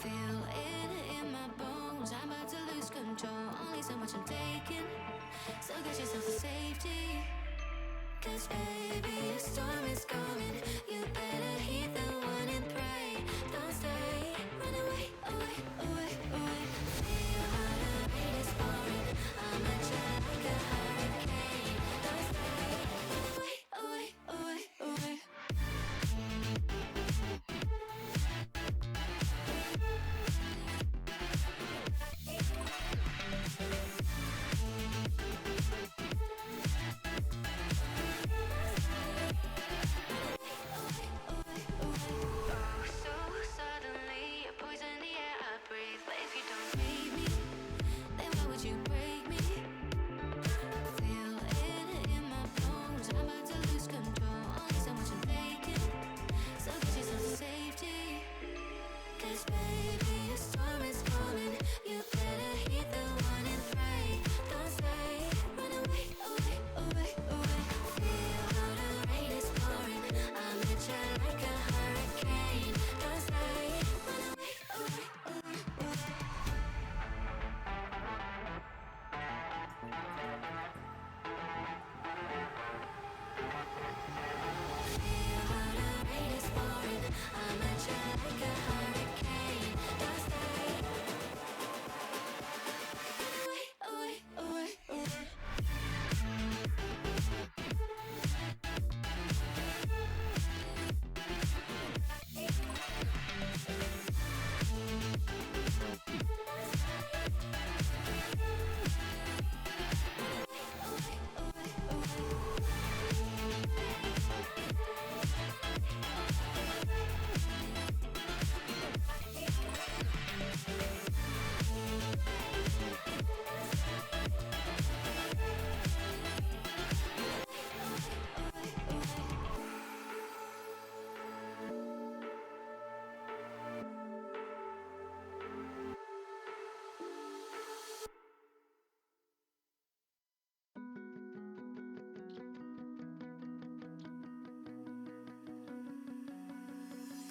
Feel it in my bones, I'm about to lose control. Only so much I'm taking, so get yourself to safety. 'Cause baby, a storm is coming. You better heed the one and pray. Don't stay, run away, away, away, away. Feel how the rain is pouring. I'm at you like a hurricane. Don't stay, run away, away, away, away.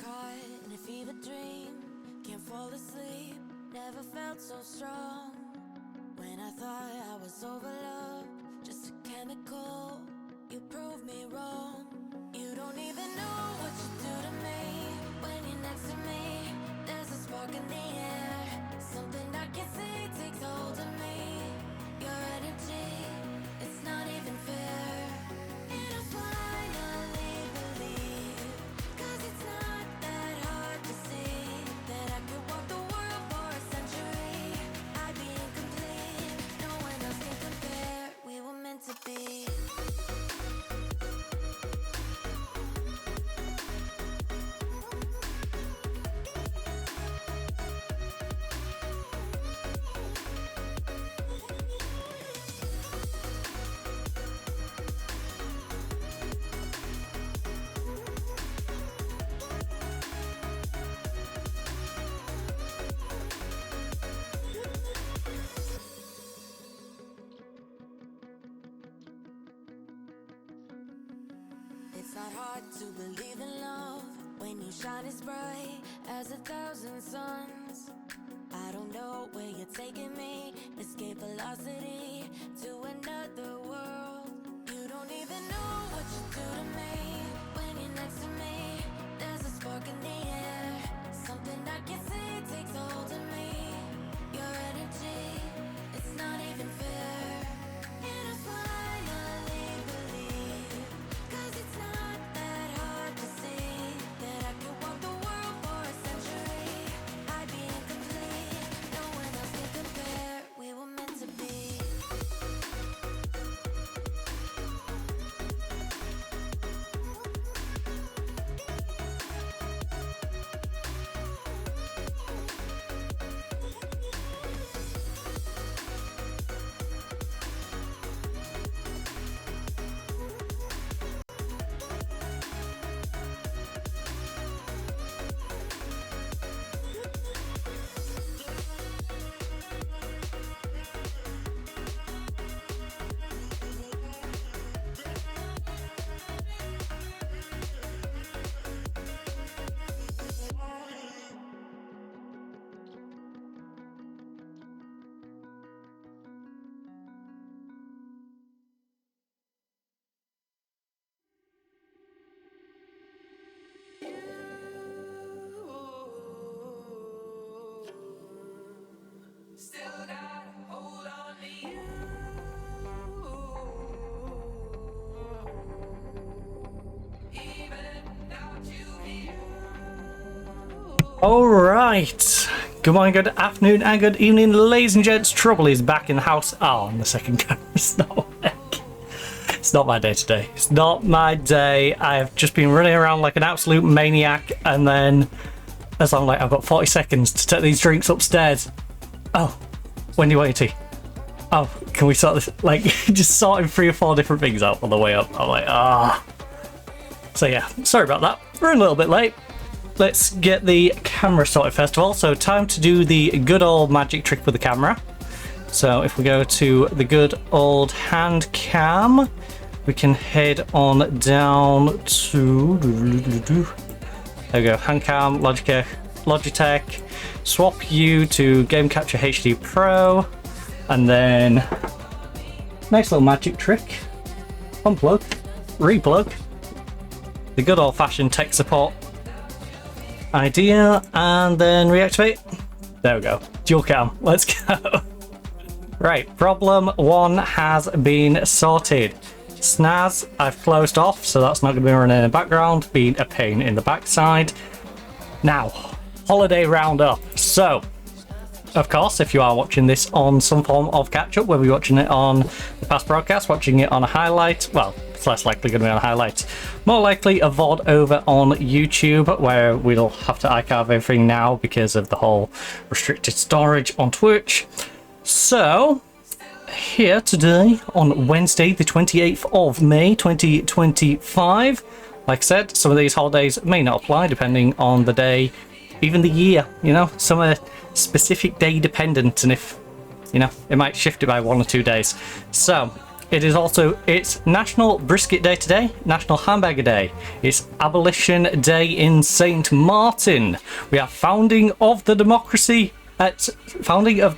Caught in a fever dream, can't fall asleep. Never felt so strong. When I thought I was over love, just a chemical, you proved me wrong. You don't even know what you do to me. When you're next to me, there's a spark in the air. Something I can't say takes hold of me. Your energy, it's not even fair. And I finally believe, 'cause it's not that hard to see that I could walk the world for a century. I'd be incomplete, no one else can compare. We were meant to be. It's not hard to believe in love when you shine as bright as 1,000 suns. I don't know where you're taking me, escape velocity to another world. You don't even know what you do to me. When you're next to me, there's a spark in the air. Something I can't say takes hold of me. Your energy, it's not even fair. And I finally believe, 'cause it's not that hard to see that I could walk the world for a century. I'd be incomplete, no one else can compare. Alright. Good morning, good afternoon, and good evening, ladies and gents. Trouble is back in the house. Oh, and the second camera's not working. It's not my day today. It's not my day. I've just been running around like an absolute maniac, and then as I'm like, I've got 40 seconds to take these drinks upstairs. Oh, when do you want your tea? Oh, can we sort this? Like, just sorting 3 or 4 different things out on the way up. I'm like, ah. So yeah, sorry about that. We're a little bit late. Let's get the camera sorted first of all. So time to do the good old magic trick with the camera. So if we go to the good old hand cam, we can head on down to, there we go, hand cam, Logitech, swap you to Game Capture HD Pro, and then nice little magic trick, unplug, replug, the good old fashioned tech support idea, and then reactivate. There we go, dual cam, let's go. Right, problem 1 has been sorted. Snaz I've closed off, so that's not going to be running in the background, being a pain in the backside. Now, holiday roundup. So, of course, if you are watching this on some form of catch-up, whether you're watching it on the past broadcast, watching it on a highlight, well, it's less likely going to be on a highlight. More likely a VOD over on YouTube, where we'll have to archive everything now because of the whole restricted storage on Twitch. So, here today on Wednesday, the 28th of May, 2025. Like I said, some of these holidays may not apply depending on the day, even the year, you know, some are specific day dependent, and if, you know, it might shift it by 1 or 2 days. So, it is also, it's National Brisket Day today, National Hamburger Day, it's Abolition Day in St. Martin, we have founding of the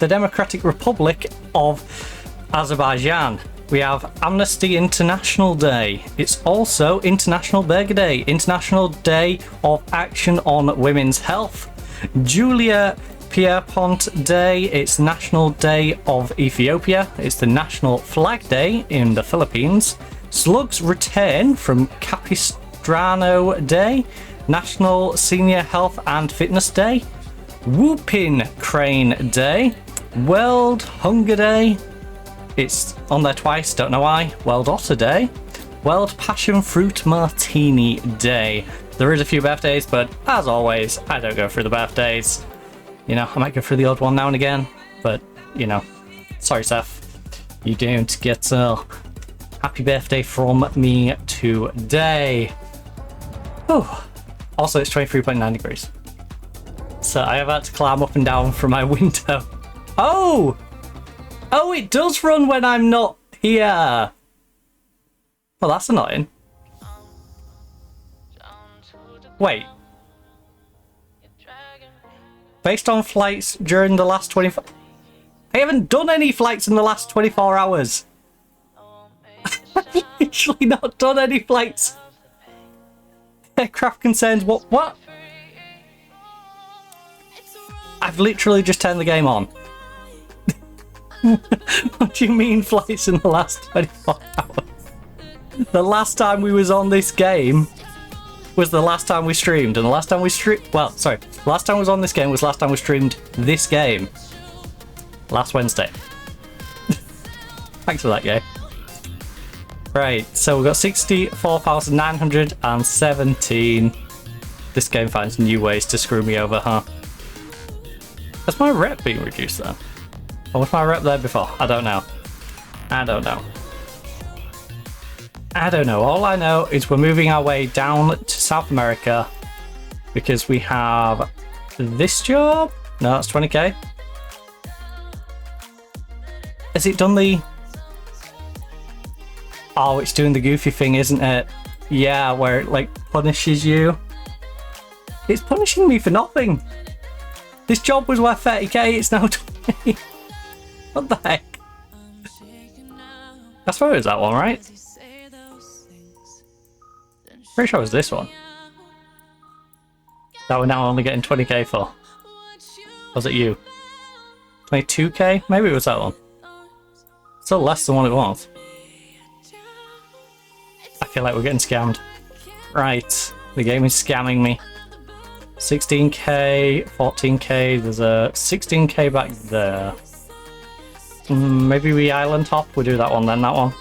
Democratic Republic of Azerbaijan. We have Amnesty International Day. It's also International Burger Day, International Day of Action on Women's Health. Julia Pierpont Day. It's National Day of Ethiopia. It's the National Flag Day in the Philippines. Slugs Return from Capistrano Day. National Senior Health and Fitness Day. Whooping Crane Day. World Hunger Day. It's on there twice, don't know why. World Otter Day. World Passion Fruit Martini Day. There is a few birthdays, but as always, I don't go through the birthdays. You know, I might go through the odd one now and again, but, you know, sorry, Seth. You don't get a happy birthday from me today. Oh, also, it's 23.9 degrees. So I have had to climb up and down from my window. Oh! Oh, it does run when I'm not here. Well, that's annoying. Wait. Based on flights during the last 24... I haven't done any flights in the last 24 hours. I've literally not done any flights. Aircraft concerns, what? I've literally just turned the game on. What do you mean flights in the last 24 hours? The last time we was on this game was the last time we streamed, and the last time we last time I was on this game was last time we streamed this game. Last Wednesday. Thanks for that, guy. Right, so we've got 64,917. This game finds new ways to screw me over, huh? Has my rep been reduced then? Or was my rep there before? I don't know. I don't know. All I know is we're moving our way down to South America because we have this job. No, that's 20k. Has it done the... Oh, it's doing the goofy thing, isn't it? Yeah, where it, like, punishes you. It's punishing me for nothing. This job was worth 30k, it's now 20. What the heck? I swear it was that one, right? Pretty sure it was this one. That we're now only getting 20k for. Was it you? 22k? Maybe it was that one. Still less than what it was. I feel like we're getting scammed. Right. The game is scamming me. 16k, 14k, there's a 16k back there. Maybe we island hop, we'll do that one then, that one.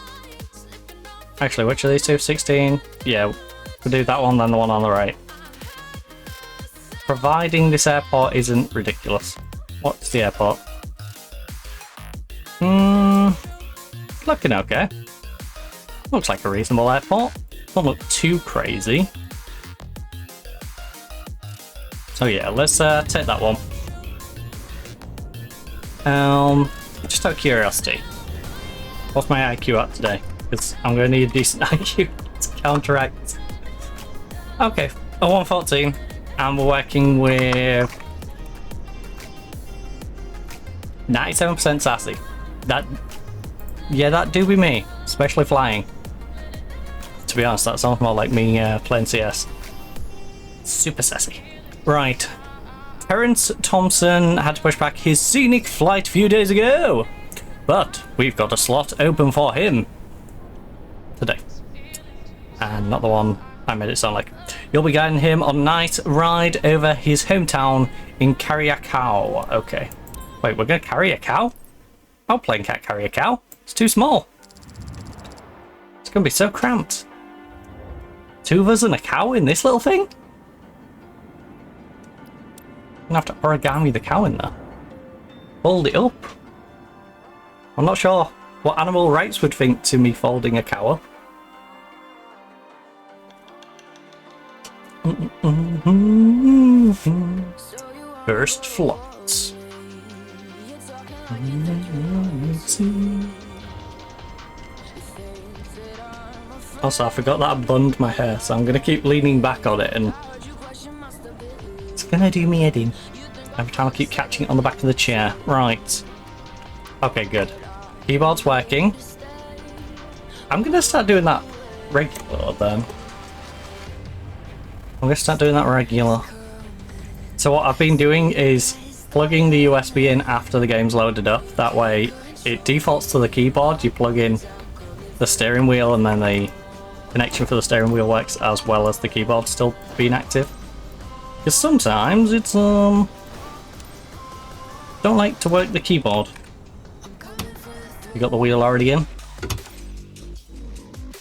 Actually, which of these two? 16? Yeah, we'll do that one then, the one on the right. Providing this airport isn't ridiculous. What's the airport? Looking okay. Looks like a reasonable airport. Don't look too crazy. So yeah, let's take that one. Just out of curiosity, what's my IQ at today? Because I'm going to need a decent IQ to counteract. Okay, a 114, and we're working with 97% sassy. That do be me, especially flying. To be honest, that sounds more like me playing CS. Super sassy. Right. Terence Thompson had to push back his scenic flight a few days ago, but we've got a slot open for him today. And not the one I made it sound like. You'll be guiding him on a night ride over his hometown in Carriacou. Okay. Wait, we're going to carry a cow? I'll play cat carry a cow. It's too small. It's going to be so cramped. 2 of us and a cow in this little thing? I'm gonna have to origami the cow in there. Fold it up. I'm not sure what animal rights would think to me folding a cow up. First floats. Also, I forgot that I bunned my hair, so I'm gonna keep leaning back on it and it's gonna do me head in. Every time I keep catching it on the back of the chair. Right. Okay, good. Keyboard's working. I'm gonna start doing that regular then. I'm gonna start doing that regular. So what I've been doing is plugging the USB in after the game's loaded up. That way it defaults to the keyboard. You plug in the steering wheel and then the connection for the steering wheel works as well as the keyboard still being active. Because sometimes it's don't like to work the keyboard. You got the wheel already in?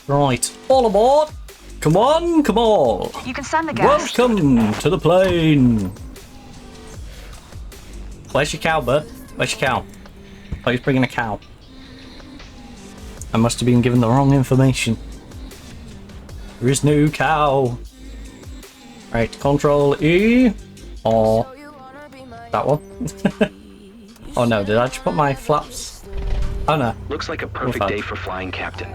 Right, all aboard! Come on, come on! You can send the gas. Welcome to the plane! Where's your cow, bud? Where's your cow? Oh, he's bringing a cow. I must have been given the wrong information. There is no cow. Right, Control E, or that one. Oh no, did I just put my flaps? Oh no. Looks like a perfect day for flying, Captain.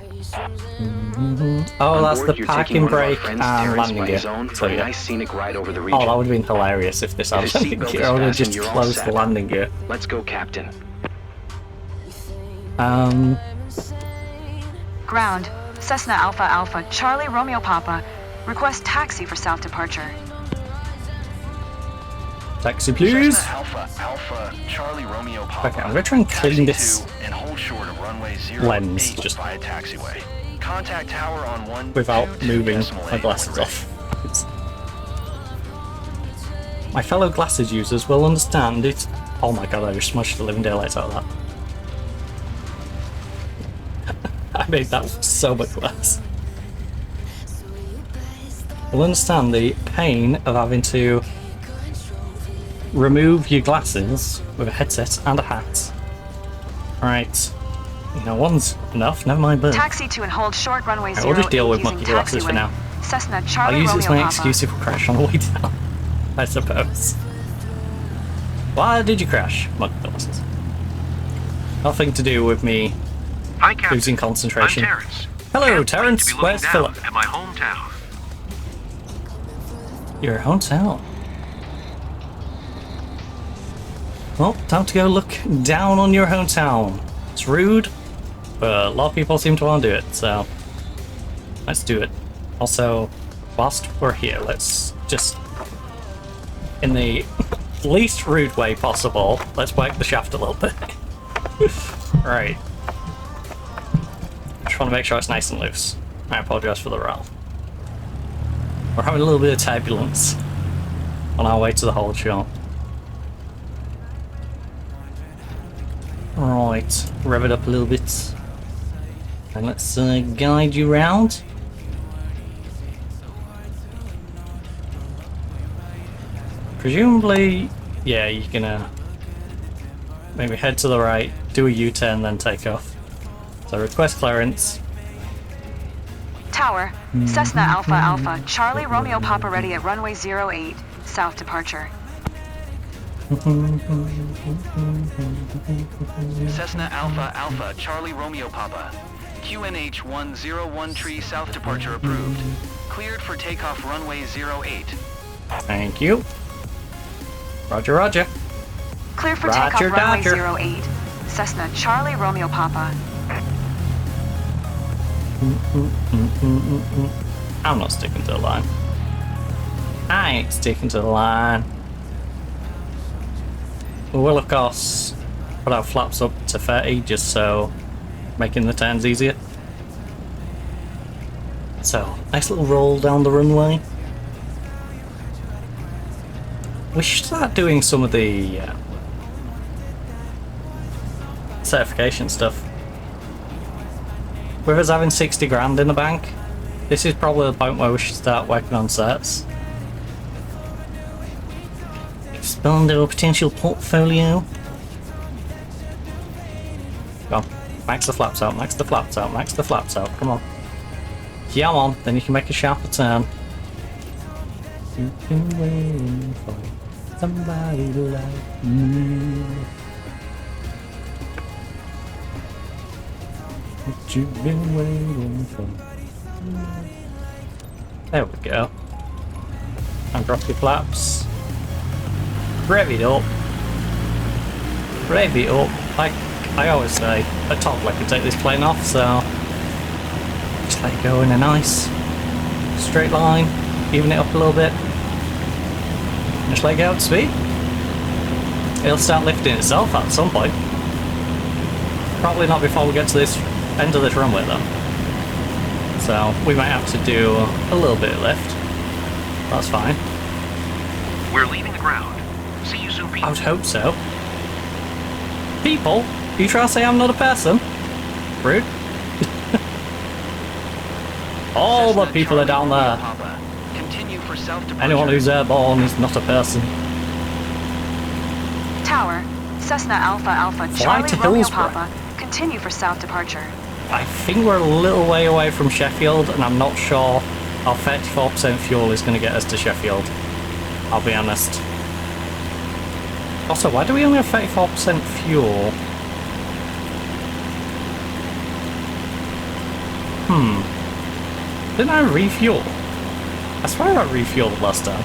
Oh, that's the parking brake and landing gear. So yeah. Nice scenic ride over the region. Oh, that would have been hilarious if this had landing gear. I would have just closed the landing gear. Let's go, Captain. Ground. Cessna Alpha Alpha, Charlie Romeo Papa. Request taxi for south departure. Taxi, please. Cessna Alpha Alpha, Charlie Romeo Papa. Okay, I'm gonna try and clean this and hold short of runway lens just via taxiway. Contact tower on 1 without moving my glasses off. My fellow glasses users will understand it. Oh my god, I just smushed the living daylights out of that. I made that so much worse. You'll understand the pain of having to remove your glasses with a headset and a hat. Right. You know, one's enough, never mind bird. Taxi to and hold short runway 0. We'll just deal with using monkey glasses for now. Cessna Charlie I'll use it as my Romeo excuse if we crash on the way down, I suppose. Why did you crash? Monkey glasses. Nothing to do with me Hi, Captain. losing concentration. I'm Terrence. Hello, Terrence. Where's Philip? At my hometown. Your hometown. Well, time to go look down on your hometown. It's rude, but a lot of people seem to want to do it, so let's do it. Also, whilst we're here, let's just, in the least rude way possible, let's work the shaft a little bit. Right. Just want to make sure it's nice and loose. I apologise for the row. We're having a little bit of turbulence. on our way to the hold shot. Right, rev it up a little bit. And let's guide you round. Presumably, yeah, you're gonna maybe head to the right, do a U-turn, then take off. So request clearance. Tower, Cessna Alpha Alpha, Charlie Romeo Papa ready at runway 08, south departure. Cessna Alpha Alpha, Charlie Romeo Papa. QNH 101 tree south departure approved. Cleared for takeoff runway 08. Thank you. Roger, roger. Clear for Roger, takeoff runway Dodger. 08, Cessna Charlie Romeo Papa. I'm not sticking to the line. I ain't sticking to the line. We will, of course, put our flaps up to 30 just so making the turns easier. So, nice little roll down the runway. We should start doing some of the certification stuff. With us having 60 grand in the bank, this is probably the point where we should start working on certs. Expand our potential portfolio. Go on, max the flaps out, max the flaps out, max the flaps out, come on. Yeah, on, then you can make a sharper turn. You've been waiting for somebody like me. What you've been waiting for. There we go. And drop your flaps. Rev it up. Rev it up. Like I always say, a toddler can take this plane off, so just let it go in a nice straight line. Even it up a little bit. Just let it go to speed. It'll start lifting itself at some point. Probably not before we get to this end of this runway though. So we might have to do a little bit of lift. That's fine. We're leaving the ground. See you soon, I people. would hope so. People? You trying to say I'm not a person? Rude. All the Cessna people are Charlie down Romeo there. Papa. Continue for south departure. Anyone who's airborne is not a person. Tower, Cessna Alpha Alpha, Fly Charlie to Romeo Hillsborough. Papa, continue for south departure. I think we're a little way away from Sheffield, and I'm not sure our 34% fuel is going to get us to Sheffield. I'll be honest. Also, why do we only have 34% fuel? Didn't I refuel? I swear I refueled last time.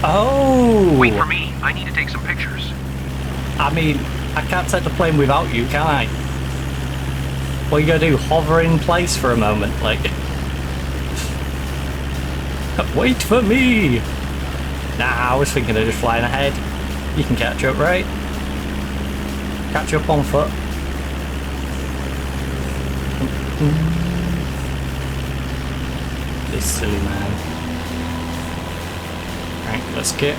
Oh! Wait for me. I need to take some pictures. I mean, I can't take the plane without you, can I? What you gotta do? Hover in place for a moment, like... Wait for me! Nah, I was thinking of just flying ahead. You can catch up, right? Catch up on foot. This silly man. Right, let's get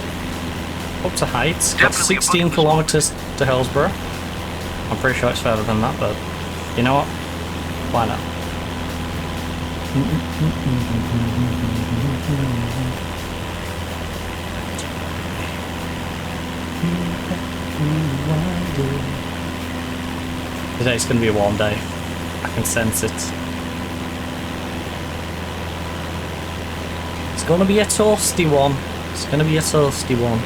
up to heights. Got Definitely a 16 bucket list kilometers to Hillsborough. I'm pretty sure it's further than that, but you know what? Why not? Today's going to be a warm day. I can sense it. It's going to be a toasty one. It's going to be a toasty one.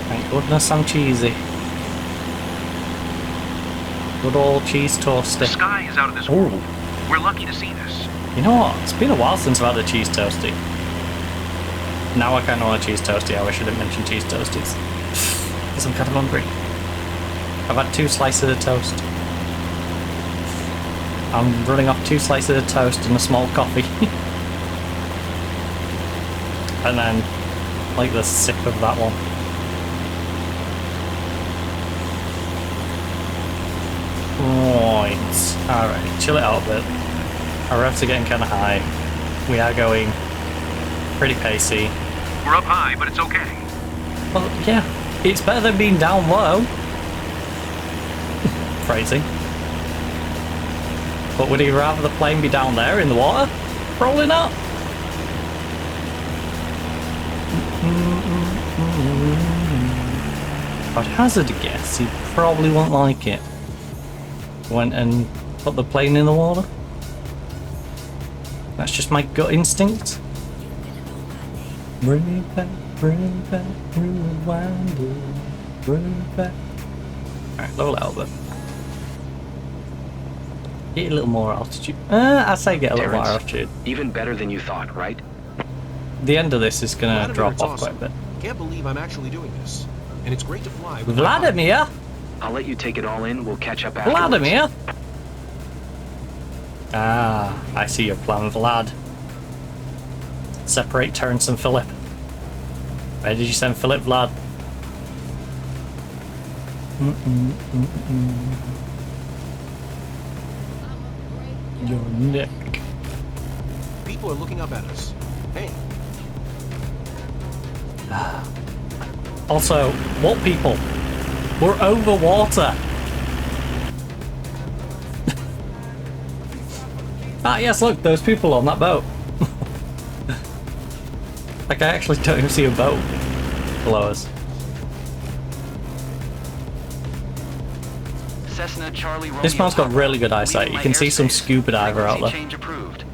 Thank goodness I'm cheesy. Good old cheese The toasty. sky is out of this Ooh. world. We're lucky to see this. You know what? It's been a while since I've had a cheese toasty. Now I kind of want a cheese toasty. I wish I didn't mention cheese toasties. Because I'm kind of hungry. I've had 2 slices of toast. I'm running off 2 slices of toast and a small coffee. And then, like, the sip of that one. Alright, chill it out a bit. Our revs are getting kind of high. We are going pretty pacey. We're up high, but it's okay. Well, yeah, it's better than being down low. Phrasing. But would you rather the plane be down there in the water? Probably not. I'd hazard a guess he probably won't like it. Went and put the plane in the water. That's just my gut instinct. Bring it back, rewind it, bring it back. Alright, level out a bit. Get a little more altitude. I'd say get a little more Terrence, altitude. even better than you thought, right? The end of this is gonna drop off quite a bit. Can't believe I'm actually doing this. And it's great to fly. Vladimir! I'll let you take it all in. We'll catch up afterwards. Vladimir! Ah, I see your plan, Vlad. Separate Terrence and Philip. Where did you send Philip, Vlad? Your neck. People are looking up at us. Hey, Also, what people? We're over water. Ah, yes, look, those people on that boat. Like, I actually don't even see a boat below us. Cessna Charlie Romeo This man's got Papa. really good eyesight. You can see some scuba diver out there. Change approved.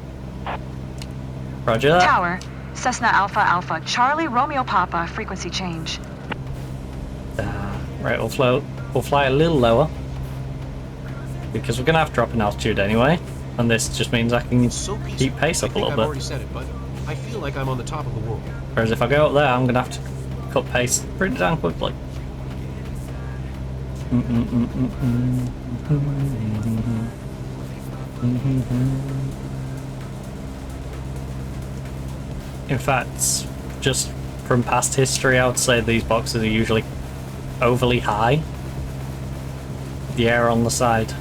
Roger that. Tower, Cessna Alpha Alpha, Charlie Romeo Papa, frequency change. Right, we'll fly a little lower. Because we're going to have to drop in altitude anyway. And this just means I can it's so peaceful. keep pace up a I think little I've bit. already said it, but I feel like I'm on the top of the world. Whereas if I go up there, I'm going to have to cut pace pretty damn quickly. In fact, just from past history, I would say these boxes are usually overly high. The air on the side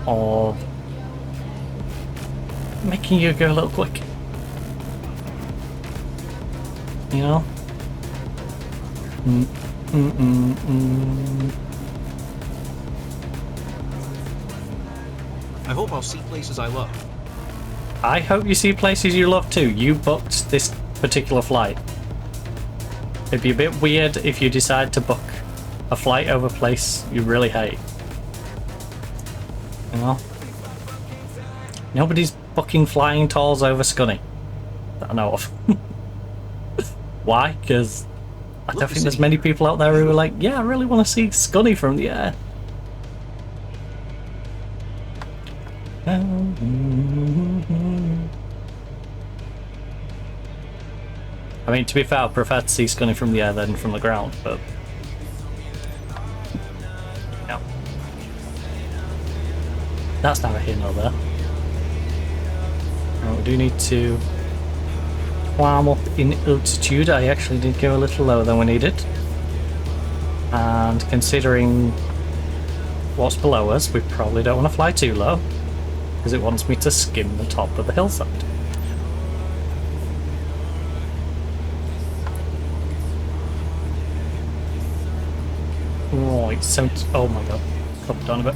of making you go a little quick. You know? I hope I'll see places I love. I hope you see places you love too. You booked this particular flight. It'd be a bit weird if you decide to book a flight over a place you really hate. You know? Nobody's booking flying tours over Scunny that I know of. Why? Because I don't think there's many people out there who are like, yeah, I really want to see Scunny from the air. I mean, to be fair, I prefer to see Scunny from the air than from the ground, but... yeah. That's neither here nor there. Right, we do need to climb up in altitude. I actually did go a little lower than we needed. And considering what's below us, we probably don't want to fly too low, because it wants me to skim the top of the hillside. Right, so... oh my god. Drop it down a bit.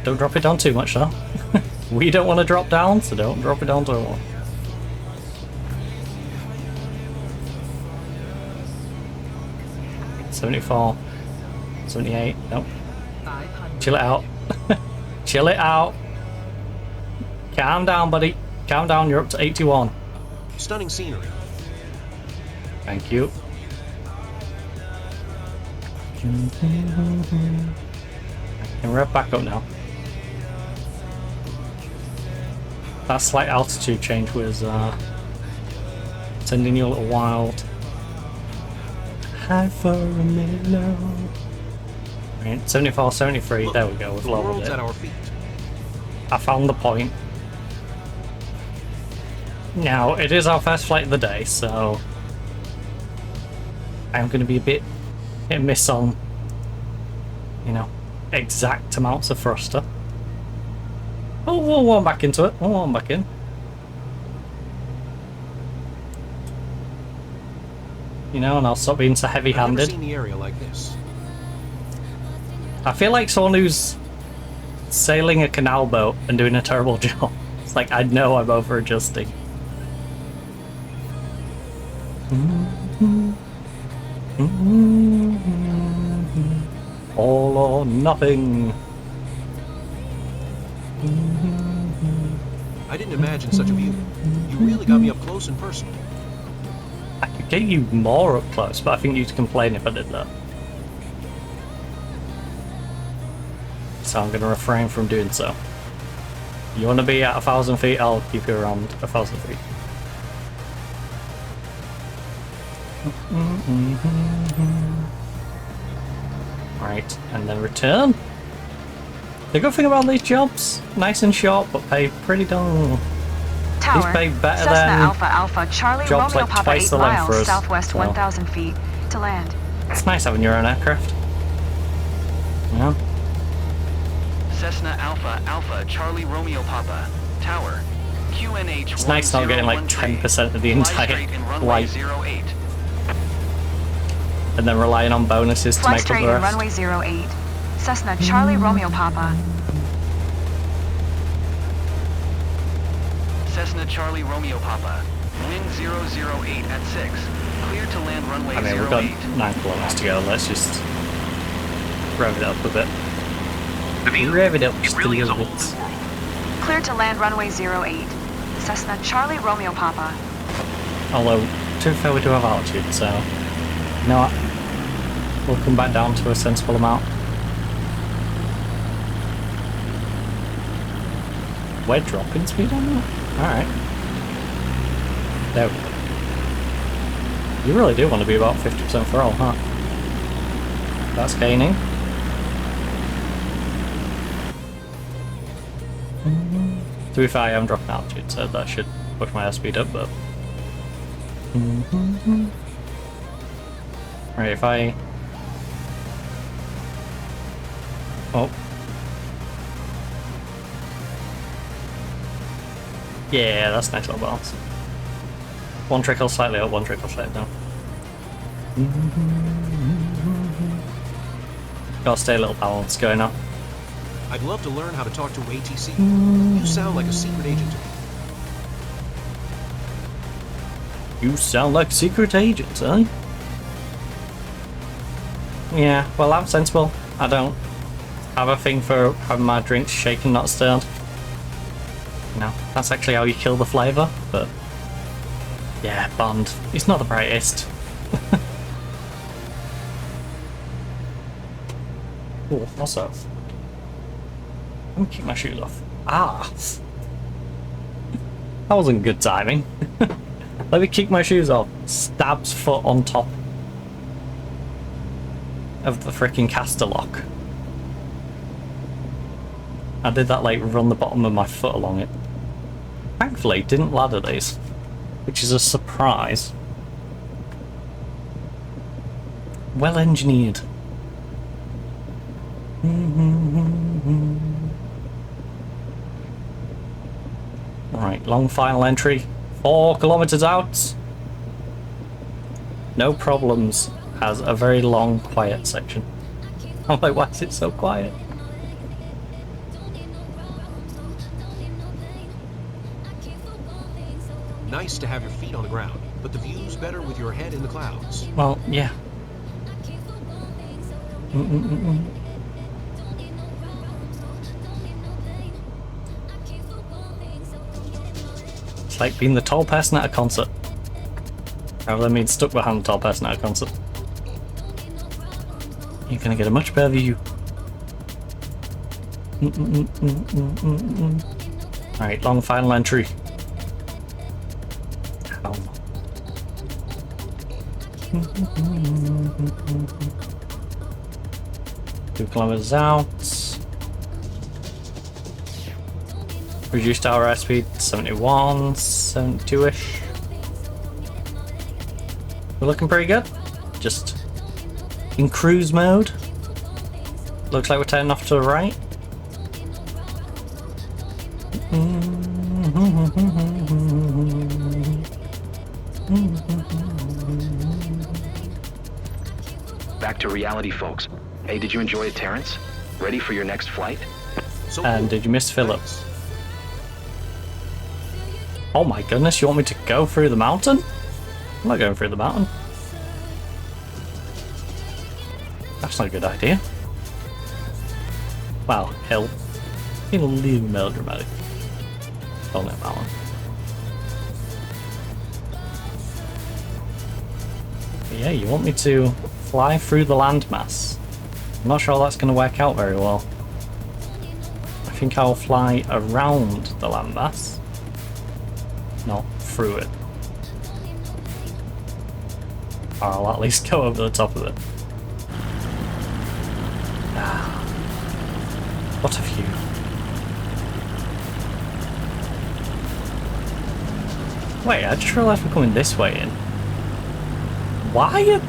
Don't drop it down too much, though. We don't want to drop down, so don't drop it down too much. $74. $78. Nope. Chill it out. Chill it out. Calm down, buddy. Calm down, you're up to 81. Stunning scenery. Thank you. And we're back up now. That slight altitude change was sending you a little wild. High for a minute now. Right, 74, 73, Look, there we go, we've the leveled world's it. at our feet. I found the point. Now, it is our first flight of the day, so I'm going to be a bit hit and miss on, you know, exact amounts of thruster. Oh, we'll warm back into it. We'll warm back in. You know, and I'll stop being so I've never heavy-handed. seen the area like this. I feel like someone who's sailing a canal boat and doing a terrible job. It's like, I know I'm over-adjusting. All or nothing. I didn't imagine such a view. You really got me up close and personal. I could get you more up close, but I think you'd complain if I did that. So I'm going to refrain from doing so. You want to be at 1,000 feet, I'll keep you around 1,000 feet. Right, and then return. The good thing about these jobs, nice and short, but pay pretty darn. Tower. These pay better Cessna than Alpha Alpha Charlie jobs Romeo like Papa twice 8 the length for miles us. southwest So 1,000 feet to land. it's nice having your own aircraft. Yeah. Cessna Alpha Alpha Charlie Romeo Papa. Tower. QNH. It's nice not getting like 10% of the entire flight flight. and then relying on bonuses to Fly make up straight the in rest. runway 08. Cessna Charlie Romeo Papa. Cessna Charlie Romeo Papa. Wind 008 at 6. Clear to land runway I mean, we've got 08. 9 kilometers to go. Let's just rev it up a bit. The view, Rev it up it just really a is a little whole bit. new world. Clear to land runway 08. Cessna Charlie Romeo Papa. Although, to be fair, we do have altitude, so you know what? We'll come back down to a sensible amount. We're dropping speed on that? Alright. There we go. You really do want to be about 50% for all, huh? That's gaining. To be fair, I am dropping altitude, so that should push my airspeed up, but... Right, if I... Oh. Yeah, that's a nice little balance. One trickle slightly up, one trickle slightly down. Gotta stay a little balance going up. I'd love to learn how to talk to ATC. You sound like a secret agent to me. You sound like secret agents, eh? Yeah, well, I'm sensible. I don't have a thing for having my drinks shaken, not stirred. No, that's actually how you kill the flavour, but... Yeah, Bond. He's not the brightest. Ooh, also... Let me keep my shoes off. Ah! That wasn't good timing. Let me kick my shoes off. Stabs foot on top of the freaking caster lock. I did that like run the bottom of my foot along it. Thankfully, didn't ladder these, which is a surprise. Well engineered. Alright, long final entry. 4 kilometers out. No problems. Has a very long, quiet section. I'm like, why is it so quiet? Nice to have your feet on the ground, but the view's better with your head in the clouds. Well, yeah. It's like being the tall person at a concert. Rather than being stuck behind the tall person at a concert. You're gonna get a much better view. Alright, long final entry. Ow. 2 kilometers out. Reduced our airspeed 71, 72-ish. We're looking pretty good. Just in cruise mode. Looks like we're turning off to the right. Back to reality, folks. Hey, did you enjoy it, Terrence? Ready for your next flight? So And cool. did you miss Phillips? Oh my goodness, you want me to go through the mountain? I'm not going through the mountain. That's not a good idea. Well, hill. Being a little melodramatic. Oh, no, mountain. But yeah, you want me to fly through the landmass. I'm not sure that's going to work out very well. I think I'll fly around the landmass, not through it. Or I'll at least go over the top of it. What a view. Wait, I just realised we're coming this way in. Why?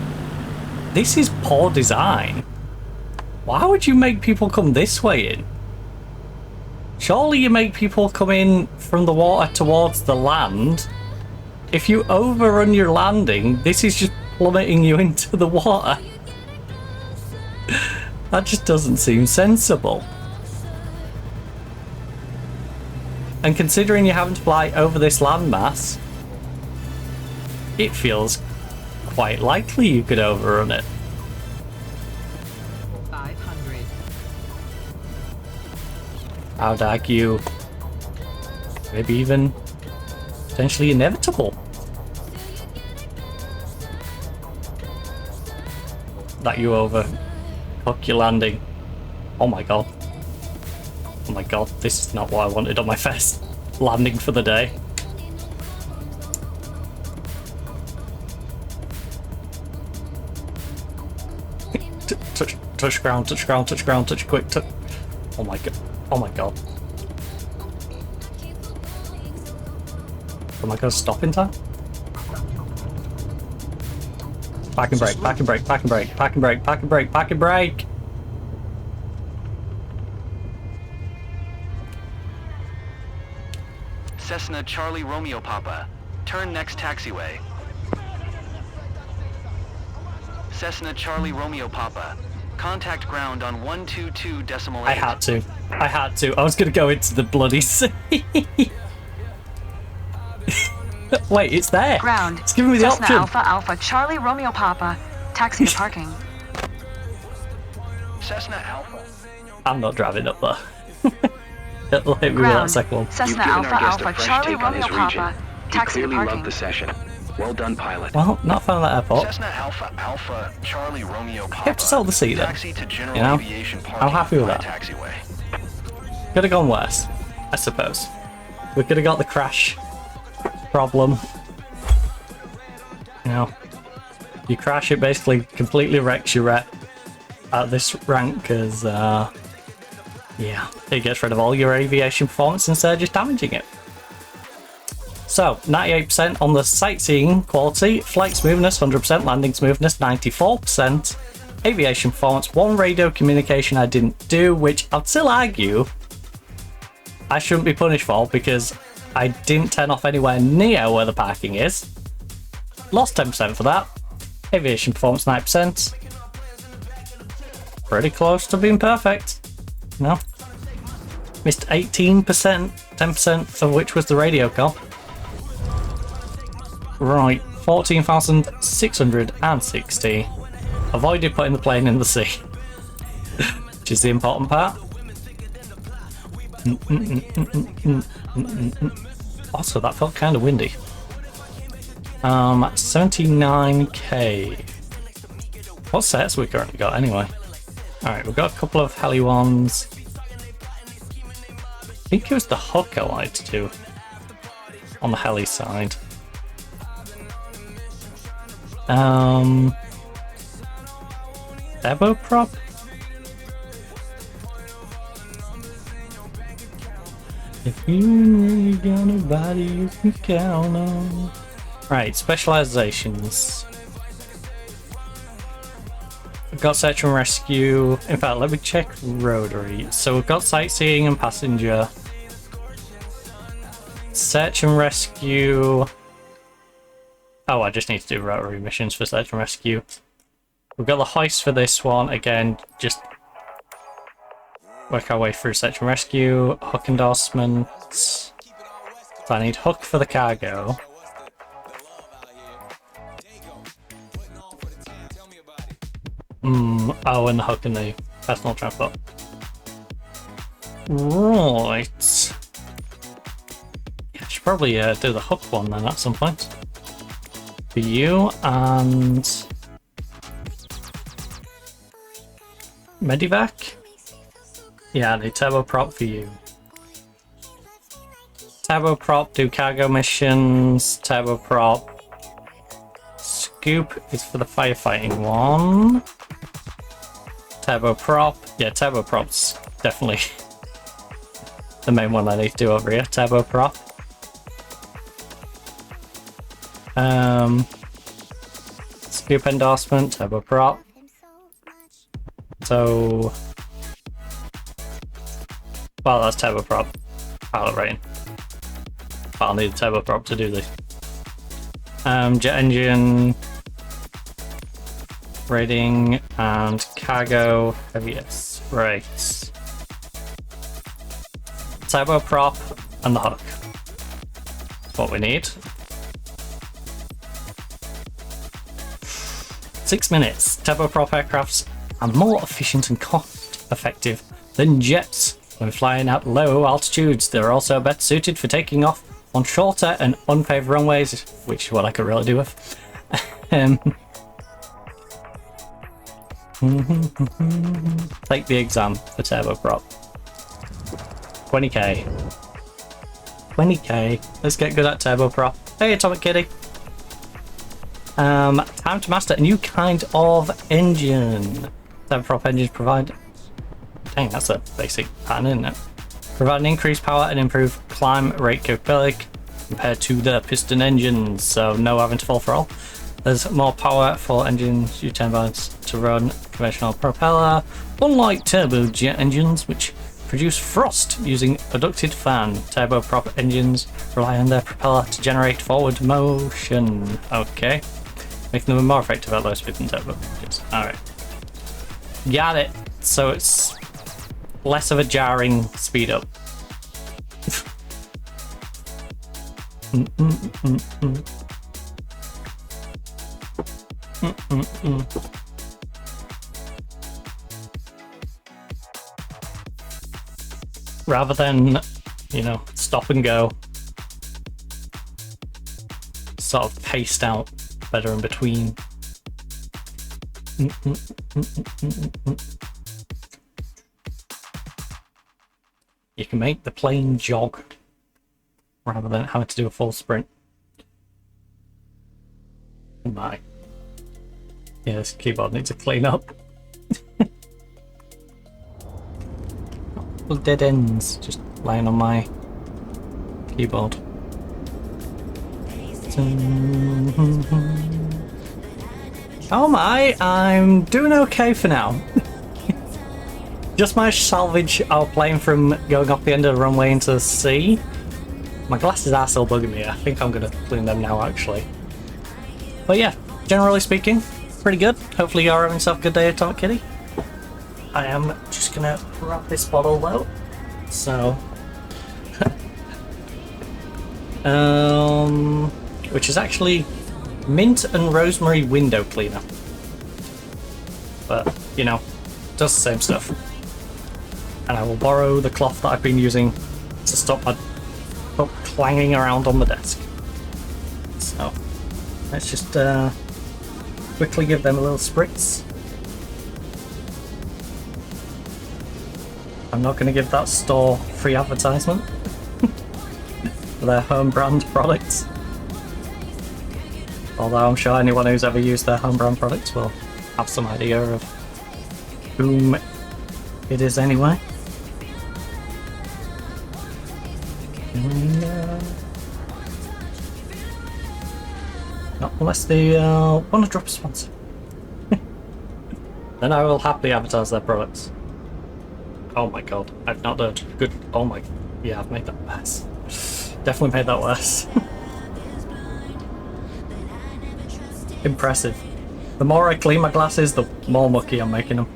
This is poor design. Why would you make people come this way in? Surely you make people come in from the water towards the land. If you overrun your landing, this is just plummeting you into the water. That just doesn't seem sensible. And considering you're having to fly over this landmass, it feels quite likely you could overrun it. 500. I would argue maybe even potentially inevitable that you overhook your landing. Oh my god. Oh my god, this is not what I wanted on my first landing for the day. Touch ground, touch ground, touch ground, touch quick, touch. Oh my god. Oh my god. Am I going to stop in time? Back and brake, back and brake, back and brake, back and brake, back and brake, back and brake! Cessna Charlie Romeo Papa. Turn next taxiway. Cessna Charlie Romeo Papa. Contact ground on 122.8. I had to. I had to. I was going to go into the bloody sea. Wait, it's there. Ground. It's giving me the Cessna option. Alpha Alpha Charlie Romeo Papa. Taxi to parking. Cessna Alpha. I'm not driving up there. It'll hit me with that Ground. second one. You've Cessna given Alpha our guest a Alpha fresh Charlie take on Romeo his region. Papa. He Taxi to clearly parking. loved the session. Well done, pilot. Well, not found that airport. Cessna Alpha Alpha Charlie Romeo Papa. You have to sell the seat then. Taxi to general You know? aviation parking. I'm happy with by that. Taxiway. Could have gone worse, I suppose. We could have got the crash problem. You know, you crash, it basically completely wrecks your rep at this rank because, yeah, it gets rid of all your aviation performance instead of just damaging it. So, 98% on the sightseeing quality, flight smoothness 100%, landing smoothness 94%, aviation performance, 1 radio communication I didn't do, which I'd still argue I shouldn't be punished for because I didn't turn off anywhere near where the parking is. Lost 10% for that. Aviation performance 9%. Pretty close to being perfect. No. Missed 18%, 10% of which was the radio call. Right, 14,660. Avoided putting the plane in the sea. Which is the important part. Also, that felt kind of windy. 79k. What sets we currently got anyway? Alright, we've got a couple of heli ones. I think it was the hook I wanted to do on the heli side. Turboprop? If you really got nobody you can count on. Right, specializations. We've got search and rescue. In fact, let me check rotary. So we've got sightseeing and passenger. Search and rescue. Oh, I just need to do rotary missions for search and rescue. We've got the hoist for this one. Again, just work our way through search and rescue. Hook endorsements. So I need hook for the cargo. Oh, and the hook in the personal transport. Right. Yeah, I should probably do the hook one then at some point. For you and Medivac. Yeah, I need turboprop for you. Turboprop, do cargo missions. Turboprop. Scoop is for the firefighting one. Turboprop. Yeah, turboprop's definitely the main one I need to do over here. Turboprop. Scoop endorsement, turboprop. So, well, that's turboprop. Pilot rating. But I'll need a turboprop to do this. Jet engine rating and cargo heaviest. Right. Turboprop and the hook. That's what we need. 6 minutes. Turboprop aircrafts are more efficient and cost effective than jets when flying at low altitudes. They're also better suited for taking off on shorter and unpaved runways, which is what I could really do with. Take the exam for turboprop. 20k. 20k. Let's get good at turboprop. Hey, Atomic Kitty. Time to master a new kind of engine. Turboprop engines provide... Dang, that's a basic pattern, isn't it? Provide an increased power and improved climb rate capability compared to the piston engines, so no having to fall throttle. There's more power for engines use turbines to run conventional propeller, unlike turbojet engines, which produce thrust using a ducted fan. Turboprop engines rely on their propeller to generate forward motion. Okay. Making them more effective at low speed than turbo engines. Alright. Got it. So it's less of a jarring speed up. Rather than, you know, stop and go, sort of paced out better in between. You can make the plane jog rather than having to do a full sprint. Oh my. Yeah, this keyboard needs to clean up. All dead ends just laying on my keyboard. Oh my, I'm doing okay for now. Just managed to salvage our plane from going off the end of the runway into the sea. My glasses are still bugging me. I think I'm going to clean them now, actually. But yeah, generally speaking, pretty good. Hopefully you're having yourself a good day, Atomic Kitty. I am just going to wrap this bottle though. So... which is actually mint and rosemary window cleaner. But, you know, does the same stuff. And I will borrow the cloth that I've been using to stop my book clanging around on the desk. So, let's just quickly give them a little spritz. I'm not going to give that store free advertisement for their home brand products. Although I'm sure anyone who's ever used their home brand products will have some idea of whom it is anyway. Not unless they want to drop a sponsor. Then I will happily advertise their products. Oh my god, I've not done good. Oh my, yeah, I've made that mess. Definitely made that worse. Impressive. The more I clean my glasses, the more mucky I'm making them.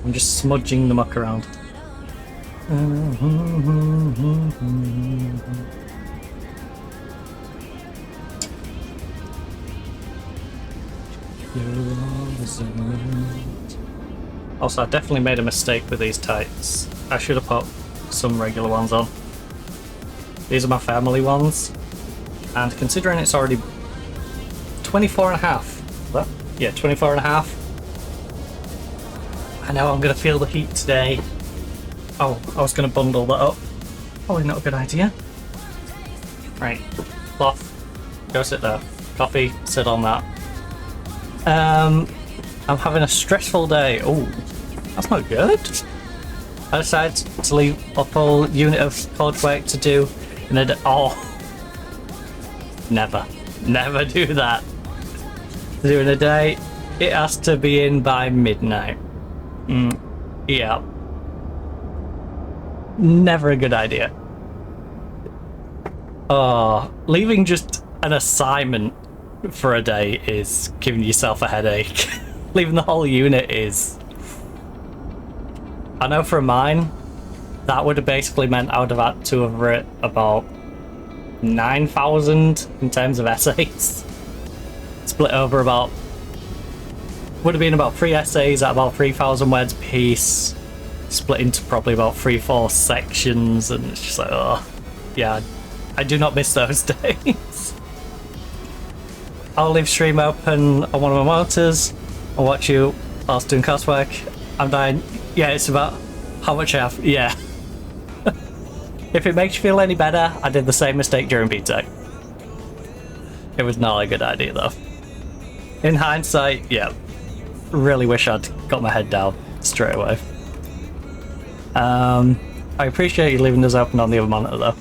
I'm just smudging the muck around. Also, I definitely made a mistake with these tights. I should have put some regular ones on. These are my family ones, and considering it's already 24 and a half. What? Yeah, 24 and a half. I know I'm gonna feel the heat today. Oh, I was gonna bundle that up. Probably not a good idea. Right, cloth, go sit there. Coffee, sit on that. I'm having a stressful day. Oh, that's not good. I decided to leave a full unit of code work to do in a day. Oh, never do that. To do in a day, it has to be in by midnight. Yeah. Never a good idea. Oh, leaving just an assignment for a day is giving yourself a headache. Leaving the whole unit is. I know for mine, that would have basically meant I would have had to have written about 9,000 in terms of essays. Split over about. Would have been about 3 essays at about 3,000 words a piece. Split into probably about 3-4 sections, and it's just like, oh, yeah, I do not miss those days. I'll leave stream open on one of my monitors. I'll watch you whilst doing coursework. I'm dying. Yeah, it's about how much I have. Yeah. If it makes you feel any better, I did the same mistake during BTEC. It was not a good idea though. In hindsight, yeah. Really wish I'd got my head down straight away. I appreciate you leaving this open on the other monitor though.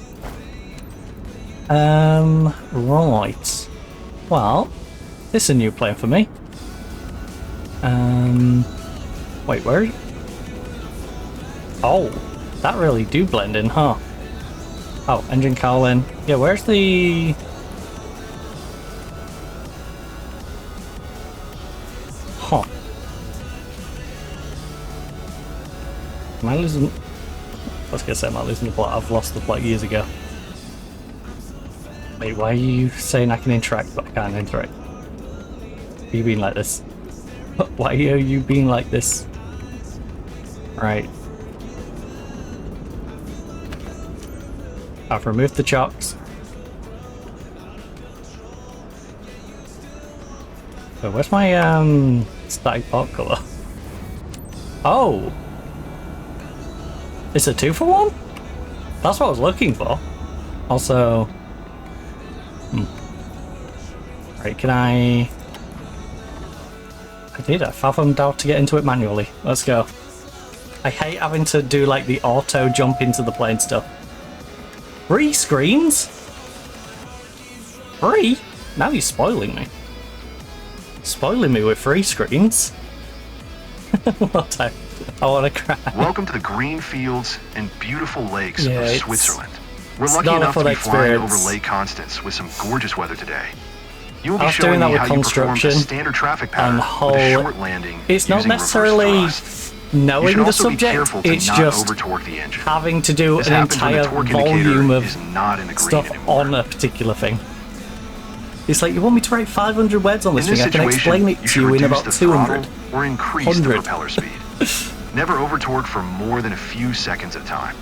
Right. Well, this is a new plane for me. Wait, where? Oh, that really do blend in, huh? Oh, engine cowling. Yeah, where's the... Huh. Am I losing... I was gonna say I'm not losing the plot. I've lost the plot years ago. Wait, why are you saying I can interact but I can't interact? Are you being like this? Why are you being like this? Right. I've removed the chocks. So where's my static part colour? Oh! It's a 2-for-1? That's what I was looking for. Also... Right, can I fathomed how to get into it manually. Let's go. I hate having to do like the auto jump into the plane stuff. 3 screens? 3? Now you're spoiling me. Spoiling me with 3 screens? What I want to cry. Welcome to the green fields and beautiful lakes of Switzerland. We're it's lucky enough to be flying over experience. Lake Constance with some gorgeous weather today. You will I be was showing doing that me with how you perform a construction standard traffic pattern and with whole... a short landing It's not using reverse necessarily thrust. knowing You should the also be subject, careful to it's not just over-torque the engine. having to do This an happens when the entire torque volume indicator of is not in the green stuff anymore. on a particular thing. It's like, you want me to write 500 words on this In thing, this I can explain situation, it you to should you in reduce about the 200. throttle or increase 100. the propeller speed. Never over-torque for more than a few seconds at a time.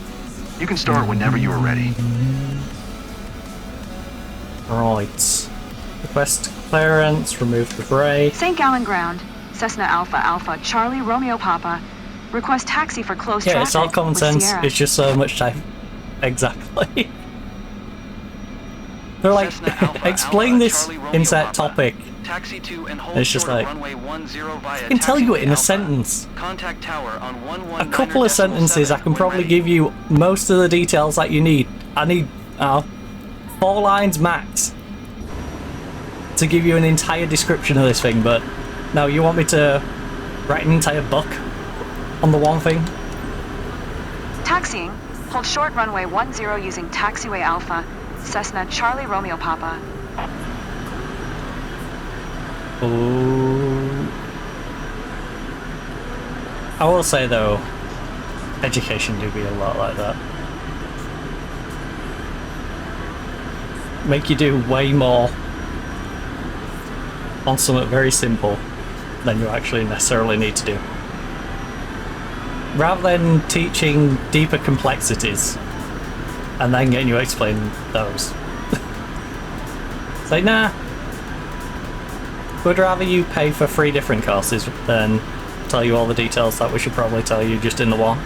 You can start whenever you are ready. Right. Request clearance, remove the brake. St. Gallen Ground, Cessna Alpha Alpha, Charlie Romeo Papa. Request taxi for close Yeah, traffic it's all common with sense, Sierra. it's just so much time. Exactly. They're like, Cessna Alpha explain Alpha, this Charlie Romeo insert Papa. topic. Taxi to and hold It's just short of like, runway 10 via I can tell you it in a taxiway sentence. Contact tower on A couple of sentences, I can probably give you most of the details that you need. I need 4 lines max. to give you an entire description of this thing, but no, you want me to write an entire book on the one thing? Taxiing. Hold short runway 10 using taxiway Alpha, Cessna Charlie Romeo Papa. Ooh. I will say though, education do be a lot like that. Make you do way more on something very simple than you actually necessarily need to do. Rather than teaching deeper complexities and then getting you to explain those. Say, nah. Would rather you pay for 3 different courses than tell you all the details that we should probably tell you just in the one.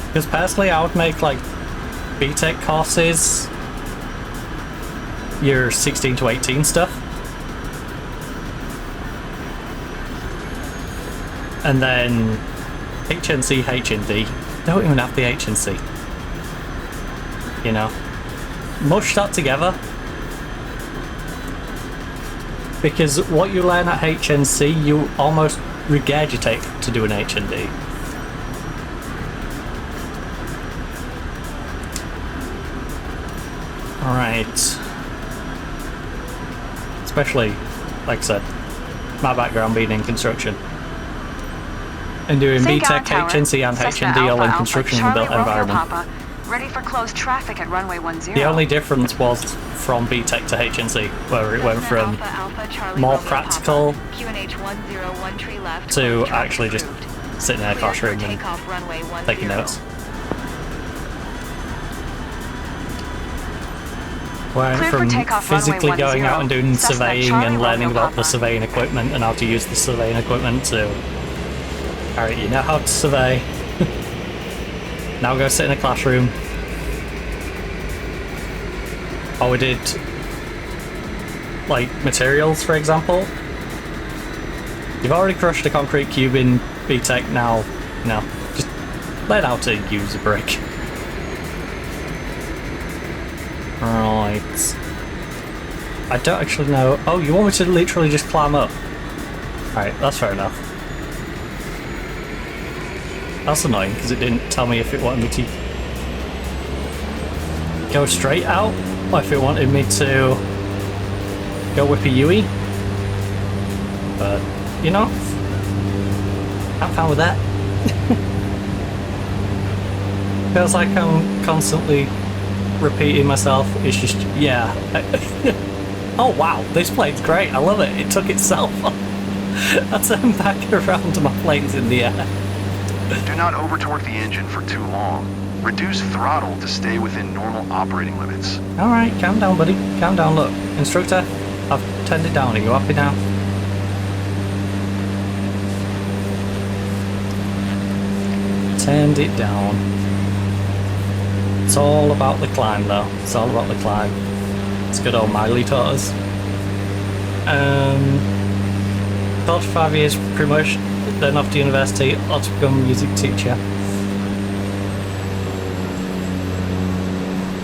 Because personally, I would make like BTEC courses your 16 to 18 stuff. And then HNC, HND. Don't even have the HNC. You know? Mush that together. Because what you learn at HNC, you almost regurgitate to do an HND. Alright. Especially, like I said, my background being in construction. And doing BTEC, HNC and HND all in construction and built environment. Papa. Ready for closed traffic at runway 10. The only difference was from BTEC to HNC, where it went from more practical to actually just sitting in a classroom and taking notes. Went from physically going out and doing surveying and learning about the surveying equipment and how to use the surveying equipment to, alright, you know how to survey. Now go sit in a classroom. Or we did like materials, for example. You've already crushed a concrete cube in BTEC, now, you know, just learn how to use a brick. Right. I don't actually know. Oh, you want me to literally just climb up? Alright, that's fair enough. That's annoying because it didn't tell me if it wanted me to go straight out or if it wanted me to go whip a Yui. But, you know, I'm fine with that. Feels like I'm constantly repeating myself. It's just, yeah. Oh wow, this plane's great. I love it. It took itself off. I turned back around to my plane's in the air. Do not over-torque the engine for too long. Reduce throttle to stay within normal operating limits. Alright, calm down, buddy. Calm down. Look, instructor, I've turned it down. Are you happy now? Turned it down. It's all about the climb, though. It's all about the climb. It's good old Miley taught us. 45 years pretty much. Then off to university, or to become a music teacher.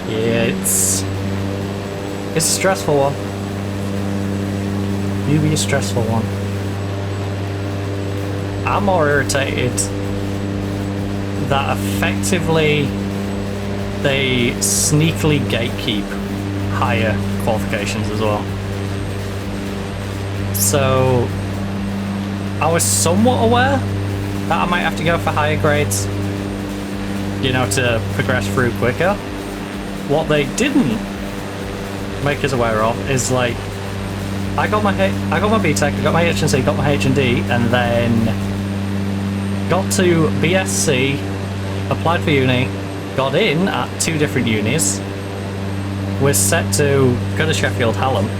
Yeah, it's a stressful one. You be a stressful one. I'm more irritated that effectively they sneakily gatekeep higher qualifications as well. So I was somewhat aware that I might have to go for higher grades, you know, to progress through quicker. What they didn't make us aware of is, like, I got my BTEC, I got my HNC, got my HND, and then got to BSc, applied for uni, got in at 2 different unis, was set to go to Sheffield Hallam,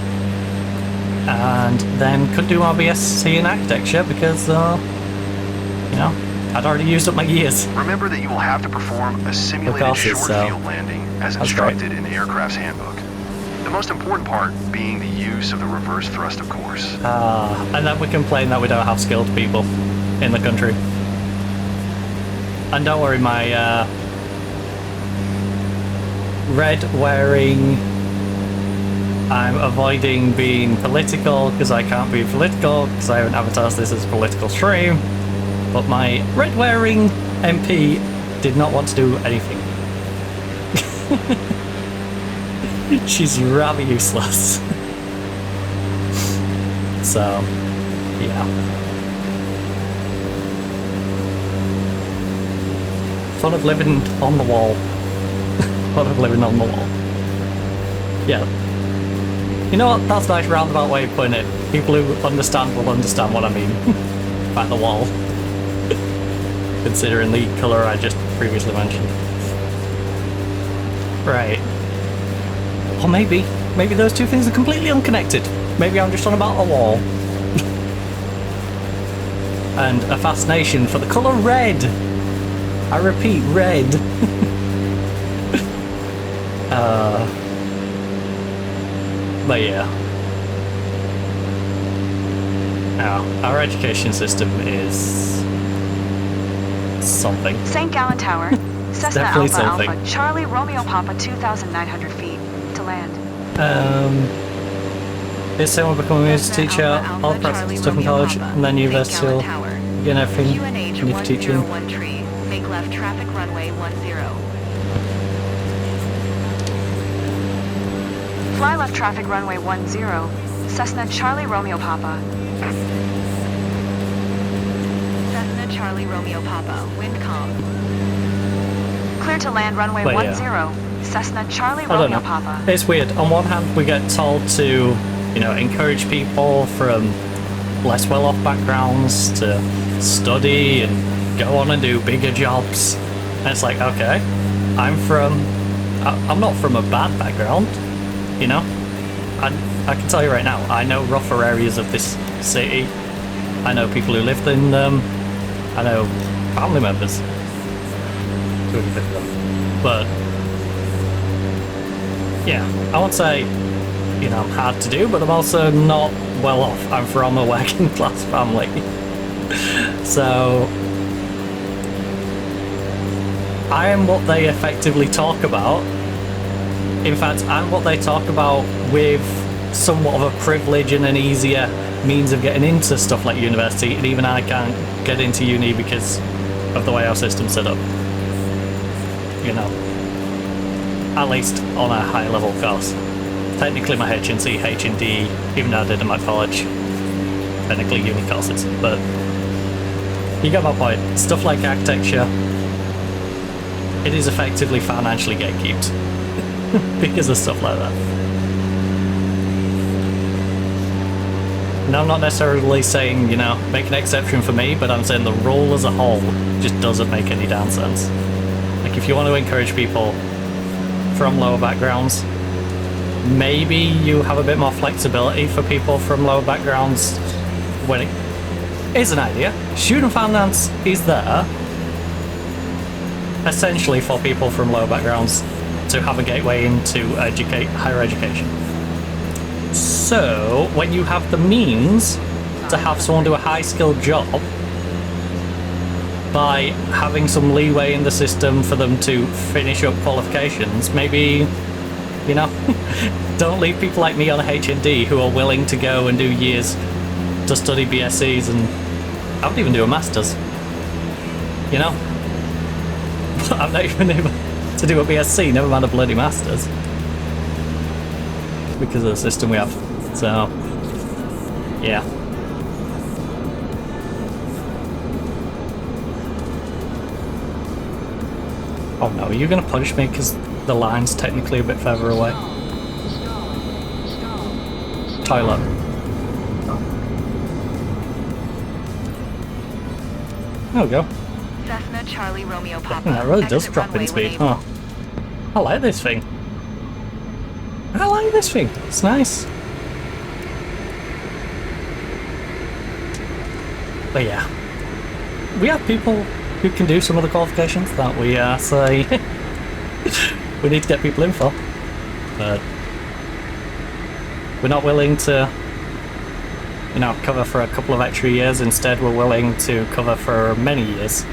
and then couldn't do my BSc in architecture because, you know, I'd already used up my years. Remember that you will have to perform a simulated short field landing as instructed in the aircraft's handbook. The most important part being the use of the reverse thrust, of course. And then we complain that we don't have skilled people in the country. And don't worry, my red wearing. I'm avoiding being political because I can't be political because I haven't advertised this as a political stream. But my red wearing MP did not want to do anything. She's rather useless. So, yeah. Fun of living on the wall. Fun of living on the wall. Yeah. You know what? That's a nice roundabout way of putting it. People who understand will understand what I mean. By the wall. Considering the colour I just previously mentioned. Right. Or maybe those two things are completely unconnected. Maybe I'm just on about a wall. And a fascination for the colour red. I repeat, red. But yeah. Now, our education system is something. St. Gallen Tower, Cessna Definitely Alpha something. Alpha, Charlie Romeo Papa, 2,900 feet to land. Is someone become a music teacher, all the practical stuff in college, and then university will begin everything QNH you need for teaching. 101 tree. Make left traffic runway 10. Fly left traffic runway 10, Cessna Charlie Romeo Papa. Cessna Charlie Romeo Papa. Wind calm. Clear to land runway But 10, yeah. Cessna Charlie I don't Romeo know. Papa. It's weird. On one hand, we get told to, you know, encourage people from less well-off backgrounds to study and go on and do bigger jobs. And it's like, okay, I'm not from a bad background, you know? I can tell you right now, I know rougher areas of this city. I know people who lived in them. I know family members who lived in them. But yeah, I won't say, you know, I'm hard to do, but I'm also not well off. I'm from a working class family. So I am what they effectively talk about. In fact, I'm what they talk about with somewhat of a privilege and an easier means of getting into stuff like university, and even I can't get into uni because of the way our system's set up. You know, at least on a high level course. Technically my HNC, H&D, even though I did in my college, technically uni courses, but you get my point. Stuff like architecture, it is effectively financially gatekept because of stuff like that. Now, I'm not necessarily saying, you know, make an exception for me, but I'm saying the rule as a whole just doesn't make any damn sense. Like, if you want to encourage people from lower backgrounds, maybe you have a bit more flexibility for people from lower backgrounds when it is an idea. Student finance is there essentially for people from lower backgrounds to have a gateway into higher education. So when you have the means to have someone do a high-skilled job by having some leeway in the system for them to finish up qualifications, maybe, you know, don't leave people like me on a HND who are willing to go and do years to study BScs, and I wouldn't even do a master's, you know? I'm not even able to do a BSc, never mind a bloody master's, because of the system we have. So, yeah. Oh no, are you going to punish me because the line's technically a bit further away? Toilet. There we go. Cessna Charlie Romeo Papa. That really does Exit drop in runway speed. 180. Oh, I like this thing. I like this thing. It's nice. But yeah, we have people who can do some of the qualifications that we say we need to get people in for, but we're not willing to, you know, cover for a couple of extra years. Instead, we're willing to cover for many years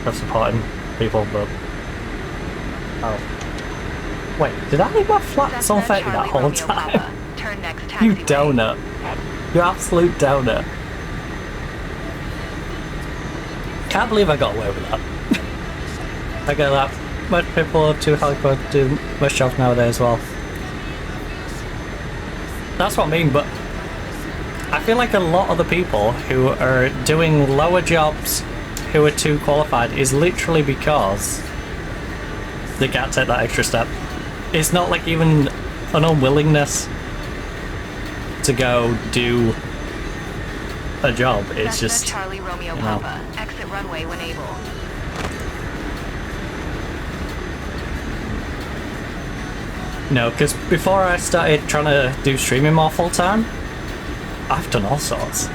of supporting people. But oh. Wait, did I leave my flats on 30 that whole time? Turn next You taxiway. donut. You absolute donut. Can't believe I got away with that. I get that. Most people too hardcore do most jobs nowadays as well. That's what I mean, but I feel like a lot of the people who are doing lower jobs who are too qualified is literally because they can't take that extra step. It's not like even an unwillingness to go do a job. It's Cessna just, Charlie Romeo you know. Papa. Exit runway when able. No, because before I started trying to do streaming more full time, I've done all sorts.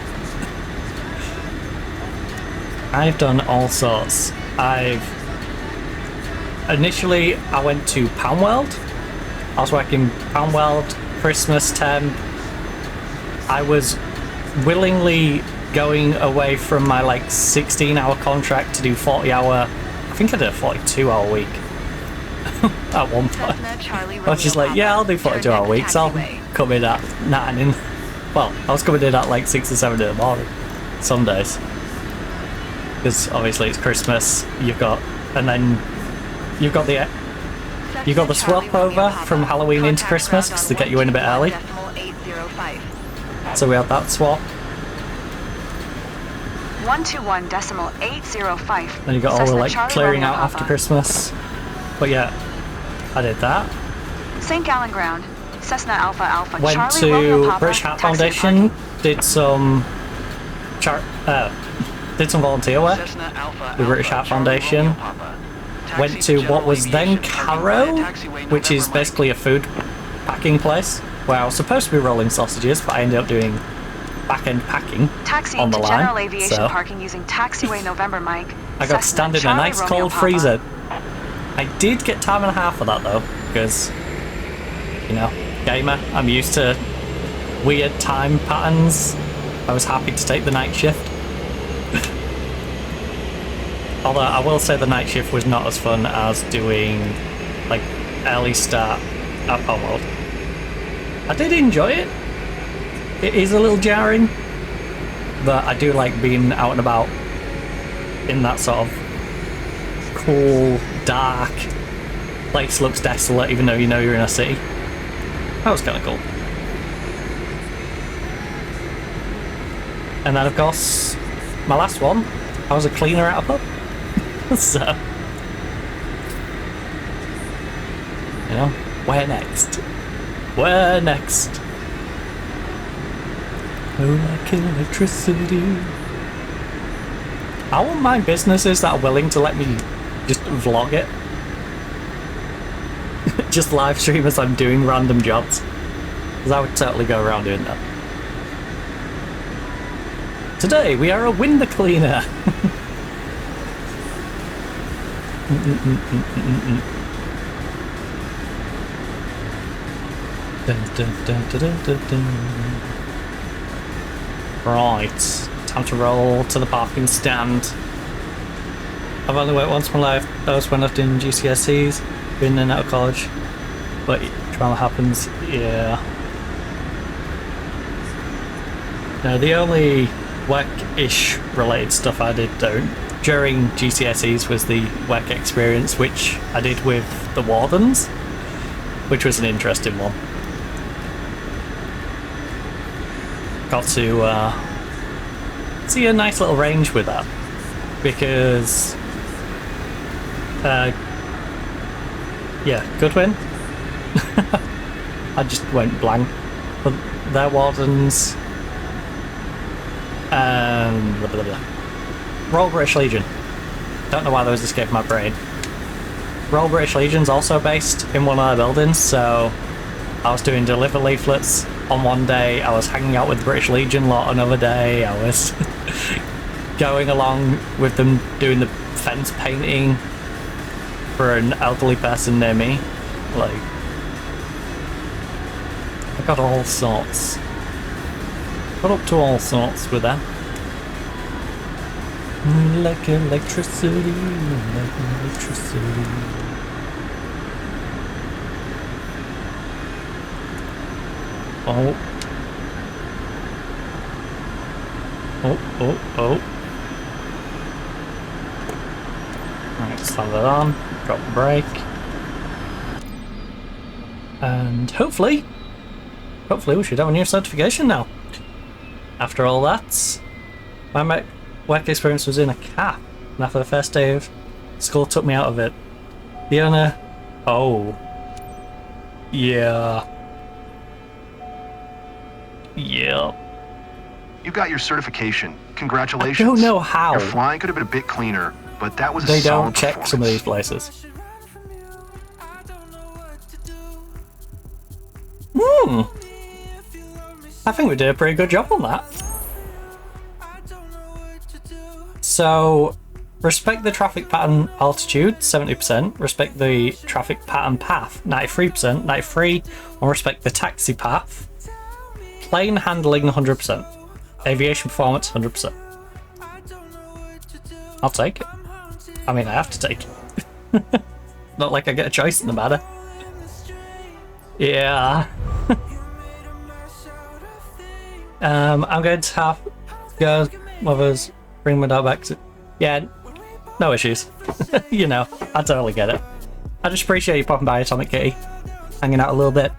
I've done all sorts. Initially, I went to Pound World. I was working Pound World, Christmas temp. I was willingly going away from my like 16-hour contract to do 40-hour. I think I did a 42-hour week at one point. Cessna Charlie I was just Romeo like, yeah, I'll do Papa. 42-hour weeks. I'll Taxiway. come in at 9 in. Well, I was coming in at like 6 or 7 in the morning. Some days. Because obviously it's Christmas. You've got, and then you've got the swap over from Halloween into Christmas because they get you in a bit early. So we had that swap. 121.805. Then you got all the Cessna like Charlie clearing Romeo out after Papa. Christmas. But yeah, I did that. St. Gallen Ground. Cessna Alpha Alpha. Went Charlie Romeo to Papa. British Heart Taxi and Foundation. parking. Did some volunteer work. Cessna Alpha The British Alpha, Heart Charlie Foundation. Romeo Papa. Went Taxi to what General was then Aviation, parking Caro, via taxiway which is November basically a food packing place where I was supposed to be rolling sausages, but I ended up doing back-end packing Taxiing on the to line. General Aviation So parking using Taxiway November Mike. I got to Cessna stand in a Charlie nice Romeo cold Papa. freezer. I did get time and a half for that though, because, you know, gamer, I'm used to weird time patterns. I was happy to take the night shift. Although I will say the night shift was not as fun as doing like early start at Palm World. I did enjoy it. It is a little jarring, but I do like being out and about in that sort of cool, dark place. Looks desolate even though you know you're in a city. That was kind of cool. And then of course, my last one, I was a cleaner at a pub. So, you know, where next? Where next? Oh, like electricity. I wouldn't mind businesses that are willing to let me just vlog it. Just live stream as I'm doing random jobs. Because I would totally go around doing that. Today we are a window cleaner. Dun, dun, dun, dun, dun, dun, dun. Right, time to roll to the parking stand. I've only worked once in my life. That was when I've done GCSEs, been in and out of college. But drama happens, yeah. No, the only work-ish related stuff I did during GCSEs was the work experience, which I did with the wardens, which was an interesting one. Got to see a nice little range with that, because yeah, Goodwin. I just went blank. But their wardens, blah, blah, blah. Royal British Legion. Don't know why those escaped my brain. Royal British Legion's also based in one of our buildings, so I was doing deliver leaflets on one day, I was hanging out with the British Legion lot another day, I was going along with them doing the fence painting for an elderly person near me. Like, I got all sorts. Got up to all sorts with them. Like electricity, like electricity. Oh. Oh. Right, slam that on, drop the brake. And hopefully we should have a new certification now. After all that, my work experience was in a caf, and after the first day of school took me out of it. The owner... Oh. Yeah. Yeah. You got your certification. Congratulations. I don't know how. Your flying could have been a bit cleaner, but that was a They solid don't check performance. some of these places. I think we did a pretty good job on that. So, respect the traffic pattern altitude, 70%. Respect the traffic pattern path, 93%. 93. And respect the taxi path. Plane handling, 100%. Aviation performance, 100%. I'll take it. I mean, I have to take it. Not like I get a choice in the matter. Yeah. I'm going to have girls, mothers, bring my dog back to... Yeah, no issues. You know, I totally get it. I just appreciate you popping by, Atomic Kitty. Hanging out a little bit.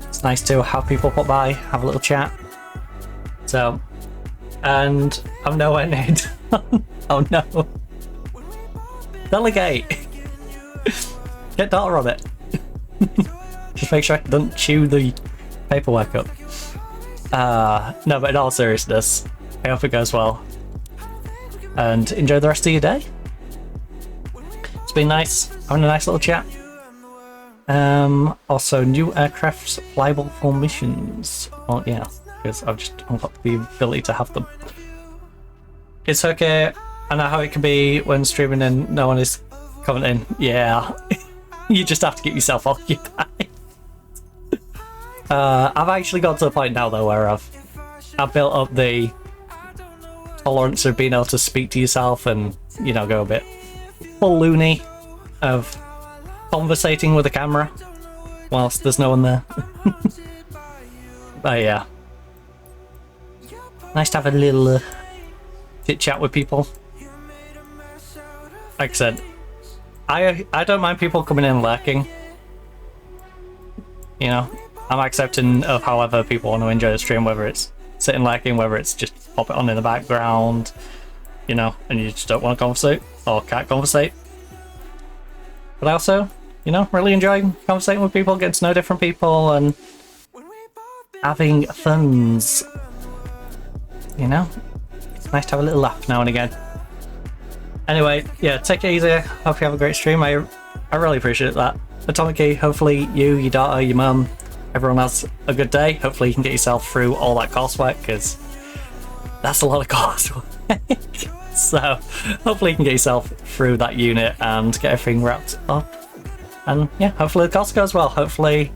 It's nice to have people pop by, have a little chat. So, and I'm nowhere near done. Oh no. Delegate. Get Dota on it. Just make sure I don't chew the paperwork up. No, but in all seriousness, I hope it goes well. And enjoy the rest of your day. It's been nice having a nice little chat. Also, new aircrafts flyable for missions. Oh yeah, because I've just unlocked the ability to have them. It's okay. I know how it can be when streaming and no one is commenting. Yeah, you just have to keep yourself occupied. I've actually got to the point now though where I've built up the tolerance of being able to speak to yourself and, you know, go a bit full loony of conversating with the camera whilst there's no one there. But yeah, nice to have a little chit chat with people. Like I said, I don't mind people coming in and lurking. You know, I'm accepting of however people want to enjoy the stream, whether it's sitting lurking, whether it's just pop it on in the background, you know, and you just don't want to conversate or can't conversate. But I also, you know, really enjoy conversating with people, getting to know different people and having funs. You know, it's nice to have a little laugh now and again. Anyway, yeah, take it easy. Hope you have a great stream. I really appreciate that. Atomic Key, hopefully you, your daughter, your mum, everyone has a good day. Hopefully you can get yourself through all that coursework, because that's a lot of coursework. So hopefully you can get yourself through that unit and get everything wrapped up. And yeah, hopefully the course goes well. Hopefully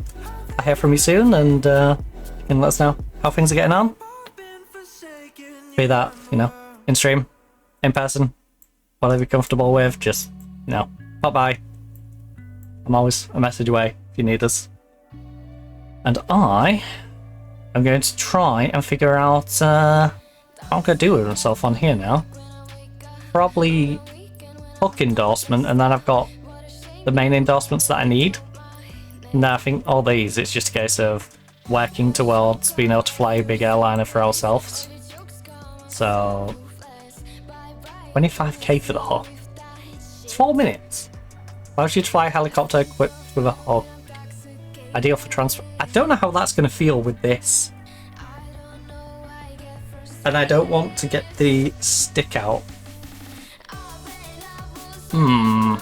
I hear from you soon and you can let us know how things are getting on. Be that, you know, in stream, in person, whatever you're comfortable with, just, you know, pop by. I'm always a message away if you need us. And I am going to try and figure out what I'm going to do with myself on here now. Probably hook endorsement, and then I've got the main endorsements that I need. And then I think all these, it's just a case of working towards being able to fly a big airliner for ourselves. So 25k for the hook. It's 4 minutes. Why would you fly a helicopter equipped with a hook? Ideal for transfer. I don't know how that's going to feel with this. And I don't want to get the stick out. I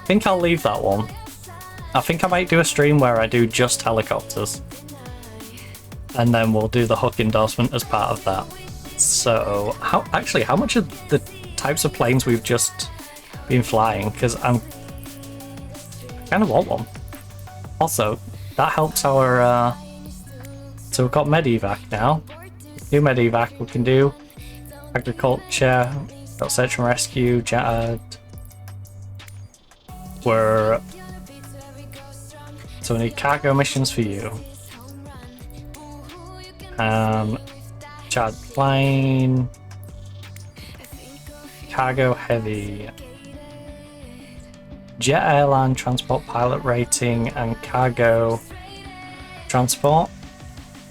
think I'll leave that one. I think I might do a stream where I do just helicopters. And then we'll do the hook endorsement as part of that. So, how much of the types of planes we've just been flying? Because I kind of want one. Also, that helps our, so we've got medevac now. New medevac, we can do agriculture, got search and rescue, jetted. So we need cargo missions for you. Chartered plane. Cargo heavy. Jet airline transport pilot rating and cargo transport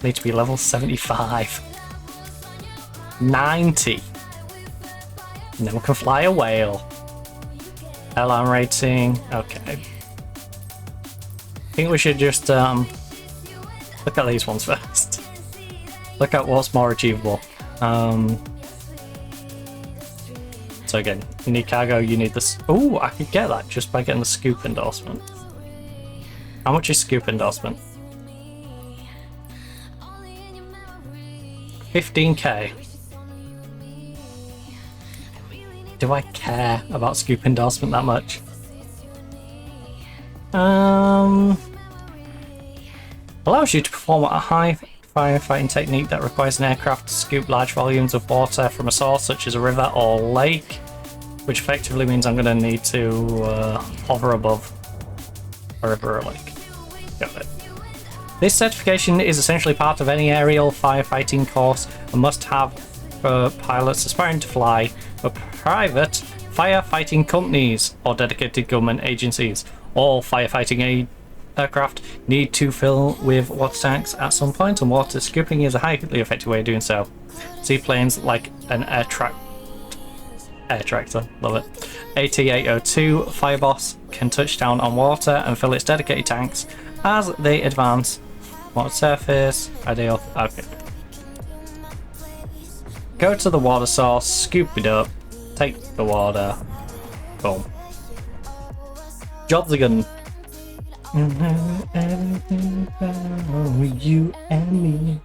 need to be level 75. 90. And then we can fly a whale. Airline rating, okay. I think we should just look at these ones first. Look at what's more achievable. So again, you need cargo, you need this. Oh, I could get that just by getting the scoop endorsement. How much is scoop endorsement? 15k. Do I care about scoop endorsement that much? Allows you to perform a high firefighting technique that requires an aircraft to scoop large volumes of water from a source such as a river or lake, which effectively means I'm going to need to hover above a river or lake. Got it. This certification is essentially part of any aerial firefighting course and must have for pilots aspiring to fly for private firefighting companies or dedicated government agencies. All firefighting aircraft need to fill with water tanks at some point, and water scooping is a highly effective way of doing so. Seaplanes like an air tractor, love it. AT-802 Fireboss can touch down on water and fill its dedicated tanks as they advance. Water surface, ideal. Okay. Go to the water source, scoop it up, take the water. Boom. Jobs are good. You and me.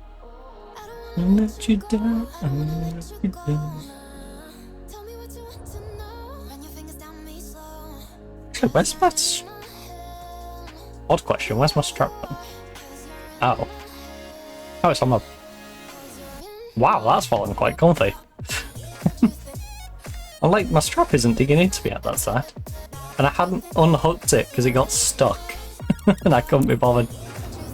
Let you down. Let you down. Actually, where's my... Odd question, where's my strap button? Oh. Oh, it's on my... Wow, that's fallen quite comfy. I'm like, my strap isn't digging into me at that side. And I hadn't unhooked it because it got stuck. And I couldn't be bothered to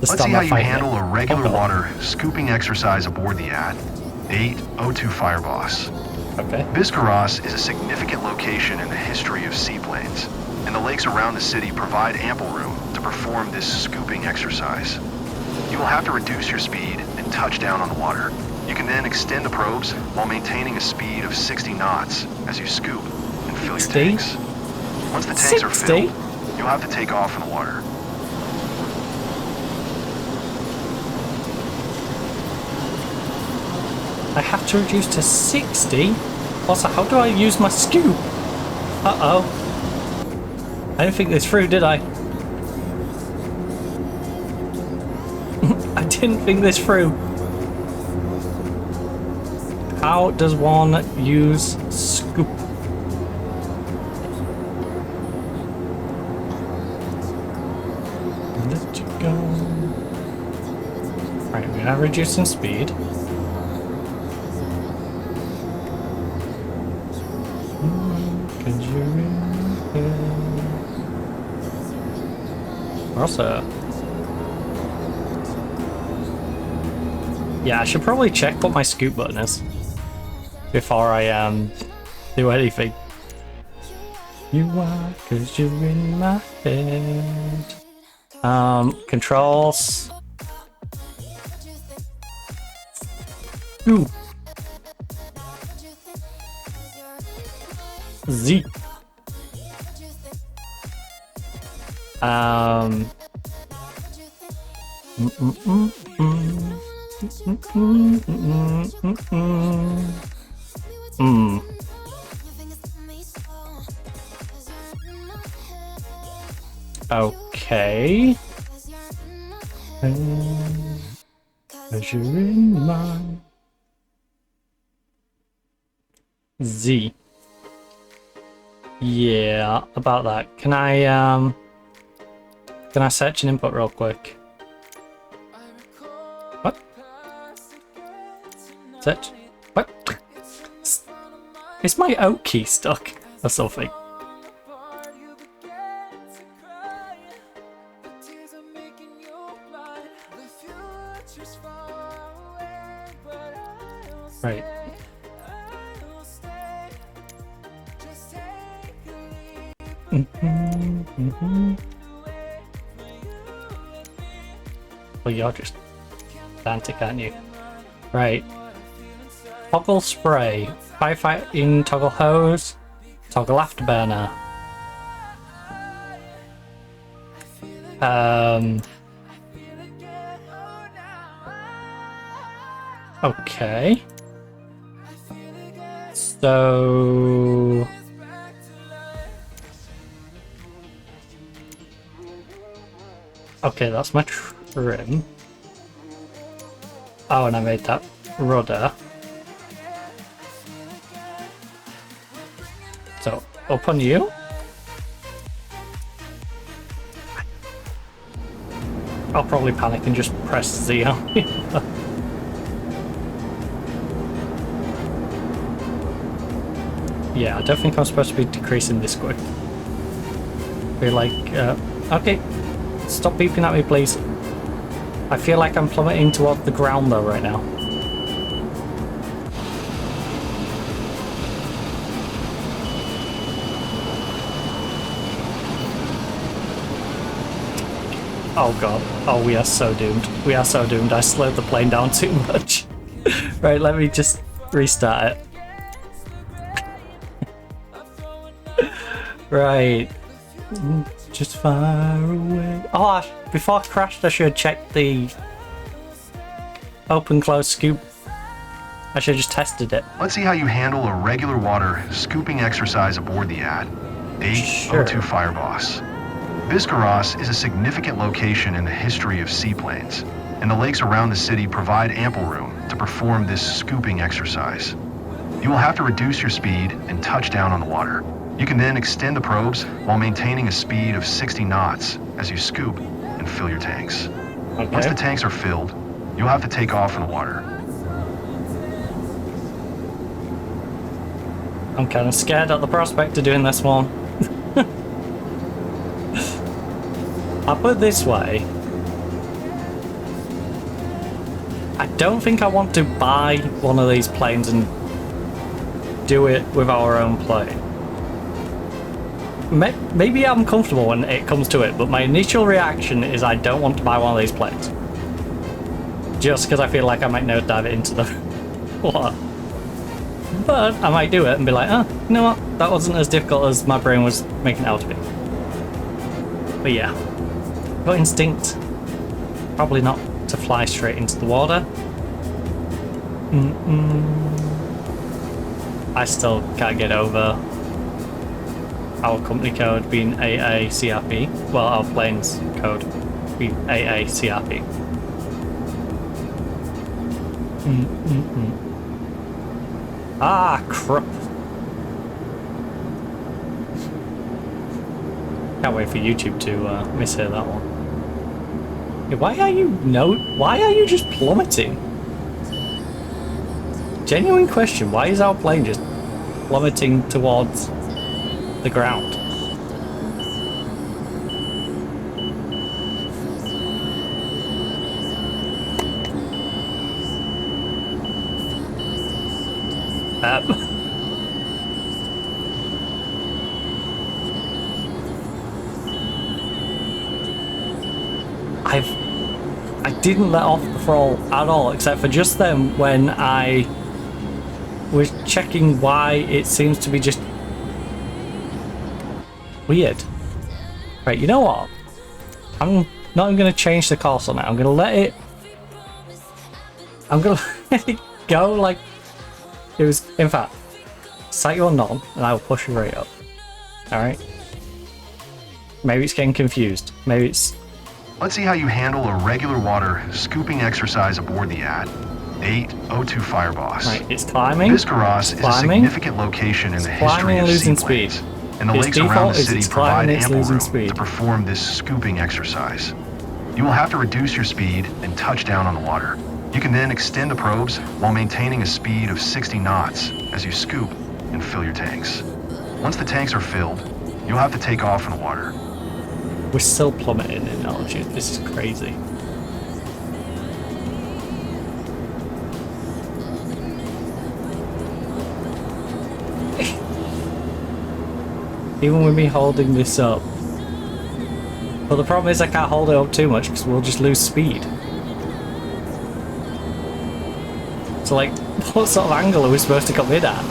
Let's see how you handle a regular water scooping exercise aboard the AT-802 Fireboss. Okay. Biscarrosse is a significant location in the history of seaplanes, and the lakes around the city provide ample room to perform this scooping exercise. You will have to reduce your speed and touch down on the water. You can then extend the probes while maintaining a speed of 60 knots as you scoop and fill your tanks. Once the tanks are filled, you'll have to take off in the water. I have to reduce to 60? Also, how do I use my scoop? Uh-oh. I didn't think this through, did I? I didn't think this through. How does one use scoop? Let you go. Right, we are reducing speed. Also, yeah, I should probably check what my scoop button is before I do anything. You are, 'cause you're in my head. Controls. Ooh. Z. Okay. As you're in mine. Z. Yeah, about that. Can I search an input real quick? What? Search? What? Is my oak key stuck or something? Right. Well, you're just pedantic, aren't you? Right. Toggle spray. Firefighting toggle hose. Toggle afterburner. Okay. So... Okay, that's my trim. Oh, and I made that rudder. So, up on you. I'll probably panic and just press Z on you. Yeah, I don't think I'm supposed to be decreasing this quick. Be like, okay, stop beeping at me, please. I feel like I'm plummeting towards the ground though right now. Oh god. Oh, we are so doomed. We are so doomed. I slowed the plane down too much. Right, let me just restart it. Right. Just far away. Oh, before I crashed, I should have checked the open-close scoop. I should have just tested it. Let's see how you handle a regular water scooping exercise aboard the Ad. 802 Fireboss. Biscarrosse is a significant location in the history of seaplanes, and the lakes around the city provide ample room to perform this scooping exercise. You will have to reduce your speed and touch down on the water. You can then extend the probes while maintaining a speed of 60 knots as you scoop and fill your tanks. Okay. Once the tanks are filled, you'll have to take off in the water. I'm kind of scared at the prospect of doing this one. I'll put it this way. I don't think I want to buy one of these planes and do it with our own plane. Maybe I'm comfortable when it comes to it, but my initial reaction is I don't want to buy one of these planes. Just because I feel like I might nosedive it into the water. But I might do it and be like, oh, you know what? That wasn't as difficult as my brain was making it out to be. But yeah. Got instinct. Probably not to fly straight into the water. I still can't get over our company code being AACRP. Well, our plane's code being AACRP. Ah, crap. Can't wait for YouTube to mishear that one. Yeah, why are you just plummeting? Genuine question, why is our plane just plummeting towards the ground? I didn't let off the throttle at all, except for just then when I was checking why it seems to be just weird. Right, you know what? I'm not even going to change the course on it. I'm going to let it go like it was. In fact, set you on none and I will push your rate up. Alright? Maybe it's getting confused. Maybe it's... Let's see how you handle a regular water scooping exercise aboard the Ad. 802 Fireboss. Right, it's climbing. Biscarrosse is a significant location in the history of seaplanes, and the lakes around the city provide ample room to perform this scooping exercise. You will have to reduce your speed and touch down on the water. You can then extend the probes while maintaining a speed of 60 knots as you scoop and fill your tanks. Once the tanks are filled, you'll have to take off in the water. We're still plummeting in altitude. This is crazy. Even with me holding this up. But the problem is I can't hold it up too much because we'll just lose speed. So like, what sort of angle are we supposed to come in at?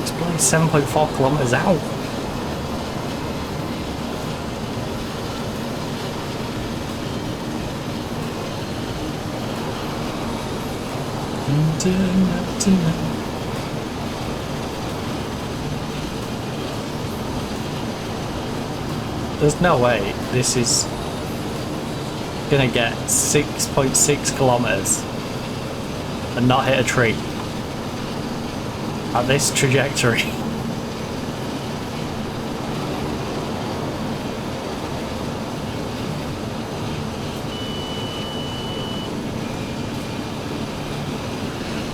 It's probably 7.4 kilometers out. There's no way this is gonna get 6.6 kilometers and not hit a tree at this trajectory.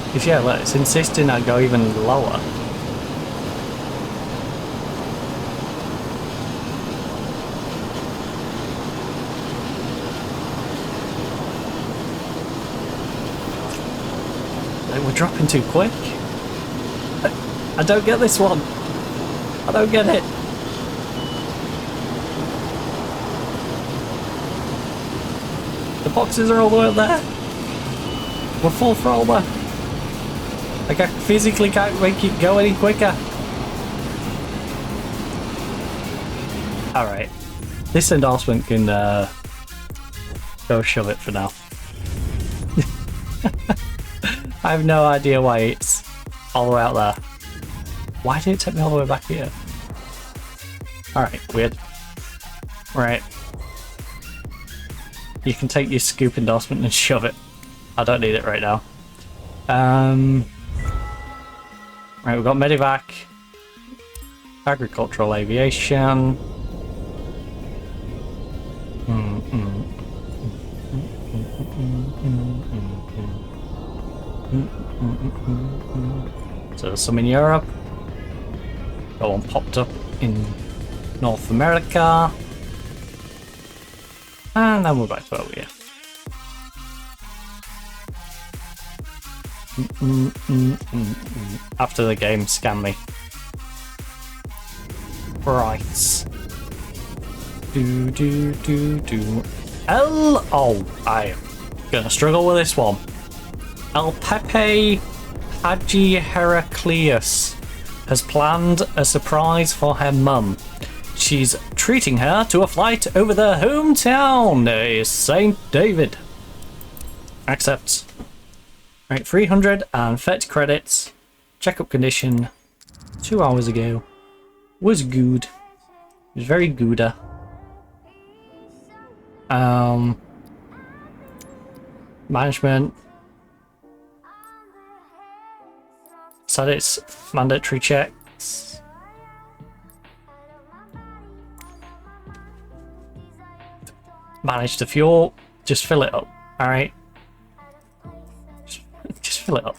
Because yeah, look, it's insisting I go even lower. Like, we're dropping too quick. I don't get this one. I don't get it. The boxes are all the way up there. We're full throttle there. Like, I physically can't make it go any quicker. Alright. This endorsement can go shove it for now. I have no idea why it's all the way out there. Why did it take me all the way back here? Alright, weird. Right. You can take your scoop endorsement and shove it. I don't need it right now. Right, we've got Medivac, Agricultural Aviation. So some in Europe. Got one popped up in North America. And then we're back to over here. After the game scanned me. Right. Oh, I am gonna struggle with this one. El Pepe Haji Heraclius has planned a surprise for her mum. She's treating her to a flight over their hometown, St. David. Accept. Right, 330 credits. Checkup condition 2 hours ago. Was good. It was very good. Management. Said it's mandatory checks. Manage the fuel. Just fill it up. Alright. Just fill it up.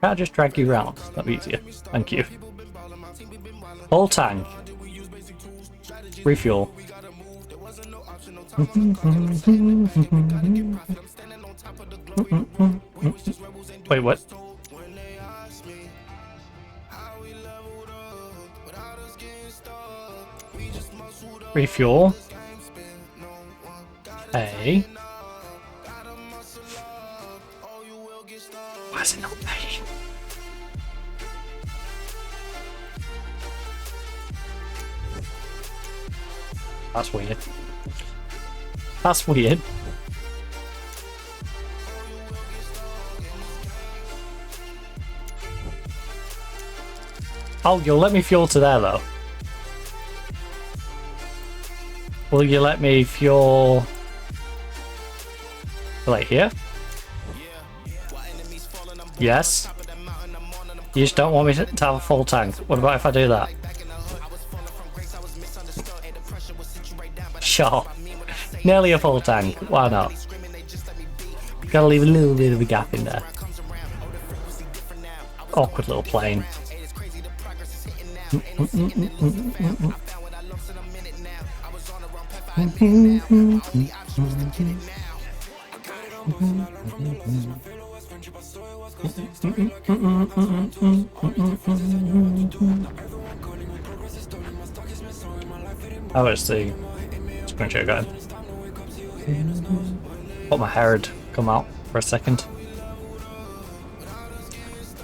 Can't just drag you around. That'd be easier. Thank you. Full tank. Refuel. Wait, what? Refuel. Hey. Why is it not paying? That's weird. That's weird. Oh, you'll let me fuel to there though. Will you let me fuel like here? Yes. You just don't want me to have a full tank. What about if I do that? Sure. Nearly a full tank. Why not? Gotta leave a little bit of a gap in there. Awkward little plane. Oh, it's the screenshot guy. Thought my hair had come out for a second.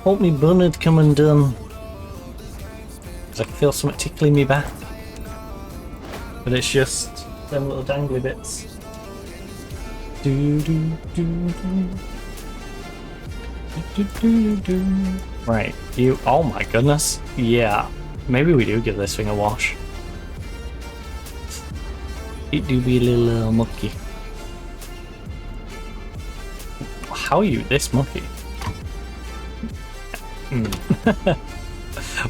Hope me bun had come undone. Cause I can feel something tickling me back. But it's just them little dangly bits. Do do do do. Do, do, do, do. Right, you. Oh my goodness. Yeah, maybe we do give this thing a wash. It do be a little mucky. How are you this mucky?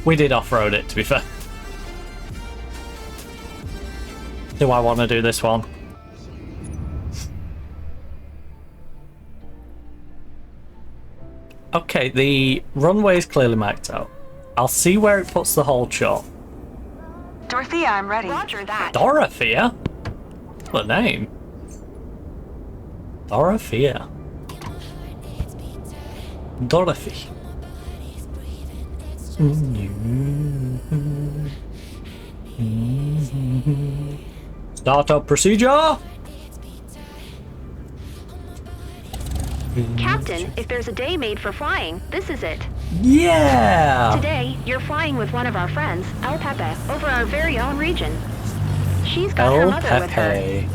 We did off-road it, to be fair. Do I want to do this one? Okay, the runway is clearly marked out. I'll see where it puts the hold shot. Dorothea, I'm ready. Roger that. Dorothea? What a name. Dorothea. Dorothy. Startup procedure! Captain, if there's a day made for flying, this is it. Yeah! Today, you're flying with one of our friends, El Pepe, over our very own region. She's got her El mother with her. Pepe.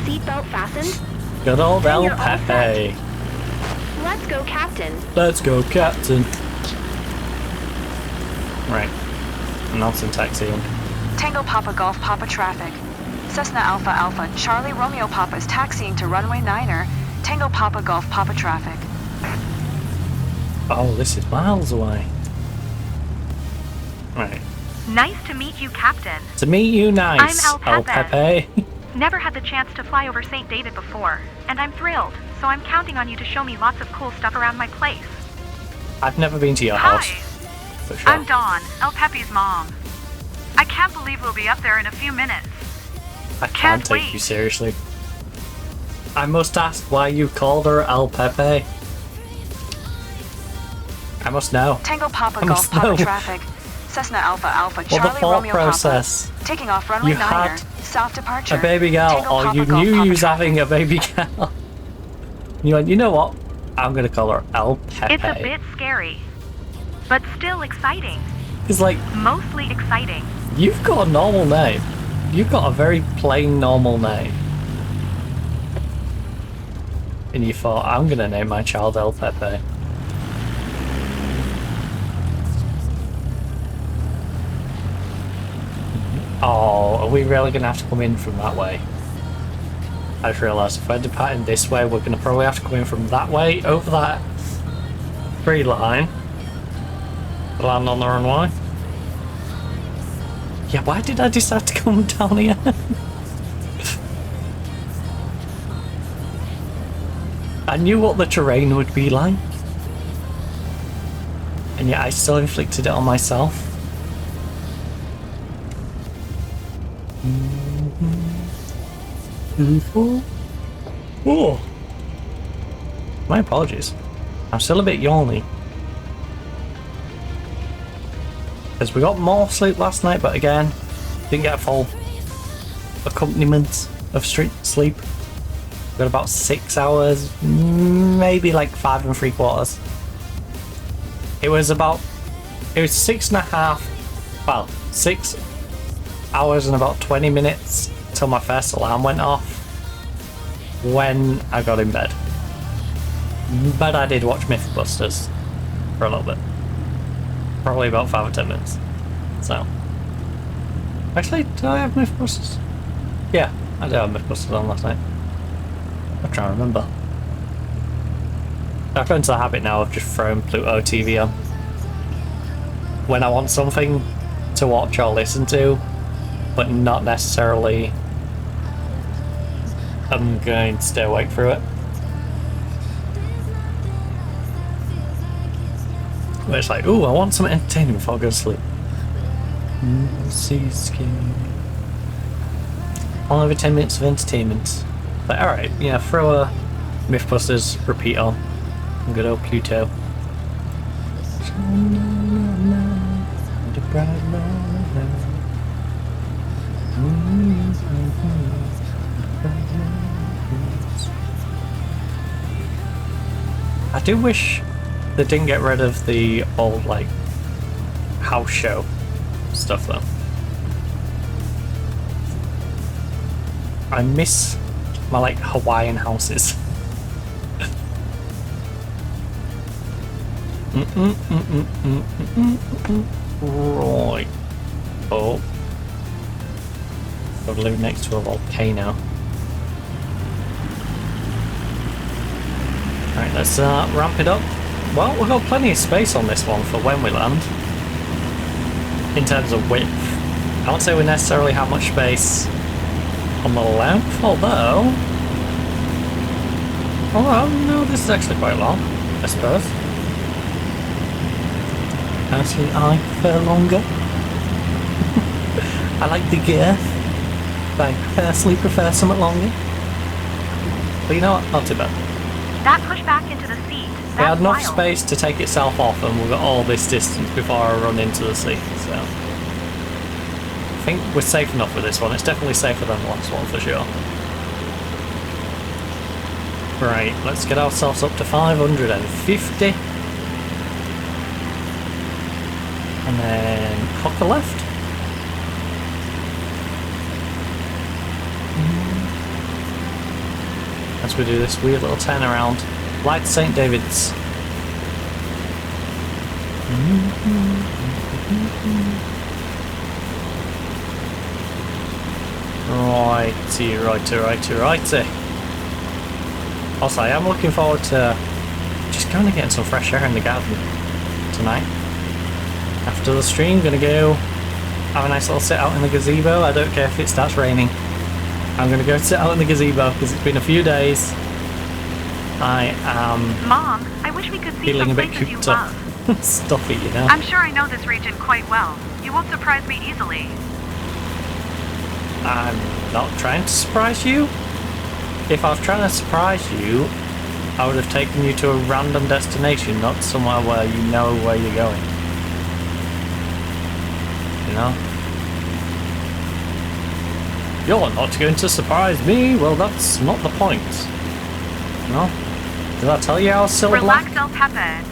Seatbelt fastened? Good old Then El you're all Pepe. Let's go, Captain. Let's go, Captain. Right. Announcing taxiing. Tango Papa Golf Papa traffic. Cessna Alpha Alpha Charlie Romeo Papa is taxiing to runway 9er. Tango Papa Golf Papa traffic. Oh, this is miles away. Right. Nice to meet you, Captain. To meet you, nice. I'm El Pepe. Never had the chance to fly over St. David before, and I'm thrilled, so I'm counting on you to show me lots of cool stuff around my place. I've never been to your house. For sure. I'm Dawn, El Pepe's mom. I can't believe we'll be up there in a few minutes. I can't take wait. you seriously. I must ask why you called her El Pepe. I must know. Tango Papa I Golf must Papa know. traffic. Cessna Alpha Alpha Well, the Charlie thought Romeo process. Papa. Taking off runway You 9er. had South departure. A baby girl, Tango or Papa you Golf knew Papa you was traffic. having a baby girl. You went, you know what? I'm gonna call her El Pepe. It's a bit scary, but still exciting. It's like, Mostly exciting. you've got a normal name. You've got a very plain, normal name. And you thought, I'm gonna name my child El Pepe. Oh, are we really gonna have to come in from that way? I just realised if we're departing this way, we're gonna probably have to come in from that way, over that tree line. Land on the runway. Yeah, why did I decide to come down here? I knew what the terrain would be like. And yet I still inflicted it on myself. Oh. My apologies. I'm still a bit yawny. Because we got more sleep last night, but again, didn't get a full accompaniment of sleep. We got about 6 hours, maybe like 5 3/4. It was 6.5, well, 6 hours and about 20 minutes till my first alarm went off when I got in bed. But I did watch Mythbusters for a little bit. Probably about 5 or 10 minutes. So. Actually, did I have Mythbusters? Yeah, I did have Mythbusters on last night. I'm trying to remember. I've got into the habit now of just throwing Pluto TV on. When I want something to watch or listen to, but not necessarily I'm going to stay awake through it. But it's like, ooh, I want something entertaining before I go to sleep. All over 10 minutes of entertainment. But alright, yeah, throw a Mythbusters repeat on. Good old Pluto. I do wish they didn't get rid of the old, like, house show stuff, though. I miss my, like, Hawaiian houses. Right. Oh. I've lived next to a volcano. Right, let's ramp it up. Well, we've got plenty of space on this one for when we land. In terms of width. I won't say we necessarily have much space on the length, although... Oh, well, no, this is actually quite long, I suppose. Actually, I prefer longer. I like the girth, but I personally prefer somewhat longer. But you know what? Not too bad. That push back into the seat. It had enough space to take itself off, and we've got all this distance before I run into the sea, so... I think we're safe enough with this one. It's definitely safer than the last one, for sure. Right, let's get ourselves up to 550. And then hook a left. As we do this weird little turn around. Like St. David's. Righty. Also, I am looking forward to just kind of getting some fresh air in the garden tonight. After the stream, gonna go have a nice little sit out in the gazebo. I don't care if it starts raining. I'm gonna go sit out in the gazebo because it's been a few days. I am Mom, I wish we could see feeling some a bit places you cooped love. up. Stuffy, you know. I'm sure I know this region quite well. You won't surprise me easily. I'm not trying to surprise you. If I was trying to surprise you, I would have taken you to a random destination, not somewhere where you know where you're going. You know? You're not going to surprise me? Well, that's not the point. No? Did I tell you I was still Relax, black? El Pepe.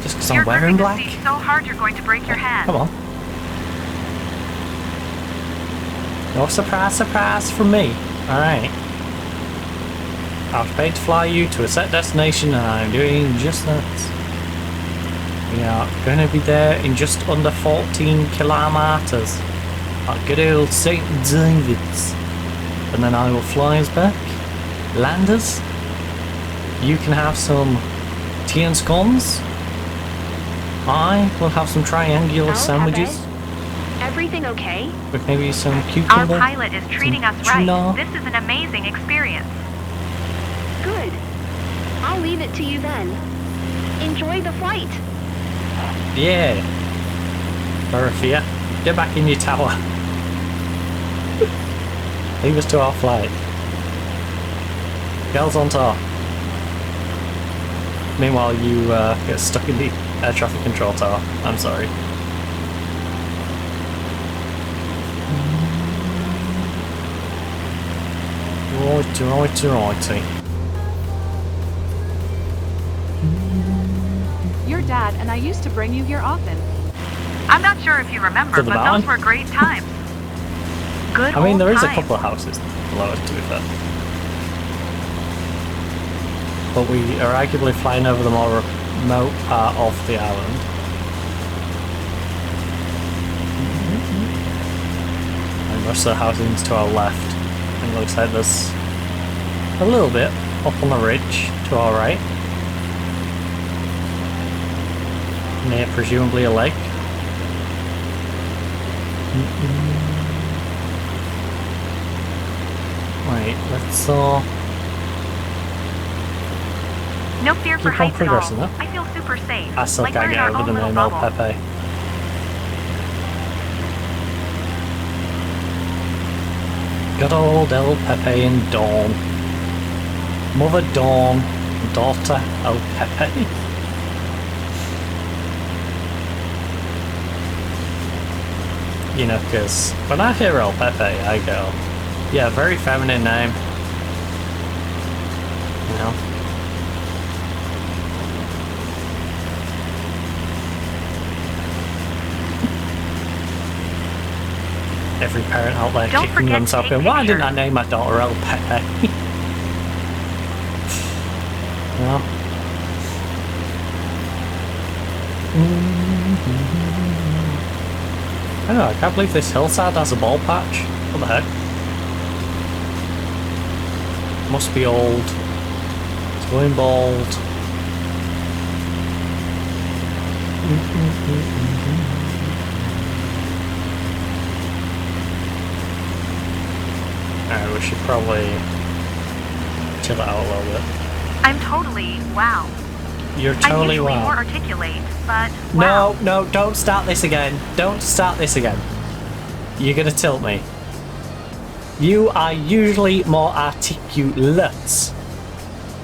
Just because I'm wearing black? You're gripping the seat so hard you're going to break your hand. Come on. No surprise from me. Alright. I've paid to fly you to a set destination and I'm doing just that. We are going to be there in just under 14 kilometers at good old St. David's. And then I will fly us back, land us. You can have some tea and scones. I will have some triangular sandwiches. Everything okay? With maybe some cucumber. Our pilot is treating us right. This is an amazing experience. Good. I'll leave it to you then. Enjoy the flight. Yeah. Dorothea, get back in your tower. Leave us to our flight. Girls on top. Meanwhile, you get stuck in the air traffic control tower. I'm sorry. Righty. Your dad and I used to bring you here often. I'm not sure if you remember, but those were great times. Good I mean, there is a times. couple of houses below it, to be fair. But we are arguably flying over the more remote part of the island. And most of the housing's to our left. And it looks like there's a little bit up on the ridge to our right. Near presumably a lake. Right, let's no fear for keep on heights at progressing, all. though. I feel super safe. I still like can't we're in get our over own the little name El bubble. Pepe. Good old El Pepe and Dawn. Mother Dawn, daughter El Pepe. You know, because when I hear El Pepe, I go, yeah, very feminine name. You know? Every parent out there Don't kicking forget themselves to take going, why didn't I pictures. name my daughter El Pepe? No. I don't know, I can't believe this hillside has a ball patch. What the heck? Must be old. It's going bald. Alright, we should probably chill it out a little bit. I'm totally wow. You're I'm totally usually more wow. articulate, but wow. No, don't start this again. Don't start this again. You're gonna tilt me. You are usually more articulate.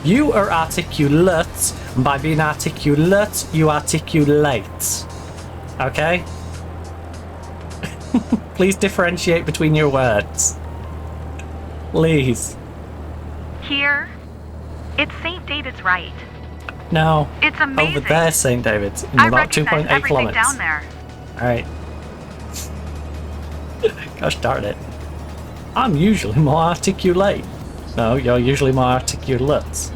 You are articulate, and by being articulate, you articulate. Okay? Please differentiate between your words. Please. Here, it's St. David's right. No. It's amazing. Over there, St. David's, in I about recognize 2.8 everything kilometers. down there. Alright. Gosh darn it. I'm usually more articulate. No, you're usually more articulate.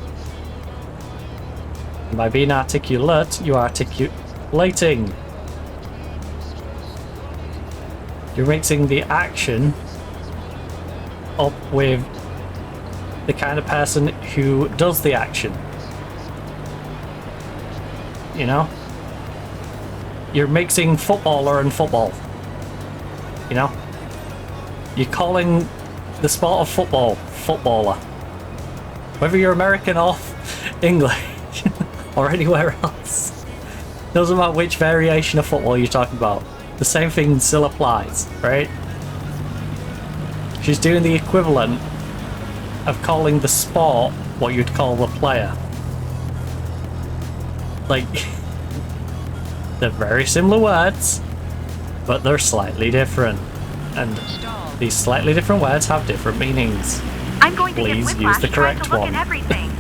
And by being articulate, you are articulating. You're mixing the action up with the kind of person who does the action. You know? You're mixing footballer and football. You know? You're calling the sport of football, footballer. Whether you're American or English or anywhere else. Doesn't matter which variation of football you're talking about. The same thing still applies, right? She's doing the equivalent of calling the sport what you'd call the player. Like, they're very similar words, but they're slightly different. And these slightly different words have different meanings. I'm going to Please get use whiplash the correct trying to look one. at everything.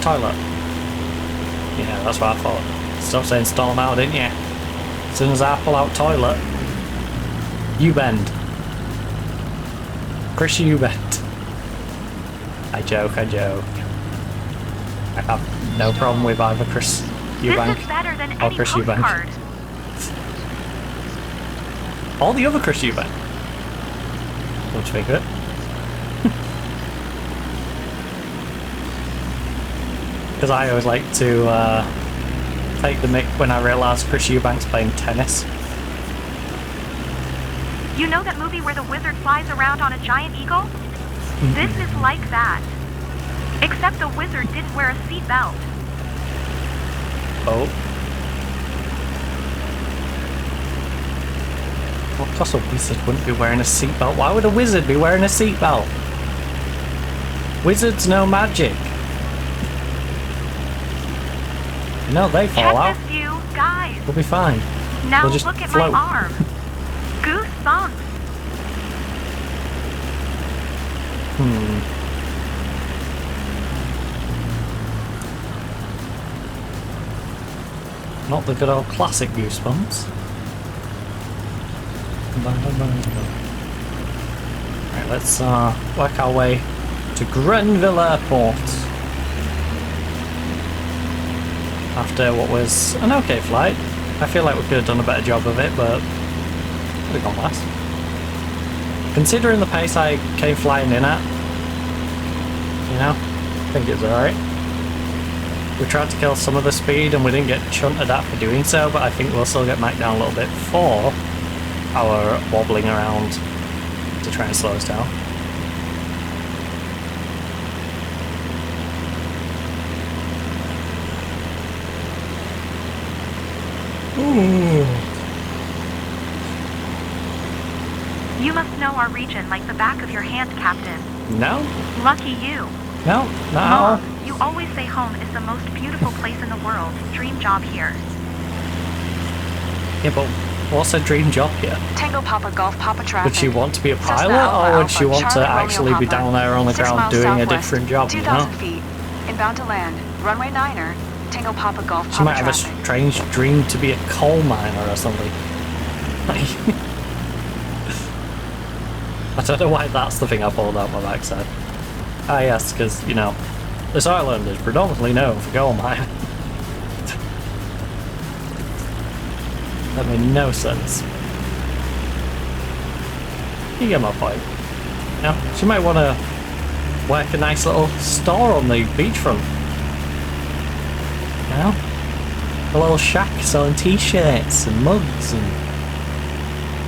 Toilet. Yeah, that's what I thought. Stop saying stall now, didn't you? As soon as I pull out toilet, you bend. Chris, you bend. I joke, I joke. I have no problem with either Chris Eubank This is better than or any Chris Eubank. postcard. All the other Chris Eubank. Don't you think of it? Because I always like to take the mick when I realise Chris Eubank's playing tennis. You know that movie where the wizard flies around on a giant eagle? This is like that. Except the wizard didn't wear a seatbelt. Oh. Well, of course a wizard wouldn't be wearing a seatbelt. Why would a wizard be wearing a seatbelt? Wizards know magic. No, they fall out. Check this view, guys. We'll be fine. Now We'll just look at float. my arm. Goosebumps. Not the good old classic Goosebumps. Right, let's work our way to Grenville Airport. After what was an okay flight. I feel like we could have done a better job of it, but could have gone less. Considering the pace I came flying in at, you know, I think it's alright. We tried to kill some of the speed and we didn't get chunted at for doing so, but I think we'll still get knocked down a little bit for our wobbling around to try and slow us down. Ooh. You must know our region like the back of your hand, Captain. No? Lucky you. No, no. Mom, you always say home is the most beautiful place in the world. Dream job here. Yeah, but what's a dream job here? Tango Papa Golf Papa traffic. Would she want to be a Cessna pilot, Alpha or would she Alpha, want to Charlie actually Romeo be Papa. down there on the 6 ground miles doing a southwest, different job, you 2,000 know? feet. Inbound to land. Runway 9er. Tango Papa Golf She Papa might have a traffic. strange dream to be a coal miner or something. I don't know why that's the thing I pulled out my backside. Ah yes, because, you know, this island is predominantly known for coal mining. That made no sense. You get my point. Now, she might want to work a nice little store on the beachfront. You know? A little shack selling t-shirts and mugs and...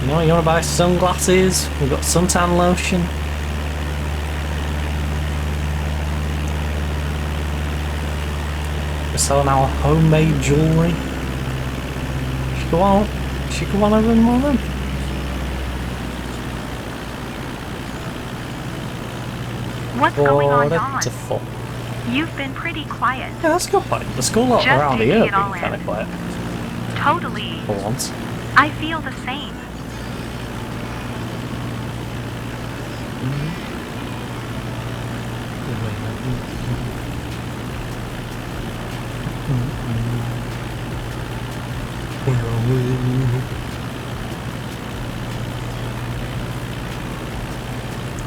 You know, you want to buy sunglasses? We've got suntan lotion. We're selling our homemade jewellery. She could want to run one of them. What's going on, Beautiful. Dawn? You've been pretty quiet. Yeah, that's a good point. The school lot Just around taking here it have all been kind of in. quiet Totally. for once. I feel the same.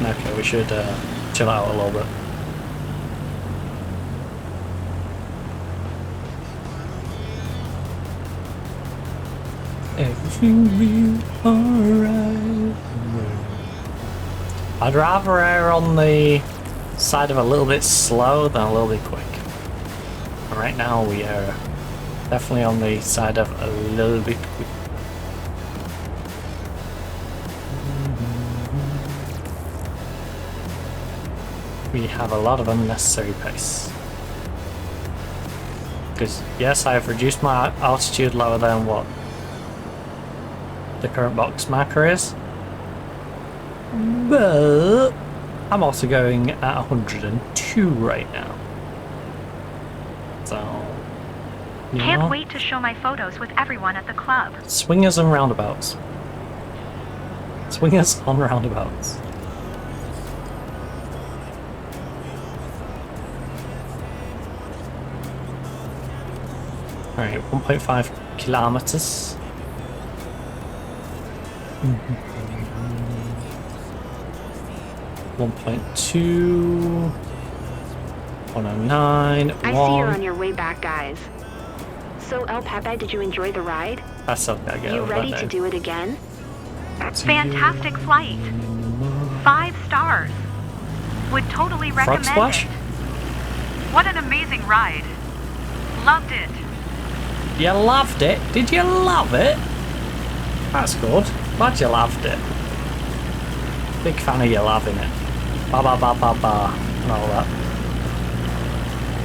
Okay, we should chill out a little bit. Everything will be alright. I'd rather err on the side of a little bit slow than a little bit quick. And right now we are definitely on the side of a little bit quick. We have a lot of unnecessary pace. Because yes, I have reduced my altitude lower than what the current box marker is, but I'm also going at 102 right now. So, you Can't know, wait to show my photos with everyone at the club. swingers and roundabouts. Swingers on roundabouts. Alright, 1.5 kilometers. 1.2, 109, I see you're on your way back, guys. So, El Pepe, did you enjoy the ride? That's okay, I get You over ready that to now. do it again? Fantastic flight. 5 stars. Would totally Frog recommend splash? it. What an amazing ride. Loved it. You loved it? Did you love it? That's good. Glad you loved it. Big fan of you loving it. Ba ba ba ba ba and all that.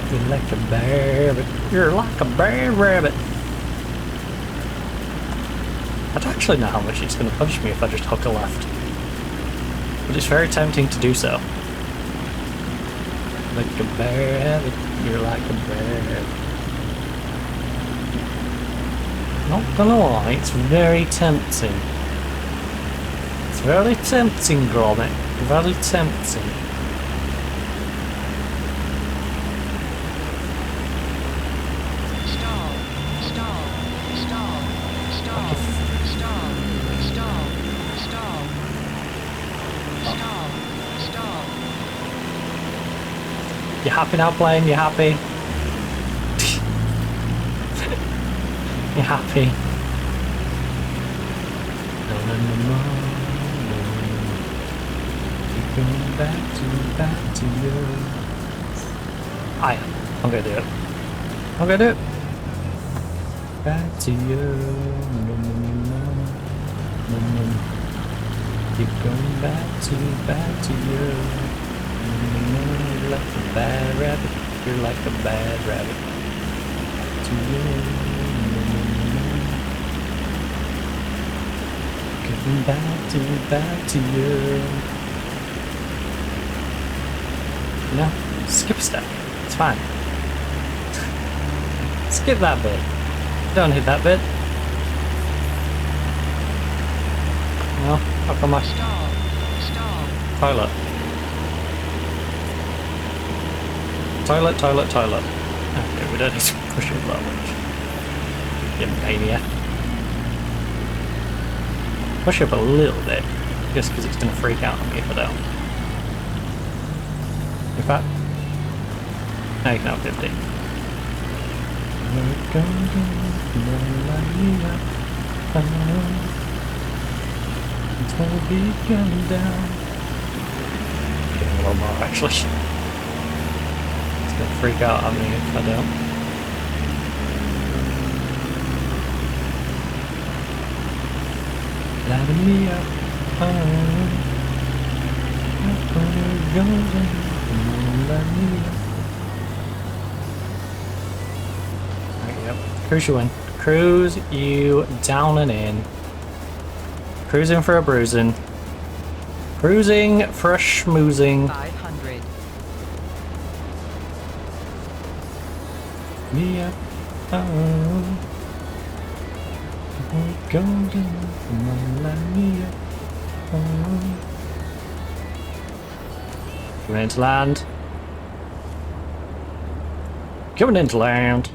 You're like a bear rabbit. You're like a bear rabbit. I don't actually know how much it's going to punish me if I just hook a left. But it's very tempting to do so. Like a bear rabbit. You're like a bear rabbit. Not gonna lie, it's very tempting. It's very tempting, Gromit. Very tempting. You happy now, plane? You happy? You happy? No, no, no, no, no. Keep going back to you. I am. I'm gonna do it. I'm gonna do it. Back to you. No, no, no, no. No, no. Keep going back to you. You're like a bad rabbit. You're like a bad rabbit. To you. Back to you. No, skip a step. It's fine. Skip that bit. Don't hit that bit. No, how come I... Stop. Toilet. Toilet. Okay, we don't need to push it that much. You maniac. Push up a little bit, just because it's going to freak out on me if I don't. In fact, now you can have 50. Until we come down. Getting a little more actually. It's going to freak out on me if I don't. Lighting me up, Right, yep. Cruise you in. Cruise you down and in. Cruising for a bruising. Cruising for a schmoozing. 500. Me up, golden, coming into land. Coming into land.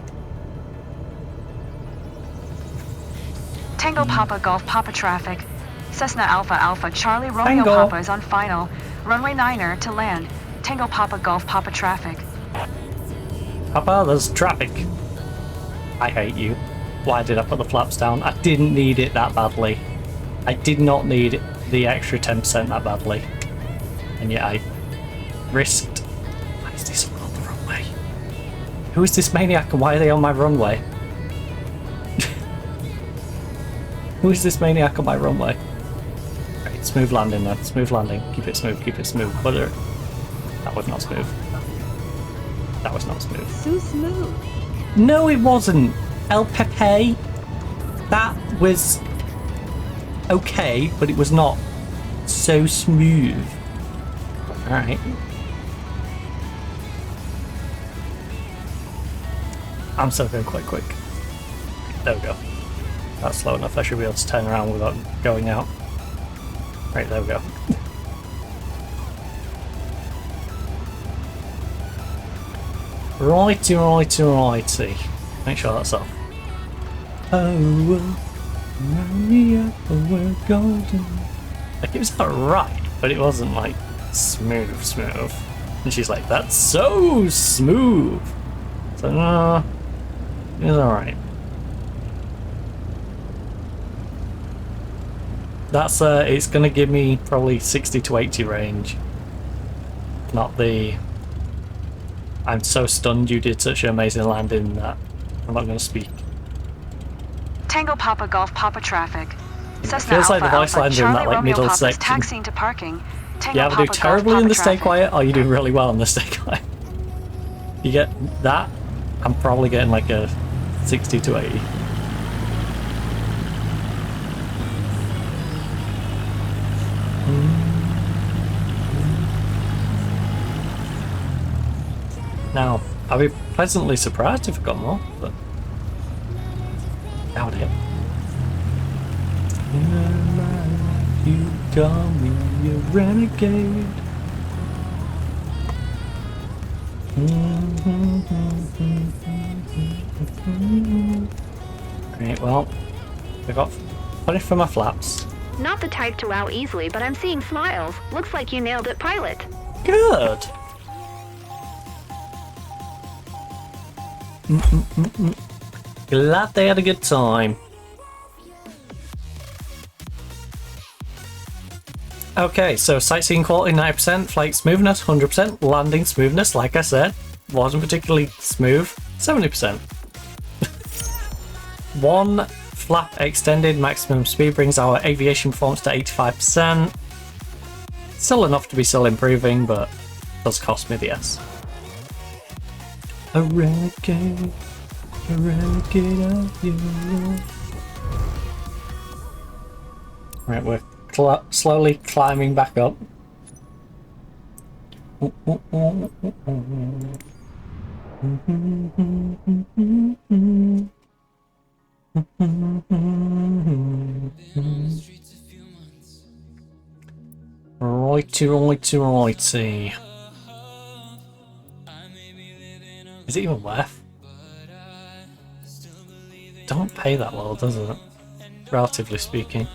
Tango Papa Golf Papa traffic. Cessna Alpha Alpha Charlie Romeo Tango. Papa is on final. Runway 9er to land. Tango Papa Golf Papa traffic. Papa, there's traffic. I hate you. Why did I put the flaps down? I didn't need it that badly. I did not need the extra 10% that badly. And yet I risked... Why is this on the runway? Who is this maniac and why are they on my runway? Who is this maniac on my runway? Right, smooth landing then. Smooth landing. Keep it smooth, keep it smooth. That was not smooth. That was not smooth. So smooth. No, it wasn't. El Pepe. That was okay, but it was not so smooth. Alright. I'm still going quite quick. There we go. That's slow enough. I should be able to turn around without going out. Right, there we go. Righty. Make sure that's off. Oh, Maria, we're golden. Like, it was alright, but it wasn't like smooth. And she's like, that's so smooth. So no, it was alright. That's it's gonna give me probably 60 to 80 range. Not the I'm so stunned you did such an amazing landing that I'm not gonna speak. Tango Papa Golf Papa traffic. Cessna feels like Alpha the voice Alpha lines are in that Charlie like Romeo middle Papa's section. taxiing to parking. Tango You either Papa do Golf terribly in Papa the stay traffic. quiet or you do really well in the stay quiet. You get that, I'm probably getting like a 60 to 80. Now, I'll be pleasantly surprised if I got more, but doubt it. You call me a renegade. Right, well, I got plenty for my flaps. Not the type to wow easily, but I'm seeing smiles. Looks like you nailed it, pilot. Good. Glad they had a good time. Okay, so sightseeing quality 90%, flight smoothness 100%, landing smoothness, like I said, wasn't particularly smooth, 70%. One flap extended, maximum speed brings our aviation performance to 85%. Still enough to be still improving, but does cost me the S. A renegade of you. Right, we're slowly climbing back up. Righty. Is it even worth? Don't pay that well, does it? Relatively speaking.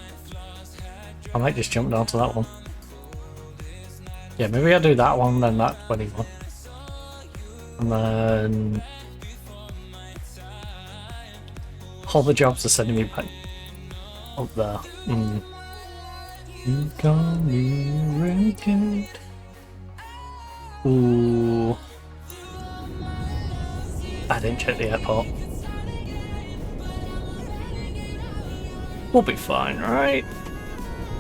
I might just jump down to that one. Yeah, maybe I'll do that one, then that 21. And then... all the jobs are sending me back up there. You got me really good. Ooh. I didn't check the airport. We'll be fine, right?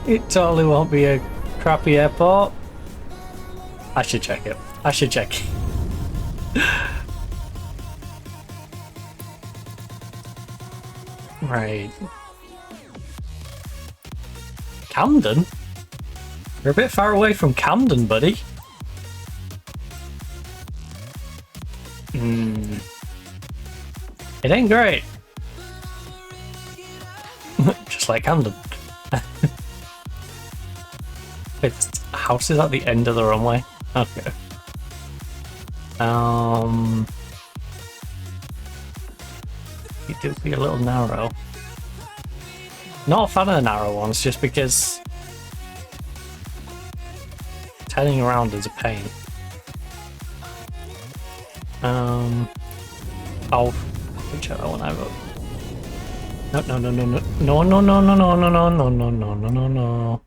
It totally won't be a crappy airport. I should check it. Right. Camden? You're a bit far away from Camden, buddy. It ain't great. Just like Camden. It's houses at the end of the runway. Okay. It do be a little narrow. Not a fan of the narrow ones, just because turning around is a pain. Oh, check that one out. No.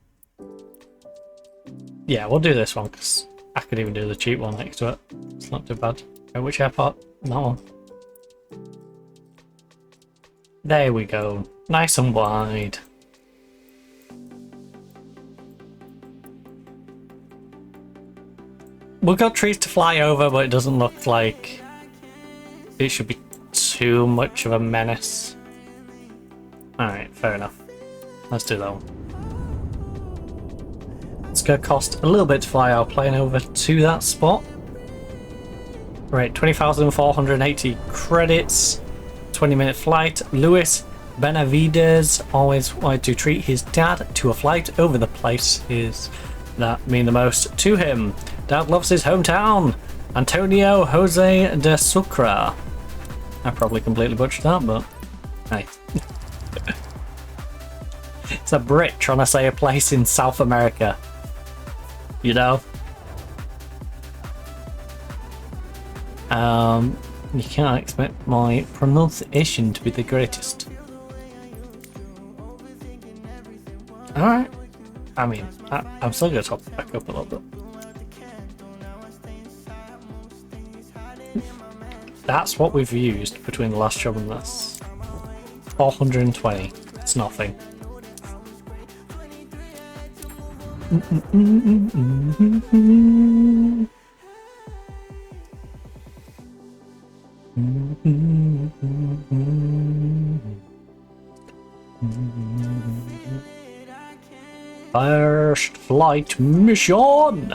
Yeah, we'll do this one because I could even do the cheap one next to it. It's not too bad. Okay, which airport? That one. There we go. Nice and wide. We've got trees to fly over, but it doesn't look like it should be too much of a menace. Alright, fair enough. Let's do that one. It's going to cost a little bit to fly our plane over to that spot. Right, 20,480 credits. 20-minute flight. Luis Benavides always wanted to treat his dad to a flight over the place. Is that mean the most to him? Dad loves his hometown. Antonio Jose de Sucre. I probably completely butchered that, but hey. It's a Brit trying to say a place in South America. You know? You can't expect my pronunciation to be the greatest. Alright. I mean, I'm still going to top it back up a little bit. That's what we've used between the last job and this. 420. It's nothing. First flight mission.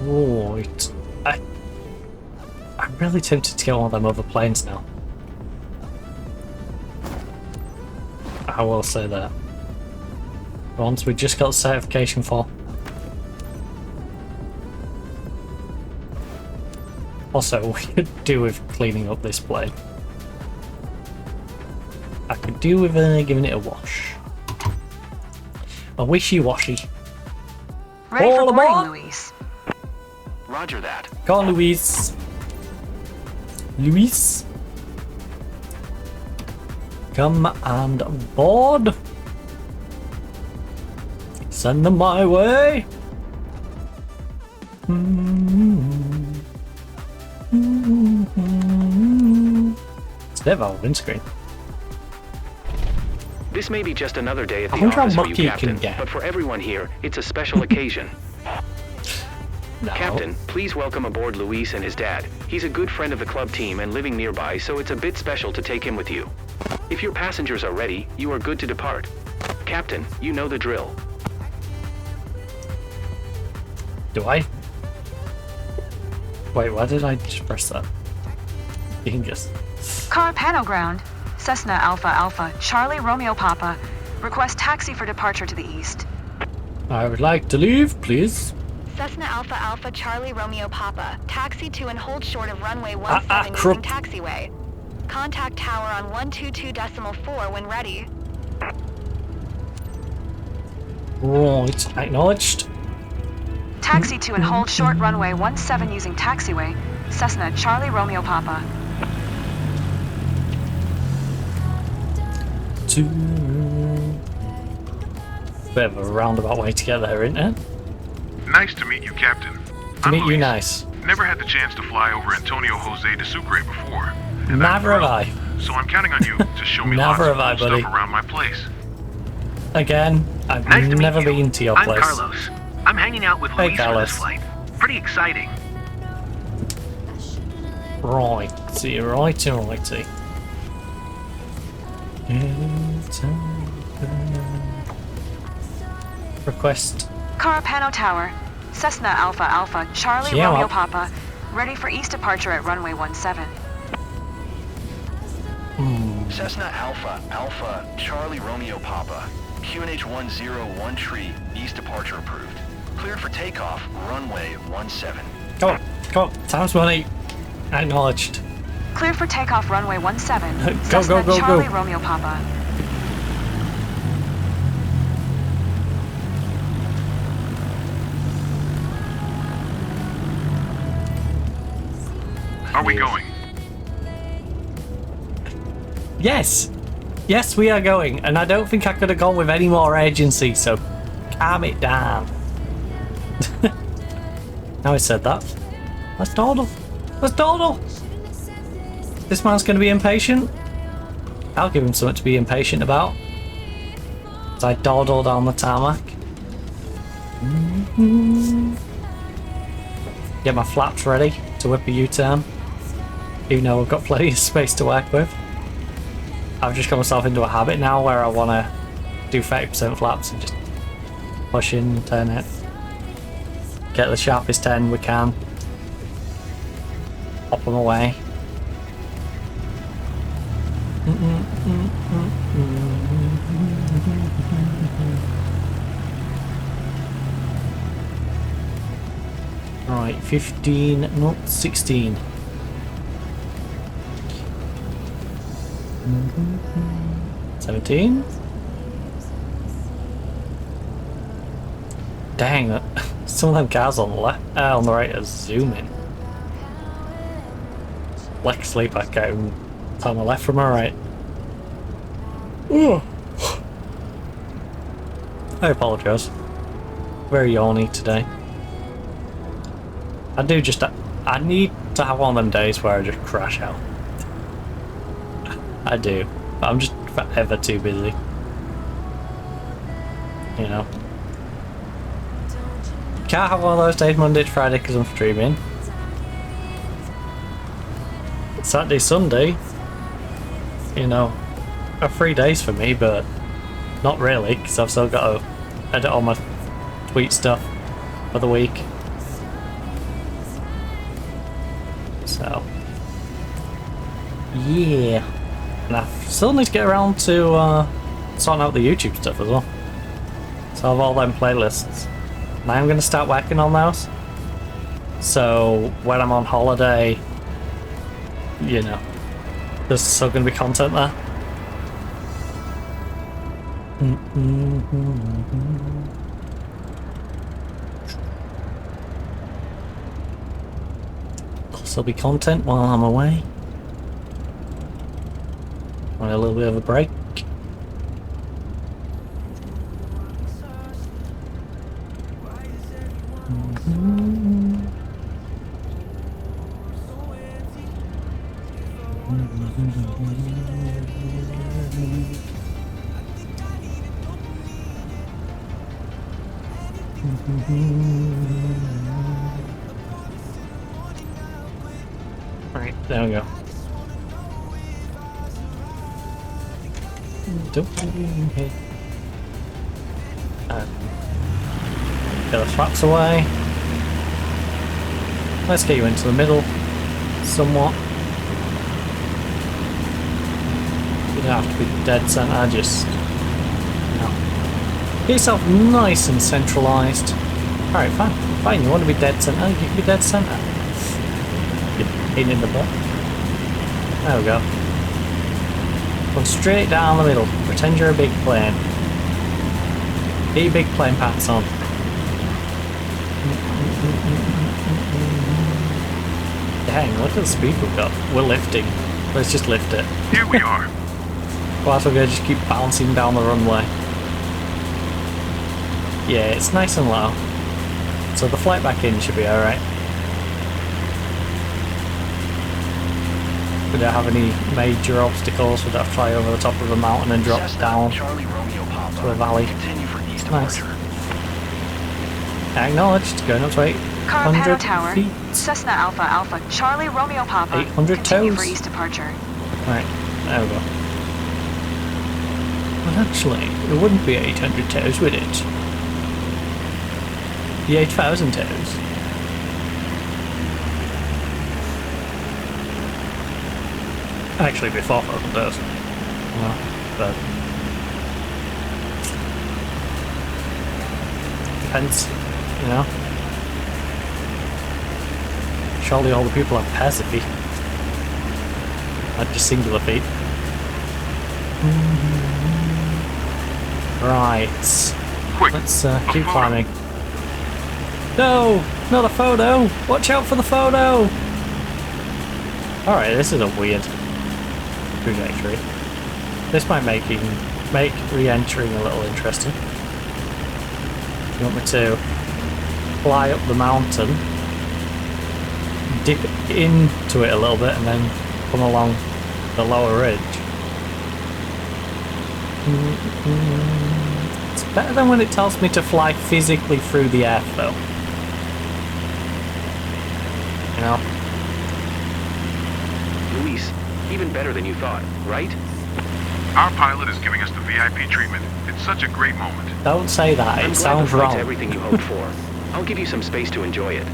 Right. I'm really tempted to get one of them other planes now. I will say that. Ones we just got certification for. Also, we could do with cleaning up this plane. I could do with giving it a wash. A wishy-washy. Ready All for boarding, aboard! Luis. Roger that. Go on, Luis. Luis. Come and board. Send them my way. It's a bit of a windscreen. This may be just another day at I the wonder how office for mucky you, you can Captain, get. but for everyone here, it's a special occasion. No. Captain, please welcome aboard Luis and his dad. He's a good friend of the club team and living nearby, so it's a bit special to take him with you. If your passengers are ready, you are good to depart. Captain, you know the drill. Do I? Wait, why did I just press that? You can just... Carapano ground. Cessna Alpha Alpha, Charlie Romeo Papa. Request taxi for departure to the east. I would like to leave, please. Cessna Alpha Alpha Charlie Romeo Papa. Taxi to and hold short of runway 17 using taxiway. Contact tower on 122.4 when ready. Right, acknowledged. Taxi to and hold short runway 17 using taxiway. Cessna Charlie Romeo Papa. Bit of a roundabout way to get there, isn't it? Nice to meet you, Captain. To meet you, nice. Never had the chance to fly over Antonio Jose de Sucre before. Never have I. So I'm counting on you to show me lots of cool stuff around my place. Again, I've never been to your place. I'm Carlos. I'm hanging out with Luis for this flight. Pretty exciting. Righty. Request. Carapano Tower. Cessna Alpha Alpha, Charlie Romeo Papa. Ready for east departure at runway 17. Cessna Alpha Alpha, Charlie Romeo Papa. QNH 101 east departure approved. Cleared for takeoff, runway 17. Come on. Time's money. Acknowledged. Cleared for takeoff, runway 17. Go. Charlie Romeo Papa. Are we going? Yes, we are going, and I don't think I could have gone with any more urgency, so calm it down. Now I said that. Let's dawdle. This man's going to be impatient. I'll give him something to be impatient about. As I dawdle down the tarmac. Get my flaps ready to whip a U-turn. Even though I've got plenty of space to work with. I've just got myself into a habit now where I want to do 30% flaps and just push in, turn it. Get the sharpest 10 we can. Pop them away. Right, 15, not 16. Mm-hmm. 17. Dang, that some of them cars on the left, on the right are zooming. Like sleep, I can't tell my left from my right. Ooh. I apologise. Very yawny today. I need to have one of them days where I just crash out. I do, but I'm just forever too busy. You know. Can't have one of those days Monday to Friday because I'm streaming. Saturday, Sunday, you know, are 3 days for me, but not really because I've still got to edit all my tweet stuff for the week. So, yeah. And I still need to get around to sorting out the YouTube stuff as well. So I have all them playlists. And I'm going to start working on those. So when I'm on holiday, you know, there's still going to be content there. There'll still be content while I'm away. Want a little bit of a break. Right, there we go. Get the flaps away. Let's get you into the middle, somewhat. You don't have to be dead center, just get yourself nice and centralized. Alright, fine, you want to be dead center, you can be dead center. You're pain in the butt. There we go. Go straight down the middle. Pretend you're a big plane. Get your big plane pants on. Dang, look at the speed we've got. We're lifting. Let's just lift it. Here we are. Whilst we're going to just keep bouncing down the runway. Yeah, it's nice and low. So the flight back in should be alright. We don't have any major obstacles. We don't have to fly over the top of a mountain and drop down to a valley. Nice. Acknowledged. Going up to 800 Tower. feet. Cessna Alpha Alpha Charlie Romeo Papa. 800 Continue toes. for east departure. Right, there we go. Well, actually, it wouldn't be 800 toes, would it? The 8,000 toes. Actually, it'd be 4,000 toes. Well, but depends, you know. Surely all the people have pairs of feet. Not just singular feet. Right. Let's keep climbing. No! Not a photo! Watch out for the photo! Alright, this is a weird trajectory. This might make re-entering a little interesting. You want me to fly up the mountain, dip into it a little bit, and then come along the lower ridge? It's better than when it tells me to fly physically through the air, though. You know? Luis, even better than you thought, right? Our pilot is giving us the VIP treatment. It's such a great moment. Don't say that, it sounds wrong. Everything you hoped for. I'll give you some space to enjoy it.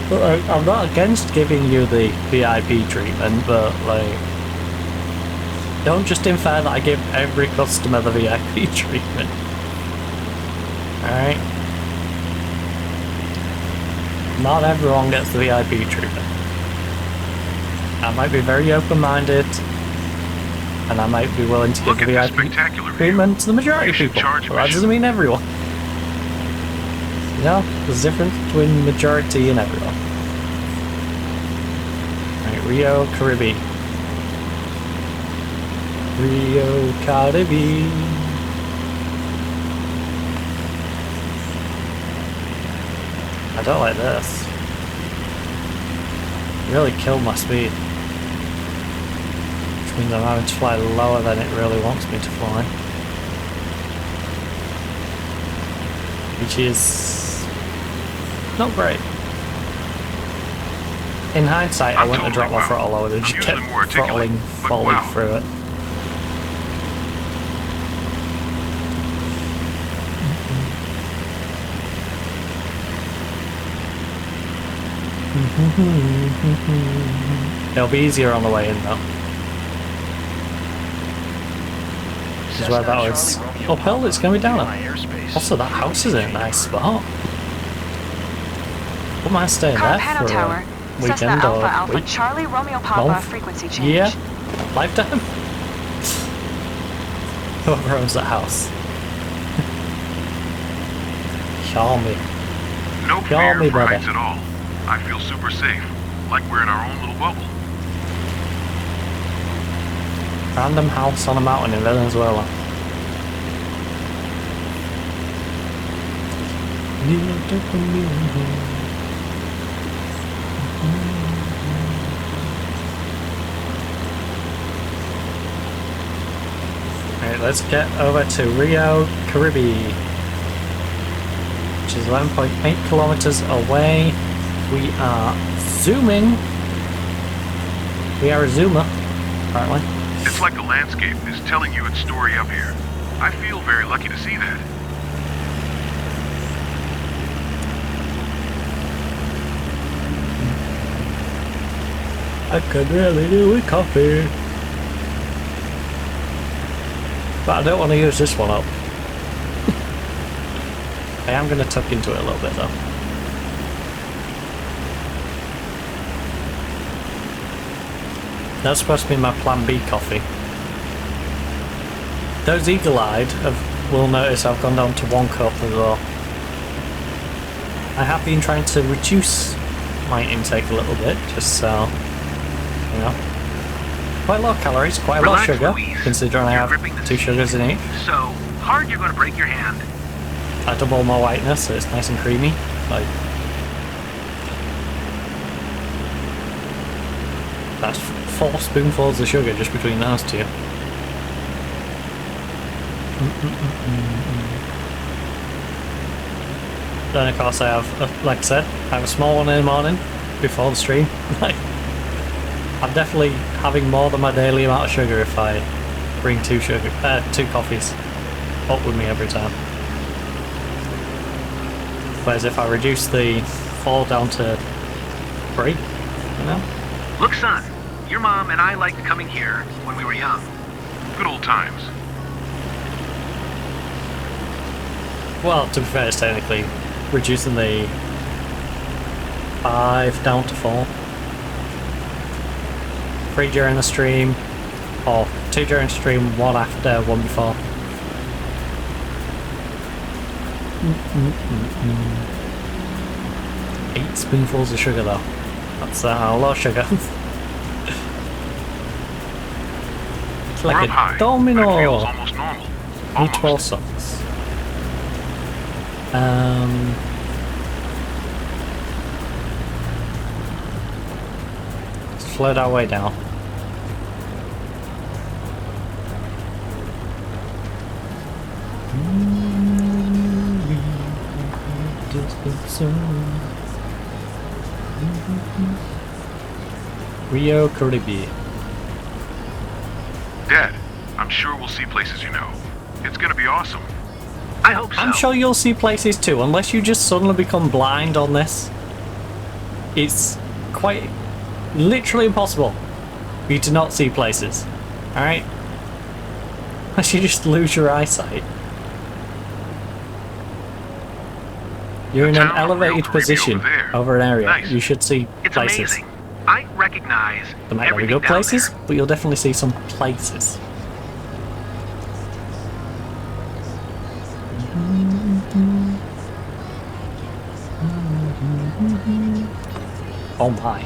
But I'm not against giving you the VIP treatment, but like, don't just infer that I give every customer the VIP treatment. Alright? Not everyone gets the VIP treatment. I might be very open-minded, and I might be willing to give the VIP treatment to the majority of people, but that doesn't mean everyone. You know, there's a difference between majority and everyone. Right, Rio Caribe. Rio Caribe. I don't like this. It really killed my speed. Which means I'm having to fly lower than it really wants me to fly. Which is not great. In hindsight, I wouldn't have dropped my throttle lower, I just kept throttling fully through it. It'll be easier on the way in though. This is where that was uphill, it's going to be down. Also, that house is in a nice spot. Wouldn't mind staying there for a weekend or a week. Charlie Romeo Papa frequency change. Yeah, lifetime. Whoever owns that house. Call me. No Call me, fear for brother. heights at all. I feel super safe, like we're in our own little bubble. Random house on a mountain in Venezuela. Alright, let's get over to Rio Caribe, which is 11.8 kilometers away. We are zooming We are a zoomer, apparently. It's like the landscape is telling you its story up here. I feel very lucky to see that. I could really do with coffee. But I don't want to use this one up. I am going to tuck into it a little bit though. That's supposed to be my plan B coffee. Those eagle-eyed will notice I've gone down to 1 cup as well. I have been trying to reduce my intake a little bit, just so, you know. Quite a lot of calories, quite a lot of sugar, considering I have 2 sugars in each. So hard you're gonna break your hand. I double my whiteness, so it's nice and creamy. Like, that's 4 spoonfuls of sugar just between those two. Then of course I have, like I said, I have a small one in the morning before the stream. Like, I'm definitely having more than my daily amount of sugar if I bring 2 coffees up with me every time. Whereas if I reduce the 4 down to 3, you know? Look, son, your mom and I liked coming here when we were young. Good old times. Well, to be fair, it's technically reducing the 5 down to 4. 3 during the stream, or 2 during the stream, 1 after, 1 before. 8 spoonfuls of sugar though. That's a lot of sugar. It's like a domino. Almost normal. Need 12 socks. Let's float our way down. Rio Caribe. Dad, I'm sure we'll see places you know. It's gonna be awesome. I hope so. I'm sure you'll see places too, unless you just suddenly become blind on this. It's quite literally impossible for you to not see places. Alright? Unless you just lose your eyesight. You're in an elevated position over an area. Nice. You should see It's places. amazing. I recognize There might not be everything good down places, there. but you'll definitely see some places. Oh my.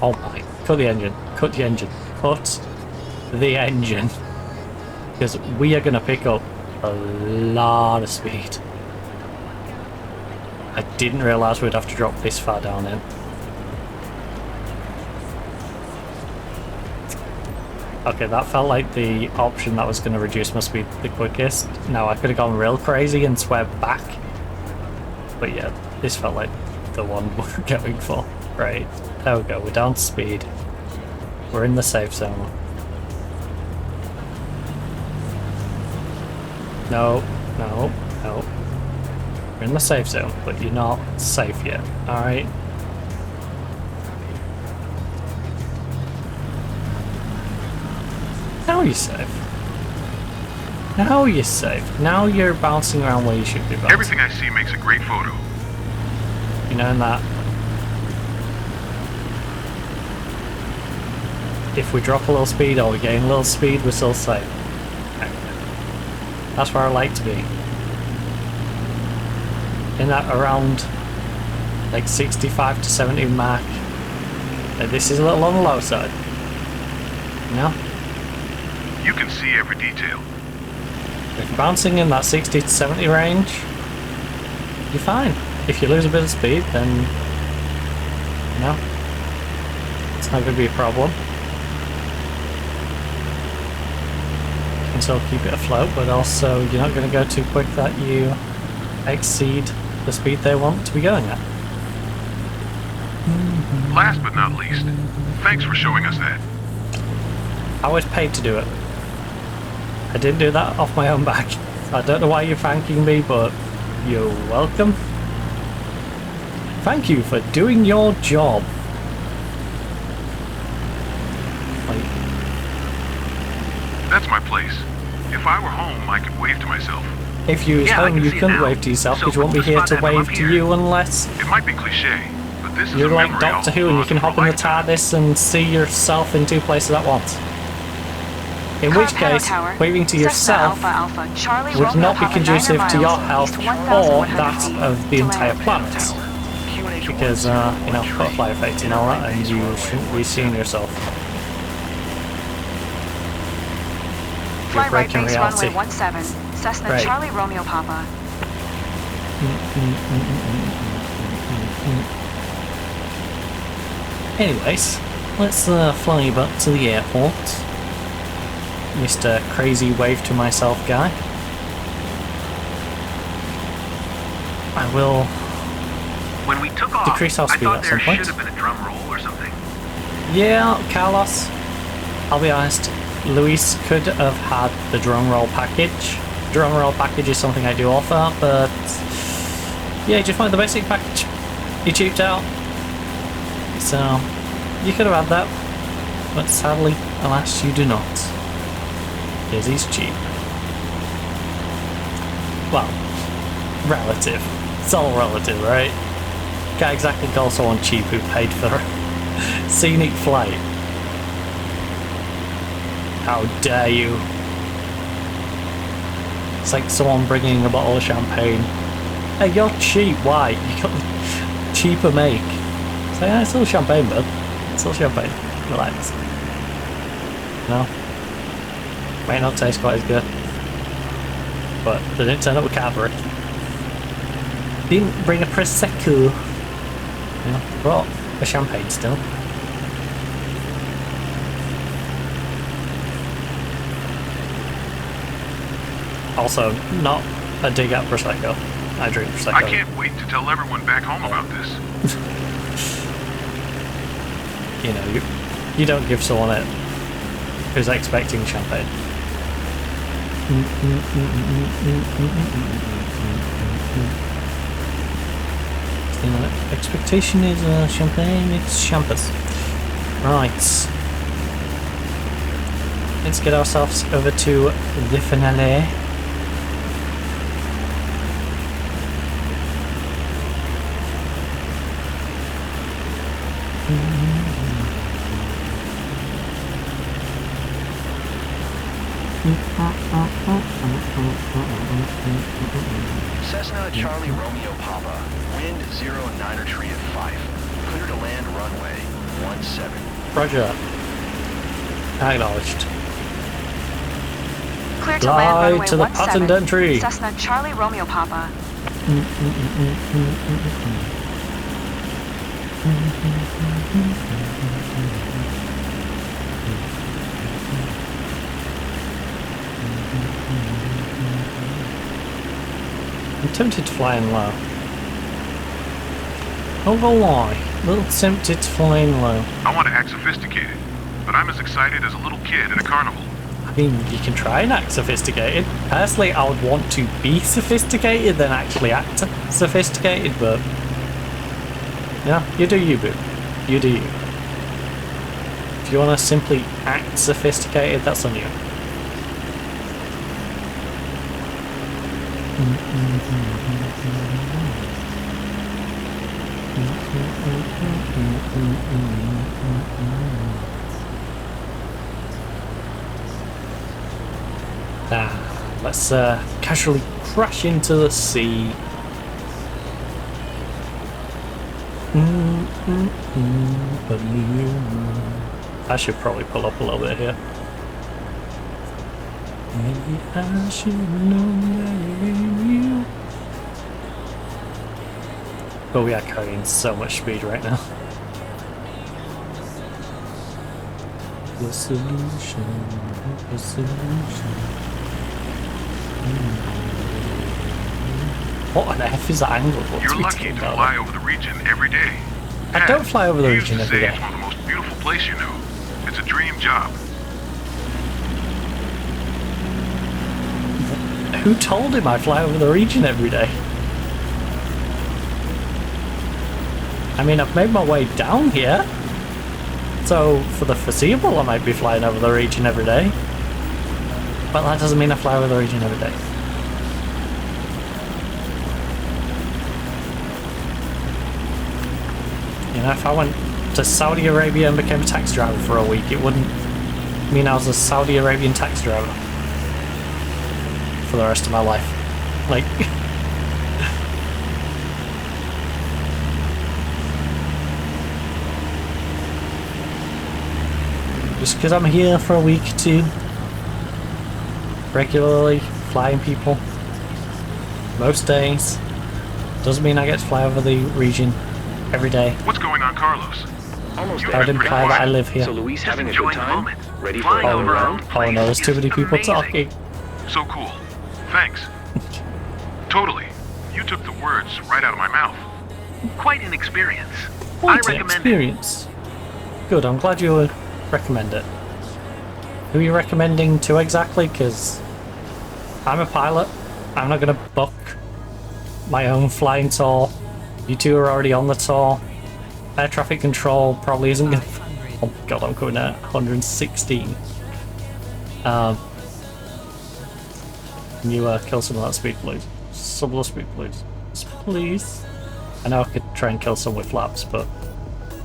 Oh my. Cut the engine. Cut the engine. Cut the engine. Because we are going to pick up a lot of speed. I didn't realise we'd have to drop this far down in. Okay, that felt like the option that was going to reduce my speed the quickest. Now I could have gone real crazy and swept back. But yeah, this felt like the one we're going for. Right, there we go, we're down to speed. We're in the safe zone. No, no, no. We're in the safe zone, but you're not safe yet, alright? Now you're safe. Now you're safe. Now you're bouncing around where you should be bouncing. Everything I see makes a great photo. You know that if we drop a little speed or we gain a little speed, we're still safe. That's where I like to be. In that around like 65 to 70 mark. This is a little on the low side. You know? You can see every detail. If you're bouncing in that 60 to 70 range, you're fine. If you lose a bit of speed, then you know, it's not going to be a problem. You can still keep it afloat, but also you're not going to go too quick that you exceed the speed they want to be going at. Last but not least, thanks for showing us that. I was paid to do it. I didn't do that off my own back. I don't know why you're thanking me, but you're welcome. Thank you for doing your job. That's my place. If I were home, I could wave to myself. If you was home, you couldn't wave to yourself because you won't be here to wave to you unless... It might be cliche, but this is you're a like memory Doctor Who and you can hop in the TARDIS and see yourself in two places at once. In which case, waving to yourself would not be conducive to your health or that of the entire planet. Because, you know, butterfly effect and all that, and you shouldn't be seeing yourself. Fly right base reality. runway 17, Cessna Right. Charlie Romeo Papa. Anyways, let's fly back to the airport. Mr. Crazy Wave to Myself guy. I will When we took off, decrease our I speed thought at there some point. should have been a drum roll or something. Yeah, Carlos, I'll be honest, Luis could have had the drum roll package. Drum roll package is something I do offer, but yeah, just wanted the basic package. You cheaped out. So, you could have had that, but sadly, alas, you do not. Because he's cheap. Well, relative. It's all relative, right? Can't exactly call someone cheap who paid for a scenic flight. How dare you? It's like someone bringing a bottle of champagne. Hey, you're cheap. Why? You got cheaper make. It's like, it's still champagne, bud. It's still champagne. Relax. No? Might not taste quite as good. But they didn't turn up with Cadbury. Didn't bring a Prosecco. You know, brought a champagne still. Also, not a dig at Prosecco. I drink Prosecco. I can't wait to tell everyone back home about this. You know, you don't give someone it who's expecting champagne. You know, expectation is champagne, it's champers. Right. Let's get ourselves over to the finale. Cessna Charlie Romeo Papa, wind 09er tree at 5. Clear to land runway 17. Roger. Acknowledged. Clear to Fly land runway to the patent 17, entry. Cessna Charlie Romeo Papa. I'm tempted to fly in low. Not gonna lie, a little tempted to fly in low. I want to act sophisticated, but I'm as excited as a little kid at a carnival. I mean, you can try and act sophisticated. Personally, I would want to be sophisticated than actually act sophisticated, but yeah, you do you, boo. You do you. If you want to simply act sophisticated, that's on you. Let's casually crash into the sea. I should probably pull up a little bit here. Maybe I should know you. But we are carrying so much speed right now. The solution. What on earth is that angle? You're lucky to fly over the region every day. I don't fly over the region every day. It's one of the most beautiful places you know. It's a dream job. Who told him I fly over the region every day? I mean, I've made my way down here. So, for the foreseeable, I might be flying over the region every day. But that doesn't mean I fly over the region every day. You know, if I went to Saudi Arabia and became a taxi driver for a week, it wouldn't mean I was a Saudi Arabian taxi driver for the rest of my life. Like... just because I'm here for a week or two, regularly flying people, most days, doesn't mean I get to fly over the region every day. What's going on, Carlos? Almost I would imply that I live here. So Louise having a good time? Ready for Flying a over round? Oh no, there's too many people talking. So cool. Thanks. Totally. You took the words right out of my mouth. Quite an experience. Quite I an recommend experience. Good, I'm glad you would recommend it. Who are you recommending to exactly? Because I'm a pilot. I'm not going to book my own flying tour. You two are already on the tour. Air traffic control probably isn't going to... Oh god, I'm coming at 116. Can you kill some of that speed, please? Some of the speed, please. Please. I know I could try and kill some with flaps, but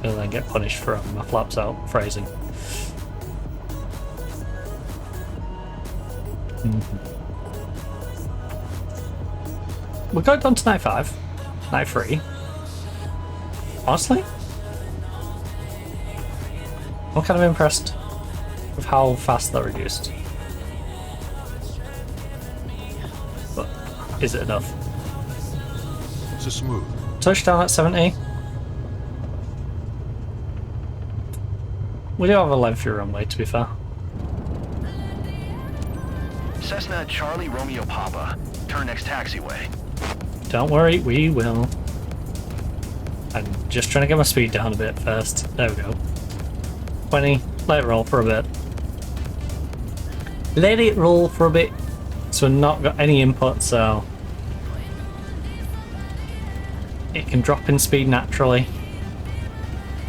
I'll then get punished for having my flaps out phrasing. We're going down to night 5. Night 3. Honestly, I'm kind of impressed with how fast they're reduced. But is it enough? It's a smooth. Touchdown at 70. We do have a lengthy runway, to be fair. Cessna Charlie Romeo Papa. Turn next taxiway. Don't worry, we will. I'm just trying to get my speed down a bit first. There we go. 20. Let it roll for a bit. Let it roll for a bit. So we've not got any input, so it can drop in speed naturally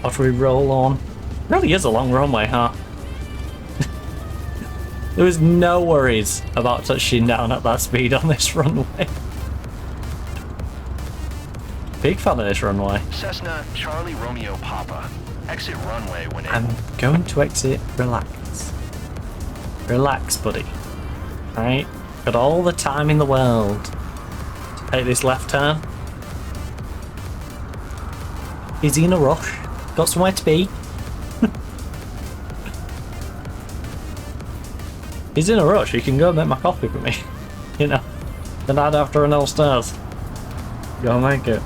after we roll on. Really is a long runway, huh? There was no worries about touching down at that speed on this runway. Big fan of this runway. Cessna Charlie Romeo Papa. Exit runway when I'm going to exit. Relax. Relax, buddy. Alright? Got all the time in the world to take this left turn. Is he in a rush? Got somewhere to be? He's in a rush. He can go and make my coffee for me. You know? Then I'd have to run upstairs. Go make it.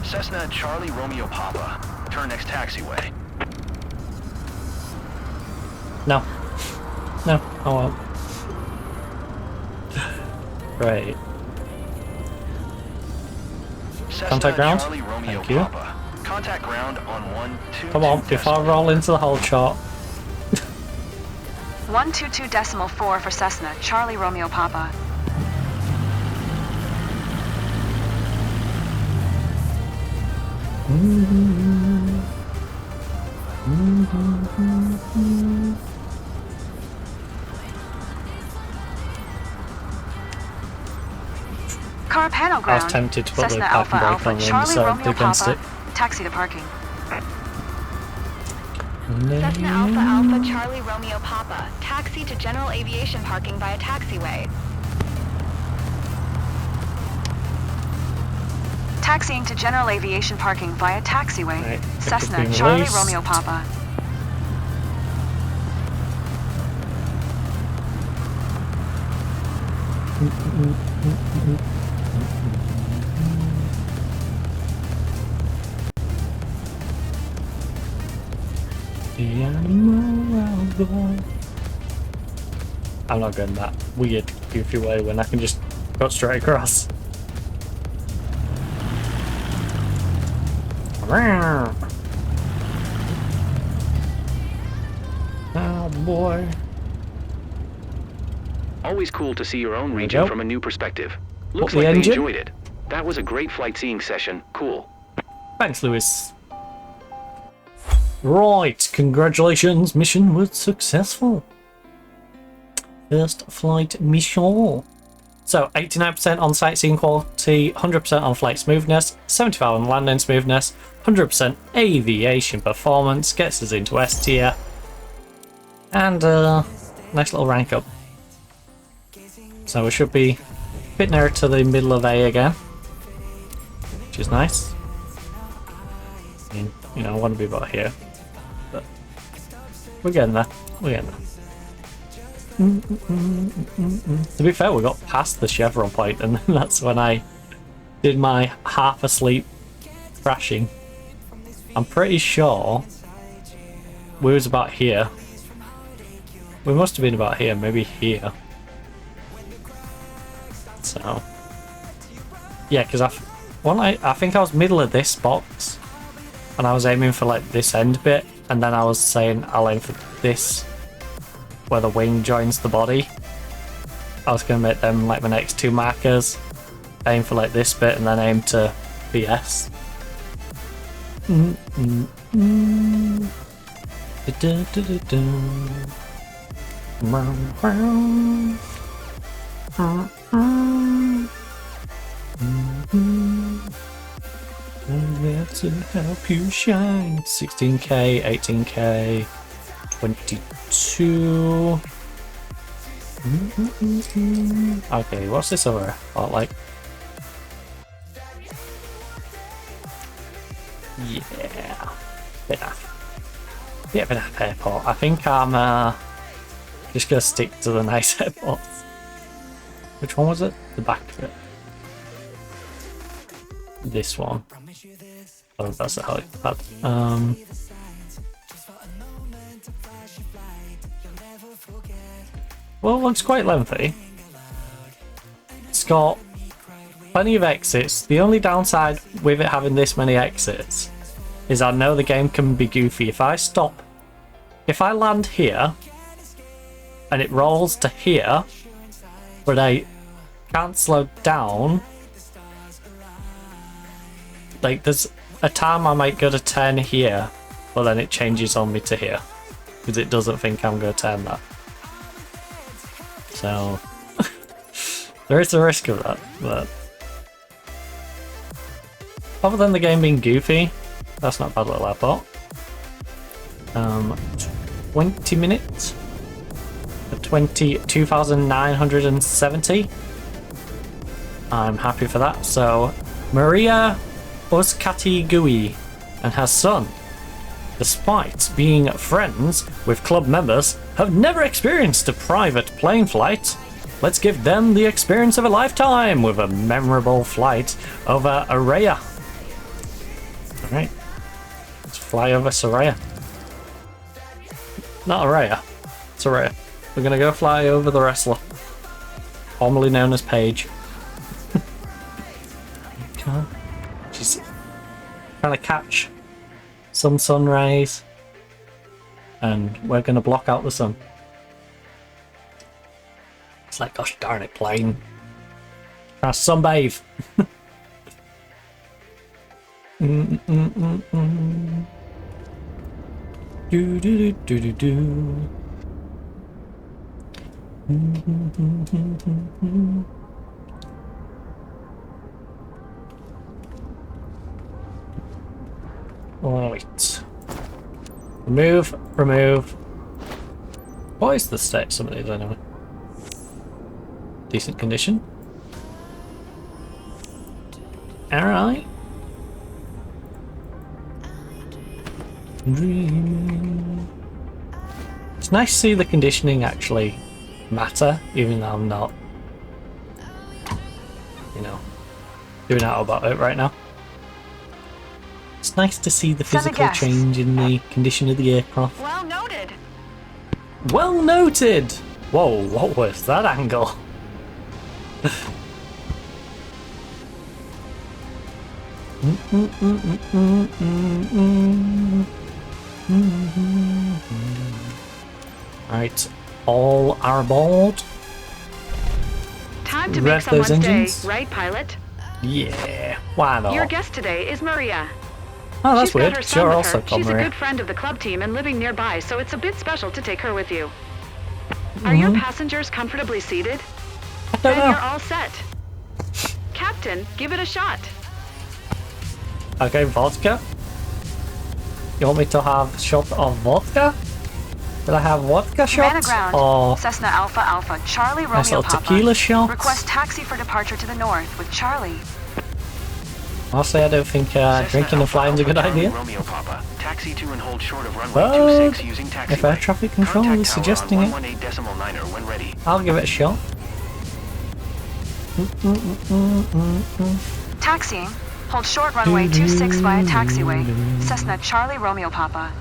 Cessna Charlie Romeo Papa. Turn next taxiway. No. No, I won't. Right. Contact ground. Thank you. Papa. Contact ground on 122. Come on, before I roll into the hold shot. 122.4 for Cessna Charlie Romeo Papa. Car panel ground. I was tempted to put Cessna the Alpha parking brake Alpha on them, Charlie so Romeo against Papa. it. Taxi to parking. Cessna Alpha Alpha Charlie Romeo Papa. Taxi to general aviation parking via taxiway. Taxiing to general aviation parking via taxiway. Right, Cessna Charlie released. Romeo Papa. I'm not going that weird, goofy way when I can just Got straight across. Oh boy. Always cool to see your own region from a new perspective. Looks the like they engine. enjoyed it. That was a great flight seeing session. Cool. Thanks, Lewis. Right, congratulations, mission was successful. First flight mission. So 89% on sightseeing quality, 100% on flight smoothness, 75% on landing smoothness, 100% aviation performance, gets us into S tier, and nice little rank up. So we should be a bit nearer to the middle of A again, which is nice. I mean, you know, I want to be about here, but we're getting there. We're getting there. To be fair, we got past the chevron point, and that's when I did my half asleep crashing. I'm pretty sure we was about here. We must have been about here, maybe here. So yeah, because I think I was middle of this box, and I was aiming for like this end bit, and then I was saying I'll aim for this where the wing joins the body. I was going to make them like my next two markers, aim for like this bit and then aim to BS. I'm there to help you shine. 16k, 18k, 22. Okay, what's this over? Oh, like, yeah, bit of an airport. I think I'm just gonna stick to the nice airports. Which one was it? The back bit. This one. Oh, that's the helipad. Well, it looks quite lengthy. It's got plenty of exits. The only downside with it having this many exits is I know the game can be goofy. If I land here and it rolls to here, but I can't slow down, like there's a time I might go to 10 here, but then it changes on me to here because it doesn't think I'm going to turn that. So there is a risk of that, but other than the game being goofy, that's not a bad little airport. 20 minutes for 22,970. I'm happy for that. So Maria Oskati-Gui and her son, despite being friends with club members, have never experienced a private plane flight. Let's give them the experience of a lifetime with a memorable flight over Araya. Alright, let's fly over Soraya. Not Araya, Soraya. We're gonna go fly over the wrestler, formerly known as Paige. She's trying to catch some sun rays, and we're going to block out the sun. It's like, gosh darn it, plane. Trying to sunbathe. Do do do do do. Right. Remove. What is the state of some of these anyway? Decent condition. Alright. Dreaming. It's nice to see the conditioning actually matter, even though I'm not, you know, doing out about it right now. It's nice to see the physical change in the condition of the aircraft. Well noted. Well noted! Whoa, what was that angle? Right, all are aboard. Time to Rev make someone's those day, engines. right, pilot? Yeah, why not? Your guest today is Maria. Oh, that's She's got weird. her son Sure, with also her. called She's a Maria. good friend of the club team and living nearby, so it's a bit special to take her with you. Are your passengers comfortably seated? I don't Then know. you're all set. Captain, give it a shot. Okay, vodka. You want me to have a shot of vodka? Will I have vodka Humana shots? ground. Or Cessna Alpha Alpha, Charlie Romeo nice little Papa. tequila shot? Request taxi for departure to the north with Charlie. Honestly, I don't think drinking and flying is a good idea. Romeo Papa. Taxi to and hold short of runway But 26 using taxiway. if air traffic control Contact is tower suggesting on it, 118.9 when ready. I'll give it a shot. Taxiing. Hold short runway 26 via taxiway. Cessna Charlie Romeo Papa.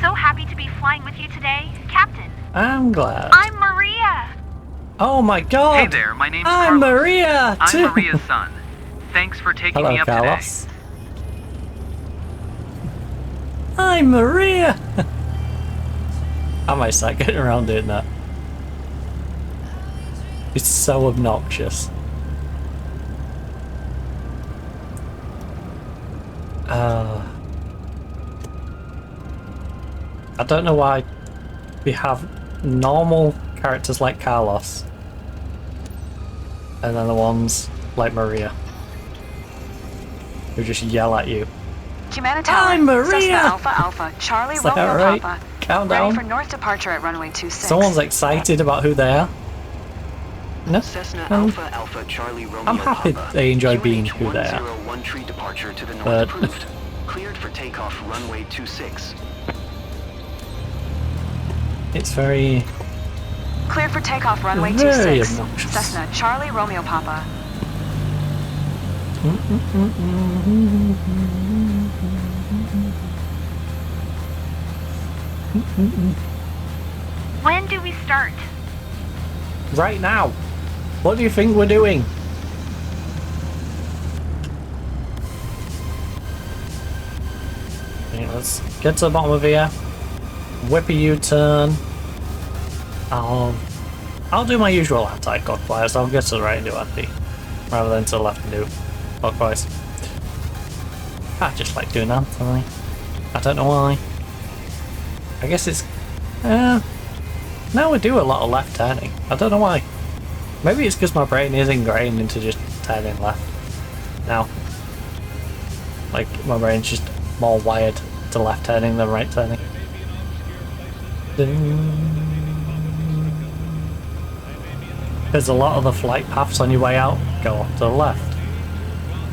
So happy to be flying with you today, Captain. I'm glad. I'm Maria. Oh my god! Hey there, my name's I'm Carlos. Maria! I'm too. Maria's son. Thanks for taking Hello, me up Carlos. I'm Maria! I might start getting around doing that. It's so obnoxious. I don't know why we have normal characters like Carlos and then the ones like Maria who just yell at you. Humana Tower. I'm Maria! Cessna Alpha Alpha, Charlie Is that Romeo right? Papa. Countdown. Ready for north departure at runway 26. Someone's excited about who they are. No? Cessna Alpha Alpha Charlie Romeo I'm happy Papa. they enjoy being who they are. 101 tree departure to the north But approved. Cleared for takeoff runway 26. it's very... Cleared for takeoff runway Very 26. obnoxious. Cessna Charlie Romeo Papa. When do we start? Right now. What do you think we're doing? Okay, let's get to the bottom of here. Whip a U-turn. I'll do my usual anti-clockwise. I'll get to the right and do anti, rather than to the left and do clockwise. I just like doing that, don't I don't know why. I guess it's... now we do a lot of left turning. I don't know why. Maybe it's because my brain is ingrained into just turning left now. Like, my brain's just more wired to left turning than right turning. There's a lot of the flight paths on your way out go off to the left.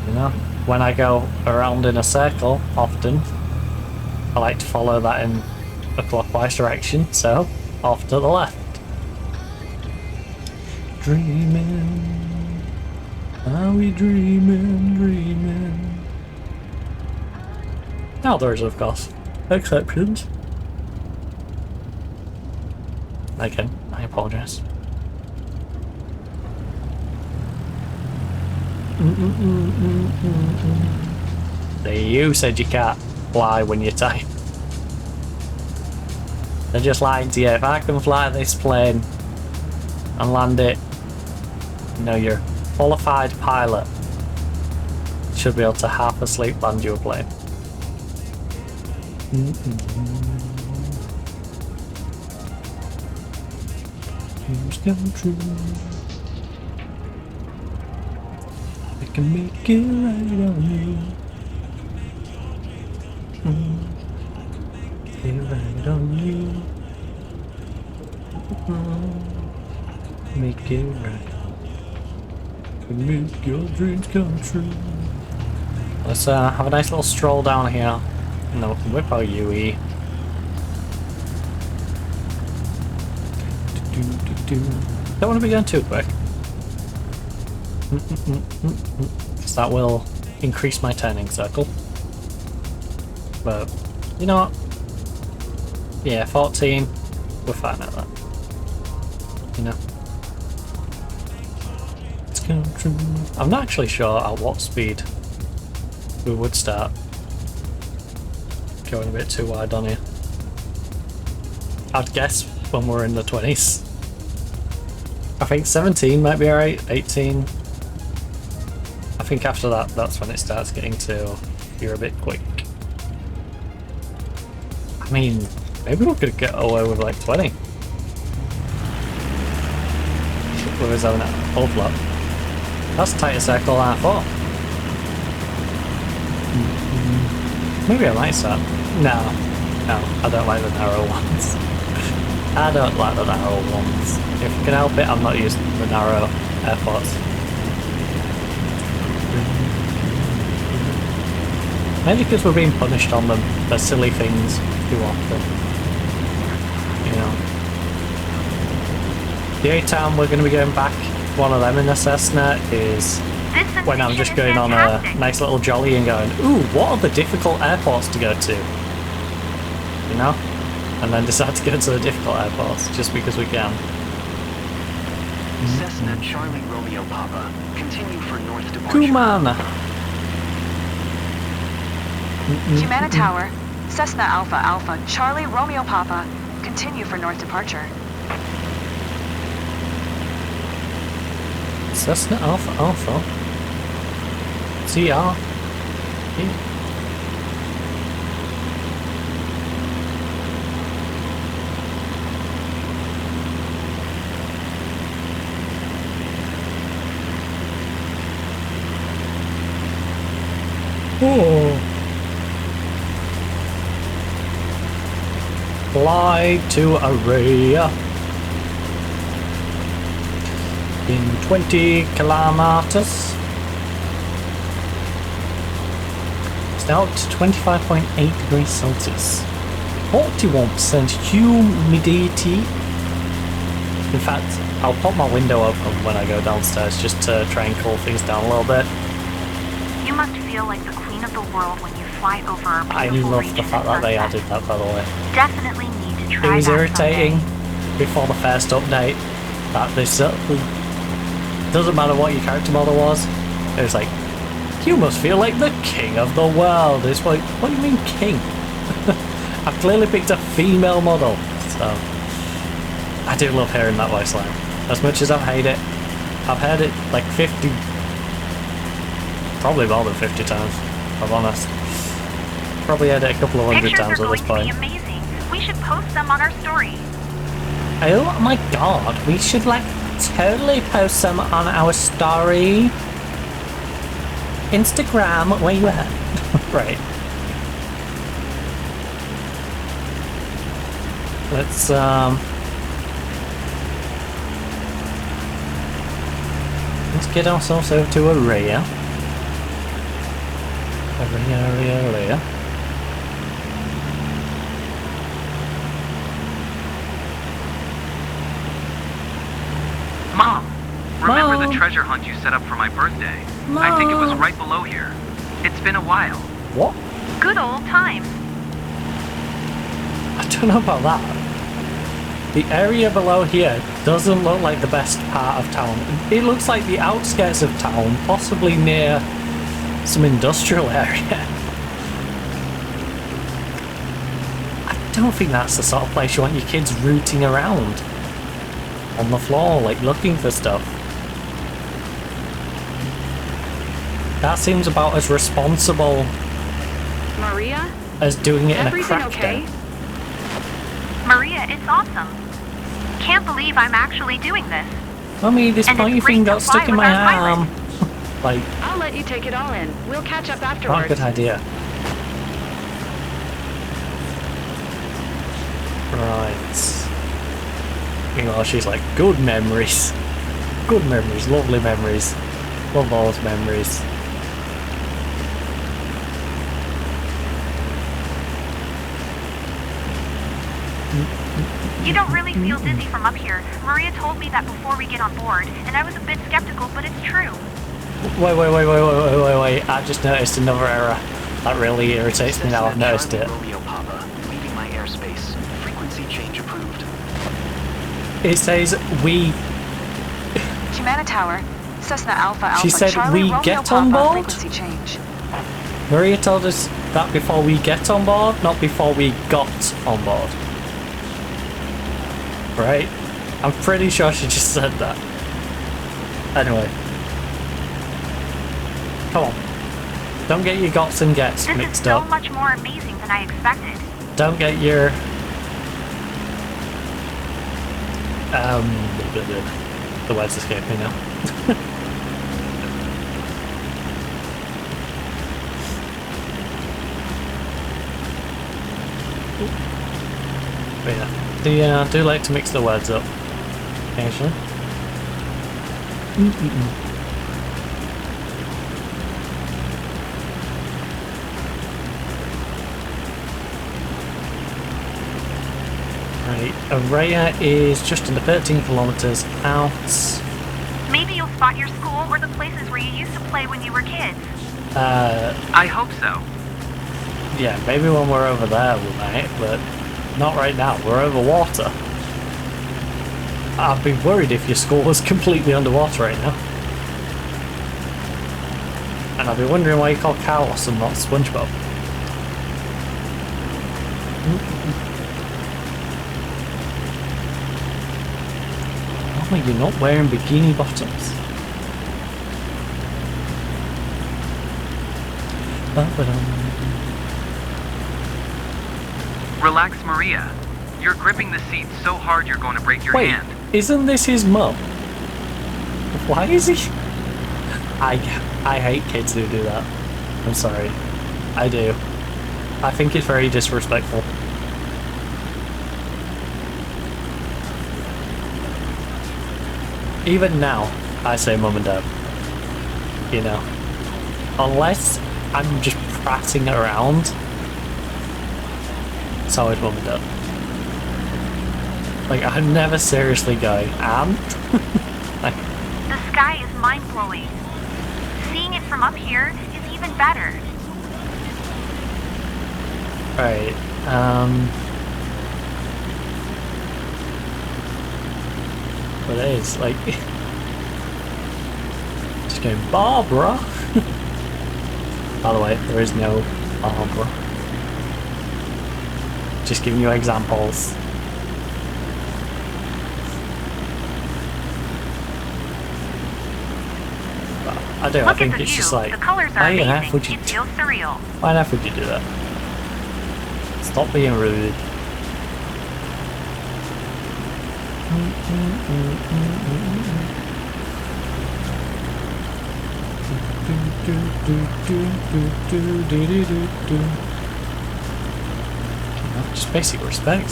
You know? When I go around in a circle, often, I like to follow that in a clockwise direction, so off to the left. Dreaming, are we dreaming, dreaming? Now there is, of course, exceptions. Again, I apologise. You said you can't fly when you type. They're just lying to you. If I can fly this plane and land it, you know, you're a qualified pilot. Should be able to half asleep land you a plane. Dreams come true. I can make it right on you. Get right on you. Make it right. Can make your dreams come true. Let's have a nice little stroll down here. And then we can whip our UE. Don't want to be going too quick. Because that will increase my turning circle. But, you know what? Yeah, 14. we're fine at that. You know? It's going through. I'm not actually sure at what speed we would start. Going a bit too wide on here. I'd guess when we're in the 20s. I think 17 might be alright, 18. I think after that, that's when it starts getting to you're a bit quick. I mean, maybe we could get away with like 20. With his own full flop. That's tighter circle than I thought. Maybe I might start. No, I don't like the narrow ones. I don't like the narrow ones. If you can help it, I'm not using the narrow airports. Maybe because we're being punished on them for silly things too often. You know. The only time we're going to be going back, one of them in a Cessna, is when I'm just going on a nice little jolly and going, ooh, what are the difficult airports to go to? You know? And then decide to go to the difficult airports just because we can. Cessna Charlie Romeo Papa. Continue for north departure. Kumana. Humana Tower, Cessna Alpha Alpha, Charlie Romeo Papa. Continue for north departure. Cessna Alpha Alpha. CR. Oh. Fly to Araya in 20 kilometers. It's now up to 25.8 degrees Celsius. 41% humidity. In fact, I'll pop my window open when I go downstairs just to try and cool things down a little bit. You must feel like the queen of the world when you fly over our beautiful I love region the fact that they added that, by the way. Definitely need to try It was that irritating someday. before the first update that this doesn't matter what your character model was. It was like, you must feel like the king of the world. It's like, what do you mean king? I've clearly picked a female model, so I do love hearing that voice line. As much as I've heard it like 50, probably more than 50 times, if I'm honest. Probably heard it a couple of hundred times at this point. Pictures are going to be amazing. We should post them on our story. Oh my god, we should like totally post them on our story. Instagram, where you at? Right. Let's get ourselves over to Araya. Araya. Mom, remember Mom. the treasure hunt you set up for my birthday? Mom. I think it was right below here. It's been a while. What? Good old times. I don't know about that. The area below here doesn't look like the best part of town. It looks like the outskirts of town, possibly near some industrial area. I don't think that's the sort of place you want your kids rooting around on the floor, like looking for stuff. That seems about as responsible Maria? as doing it in a Everything craft okay? den. Maria, it's awesome. Can't believe I'm actually doing this. Mummy, this And it's pointy great thing to got fly stuck in with my our pilot. arm. Like, I'll let you take it all in. We'll catch up not a afterwards. good idea. Right. Meanwhile, she's like, good memories. Good memories, lovely memories. Love those memories. You don't really feel dizzy from up here. Maria told me that before we get on board, and I was a bit skeptical, but it's true. Wait. I just noticed another error. That really irritates me now I've noticed it. Romeo Papa, leaving my airspace. Frequency change approved. It says we. Humana Tower, Cessna Alpha Alpha. She said Charlie we Romeo get Papa, on board? Frequency change. Maria told us that before we get on board, not before we got on board. Right? I'm pretty sure she just said that. Anyway. Come on. Don't get your gots and gets This mixed is so up. much more amazing than I expected. Don't get your... the words escape me now. But yeah, I do like to mix the words up occasionally. Right, Araya is just under 13 kilometers out. Maybe you'll spot your school or the places where you used to play when you were kids. I hope so. Yeah, maybe when we're over there we might, but not right now. We're over water. I'd be worried if your school was completely underwater right now. And I'd be wondering why you call Carlos and not SpongeBob. Oh, you're not wearing bikini bottoms. Relax, Maria. You're gripping the seat so hard you're going to break your hand. Isn't this his mum? Why is he? I hate kids who do that. I'm sorry. I do. I think it's very disrespectful. Even now, I say mum and dad. You know. Unless I'm just prattling around. It's always mum and dad. Like, I'm never seriously going, and? Like, The sky is mind-blowing. Seeing it from up here is even better. right, but it is, like, just going, Barbara! By the way, there is no Barbara. Just giving you examples. I do. I think it's just like, why on earth would you? Why on earth would you do that? Stop being rude. Just basic respect.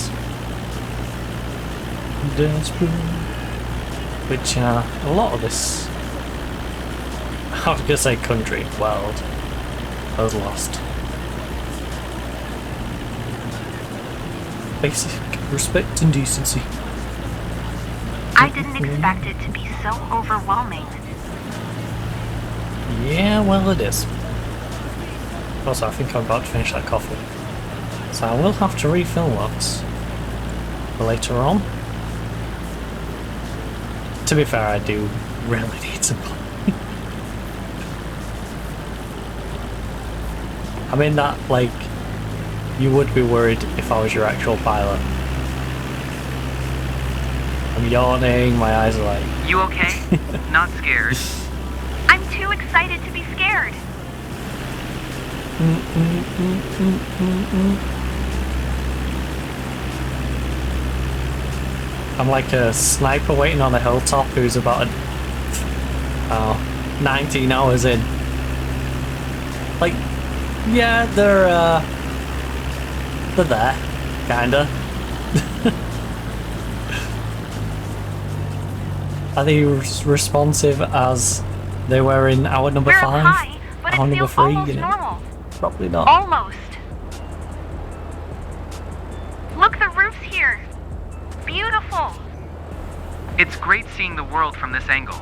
Which a lot of this, I was gonna say country, world, has lost. Basic respect and decency. I didn't expect it to be so overwhelming. Yeah, well it is. Also, I think I'm about to finish that coffee. So I will have to refill lots for later on. To be fair, I do really need some coffee. I mean that, like, you would be worried if I was your actual pilot. I'm yawning, my eyes are like... You okay? Not scared? I'm too excited to be scared. I'm like a sniper waiting on a hilltop who's about 19 hours in. Like, yeah, they're there, kinda. Are they as responsive as they were in hour number 5? High, but hour number 3, you know? Normal. Probably not. Almost. Look, the roof's here. Beautiful. It's great seeing the world from this angle.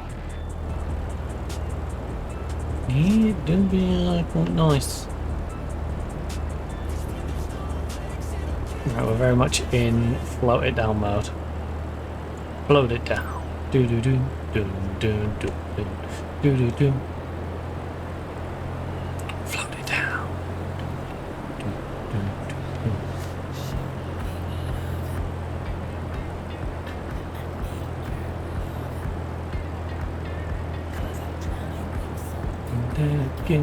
Yeah, it do be like nice. Right, we're very much in float it down mode. Float it down. Do do do do do do do do do do. Float it down. Do, do, do, do.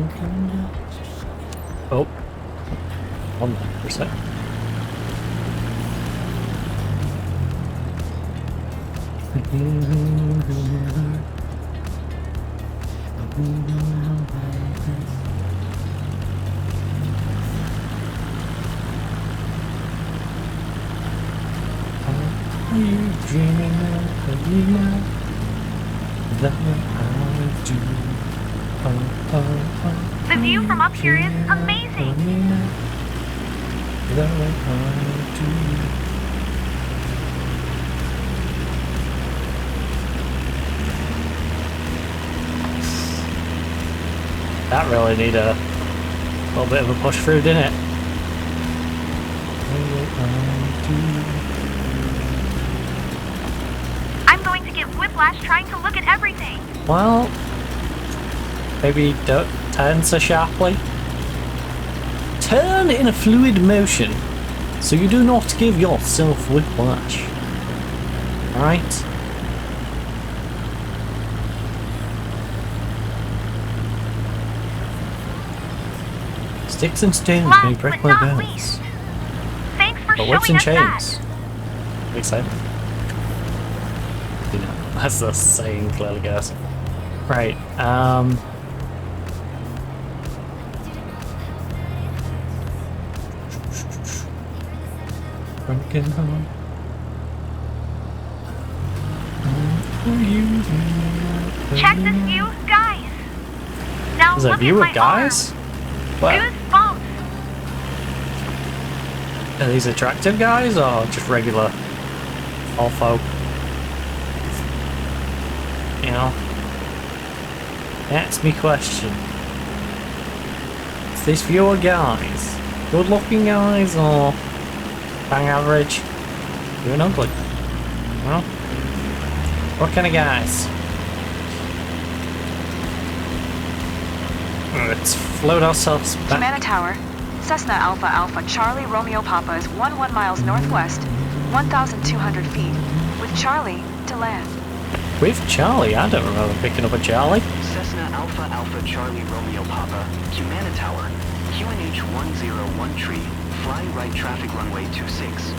Oh, on that for a sec. Are you dreaming of me now? That I do. The view from up here is amazing. That I do. That really needed a little bit of a push through, didn't it? I'm going to get whiplash trying to look at everything. Well, maybe don't turn so sharply. Turn in a fluid motion so you do not give yourself whiplash. Alright? Sticks and stones may break my bones. Thanks for But whips showing and us chains. Excited. You know, that's the saying clearly goes. Right, broken home. Check this view, guys. Now Is that look view at of my guys? What? arm. Goosebumps. Are these attractive guys or just regular all folk? You know? That's me question. Is this view of guys? Good looking guys or bang average? Doing ugly? Well, what kind of guys? Let's float ourselves back. Humana Tower. Cessna Alpha Alpha Charlie Romeo Papa is 11 miles northwest, 1,200 feet, with Charlie to land. With Charlie? I don't remember picking up a Charlie. Cessna Alpha Alpha Charlie Romeo Papa, Humana Tower, QNH 101 tree, flying right traffic runway 26.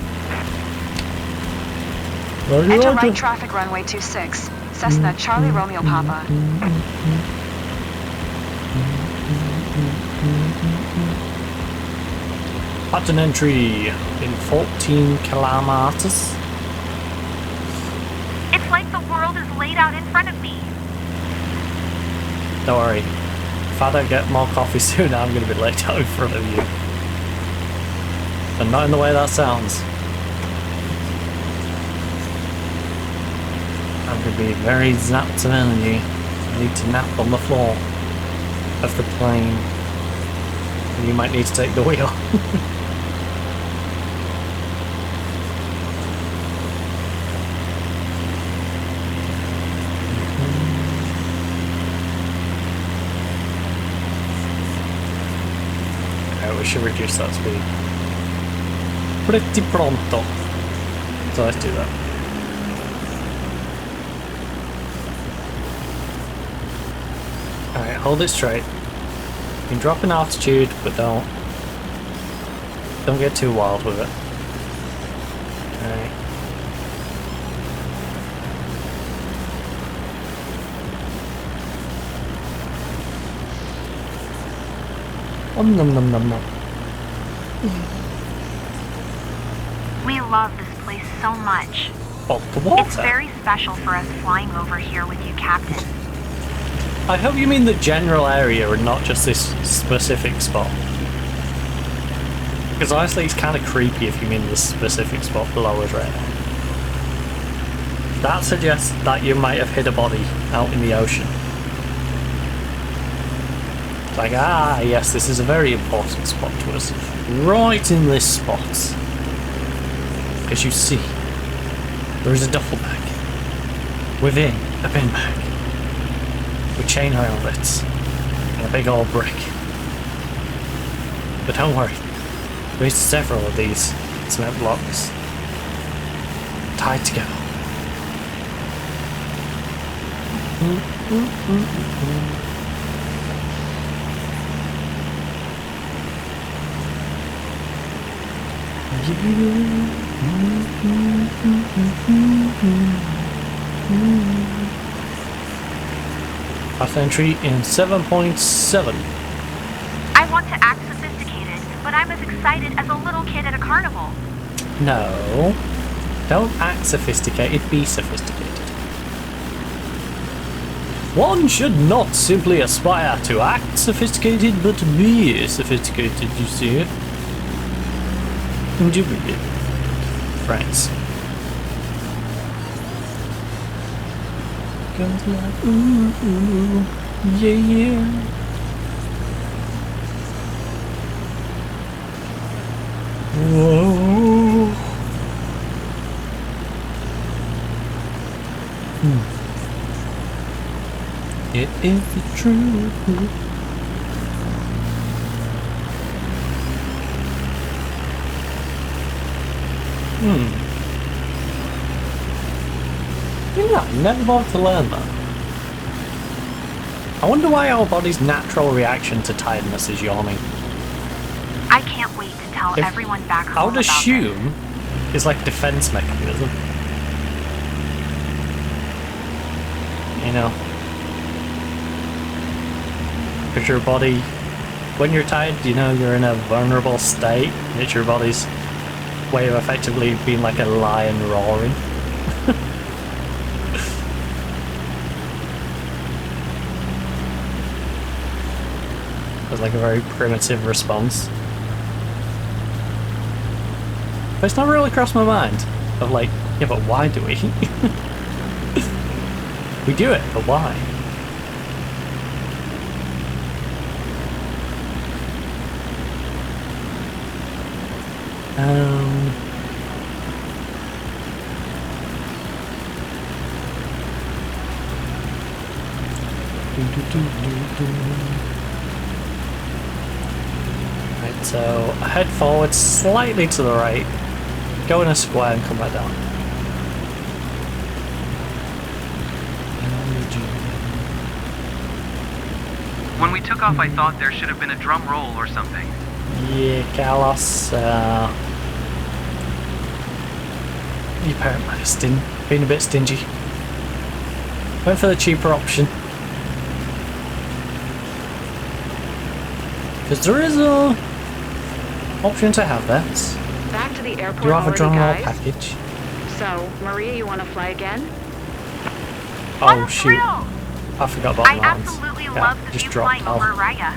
Enter right traffic runway 26, Cessna Charlie Romeo Papa. Pattern entry in 14 kilometers. It's like the world is laid out in front of me. Don't worry. If I don't get more coffee soon, I'm going to be laid out in front of you. And not in the way that sounds. I'm going to be very zapped of energy. I need to nap on the floor of the plane. And you might need to take the wheel. We should reduce that speed. Pretty pronto. So let's do that. Alright, hold it straight. You can drop in altitude, but don't get too wild with it. Alright. Nom nom nom nom. We love this place so much. Oh, the water. It's very special for us flying over here with you, Captain. I hope you mean the general area and not just this specific spot. Because honestly, it's kind of creepy if you mean the specific spot below us right now. That suggests that you might have hit a body out in the ocean. Like, ah, yes, this is a very important spot to us. Right in this spot. As you see, there is a duffel bag within a bin bag with chain oil bits and a big old brick. But don't worry, there's several of these cement blocks tied together. Path entry in 7.7. I want to act sophisticated, but I'm as excited as a little kid at a carnival. No, don't act sophisticated, be sophisticated. One should not simply aspire to act sophisticated, but be sophisticated, you see. Indubitably. Friends. Goes like, ooh, ooh, yeah, yeah. Whoa. It is the truth. Yeah, I never bothered to learn that. I wonder why our body's natural reaction to tiredness is yawning. I can't wait to tell everyone back home. I would assume it's like a defense mechanism. You know, because your body, when you're tired, you know, you're in a vulnerable state. It's your body's way of effectively being like a lion roaring. It's like a very primitive response. But it's not really crossed my mind of like, yeah, but why do we? We do it, but why? Right, so head forward slightly to the right, go in a square and come back down. When we took off, I thought there should have been a drum roll or something. Yeah, Carlos, your parent might have been a bit stingy. Went for the cheaper option. Because there is a option to have that. Back to the airport. Do you have a drum roll guys? package? So, Maria, you want to fly again? Oh shoot. I forgot about I the mountains. absolutely Yeah, love the just view dropped flying over Araya.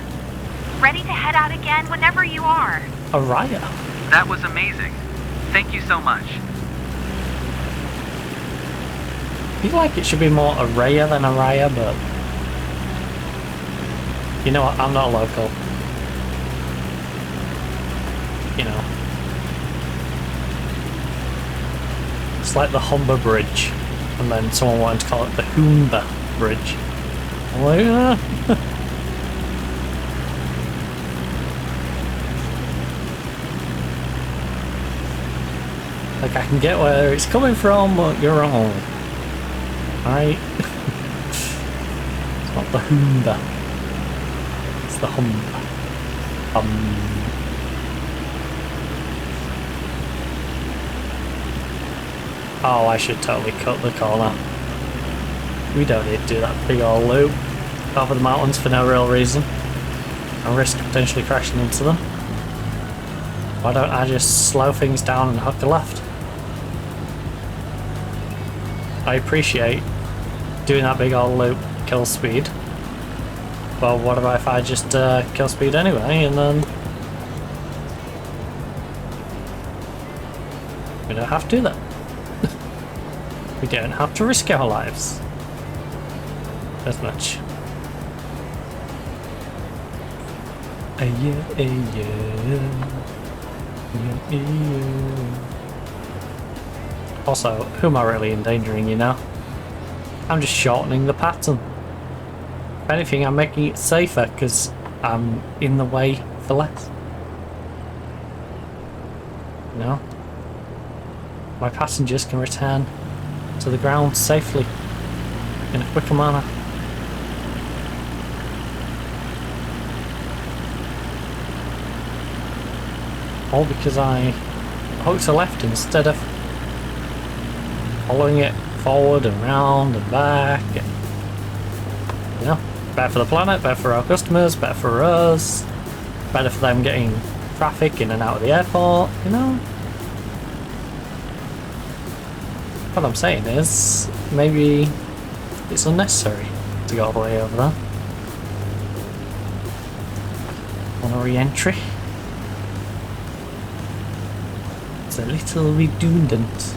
Ready to head out again whenever you are. Araya? That was amazing. Thank you so much. I feel like it should be more Araya than Araya, but you know what, I'm not local. You know. It's like the Humber Bridge, and then someone wanted to call it the Hoomba Bridge. I'm like, like I can get where it's coming from, but you're wrong. Right? It's not the Hoomba. It's the Humba. Oh, I should totally cut the corner. We don't need to do that big old loop over the mountains for no real reason and risk potentially crashing into them. Why don't I just slow things down and hook a left? I appreciate doing that big old loop kills speed. Well, what about if I just kill speed anyway and then we don't have to do that. We don't have to risk our lives as much. Also, who am I really endangering, you know? I'm just shortening the pattern. If anything, I'm making it safer because I'm in the way for less. You know? My passengers can return to the ground safely in a quicker manner. All because I hooked a left instead of following it forward and round and back. And, you know, better for the planet, better for our customers, better for us, better for them getting traffic in and out of the airport, you know. What I'm saying is, maybe it's unnecessary to go all the way over there. On a re-entry. It's a little redundant.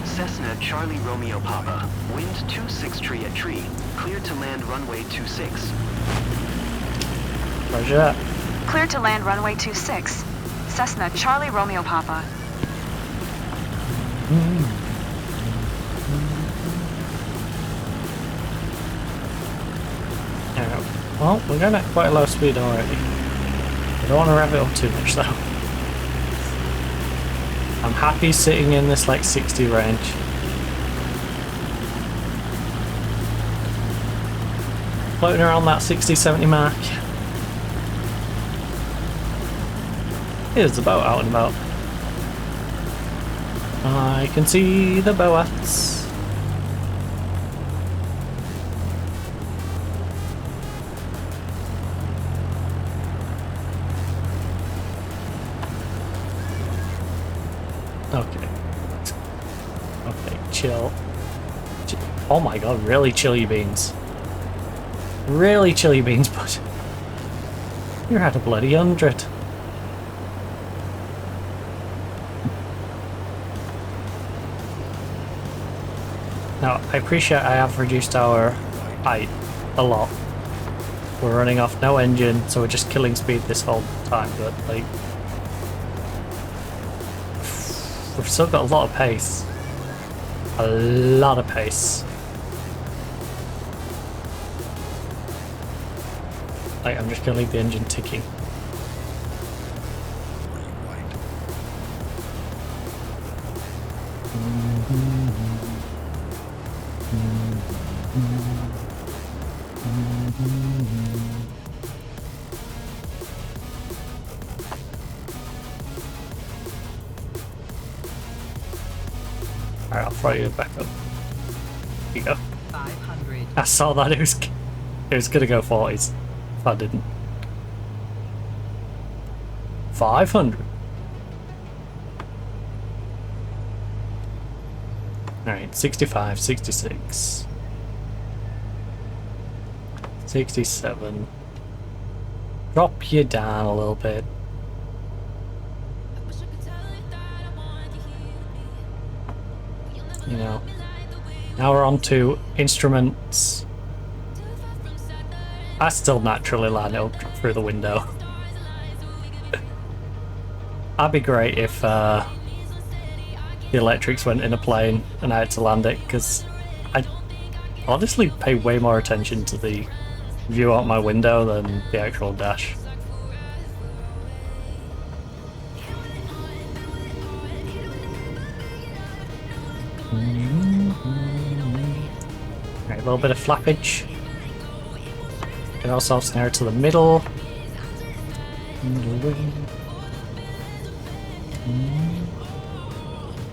Cessna Charlie Romeo Papa, wind 26 tree at tree, cleared to land runway 26. Roger. Cleared to land runway 26. Cessna Charlie Romeo Papa. Well, we're going at quite a low speed already. I don't want to rev it up too much though. I'm happy sitting in this like 60 range. Floating around that 60-70 mark. Here's the boat out and about. I can see the boats. Okay. Okay, chill. Oh my god, really chilly beans. Really chilly beans, but you're at a bloody 100. Now, I appreciate I have reduced our height a lot. We're running off no engine, so we're just killing speed this whole time, but like... we've still got a lot of pace. A lot of pace. Like, I'm just gonna leave the engine ticking. Alright, I'll throw you back up. Here you go. 500. I saw that it was gonna go 40s. If I didn't. 500. Alright, 65, 66. 67. Drop you down a little bit. You know. Now we're on to instruments. I still naturally land up through the window. That'd be great if the electrics went in a plane and I had to land it, because I honestly pay way more attention to the view out my window than the actual dash. Right, a little bit of flappage. Get ourselves near to the middle.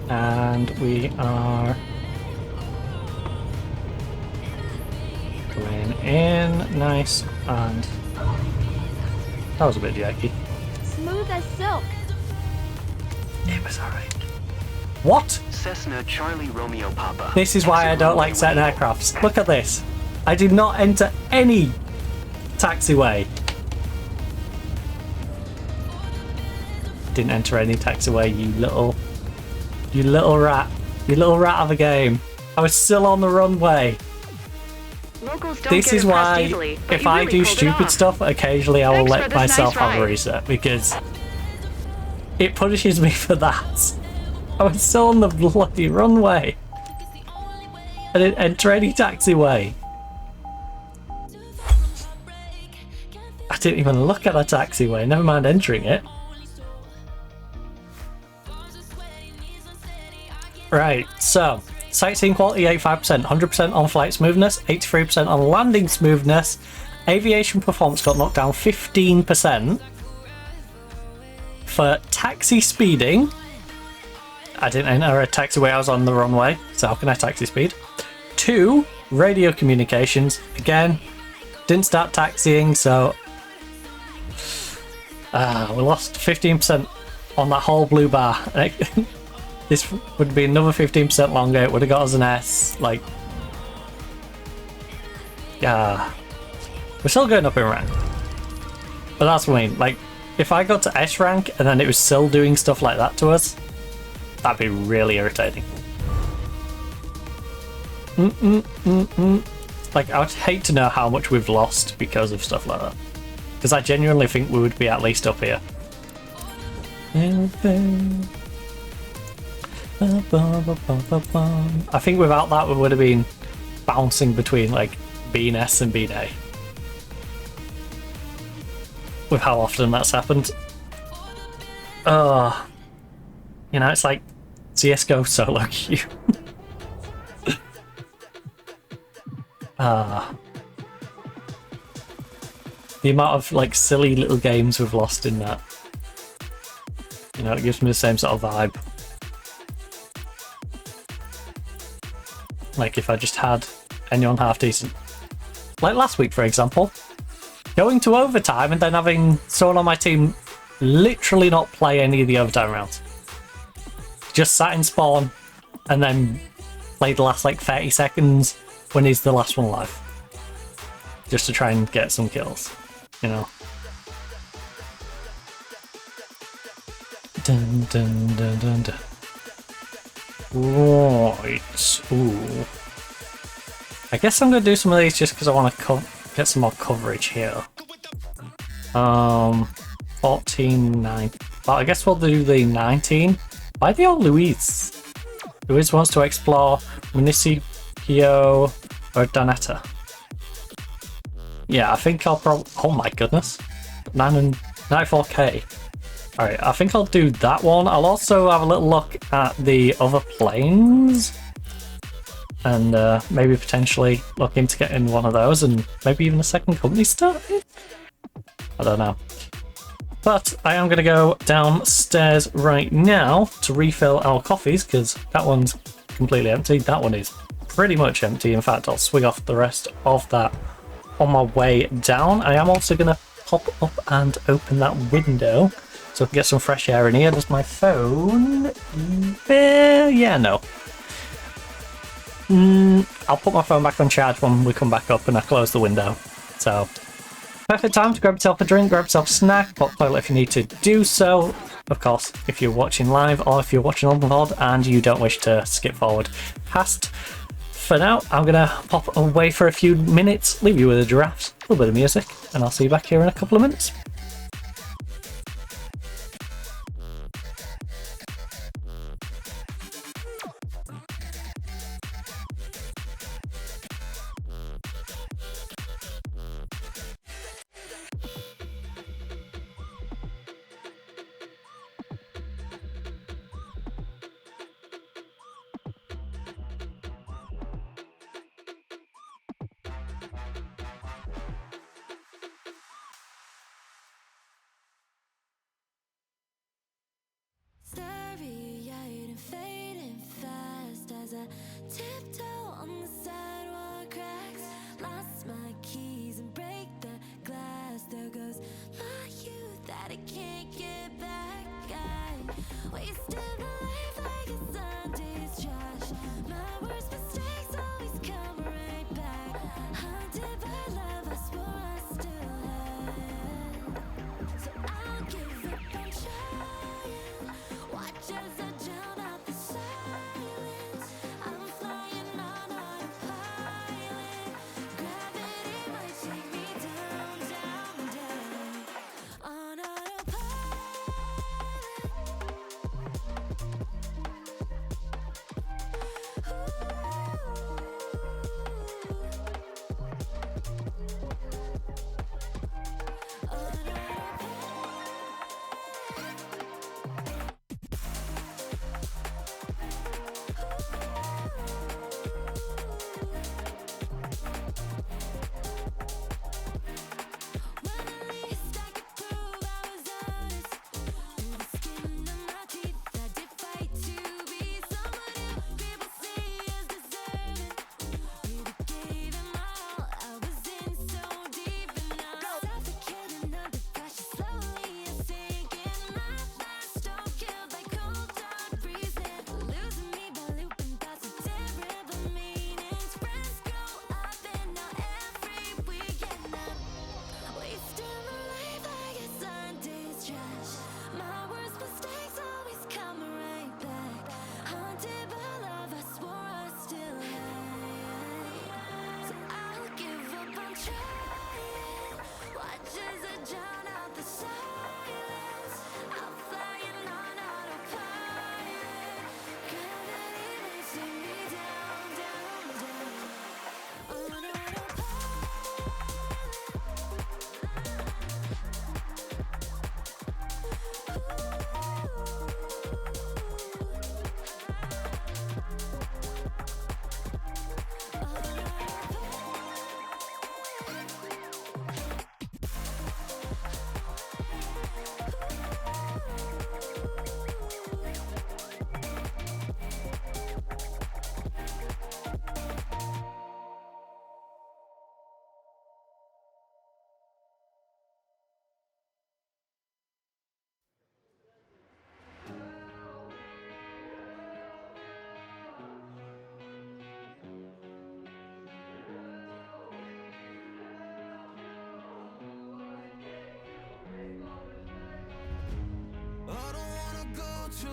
And we are going in nice, and that was a bit janky. Smooth as silk. It was alright. What? Cessna Charlie Romeo Papa. This is why I don't like certain aircrafts. Look at this. I did not enter any taxiway. Didn't enter any taxiway, you little rat. You little rat of a game. I was still on the runway. Locals don't This get is impressed why easily, but if you I really do pulled it stupid off. stuff, occasionally I will Thanks let for this myself nice have a ride. reset, because it punishes me for that. I was still on the bloody runway. I didn't enter any taxiway. I didn't even look at a taxiway, never mind entering it. Right, so sightseeing quality 85%, 100% on flight smoothness, 83% on landing smoothness. Aviation performance got knocked down 15%. For taxi speeding, I didn't enter a taxiway, I was on the runway, so how can I taxi speed? 2, radio communications, again, didn't start taxiing, so we lost 15% on that whole blue bar. This would be another 15% longer, it would have got us an S, like, yeah, we're still going up in rank. But that's what I mean, like, if I got to S rank and then it was still doing stuff like that to us, that'd be really irritating. Like, I would hate to know how much we've lost because of stuff like that. Because I genuinely think we would be at least up here. I think without that we would have been bouncing between like being S and being A. With how often that's happened. You know, it's like CSGO solo queue. The amount of like silly little games we've lost in that. You know, it gives me the same sort of vibe. Like if I just had anyone half decent. Like last week, for example. Going to overtime and then having someone on my team literally not play any of the overtime rounds. Just sat in spawn and then played the last like 30 seconds when he's the last one alive. Just to try and get some kills, you know. Dun dun dun dun dun. Right. Ooh. I guess I'm going to do some of these just because I want to get some more coverage here. 14-9. Well, I guess we'll do the 19. Why the old Luis? Luis wants to explore Municipio or Donetta. Yeah, I think I'll probably... Oh my goodness. 94k. Alright, I think I'll do that one. I'll also have a little look at the other planes. And maybe potentially look into getting one of those and maybe even a second company started? I don't know. But I am going to go downstairs right now to refill our coffees because that one's completely empty. That one is pretty much empty. In fact, I'll swig off the rest of that on my way down. I am also going to pop up and open that window so I can get some fresh air in here. Does my phone? Yeah, no. I'll put my phone back on charge when we come back up and I close the window. So, perfect time to grab yourself a drink, grab yourself a snack, pop toilet if you need to do so. Of course, if you're watching live or if you're watching on the VOD and you don't wish to skip forward past. For now, I'm going to pop away for a few minutes, leave you with a giraffe, a little bit of music, and I'll see you back here in a couple of minutes. Starry-eyed and fading fast as I tiptoe on the sidewalk cracks. Lost my keys and break the glass. There goes my youth that I can't get back. I wasted my life like a Sunday's trash. My worst mistakes always come right back. Haunted by love I swore I still had. So I'll give up on trying. Watch as I drown out the silence. I'm flying on autopilot. Gravity might take me down, down, down. On autopilot.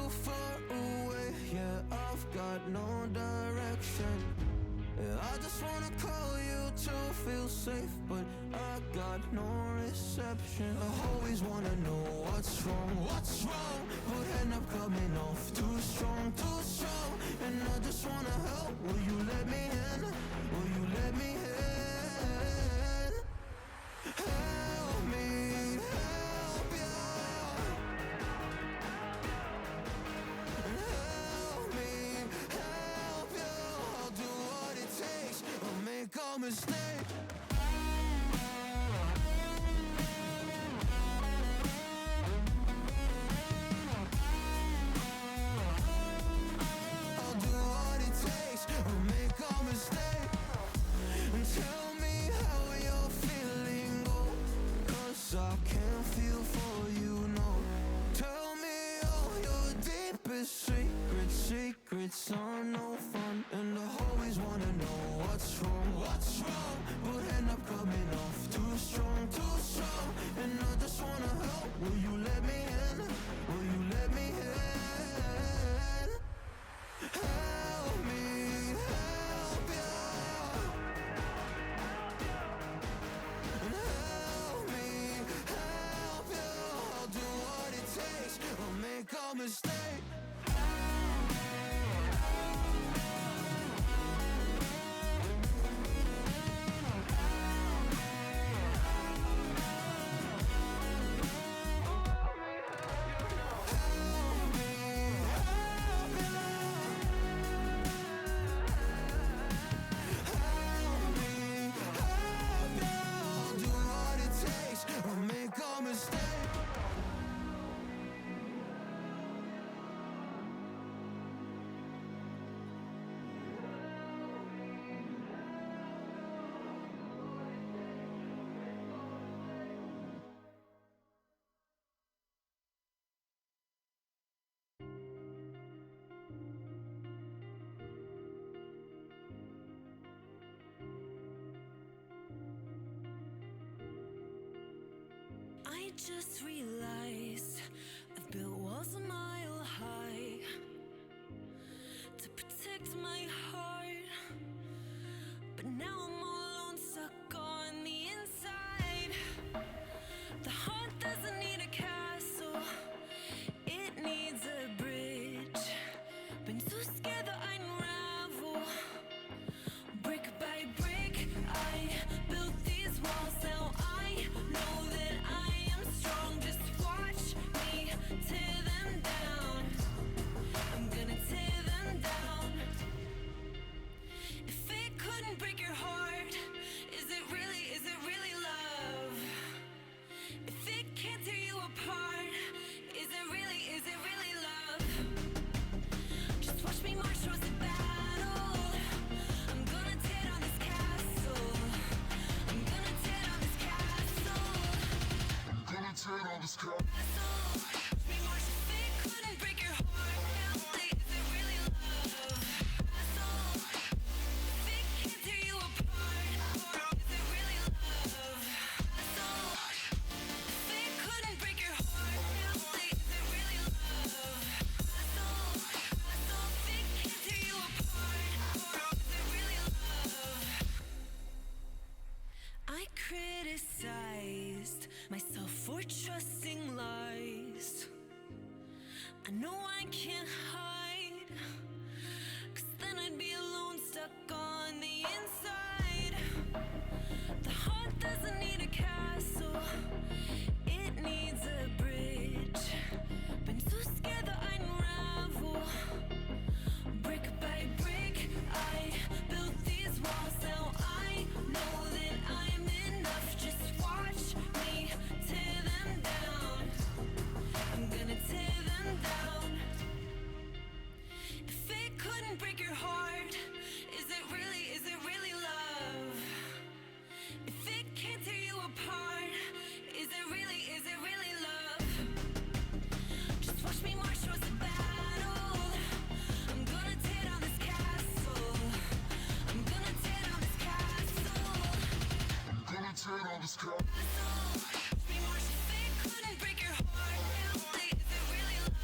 too far away. Yeah, I've got no direction. Yeah, I just wanna call you to feel safe, but I got no reception. I always wanna know what's wrong, but end up coming off too strong, and I just wanna help. Will you let me in? Will you let me in? Help me, help you. Help me, help you. I'll do what it takes. I'll make a mistake. I'll do what it takes. I'll make a mistake. And tell me how you're feeling, oh, 'cause I can't feel for you, no. Tell me all your deepest secrets are no fun. And I always wanna know what's wrong, but end up coming off too strong, and I just wanna help. Will you let me in? Will you let me in? Help me, help you. And help me, help you. I'll do what it takes. I'll make a mistake. I just realized I've built walls a mile high to protect my heart, but now I'm all alone, stuck on the inside. The heart doesn't need a castle, it needs a bridge. Been too scared that I unravel. Brick by brick, I built these walls. Now I know that I am strong. Just watch me tear them down. I'm gonna tear them down. If it couldn't break your heart, is it really love? If it can't tear you apart, is it really love? Just watch me march towards the battle. I'm gonna tear down this castle. I'm gonna tear down this castle. I'm gonna tear down this castle. Watch me march. If it couldn't break your heart, is it really love? Castle. If it can't tear you apart, is it really love? Castle. If it couldn't break your heart, is it really love? Castle. If it can't tear you apart, is it really love? I criticized myself for trusting lies. I know I can't hide, 'cause then I'd be alone, stuck on the inside. The heart doesn't need a castle, it needs a bridge. Been too scared that I unravel. Brick by brick, I built these walls. Now I know that I'm enough. Just watch me tear them down. I'm gonna tear them down. If it couldn't break your heart, is it really love? If it can't tear you apart, is it really love? Just watch me march towards the battle. I'm gonna tear down this castle. I'm gonna tear down this castle. I'm gonna tear down this castle. Watch me march. If it couldn't break your heart, is it really love?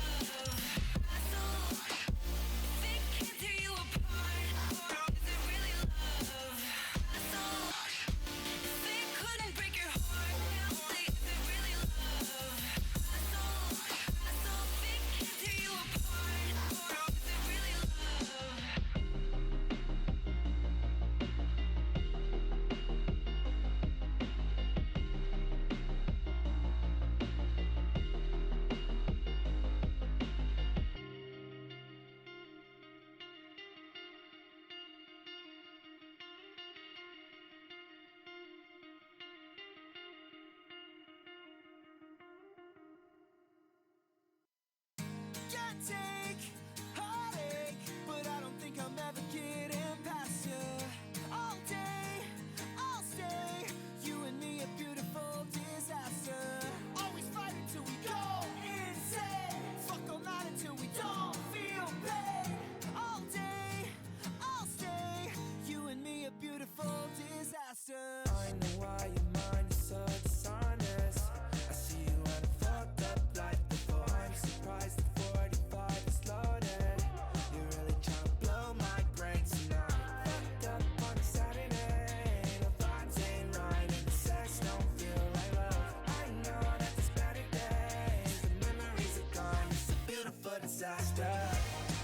disaster.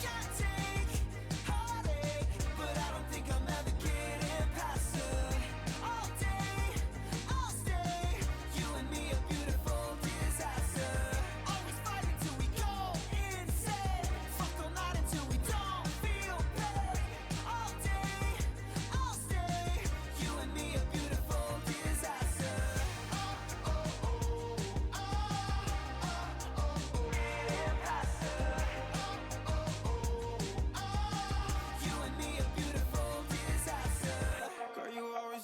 Can't take heartache, but I don't think I'm ever getting past her. All day, I'll stay. You and me, a beautiful disaster. Always fighting till we go insane. Fuck all night until we don't feel pain. All day, I'll stay. You and me, a beautiful disaster.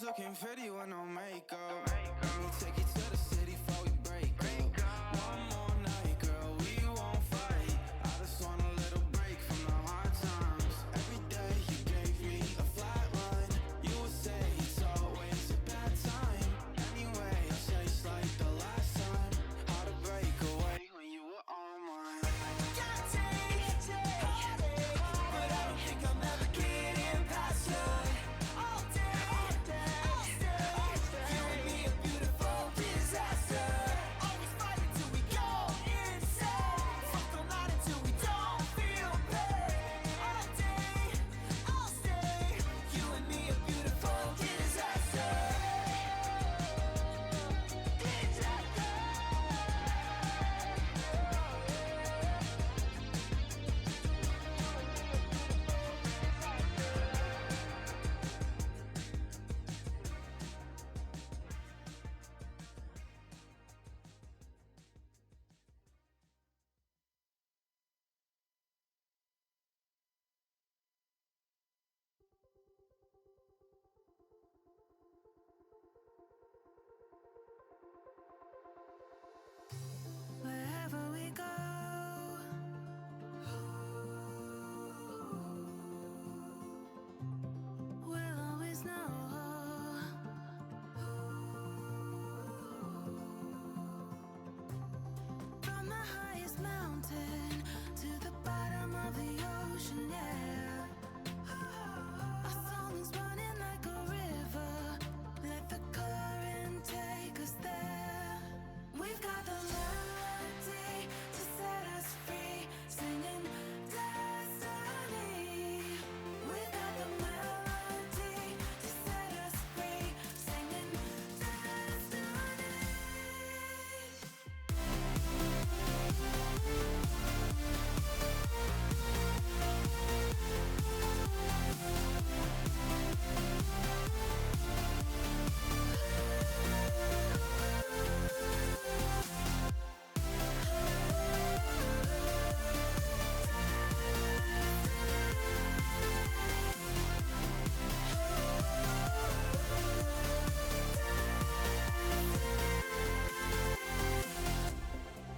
Looking pretty with no makeup. Let me take you to the city before we break up. One more night, girl, we won't fight. I just want a little break from the hard times. Every day you gave me a flat line. You would say it's always a bad time. Anyway, I'll say it's like the last time. How to break away when you were on mine. Can't take heartache, but I don't think I'm ever getting past her. All day. Wherever we go, we'll always know. From the highest mountain to the bottom of the ocean, yeah. Our song is running like a river. Let the current take us there. We've got the melody to set us free, singing destiny. We've got the melody to set us free, singing destiny.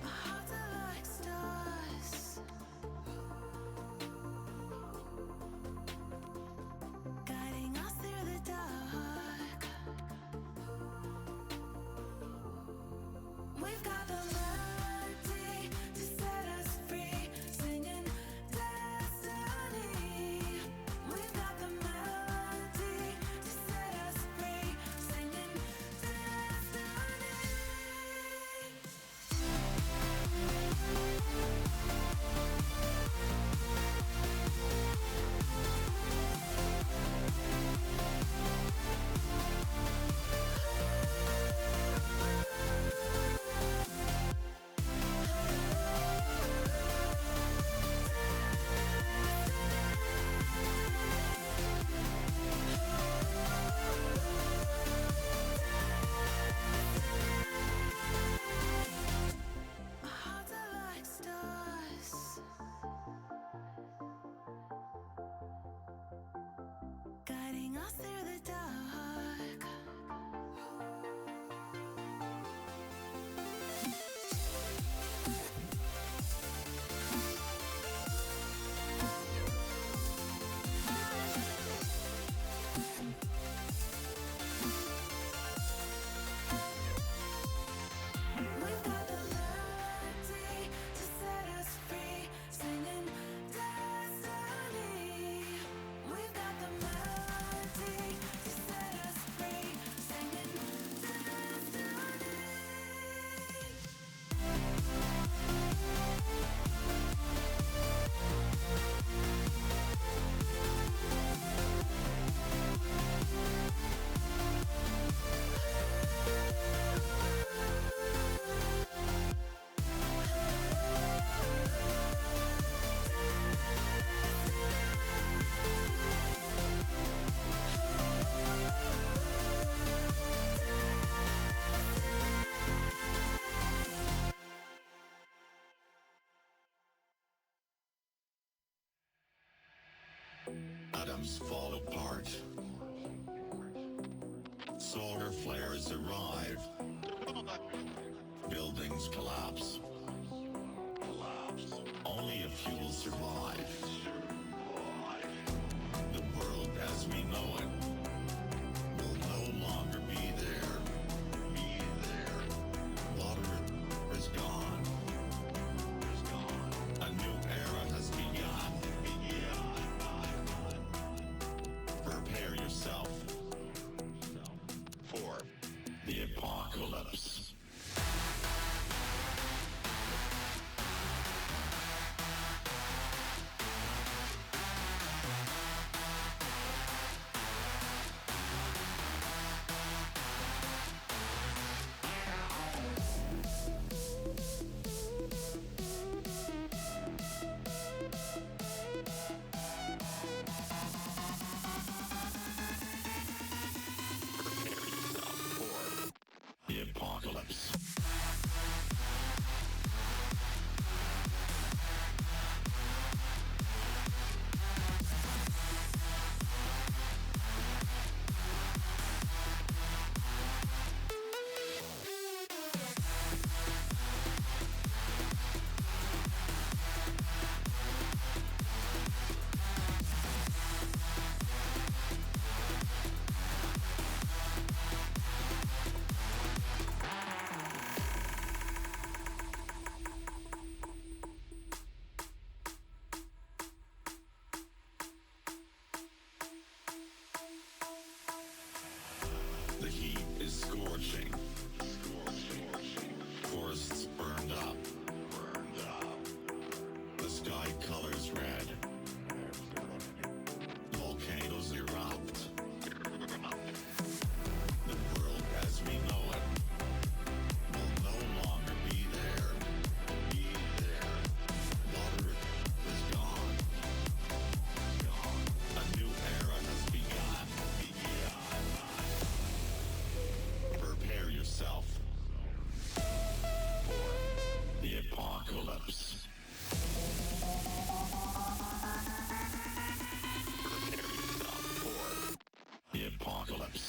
Our hearts are like stars, guiding us through the dark. We've got the melody to set us free, singing destiny. We've got the melody to set us free, singing destiny. Our hearts are like stars, guiding us through the dark. We've got the melody to set us free, singing destiny. We've got the melody to set systems fall apart. Solar flares arrive. Buildings collapse. Only a few will survive. The world as we know it will no longer be there. Water is gone. A new era has begun. Prepare yourself for the apocalypse. The apocalypse. The heat is scorching. Forests burned up. The sky colors red. Volcanoes erupt. The world as we know it will no longer be there. Water is gone. A new era has begun. Prepare yourself for the apocalypse. Prepare yourself for the apocalypse.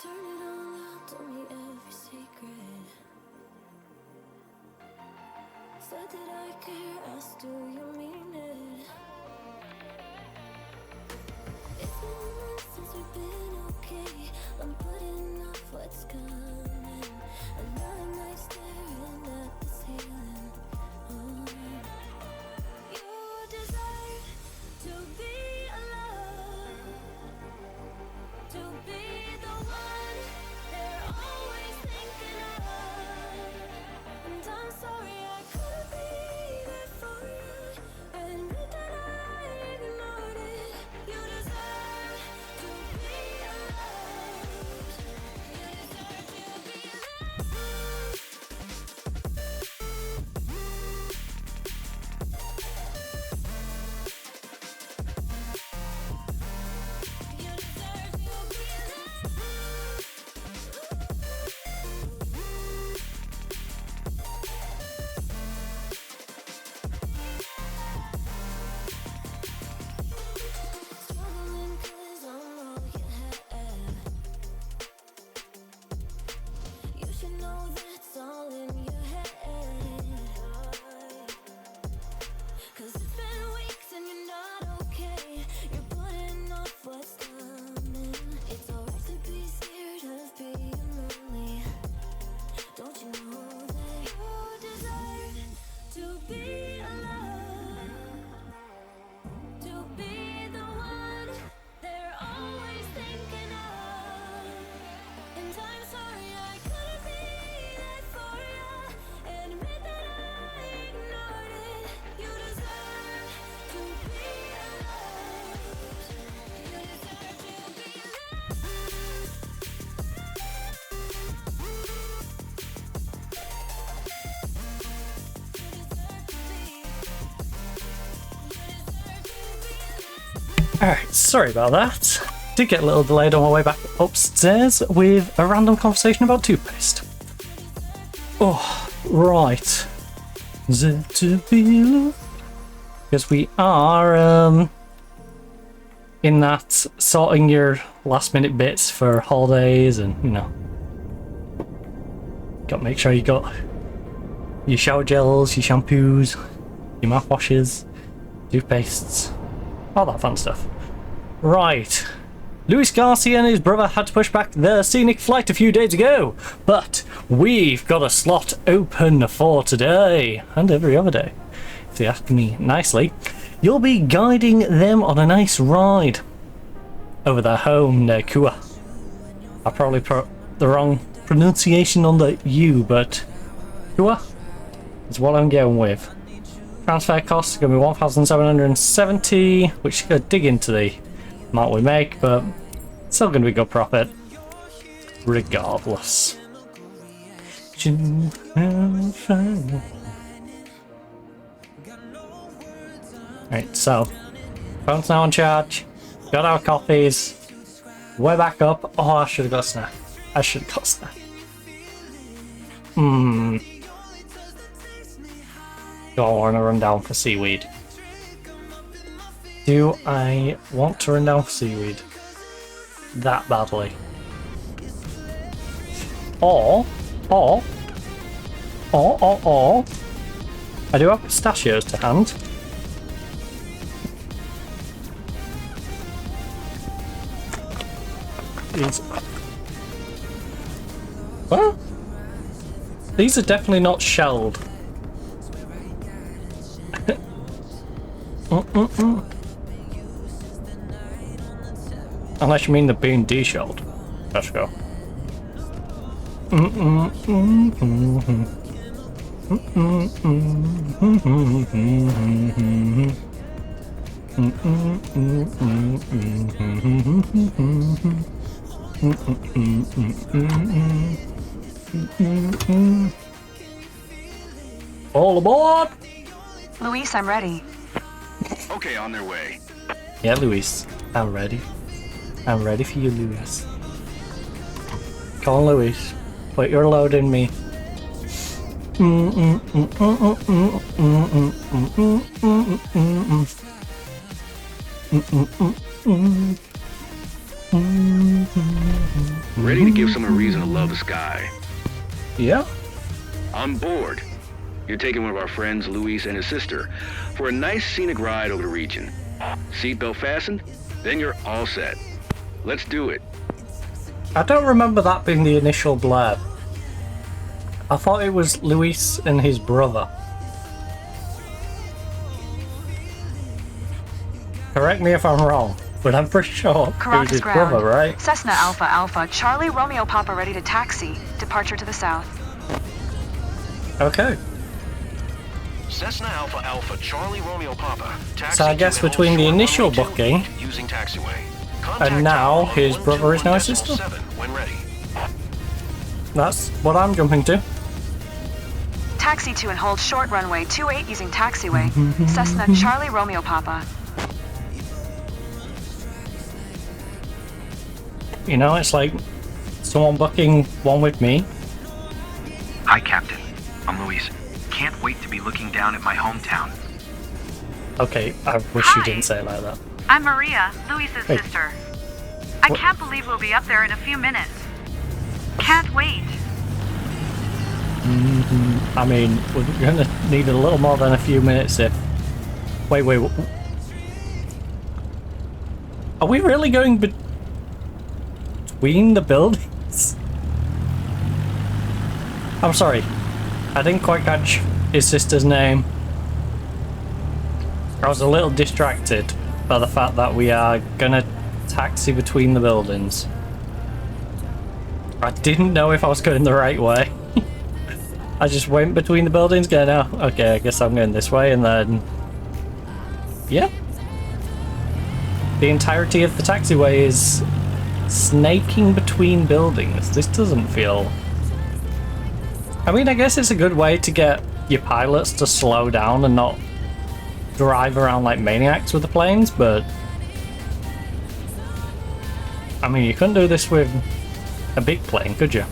Turn it all out, told me every secret. Said that I care, asked do you mean it? It's been months since we've been okay. I'm putting off what's coming. Another night staring at the ceiling. You deserve to be alone, to be the one they're always thinking of. And I'm sorry I couldn't be there for you. Admit that I ignored it. You deserve to be loved. You deserve to be loved. Alright, sorry about that. Did get a little delayed on my way back upstairs with a random conversation about toothpaste. Oh, right. Because we are in that sorting your last minute bits for holidays and, you know. Got to make sure you got your shower gels, your shampoos, your mouthwashes, toothpastes, all that fun stuff. Right. Luis Garcia and his brother had to push back their scenic flight a few days ago, but we've got a slot open for today, and every other day, if you ask me nicely. You'll be guiding them on a nice ride over their home near Kua. I probably put the wrong pronunciation on the U, but Kua is what I'm going with. Transfer costs are going to be 1,770, which is going to dig into the amount we make, but still going to be good profit regardless. Right, so phone's now on charge, got our coffees, we're back up. Oh, I should have got a snack. I should have got a snack. Do I want to run down for seaweed? Do I want to run down for seaweed that badly? Or I do have pistachios to hand. Well, these are definitely not shelled. Unless you mean they're being de-shelled. Let's go. All aboard! Luis, I'm ready. Okay, on their way. Yeah, Luis, I'm ready. I'm ready for you, Luis. Come on, Luis. Put your load in me. Ready to give someone a reason to love the sky? Yeah. On board. You're taking one of our friends, Luis, and his sister, for a nice scenic ride over the region. Seatbelt fastened? Then you're all set. Let's do it. I don't remember that being the initial blurb. I thought it was Luis and his brother. Correct me if I'm wrong, but I'm pretty sure it was his brother, right? Cessna Alpha Alpha, Charlie Romeo Papa ready to taxi. Departure to the south. Okay. Cessna Alpha Alpha, Charlie Romeo Papa. So I guess between the initial booking using taxiway. and now his brother is now his sister. When ready. That's what I'm jumping to. Taxi to and hold short runway 28 using taxiway. Cessna Charlie Romeo Papa. You know, it's like someone booking one with me. Hi, Captain. I'm Luis. Can't wait to be looking down at my hometown. Okay, I wish you didn't say it like that. I'm Maria, Luis's Hey. sister. I can't believe we'll be up there in a few minutes. Can't wait. I mean, we're gonna need a little more than a few minutes if... Wait. Are we really going between the buildings? I'm sorry. I didn't quite catch his sister's name. I was a little distracted by the fact that we are gonna taxi between the buildings. I didn't know if I was going the right way. I just went between the buildings going, oh, okay, I guess I'm going this way, and then... yeah. The entirety of the taxiway is snaking between buildings. This doesn't feel... I mean, I guess it's a good way to get your pilots to slow down and not drive around like maniacs with the planes, but I mean, you couldn't do this with a big plane, could you?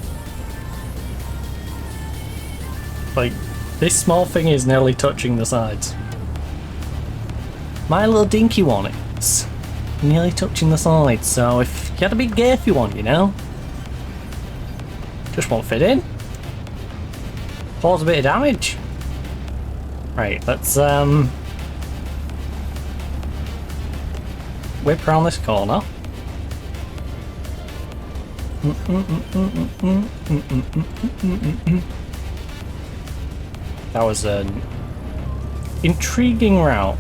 Like, this small thing is nearly touching the sides. My little dinky one is nearly touching the sides, so if you had a big girthy one, you know, just won't fit in. Cause a bit of damage. Right, let's whip around this corner. That was an intriguing route.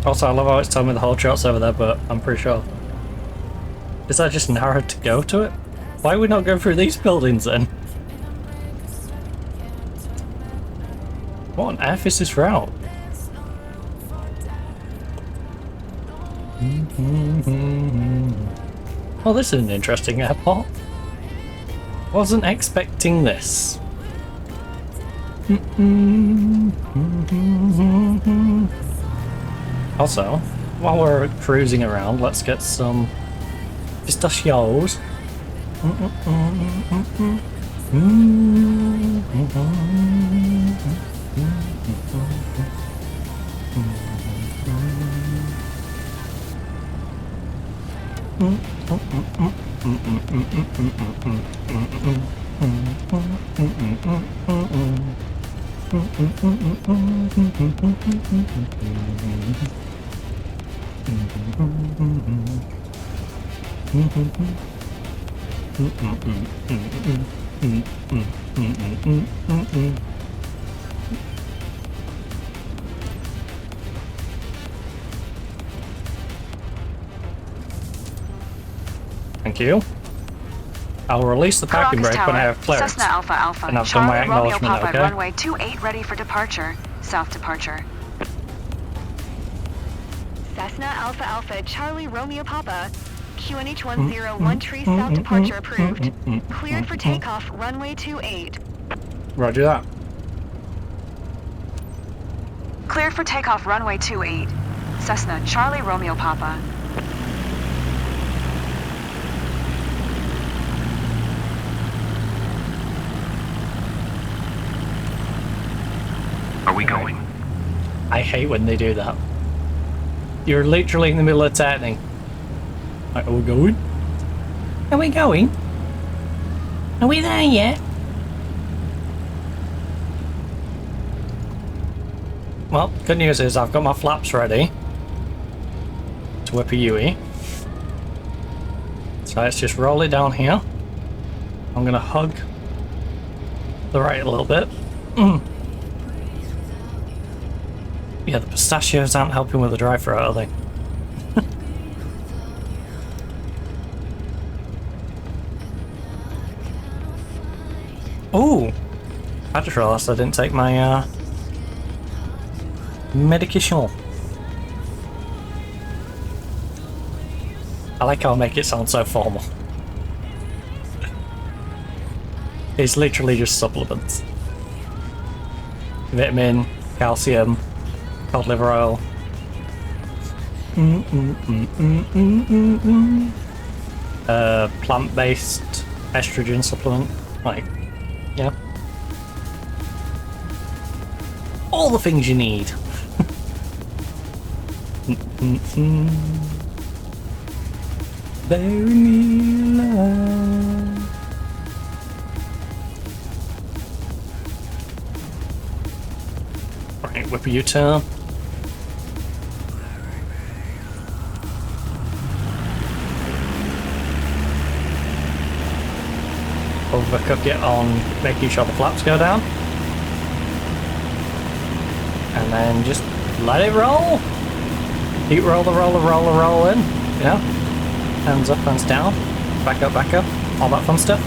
Also, I love how it's telling me the whole shot's over there, but I'm pretty sure. Is that just narrowed to go to it? Why are we not going through these buildings then? What on earth is this route? Well, this is an interesting airport. Wasn't expecting this. Also, while we're cruising around, let's get some pistachios. Thank you. I'll release the parking brake when I have clearance. Cessna Alpha Alpha. And I've done my Charlie Romeo acknowledgement, Papa, okay? runway 28 ready for departure. South departure. Cessna Alpha Alpha, Charlie Romeo Papa. QNH 101 tree south departure approved. Cleared for takeoff, runway 28. Roger that. Cleared for takeoff, runway 28. Cessna, Charlie Romeo Papa. Are we going? I hate when they do that. You're literally in the middle of turning. Like, are we going? Are we going? Are we there yet? Well, good news is I've got my flaps ready to whip a UE. So let's just roll it down here. I'm gonna hug the right a little bit. Yeah, the pistachios aren't helping with the drive through, are they? Ooh! I just realised I didn't take my medication. I like how I make it sound so formal. It's literally just supplements. Vitamin, calcium, cod liver oil. Plant-based estrogen supplement. Like, yeah. All the things you need. Bury me alive. Right, whip a U-turn. Overcook it on making sure the flaps go down. And then just let it roll. Keep roll in, you know? Hands up, hands down. Back up, all that fun stuff.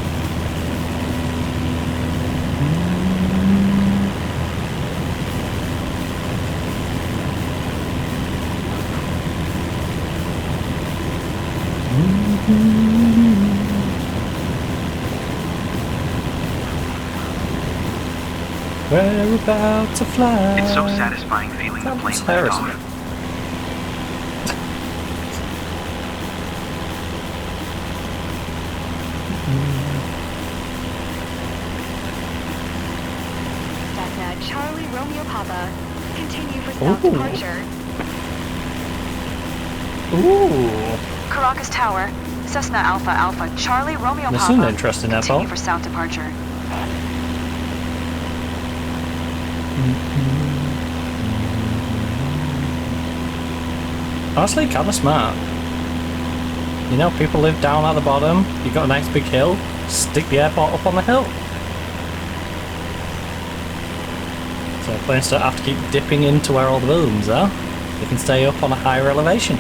We're about to fly. It's so satisfying feeling the plane lift off. Charlie Romeo Papa. Continue for south departure. Ooh. Caracas Tower, Cessna Alpha Alpha, Charlie Romeo This Papa. is an interesting Continue info. for south departure. Honestly, kind of smart. You know, people live down at the bottom. You've got a nice big hill. Stick the airport up on the hill. So planes don't have to keep dipping into where all the buildings are. They can stay up on a higher elevation.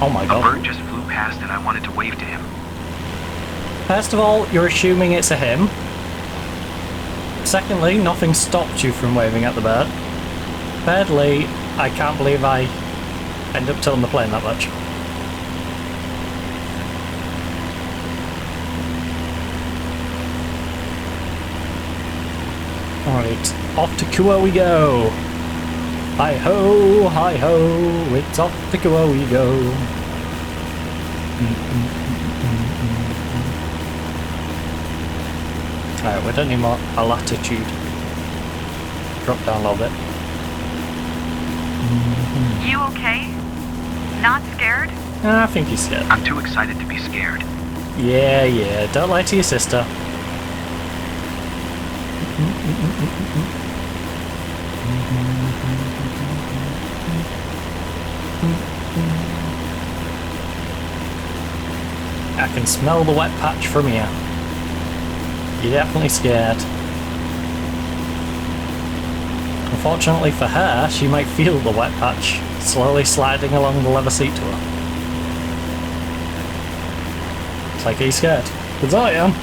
Oh my god. A bird just flew past and I wanted to wave to him. First of all, you're assuming it's a him. Secondly, nothing stopped you from waving at the bird. Thirdly, I can't believe I end up tilting the plane that much. Alright, off to Kua we go. Hi ho, it's off to Kua we go. Alright, we don't need more a latitude. Drop down a little bit. You okay? Not scared? I think he's scared. I'm too excited to be scared. Yeah, don't lie to your sister. I can smell the wet patch from here. You're definitely scared. Unfortunately for her, she might feel the wet patch slowly sliding along the leather seat to her. It's like he's scared. Because I am.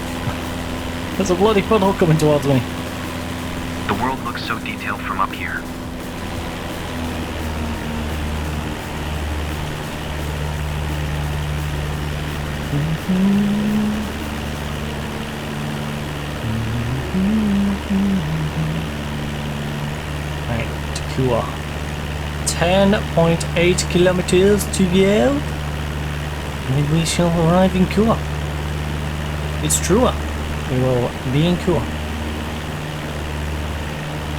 There's a bloody puddle coming towards me. The world looks so detailed from up here. Right, to Kua. 10.8 kilometers to go. And we shall arrive in Kua. It's true. We will be in Kua.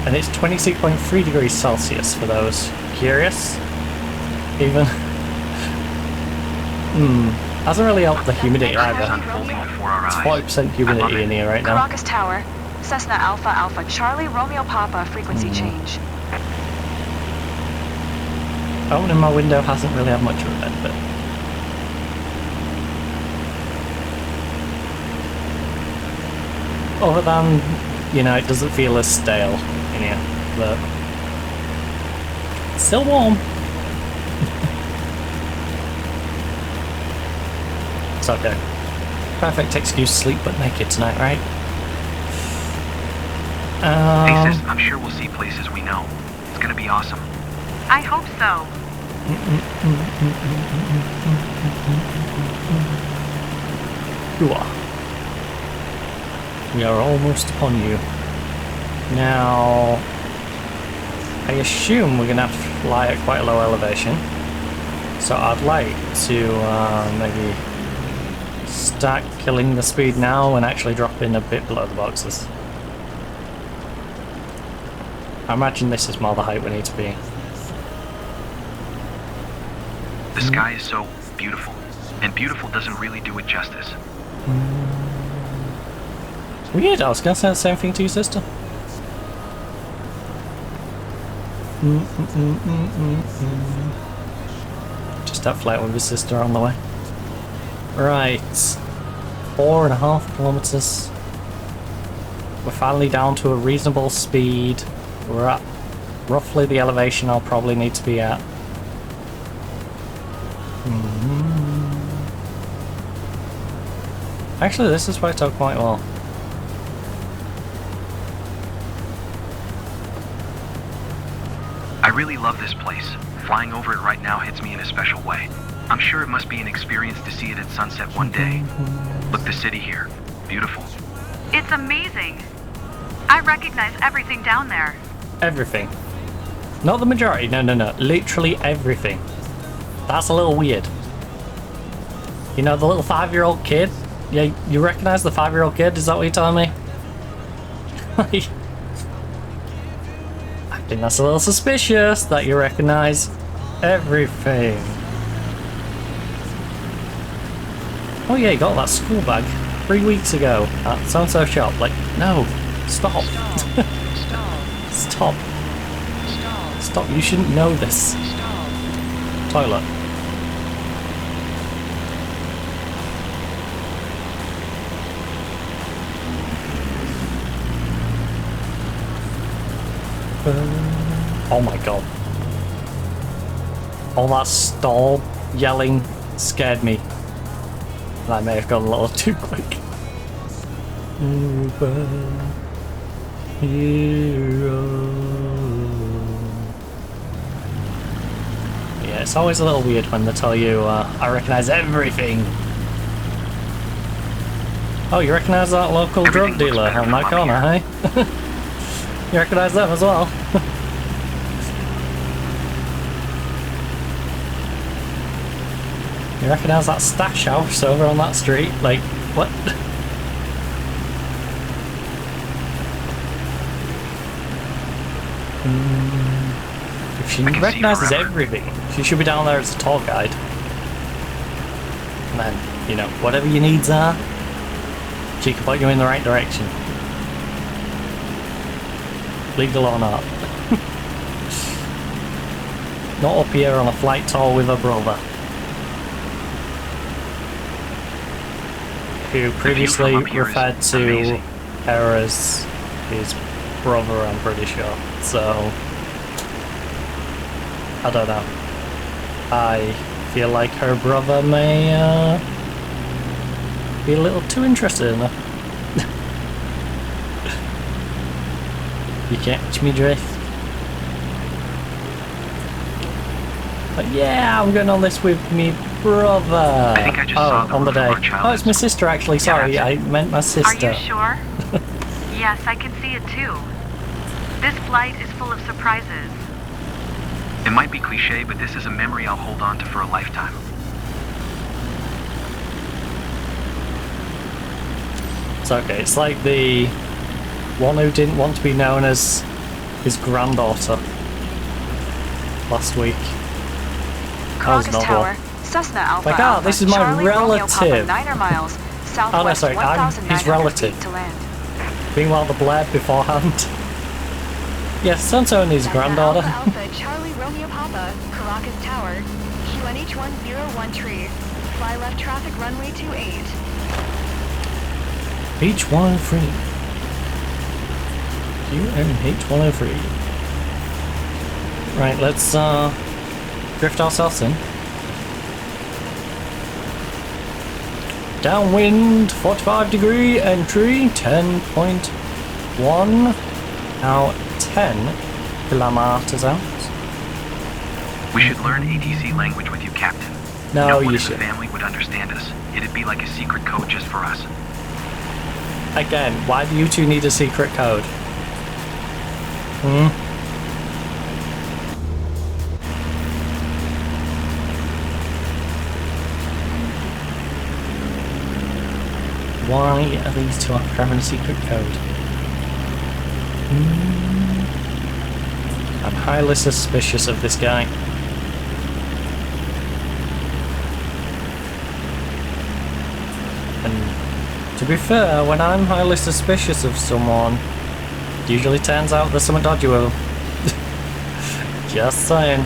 And it's 26.3 degrees Celsius for those curious. Even. Hasn't really helped the humidity either. It's 40% humidity in here right now. Caracas Tower, Cessna Alpha Alpha, Charlie Romeo Papa, frequency change. Opening my window hasn't really had much of a benefit. Other than, you know, it doesn't feel as stale in here, but it's still warm. It's okay. Perfect excuse to sleep but naked tonight, right? Hey sis, I'm sure we'll see places we know. It's gonna be awesome. I hope so. We are almost upon you. Now, I assume we're gonna have to fly at quite a low elevation. So I'd like to maybe start killing the speed now and actually drop in a bit below the boxes. I imagine this is more the height we need to be. The sky is so beautiful, and beautiful doesn't really do it justice. Weird, I was gonna say the same thing to your sister. Just that flight with his sister on the way. Right, 4.5 kilometers. We're finally down to a reasonable speed. We're at roughly the elevation I'll probably need to be at. Actually, this is worked out quite well. I really love this place. Flying over it right now hits me in a special way. I'm sure it must be an experience to see it at sunset one day. Look, the city here. Beautiful. It's amazing. I recognize everything down there. Everything. Not the majority, no. Literally everything. That's a little weird. You know, the little 5-year-old kid Yeah, you recognise the 5-year-old kid? Is that what you're telling me? I think that's a little suspicious that you recognise everything. Oh yeah, you got that school bag 3 weeks ago at so-and-so shop. Like, no, stop. Stop. Stop, you shouldn't know this. Toilet. Oh my god. All that stall yelling scared me. And I may have gone a little too quick. Yeah, it's always a little weird when they tell you, I recognise everything. Oh, you recognise that local drug dealer on that corner, hey? You recognise them as well? You recognise that stash house over on that street? Like, what? If she recognises everything, she should be down there as a tour guide. And then, you know, whatever your needs are, she can put you in the right direction. Legal or not. Not up here on a flight tour with her brother, who previously referred to her as his brother, I'm pretty sure. So, I don't know. I feel like her brother may be a little too interested in her. You catch me drift? But yeah, I'm going on this with me brother. I think I just saw the on the roof of day. our child. Oh, it's my sister actually. Sorry, Yeah, I meant my sister. Are you sure? Yes, I can see it too. This flight is full of surprises. It might be cliche, but this is a memory I'll hold on to for a lifetime. It's okay. It's like the one who didn't want to be known as his granddaughter last week. Caracas Tower, Cessna Alpha Like, Alpha, this is my Charlie Romeo relative. Papa 9 miles, southwest Oh no, sorry, I'm 1,900 his relative. feet to land. Meanwhile, the Blair beforehand. Yes, so-and-so and his granddaughter. Alpha Alpha, Charlie Romeo Papa, Caracas Tower, QNH 101 tree, fly left traffic runway 28. H103. QNH103. Right, let's drift ourselves in. Downwind, 45-degree entry, 10.1. Now 10 kilometers out. We should learn ATC language with you, Captain. No, one you in the should. family would understand us. It'd be like a secret code just for us. Again, why do you two need a secret code? Hmm? Why are these two having a secret code? I'm highly suspicious of this guy. And to be fair, when I'm highly suspicious of someone, it usually turns out there's something dodgy with them. Just saying.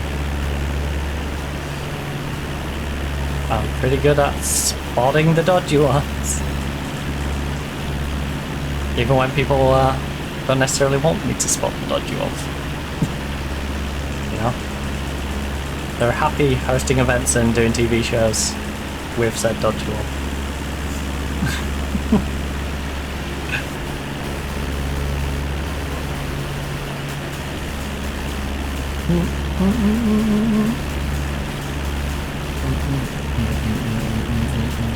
I'm pretty good at spotting the dodgy ones. Even when people don't necessarily want me to spot the dodgy ones. You know? They're happy hosting events and doing TV shows with said dodgy one.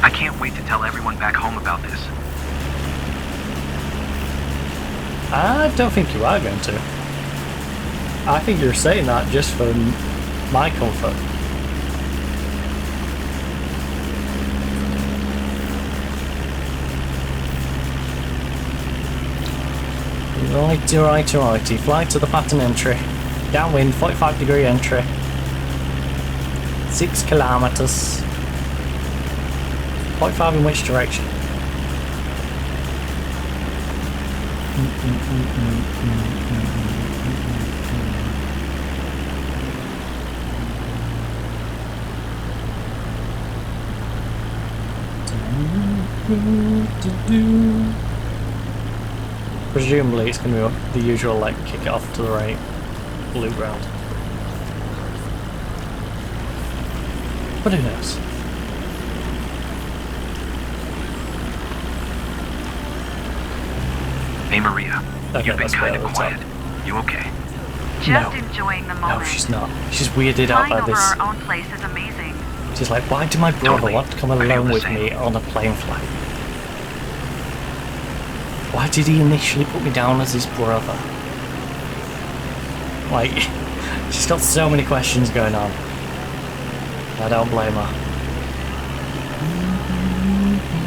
I can't wait to tell everyone back home about this. I don't think you are going to. I think you're saying that just for my comfort. Righty. Fly to the pattern entry. Downwind, 45-degree entry. 6 kilometers. 45 in which direction? Presumably it's going to be the usual, like, kick it off to the right, blue ground. But who knows? Hey Maria, Okay, you've been that's kind better of than quiet. You okay? Just No. enjoying the moment. No, she's not. She's weirded out Flying by over this. our own place is amazing. She's like, why did my brother Totally. want to come I feel alone the with same. me on a plane flight? Why did he initially put me down as his brother? Like, she's got so many questions going on. I don't blame her.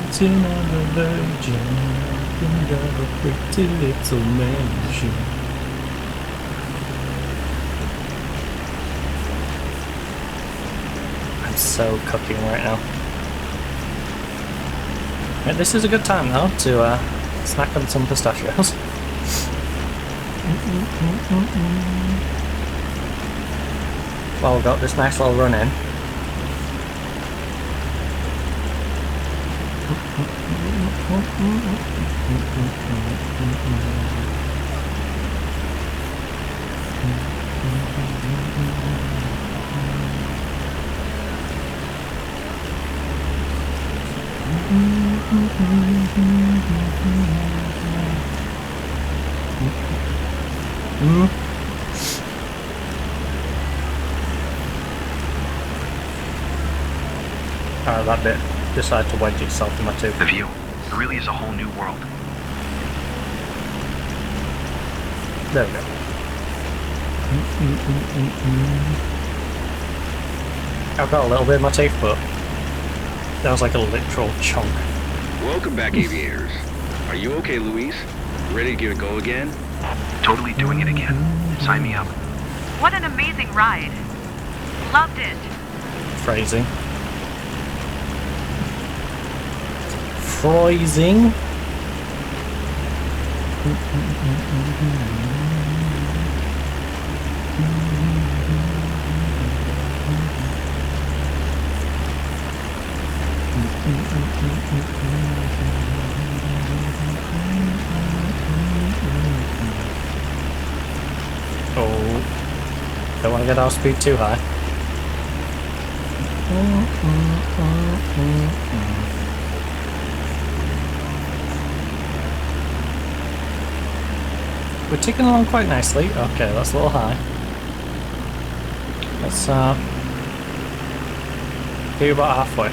It's another virgin, and a pretty little mansion. I'm so cooking right now. Yeah, this is a good time though to snack on some pistachios. Well, we've got this nice little run in. That bit decided to wedge itself in my tooth. The view. It really is a whole new world. There we go. I've got a little bit in my teeth, but that was like a literal chunk. Welcome back, aviators. Are you okay, Luis? Ready to give it a go again? Totally doing it again. Sign me up. What an amazing ride. Loved it. Phrasing. Freezing. Oh, don't want to get our speed too high. We're ticking along quite nicely. Okay, that's a little high. Let's do about halfway.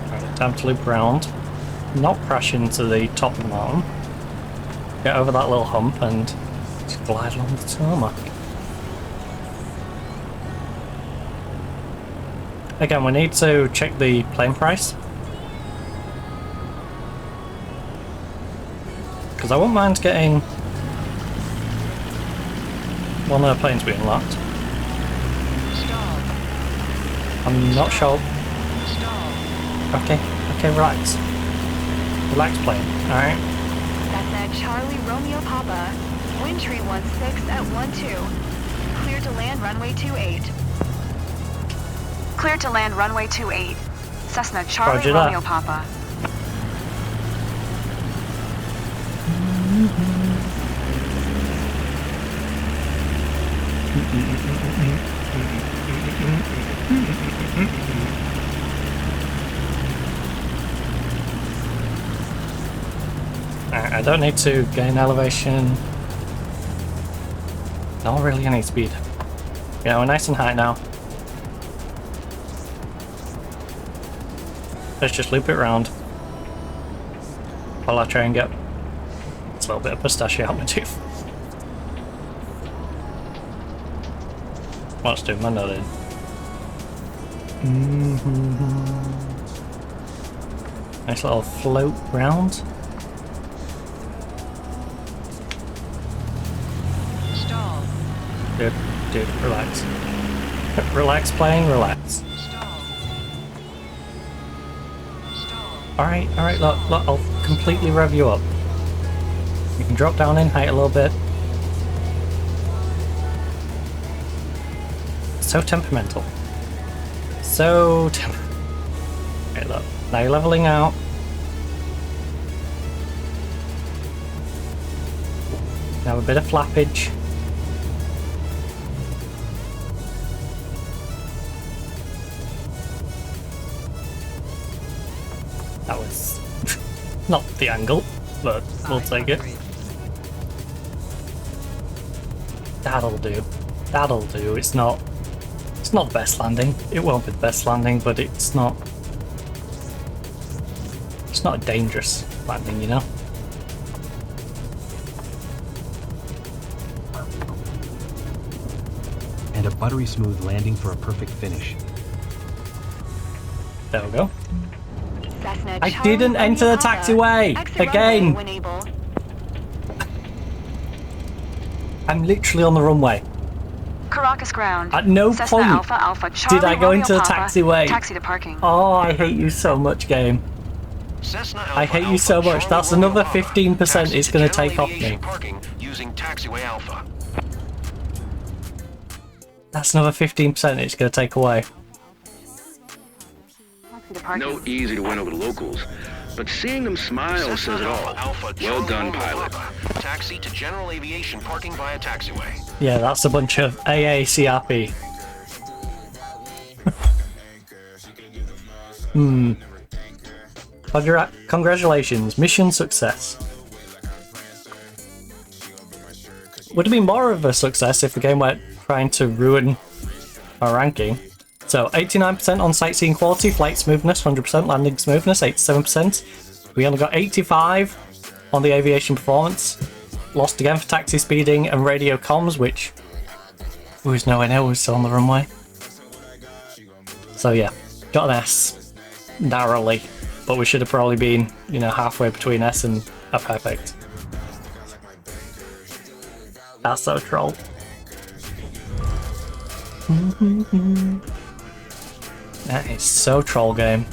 Alright, time to loop around. Not crash into the top of the mountain. Get over that little hump and just glide along the tarmac. Again, we need to check the plane price. Because I wouldn't mind getting one of the planes we unlocked. I'm not sure. Okay, relax. Relax, plane, alright? That's at Charlie Romeo Papa. Wind tree 16 at 12. Clear to land runway 28. Clear to land runway 28. Cessna Charlie Roger that. Romeo Papa. I don't need to gain elevation. Not really any speed. Yeah, we're nice and high now. Let's just loop it around while I try and get a little bit of pistachio out my tooth. What's doing my nut in? Nice little float round. Stall. Dude, relax. Relax playing, relax. Alright, look, I'll completely rev you up. You can drop down in height a little bit. So temperamental. Okay, look. Now you're leveling out. Now a bit of flappage. That was not the angle, but we'll take it. That'll do. That'll do. It's not the best landing. It won't be the best landing, but it's not a dangerous landing, you know? And a buttery smooth landing for a perfect finish. There we go. Cessna I Charlie didn't enter the Papa. taxiway! Exit Again! runway when able. I'm literally on the runway. Caracas ground. At no Cessna point Alpha Alpha Charlie did I go Romeo into the Papa. taxiway. Taxi to parking. Oh, I hate you so much, game. Cessna I hate you so much. That's another 15% it's going to take off me. Parking using taxiway Alpha. That's another 15% it's going to take away. No easy to win over the locals, but seeing them smile says it all. Well done, pilot. Taxi to general aviation parking via taxiway. Yeah, that's a bunch of AACRP. Congratulations, mission success. Would have been more of a success if the game weren't trying to ruin our ranking. So 89% on sightseeing quality, flight smoothness, 100% landing smoothness, 87%. We only got 85 on the aviation performance. Lost again for taxi speeding and radio comms, which was nowhere near, was still on the runway. So yeah, got an S, narrowly, but we should have probably been, you know, halfway between S and a perfect. That's so troll. That is so troll game.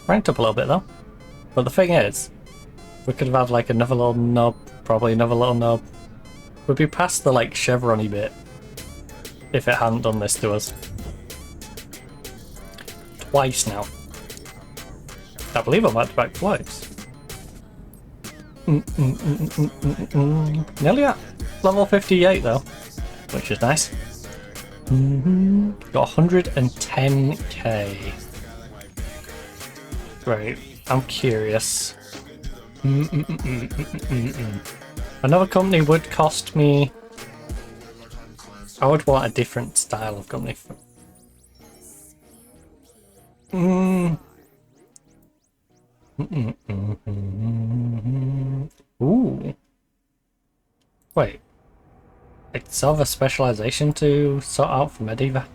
Ranked up a little bit though. But the thing is, we could have had like another little nub, probably another little nub. We'd be past the like chevron-y bit if it hadn't done this to us. Twice now. I believe I'm back-to-back flights. Nearly at level 58 though, which is nice. Got 110k. Right, I'm curious. Another company would cost me... I would want a different style of company. Ooh. Wait. It's of a specialization to sort out for Mediva.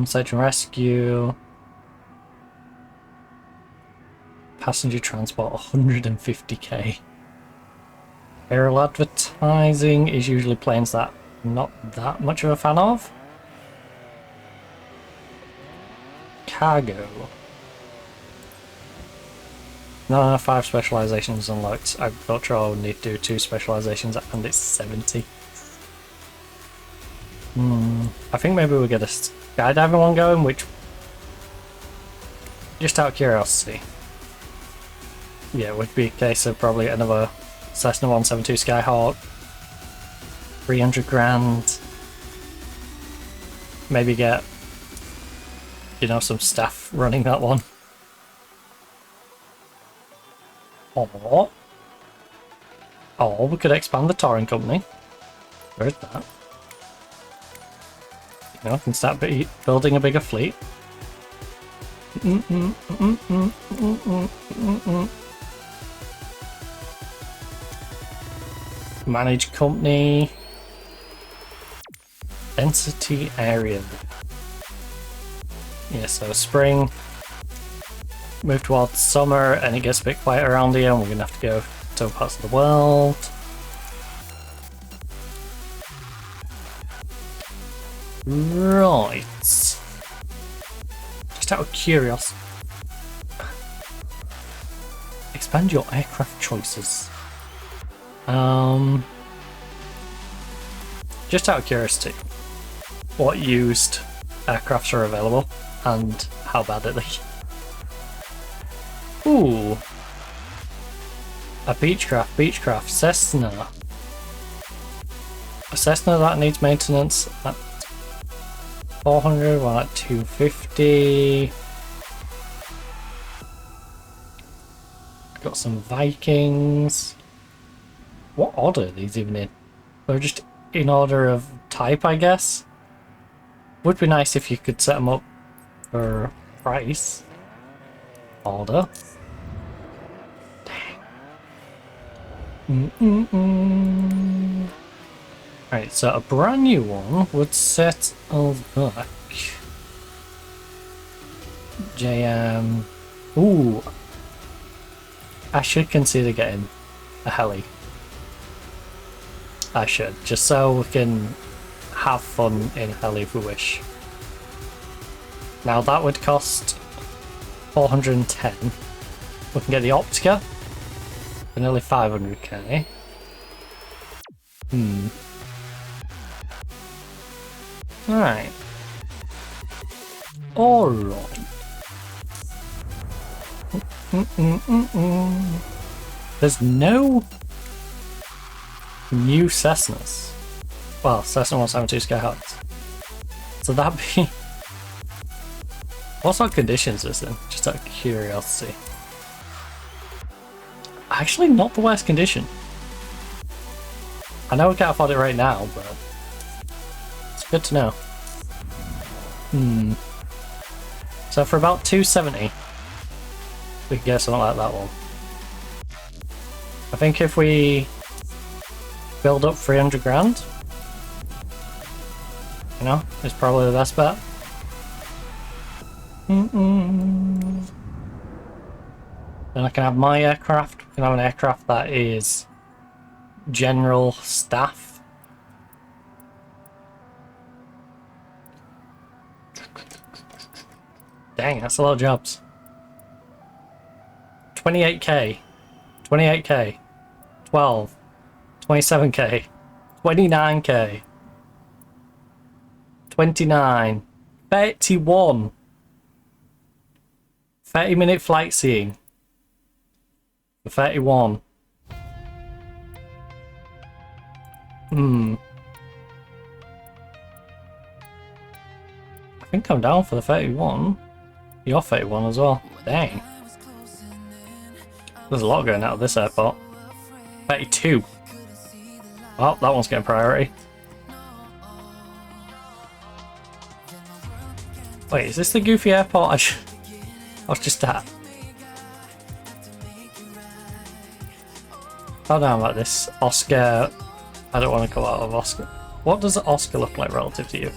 Search and rescue. Passenger transport, 150k. Aerial advertising is usually planes that I'm not that much of a fan of. Cargo. No, 5 specializations unlocked. Agriculture, I would need to do 2 specializations and it's 70. I think maybe we'll get a skydiving one going, which... just out of curiosity. Yeah, it would be a case of probably another Cessna 172 Skyhawk. 300 grand. Maybe get, you know, some staff running that one. Or we could expand the touring company. Where's that? You know, I can start building a bigger fleet. Manage company. Density area. Yeah, so spring. Move towards summer and it gets a bit quiet around here and we're gonna have to go to other parts of the world. Right. Just out of curiosity. Expand your aircraft choices. Just out of curiosity. What used aircrafts are available and how bad are they? Ooh. A Beechcraft, Cessna. A Cessna that needs maintenance at 400, one at 250. Got some Vikings. What order are these even in? They're just in order of type, I guess. Would be nice if you could set them up for price. Order. Right, so a brand new one would set of back. JM. Ooh. I should consider getting a heli. I should, just so we can have fun in heli if we wish. Now that would cost 410. We can get the Optica for nearly 500k. Alright. Alright. There's no new Cessnas. Well, Cessna 172 Skyhawks. So that'd be... What sort of conditions is it? Just out of curiosity. Actually, not the worst condition. I know we can't afford it right now, but it's good to know. So for about 270, we can get something like that one. I think if we build up 300 grand, you know, it's probably the best bet. Then I can have my aircraft. I can have an aircraft that is general staff. Dang, that's a lot of jobs. 28k, 28k, 12, 27k, 29k, 29, 31, 30-minute flight seeing for 31. I think I'm down for the 31. You're 31 as well. Dang. There's a lot going out of this airport. 32. Oh, that one's getting priority. Wait, is this the Goofy airport I was just at? How down about this Oscar? I don't want to go out of Oscar. What does Oscar look like relative to you?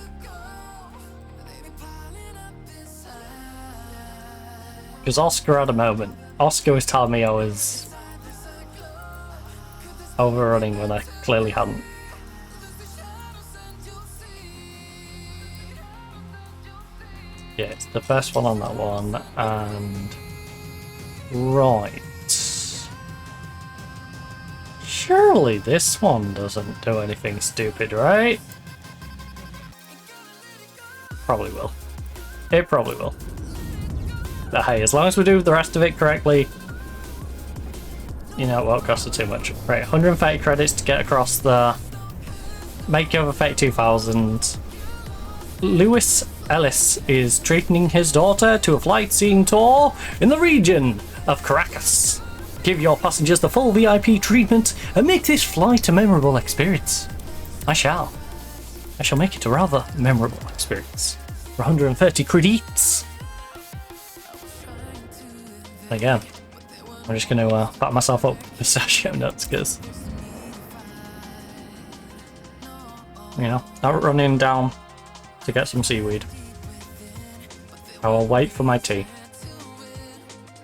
Because Oscar at the moment, Oscar was telling me I was overrunning when I clearly hadn't. Yeah, it's the first one on that one, and right. Surely this one doesn't do anything stupid, right? Probably will. It probably will. But hey, as long as we do the rest of it correctly, you know, it won't cost us too much. Right, 130 credits to get across the... Make over 32,000. Lewis Ellis is treating his daughter to a flight seeing tour in the region of Caracas. Give your passengers the full VIP treatment and make this flight a memorable experience. I shall. I shall make it a rather memorable experience. For 130 credits. Again, I'm just going to pat myself up with pistachio nuts because, you know, not running down to get some seaweed. I will wait for my tea.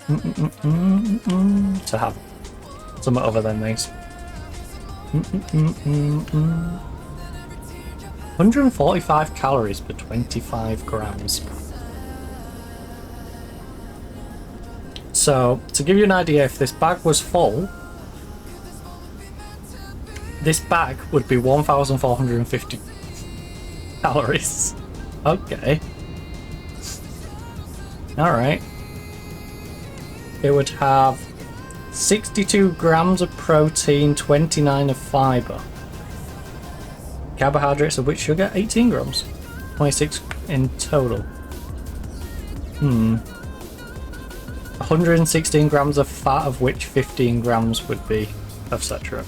To have some other than these. 145 calories per 25 grams. So, to give you an idea, if this bag was full, this bag would be 1,450 calories. Okay. Alright. It would have 62 grams of protein, 29 of fibre. Carbohydrates of which sugar, 18 grams. 26 in total. 116 grams of fat, of which 15 grams would be of saturated.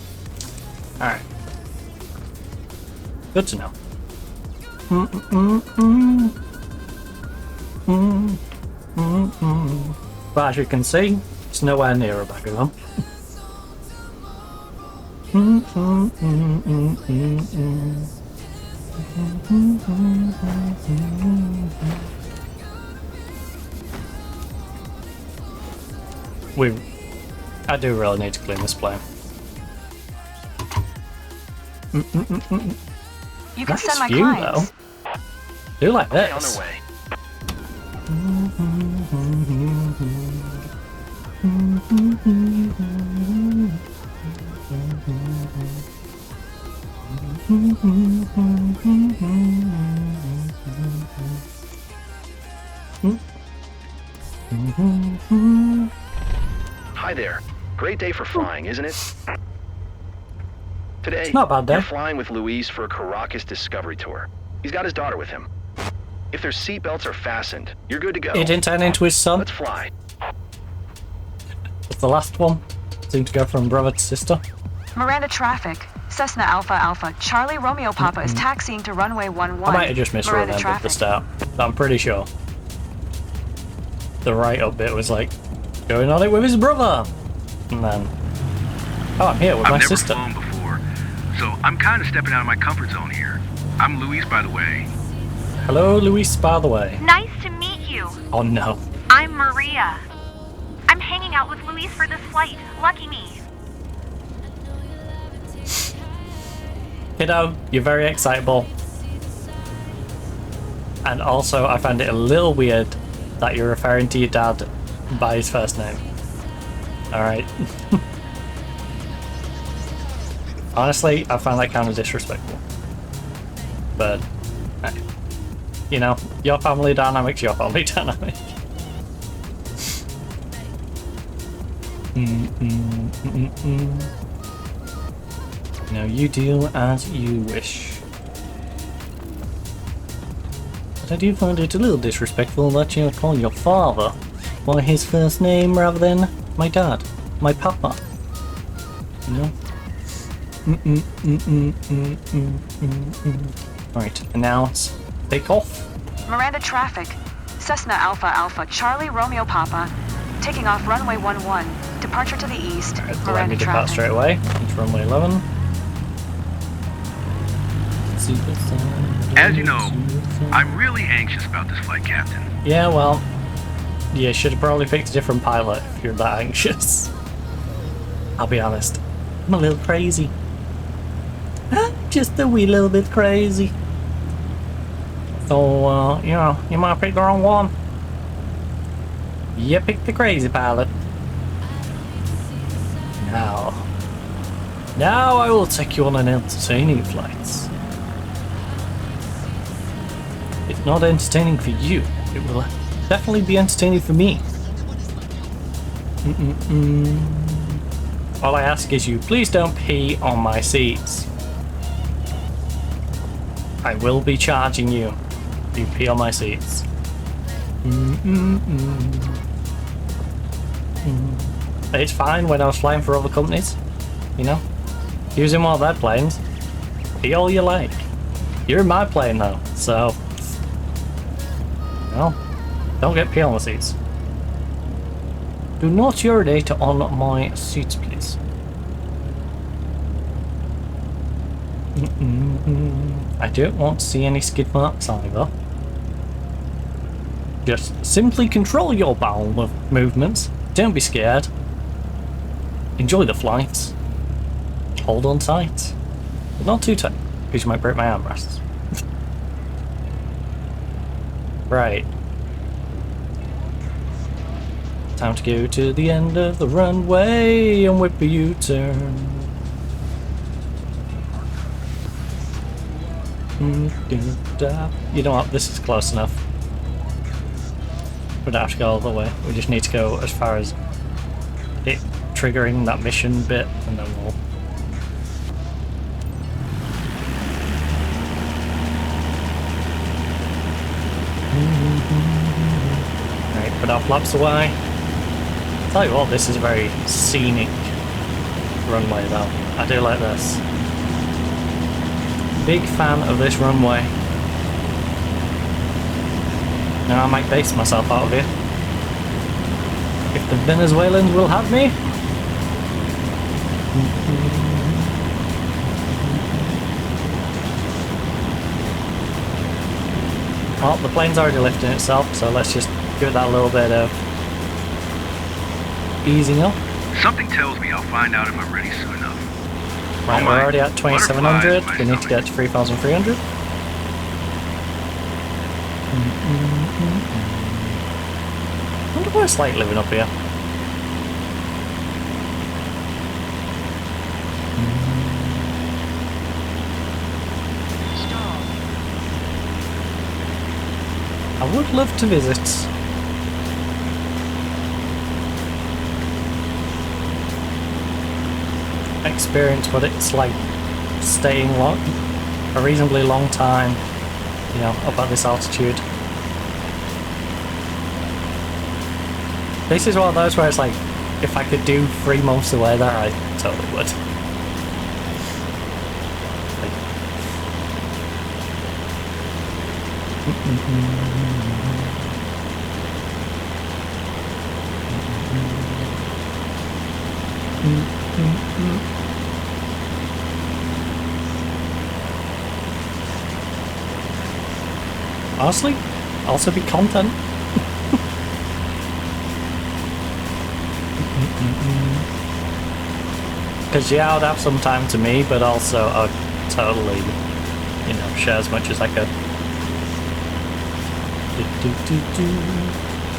Alright. Good to know. But as you can see, it's nowhere near a bag of them. I do really need to clean this plane. You can Nice send my view, clients. though. Do like this. On their way. Hi there. Great day for flying, isn't it? Today, It's not a bad day. you're flying with Luis for a Caracas Discovery Tour. He's got his daughter with him. If their seatbelts are fastened, you're good to go. He didn't turn into his son. Let's fly. It's the last one. Seemed to go from brother to sister. Miranda traffic. Cessna Alpha Alpha. Charlie Romeo Papa is taxiing to runway 11. I might have just Miranda misremembered the traffic. start. But I'm pretty sure the write-up bit was like, going on it with his brother. And then, oh, I'm here with my I've never sister. flown before, so I'm kind of stepping out of my comfort zone here. I'm Luis, by the way. Hello, Luis, by the way. Nice to meet you. Oh no. I'm Maria. I'm hanging out with Luis for this flight. Lucky me. Kiddo, you're very excitable. And also, I find it a little weird that you're referring to your dad by his first name. Alright. Honestly, I find that kind of disrespectful. But, you know, your family dynamic's your family dynamic. Now you do as you wish. But I do find it a little disrespectful that you call your father by his first name rather than my dad, my papa. You know? Right, announce take off. Miranda traffic. Cessna Alpha Alpha. Charlie Romeo Papa. Taking off runway 11. Departure to the east. Alright, let Miranda me depart traffic. straight away. It's runway 11. As you know, I'm really anxious about this flight, Captain. Yeah, well, you should have probably picked a different pilot if you're that anxious. I'll be honest, I'm a little crazy. Just a wee little bit crazy. So, you know, you might have picked the wrong one. You picked the crazy pilot. Now I will take you on an entertaining flight. If not entertaining for you, it will definitely be entertaining for me. All I ask is you please don't pee on my seats. I will be charging you if you pee on my seats. It's fine when I was flying for other companies, you know, using one of their planes. Be all you like. You're in my plane though, so... Well, don't get pee on the seats. Do not urinate on my seats, please. I don't want to see any skid marks either. Just simply control your bowel movements. Don't be scared. Enjoy the flight. Hold on tight. But not too tight, because you might break my armrests. Right. Time to go to the end of the runway and whip a U-turn. You know what? This is close enough. We don't have to go all the way. We just need to go as far as it triggering that mission bit, and then we'll... Right, put our flaps away. Tell you what, this is a very scenic runway though. I do like this. Big fan of this runway. Now I might base myself out of here. If the Venezuelans will have me. Well, the plane's already lifting itself, so let's just give it that little bit of easing up. Something tells me I'll find out if I'm ready soon enough. Right, we're already at 2700. We need to get to 3300. I wonder what it's like living up here. I would love to visit. Experience what it's like staying a reasonably long time, you know, up at this altitude. This is one of those where it's like, if I could do 3 months away there, I totally would. Honestly, also be content. Because yeah, I'd have some time to me, but also I'd totally, you know, share as much as I could.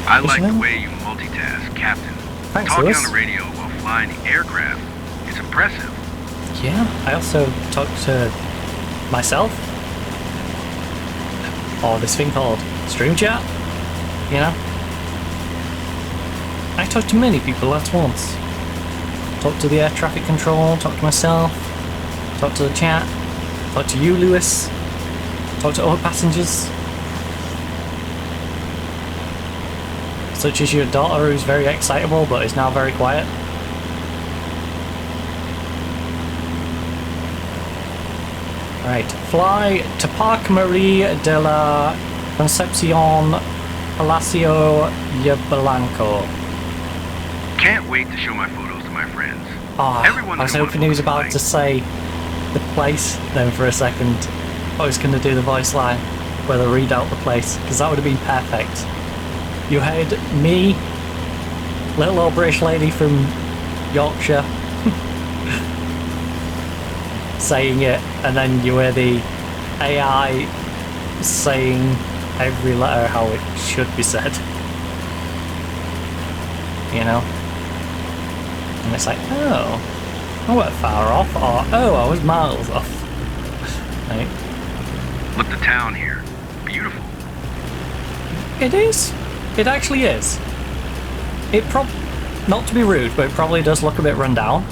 I like the way you multitask, Captain. Thanks, Talking Lewis. on the radio while flying the aircraft is impressive. Yeah, I also talk to myself. Or this thing called Stream Chat, you know? I talk to many people at once. Talk to the air traffic control, talk to myself, talk to the chat, talk to you, Lewis, talk to other passengers. Such as your daughter, who's very excitable but is now very quiet. Right, fly to Parque Marie de la Concepcion Palacio Blanco. Can't wait to show my photos to my friends. Oh, Everyone I was hoping he was about to say the place then for a second. I was going to do the voice line where they read out the place, because that would have been perfect. You heard me, little old British lady from Yorkshire, saying it, and then you hear the AI saying every letter how it should be said. You know? And it's like, oh, I weren't far off, or oh, I was miles off. Right? Look, the town here. Beautiful. It is. It actually is. It not to be rude, but it probably does look a bit run down.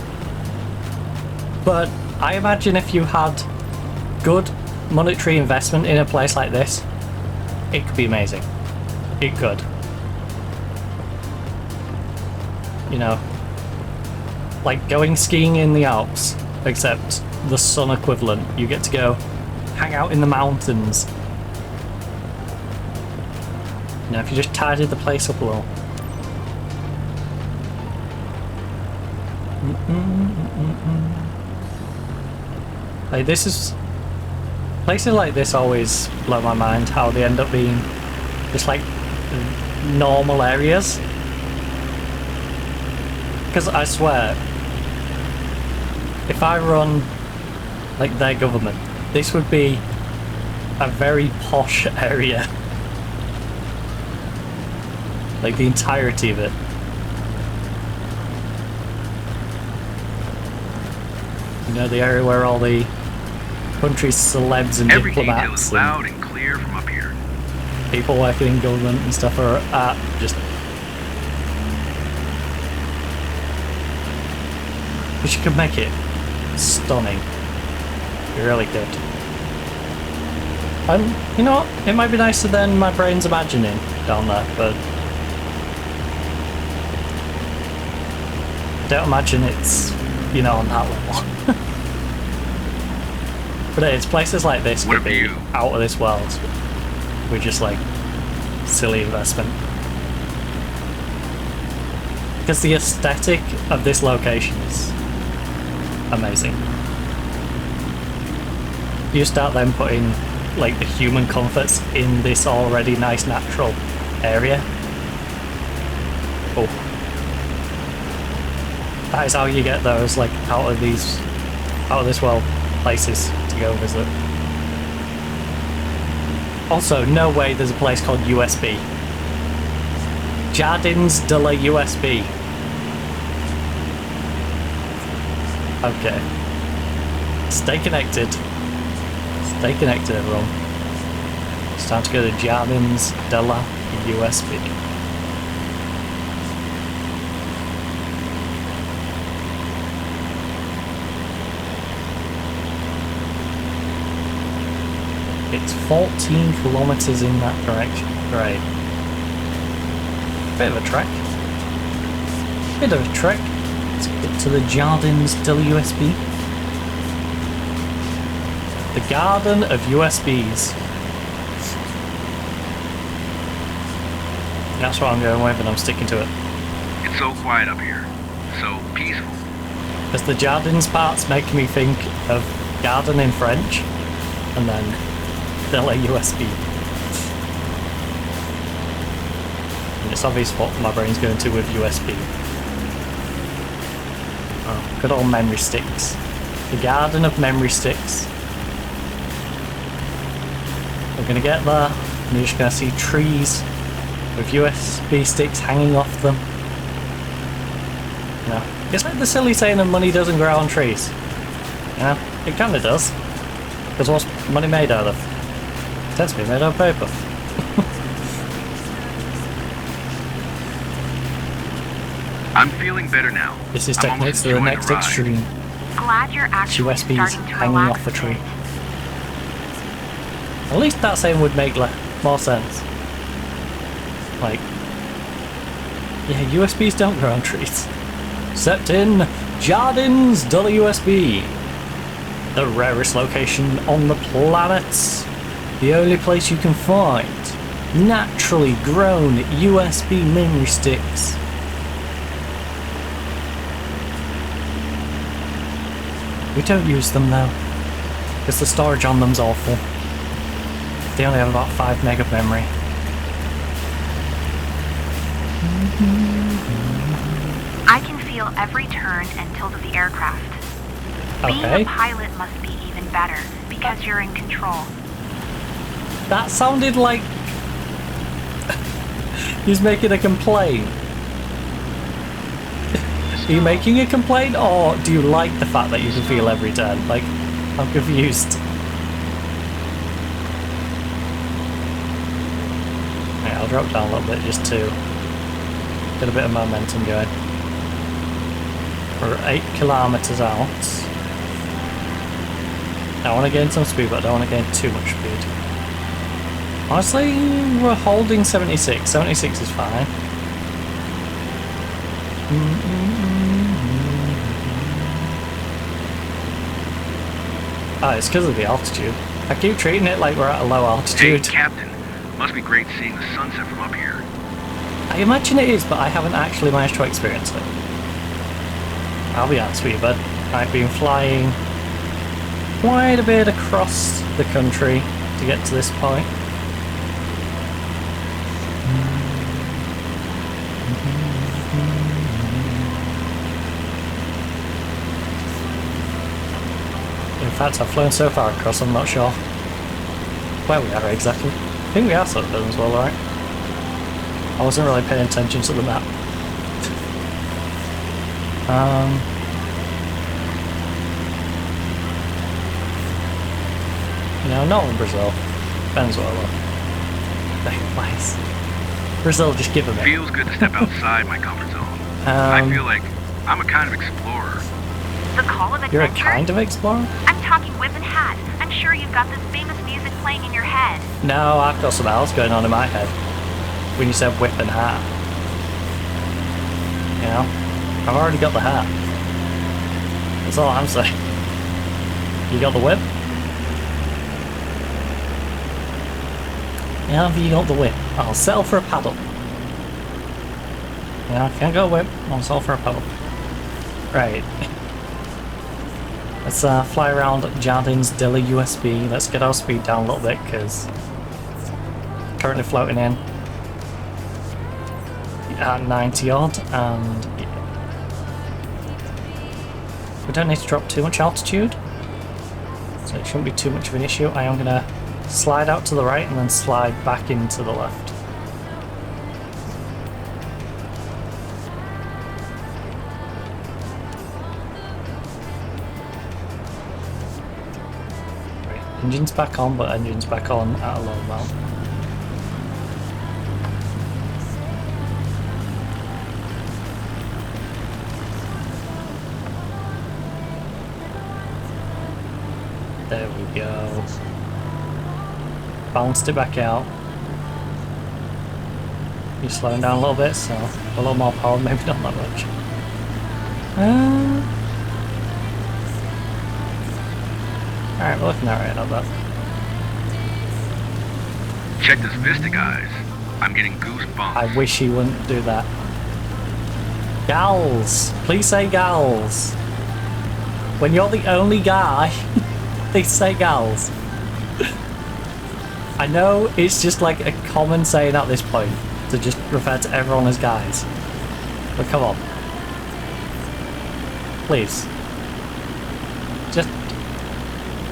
But I imagine if you had good monetary investment in a place like this, it could be amazing. It could. You know, like going skiing in the Alps except the sun equivalent. You get to go hang out in the mountains. You know, if you just tidied the place up a little. Like, this is... Places like this always blow my mind, how they end up being just like normal areas. Because I swear, if I run like their government, this would be a very posh area. Like the entirety of it. You know, the area where all the country's celebs and Every detail diplomats is loud and clear from up here. People working in government and stuff are at just... But you could make it stunning. You really could. And you know what? It might be nicer than my brain's imagining down there, but I don't imagine it's, you know, on that level. But it's places like this could be out of this world with just like silly investment. Because the aesthetic of this location is amazing. You start then putting like the human comforts in this already nice natural area. Oh. That is how you get those like out of this world places to go visit. Also, no way there's a place called USB. Jardins de la USB. Okay. Stay connected. Stay connected, everyone. It's time to go to Jardins de la USB. It's 14 kilometers in that direction. Great. Bit of a trek. Bit of a trek. Let's get to the Jardins de la USB. The Garden of USBs. That's what I'm going with, and I'm sticking to it. It's so quiet up here. So peaceful. Because the Jardins part's making me think of garden in French, and then de la USB. And it's obvious what my brain's going to with USB. Oh, good old memory sticks. The Garden of Memory Sticks. We're going to get there, and you're just going to see trees with USB sticks hanging off them. You know, it's like the silly saying that money doesn't grow on trees. You know, it kind of does. Because what's money made out of? It tends to be made out of paper. I'm feeling better now. This is taking it to the next extreme. Glad you're actually USBs starting to hanging relax off a a tree. bit. At least that saying would make more sense. Like, yeah, USBs don't grow on trees. Except in Jardins de la USB. The rarest location on the planet. The only place you can find naturally grown USB memory sticks. We don't use them though, because the storage on them's awful. They only have about 5 meg of memory. I can feel every turn and tilt of the aircraft. Being Okay. a pilot must be even better because you're in control. That sounded like he's making a complaint. Are you making a complaint, or do you like the fact that you can feel every turn? Like, I'm confused. Right, I'll drop down a little bit just to get a bit of momentum going. We're 8 kilometers out. I want to gain some speed, but I don't want to gain too much speed. Honestly, we're holding 76. 76 is fine. Oh, it's because of the altitude. I keep treating it like we're at a low altitude. Hey, Captain. Must be great seeing the sunset from up here. I imagine it is, but I haven't actually managed to experience it. I'll be honest with you, bud. I've been flying quite a bit across the country to get to this point. In fact, I've flown so far across, I'm not sure where we are exactly. I think we are sort of as well, right? I wasn't really paying attention to the map. No, not in Brazil. Venezuela. Nice. Brazil, just give them it. Feels good to step outside my comfort zone. I feel like I'm a kind of explorer. The call of adventure? You're a kind of explorer? I'm talking whip and hat. I'm sure you've got this famous music playing in your head. No, I've got something else going on in my head. When you said whip and hat. You know? I've already got the hat. That's all I'm saying. You got the whip? Yeah, have you got the whip? I'll settle for a paddle. Yeah, I can't go whip. I'll settle for a paddle. Right. Let's fly around Jardins de la USB. Let's get our speed down a little bit because currently floating in at 90 odd, and we don't need to drop too much altitude, so it shouldn't be too much of an issue. I am going to slide out to the right and then slide back into the left. Right, engine's back on, but engine's back on at a low amount. There we go. Bounced it back out. You're slowing down a little bit, so a little more power, maybe not that much. Alright, we're looking alright on that. Check this vista, guys. I'm getting goosebumps. I wish he wouldn't do that. Gals! Please say gals. When you're the only guy, please say gals. I know it's just like a common saying at this point to just refer to everyone as guys. But come on. Please.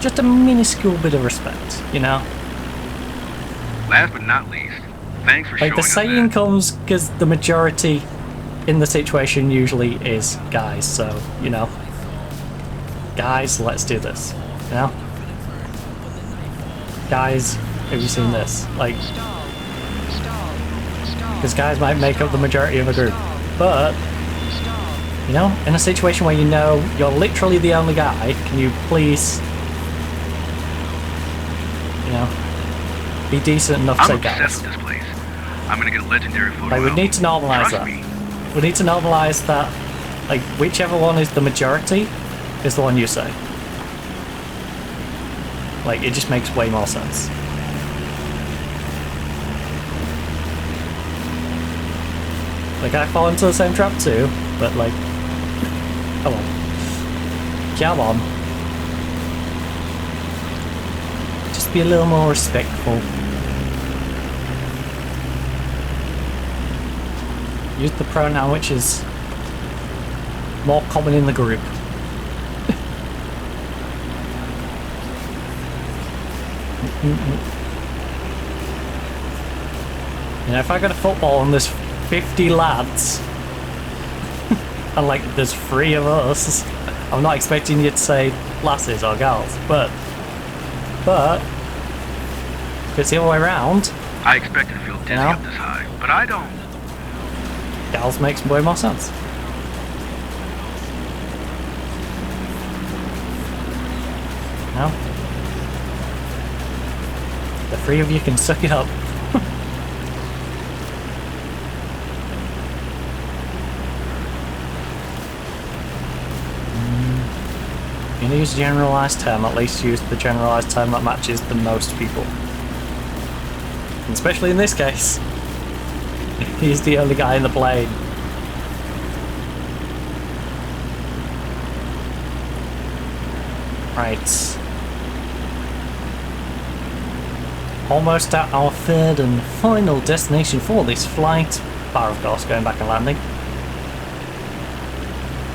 Just a minuscule bit of respect, you know? Last but not least, thanks for showing Like the us saying that. comes because the majority in the situation usually is guys, so, you know. Guys, let's do this, you know? Guys, have you seen this? Like, because guys might make up the majority of a group, but, you know, in a situation where you know you're literally the only guy, can you please, you know, be decent enough to say I'm guys? obsessed with this place. I'm gonna get a legendary photo. Like, we need to normalise that. We need to normalise that, like, whichever one is the majority is the one you say. Like, it just makes way more sense. Like, I fall into the same trap too, but like, come on. Come on. Just be a little more respectful. Use the pronoun which is more common in the group. You know, if I got a football and there's 50 lads and like there's 3 of us, I'm not expecting you to say lasses or gals, but if it's the other way around, I expected to feel dizzy up this high, but I don't. gals makes way more sense. No? The 3 of you can suck it up. you're gonna use a generalised term, at least use the generalised term that matches the most people. And especially in this case, he's the only guy in the plane. Right. Almost at our third and final destination for this flight. Bar, of course, going back and landing.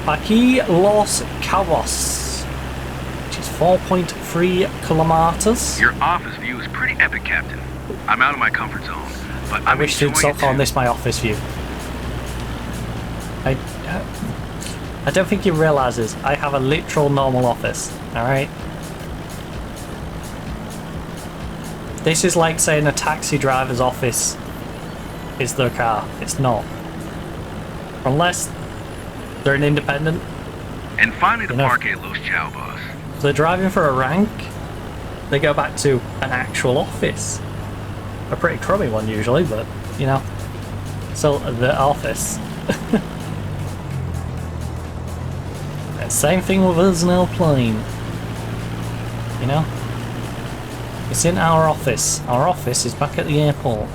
Aquí Los Cabos, which is 4.3 kilometers. Your office view is pretty epic, Captain. I'm out of my comfort zone, but I wish you'd stop calling this my office view. I don't think you realise I have a literal normal office, alright? This is like saying a taxi driver's office is their car. It's not. Unless they're an independent. And finally the Parque Los Chavos. If they're driving for a rank, they go back to an actual office. A pretty crummy one usually, but, you know, still the office. Same thing with us in our plane. You know? It's in our office. Our office is back at the airport.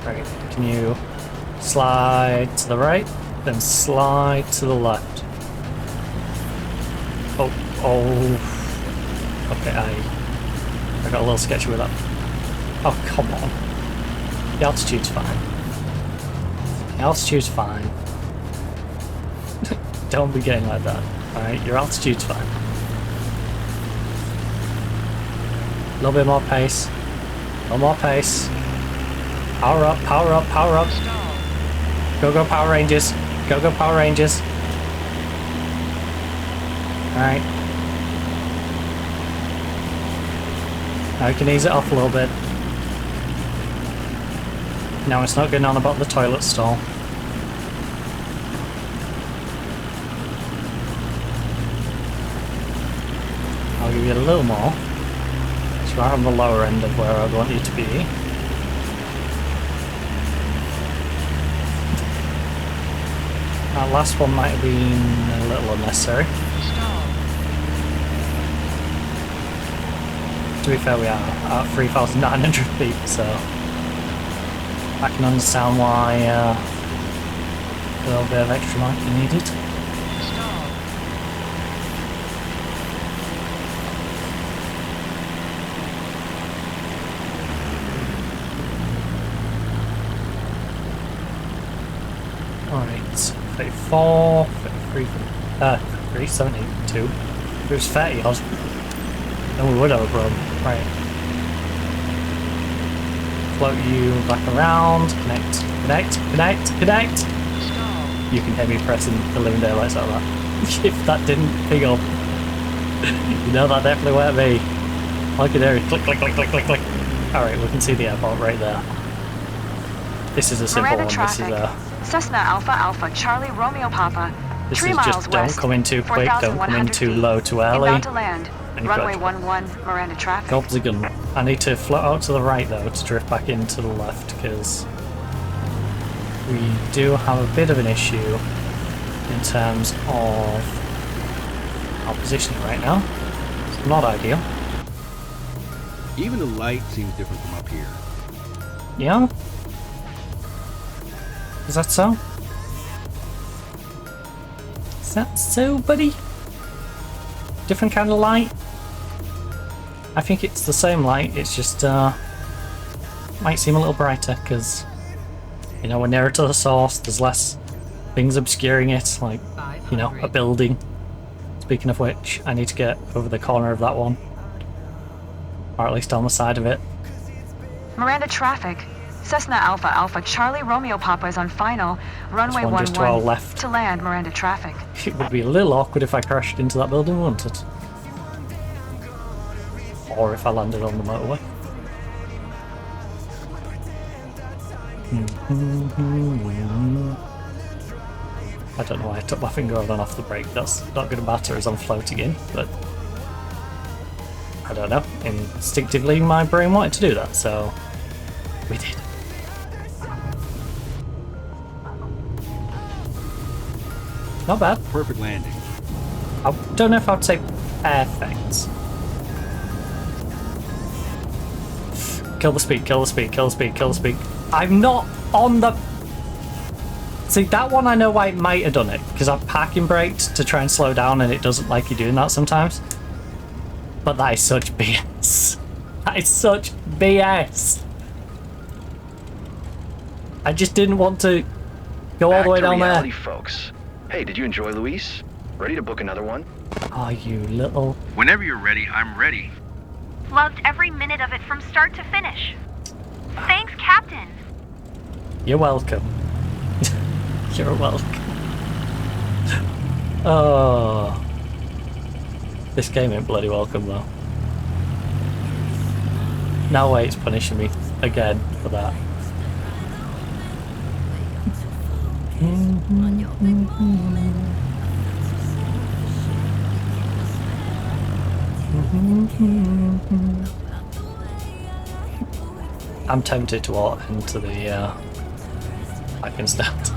Right, can you slide to the right, then slide to the left? Oh. Okay, I got a little sketchy with that. Oh, come on. The altitude's fine. The altitude's fine. Don't be getting like that. Alright, your altitude's fine. A little bit more pace. A little more pace. Power up, power up, power up. Go Power Rangers. Go Power Rangers. Alright. Now you can ease it off a little bit. Now it's not getting on about the toilet stall. I'll give you a little more. So right on the lower end of where I want you to be. That last one might have been a little unnecessary. To be fair, we are at 3,900 feet, so I can understand why a little bit of extra might be needed. Alright, 34, 33, 372. If it was 30 odd, then we would have a problem. Right. Float you back around, connect. You can hear me pressing the living daylights out of that. If that didn't ping up, you know that definitely weren't me. All I can hear is click. Alright, we can see the airport right there. This is a simple Miranda one. traffic. This is Cessna Alpha Charlie Romeo Papa. This 3 is miles just don't west, come in too quick, don't come in too low too early. Inbound to land. And you've Runway got 11, Miranda traffic. gobs are gun. I need to float out to the right though to drift back into the left because we do have a bit of an issue in terms of our positioning right now. It's not ideal. Even the light seems different from up here. Yeah? Is that so? Is that so, buddy? Different kind of light? I think it's the same light, it's just might seem a little brighter because, you know, we're nearer to the source, there's less things obscuring it, like, you know, a building. Speaking of which, I need to get over the corner of that one. Or at least on the side of it. Miranda traffic. Cessna Alpha Charlie Romeo Papa is on final. Runway This one just to our 11 left. to land Miranda traffic. It would be a little awkward if I crashed into that building, wouldn't it? Or if I landed on the motorway. I don't know why I took my finger on and off the brake. That's not going to matter as I'm floating in, but I don't know. Instinctively, my brain wanted to do that, so we did. Not bad. Perfect landing. I don't know if I'd say perfect. Kill the speed, kill the speed, kill the speed, kill the speed. I'm not on the... See, that one I know why it might have done it, because I've parking braked to try and slow down and it doesn't like you doing that sometimes. But that is such BS. That is such BS. I just didn't want to go all the way down reality, there. Folks. Hey, did you enjoy Luis? Ready to book another one? Oh, you little... Whenever you're ready, I'm ready. Loved every minute of it from start to finish. Thanks, Captain. You're welcome. You're welcome. Oh. This game ain't bloody welcome, though. No way it's punishing me again for that. I'm tempted to walk into the parking stand.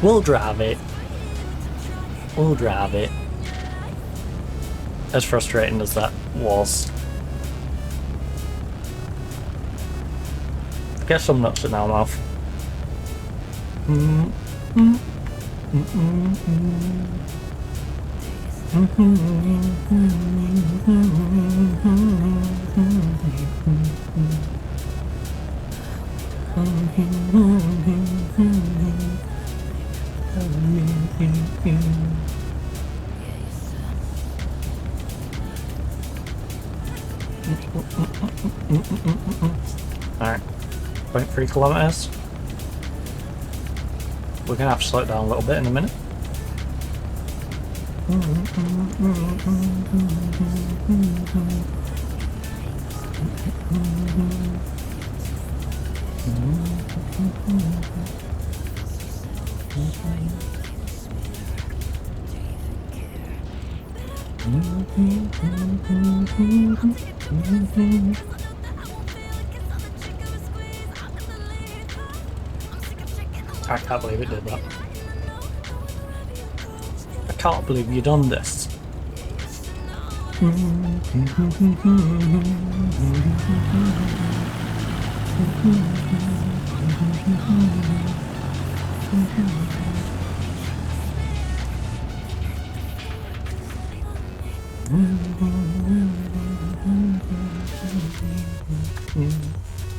We'll drive it. We'll drive it. As frustrating as that was. Get some nuts in our mouth. Alright, 0.3 kilometers. We're gonna have to slow it down a little bit in a minute. I can't believe it did that. I can't believe you done this.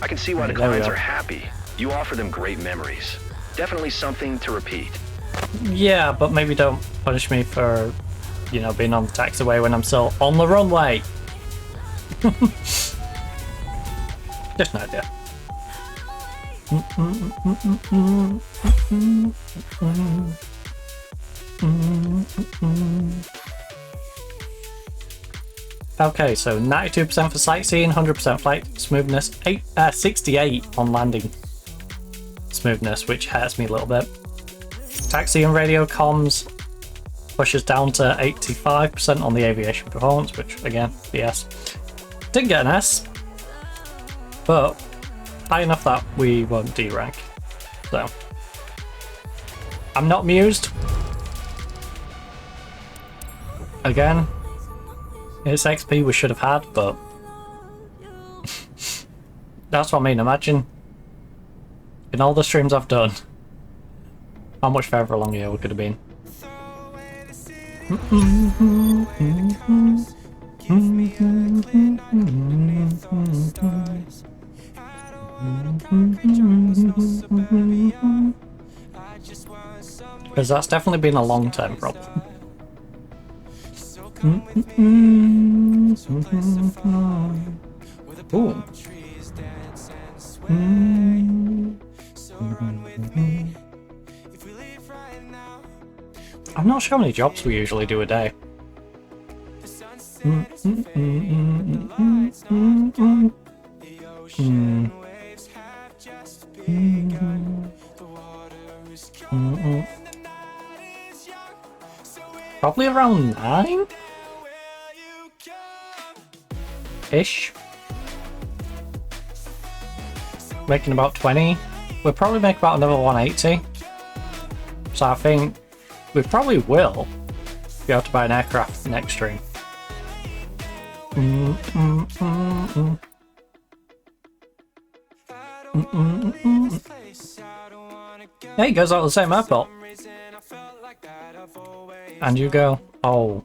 I can see why the clients are happy. You offer them great memories. Definitely something to repeat. Yeah, but maybe don't punish me for, you know, being on the taxiway when I'm still on the runway. Just an idea. Okay, so 92% for sightseeing, 100% flight smoothness, 68 on landing smoothness, which hurts me a little bit. Taxi and radio comms pushes down to 85% on the aviation performance, which again, BS. Didn't get an S, but high enough that we won't D-rank. So, I'm not amused. Again, it's XP we should have had, but that's what I mean. Imagine in all the streams I've done, how much further along here we could have been. Because that's definitely been a long-term problem. Ooh. I'm not sure how many jobs we usually do a day. Probably around 9? Ish. Making about 20 we'll probably make about another 180. So I think we probably will be able to buy an aircraft next stream. Hey, he goes out of the same airport. And you go, oh,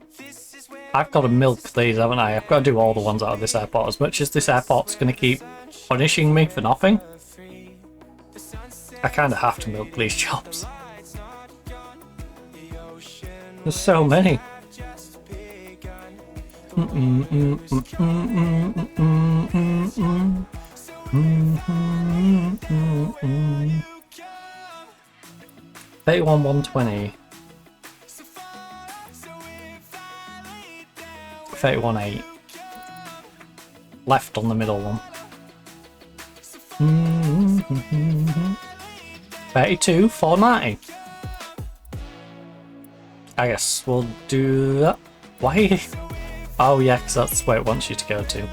I've got to milk these, haven't I? I've got to do all the ones out of this airport. As much as this airport's going to keep punishing me for nothing, I kind of have to milk these jobs. There's so many. 31,120. 31,8. Left on the middle one. 32,490. I guess we'll do that. Why? Oh yeah, because that's where it wants you to go to.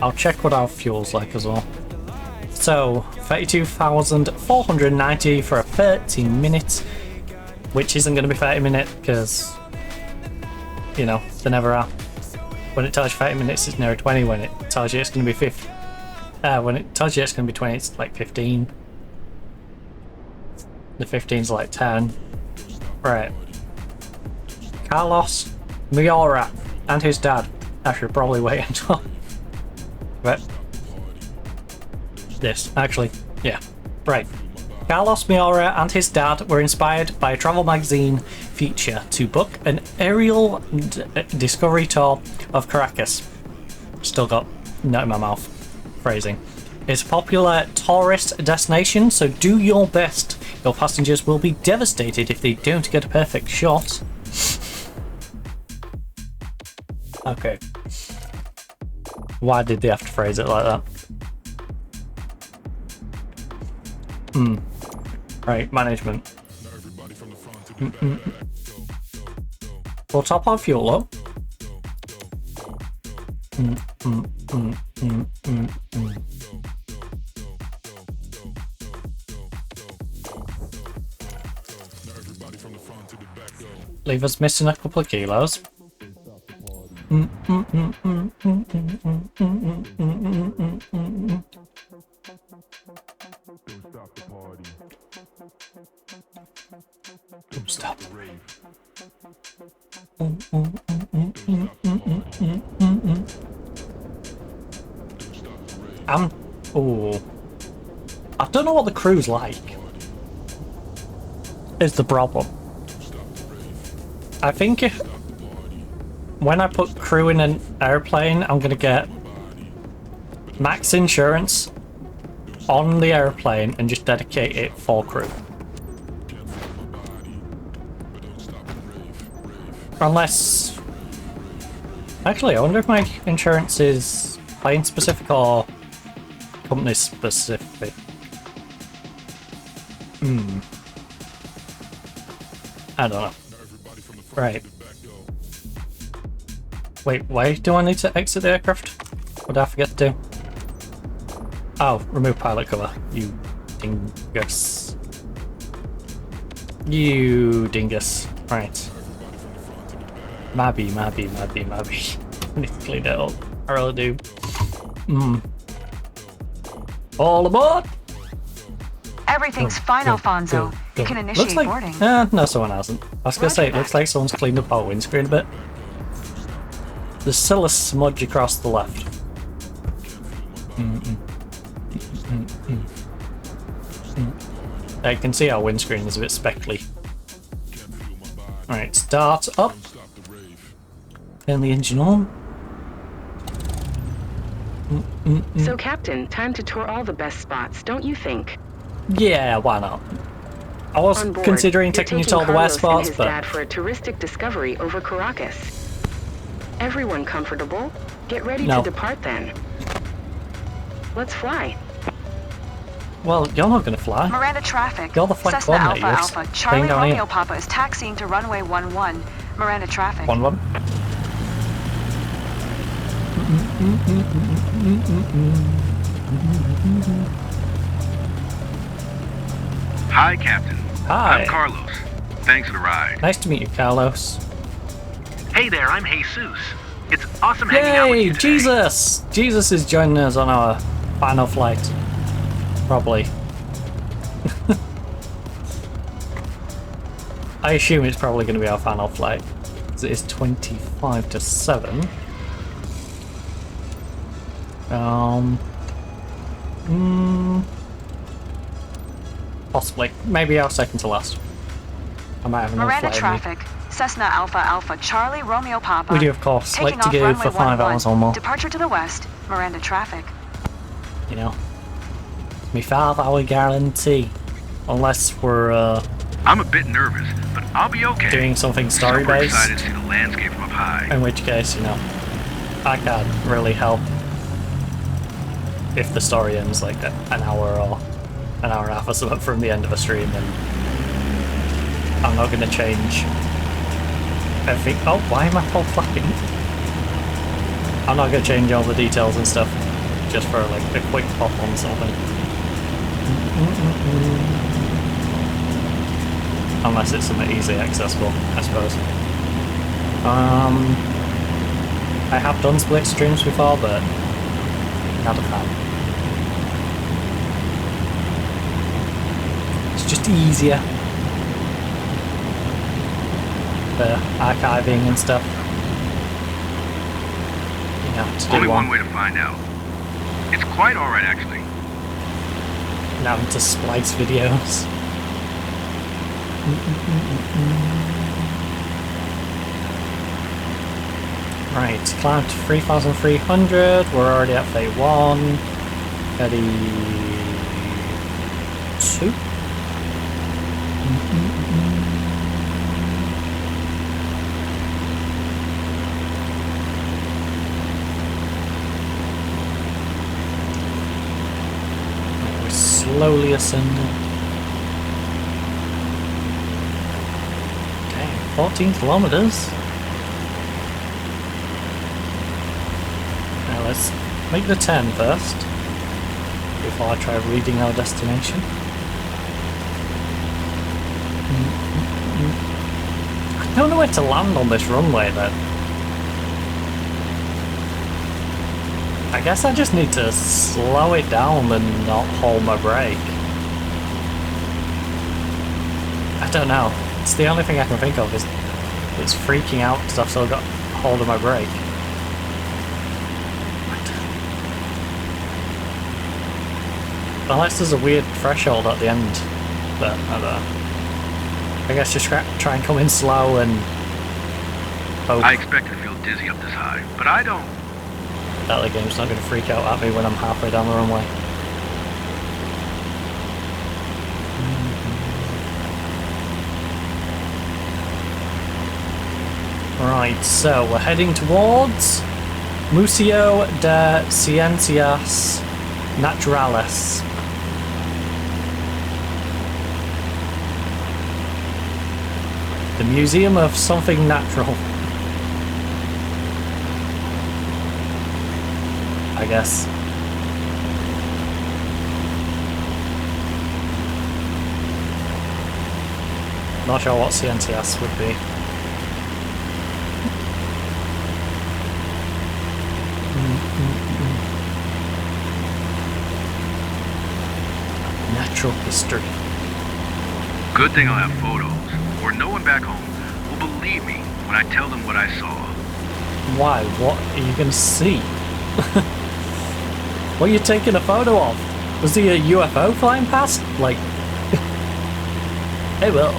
I'll check what our fuel's like as well. So 32,490 for a 30 minutes, which isn't going to be 30 minutes because, you know, they never are. When it tells you 30 minutes, it's near 20. When it tells you it's going to be 50, when it tells you it's going to be 20, it's like 15. The 15's like 10. Right. Carlos Miura and his dad. I should probably wait until. But this, actually, yeah. Right. Carlos Miura and his dad were inspired by a travel magazine feature to book an aerial discovery tour of Caracas. Still got nut in my mouth. Phrasing. It's a popular tourist destination, so do your best. Your passengers will be devastated if they don't get a perfect shot. Okay. Why did they have to phrase it like that? Right, management. We'll top our fuel up. Leave us missing a couple of kilos. Stop. Oh, I don't know what the crew's like. Is the problem. I think if when I put crew in an airplane, I'm gonna get max insurance on the airplane and just dedicate it for crew. Unless, actually, I wonder if my insurance is plane specific or company specific. I don't know. Right. Wait, why do I need to exit the aircraft? What did I forget to do? Oh, remove pilot cover. You dingus. You dingus. Right. Maybe. I need to clean it up. I really do. All aboard! Everything's fine, Alfonso. You can initiate boarding. No, someone hasn't. I was gonna say, it looks like someone's cleaned up our windscreen a bit. There's still a smudge across the left. I can see our windscreen is a bit speckly. Alright, start up. Turn the engine on. So, Captain, time to tour all the best spots, don't you think? Yeah, why not? I was considering taking you to all the west spots, but dad for a touristic discovery over Caracas. Everyone comfortable? Get ready to depart then. Let's fly. Well, you're not going to fly. Miranda traffic. You're the flight Cessna coordinator. Alpha Alpha. Charlie Romeo Papa is taxiing to runway 11. Miranda traffic. 1-1. Hi, Captain. Hi. I'm Carlos. Thanks for the ride. Nice to meet you, Carlos. Hey there, I'm Jesus. It's awesome hanging out with Yay, you today. Jesus! Jesus is joining us on our final flight. Probably. I assume it's probably going to be our final flight. Because it is 25 to 7. Possibly. Maybe our second to last. I might have another Miranda flight in me. traffic. Cessna Alpha Alpha Charlie Romeo Papa. We do, of course, Taking like to off go runway for 5 11. hours or more. Departure to the west. Miranda traffic. You know, me 5-hour guarantee. Unless we're I'm a bit nervous, but I'll be okay. doing something story Super based. excited to see the landscape from up high. In which case, you know, I can't really help if the story ends like an hour or an hour and a half or something from the end of a stream, then I'm not going to change everything. Oh, why am I pop flapping? I'm not going to change all the details and stuff just for like a quick pop on something. Unless it's something easily accessible, I suppose. I have done split streams before, but not a fan. It's just easier for archiving and stuff. You know, to do Only one way to find out. It's quite alright, actually. Now to splice videos. Right, climb to 3,300. We're already at phase 1. 32. We're slowly ascending. 14 kilometers. Now let's make the 10 first before I try reading our destination. I don't know where to land on this runway then. I guess I just need to slow it down and not hold my brake. I don't know. It's the only thing I can think of is it's freaking out because I've still got hold of my brake. Unless there's a weird threshold at the end, but I don't know. I guess just try and come in slow and hope I expect to feel dizzy up this high, but I don't. that the game's not going to freak out at me when I'm halfway down the runway. Right, so we're heading towards Museo de Ciencias Naturales. The Museum of Something Natural. I guess. Not sure what Ciencias would be. Natural history. Good thing I'll have photos, or no one back home will believe me when I tell them what I saw. Why? What are you going to see? What are you taking a photo of? Was he a UFO flying past? Like... Hey, well.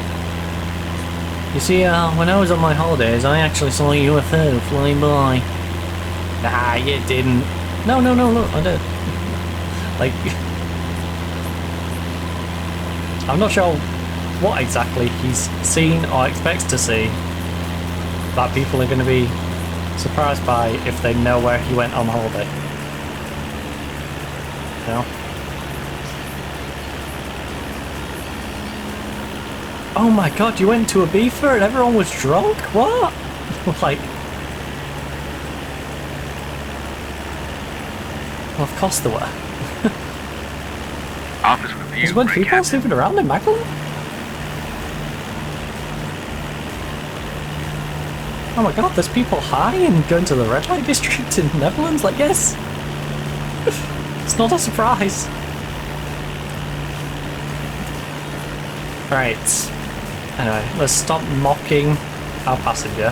You see, when I was on my holidays, I actually saw a UFO flying by. Nah, you didn't. No, I did. Like... I'm not sure what exactly he's seen or expects to see that people are going to be surprised by if they know where he went on holiday. You know? Oh my god, you went to a beefer and everyone was drunk? What? Like... Well, of course there were. Office with a view, There's one right, people Captain? sleeping around in Magdalene? Oh my god, there's people high and going to the red light district in the Netherlands? Like, yes! It's not a surprise. Right. Anyway, let's stop mocking our passenger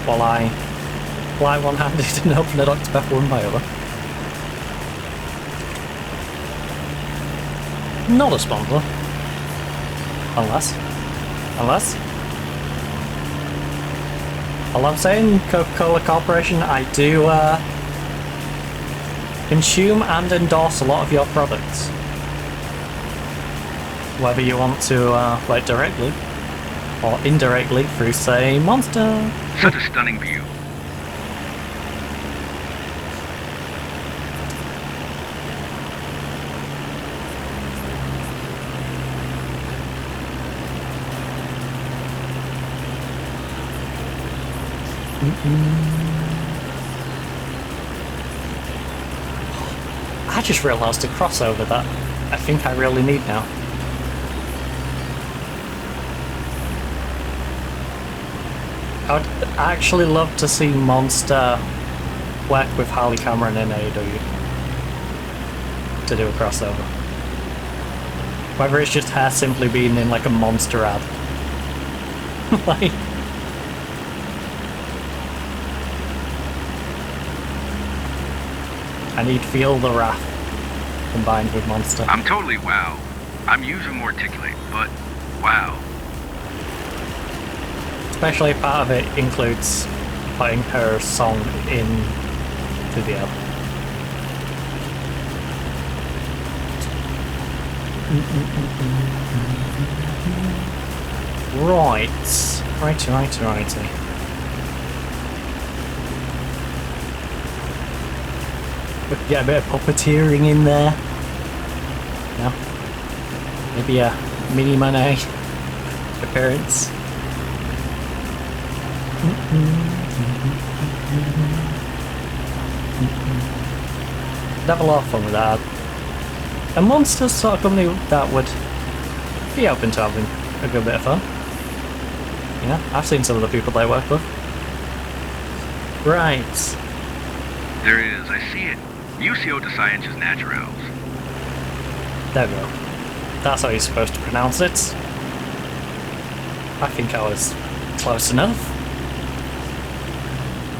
while I fly one-handed and open a Dr. Pepper one by other. Not a sponsor. Unless. All I'm saying, Coca-Cola Corporation, I do consume and endorse a lot of your products. Whether you want to like directly or indirectly through, say, Monster. Such a stunning view. I just realised a crossover that I think I really need now. I would actually love to see Monster work with Harley Cameron in AEW to do a crossover. Whether it's just her simply being in like a Monster ad. Like... I need Feel the Wrath combined with Monster. I'm totally wow. I'm usually more articulate, but wow. Especially part of it includes putting her song in video. Righty. We could get a bit of puppeteering in there. No? Maybe a Mini Monet appearance. I'd have a lot of fun with that. A Monster's sort of company that would be open to having a good bit of fun. Yeah, I've seen some of the people they work with. Right. There is, I see it. UCO de Sciences Naturals. There we go. That's how you're supposed to pronounce it. I think I was close enough.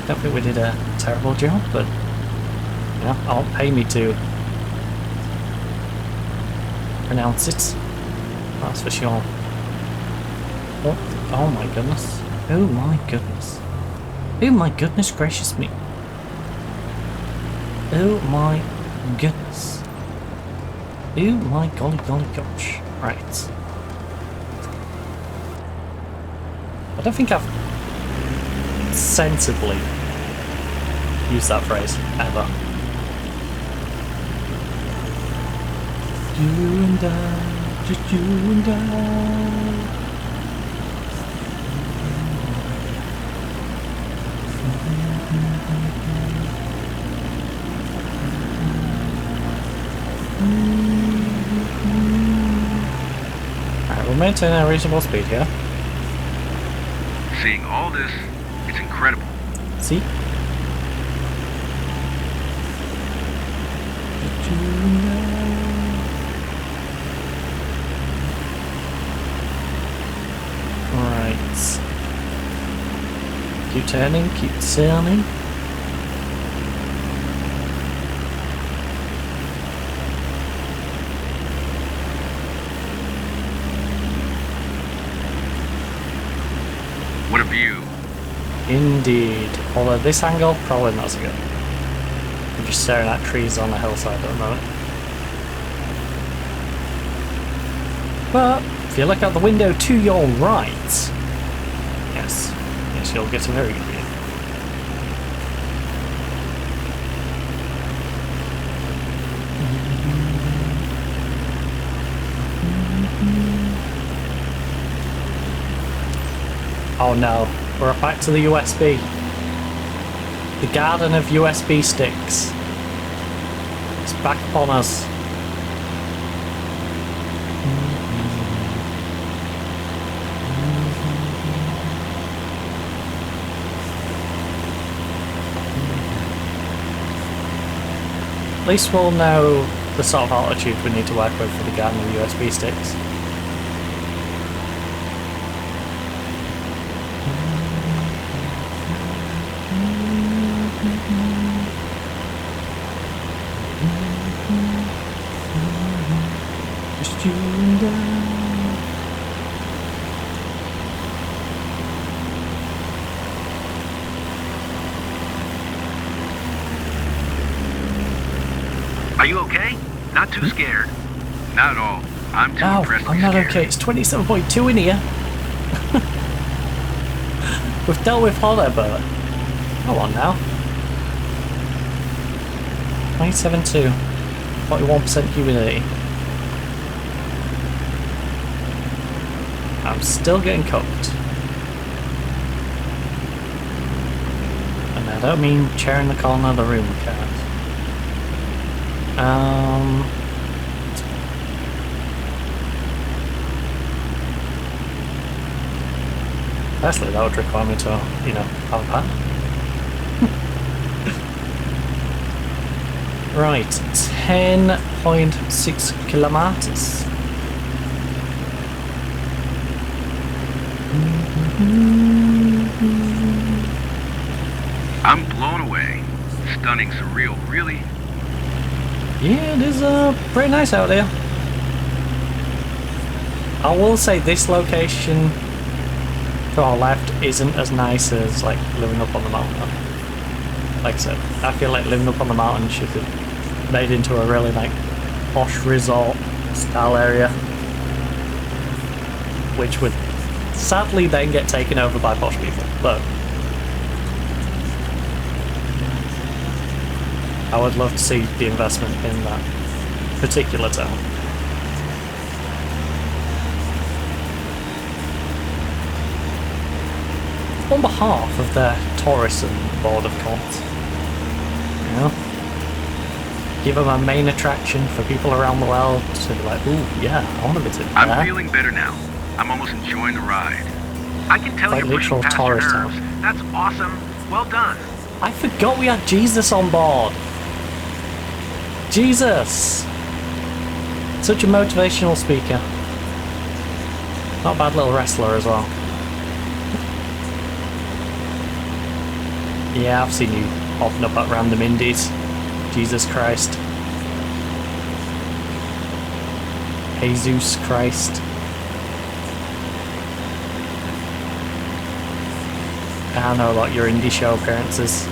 Don't think we did a terrible job, but you know, I'll pay me to pronounce it. That's for sure. Oh my goodness. Oh my goodness. Oh my goodness gracious me. Oh my goodness. Oh my golly gosh. Right. I don't think I've sensibly used that phrase ever. You and I, just you and I. Alright, we'll maintain a reasonable speed here. Seeing all this, it's incredible. See? Right. Keep turning, keep turning. What a view. Indeed. Although this angle, probably not so good. I'm just staring at trees on the hillside at the moment. But if you look out the window to your right, yes, you'll get a very good view. Oh no, we're back to the USB. The garden of USB sticks. It's back upon us. At least we'll know the sort of altitude we need to work with for the garden of USB sticks. Just you and I. Are you okay? Not too scared? Not at all. I'm too No, impressed. I'm not okay. It's 27.2 in here. We've dealt with hot air, but come on now. 27.2, 41% humidity. I'm still getting cooked. And I don't mean chair in the corner of the room, cat. Firstly, that would require me to, you know, have a pan. Right, 10.6 kilometers. I'm blown away. Stunning, surreal, really. Yeah, it is pretty nice out there. I will say this location to our left isn't as nice as like living up on the mountain. Like I said, I feel like living up on the mountain should be made into a really like posh resort style area, which would sadly then get taken over by posh people, but I would love to see the investment in that particular town. On behalf of their tourism board, of course, you know, give them a main attraction for people around the world to be like, ooh, yeah, I want to visit there. I'm feeling better now. I'm almost enjoying the ride. I can tell Like you're pushing literal past your tourist nerves. town. That's awesome. Well done. I forgot we had Jesus on board. Jesus! Such a motivational speaker. Not a bad little wrestler as well. Yeah, I've seen you popping up at random indies. Jesus Christ. Jesus Christ. I don't know about your indie show appearances.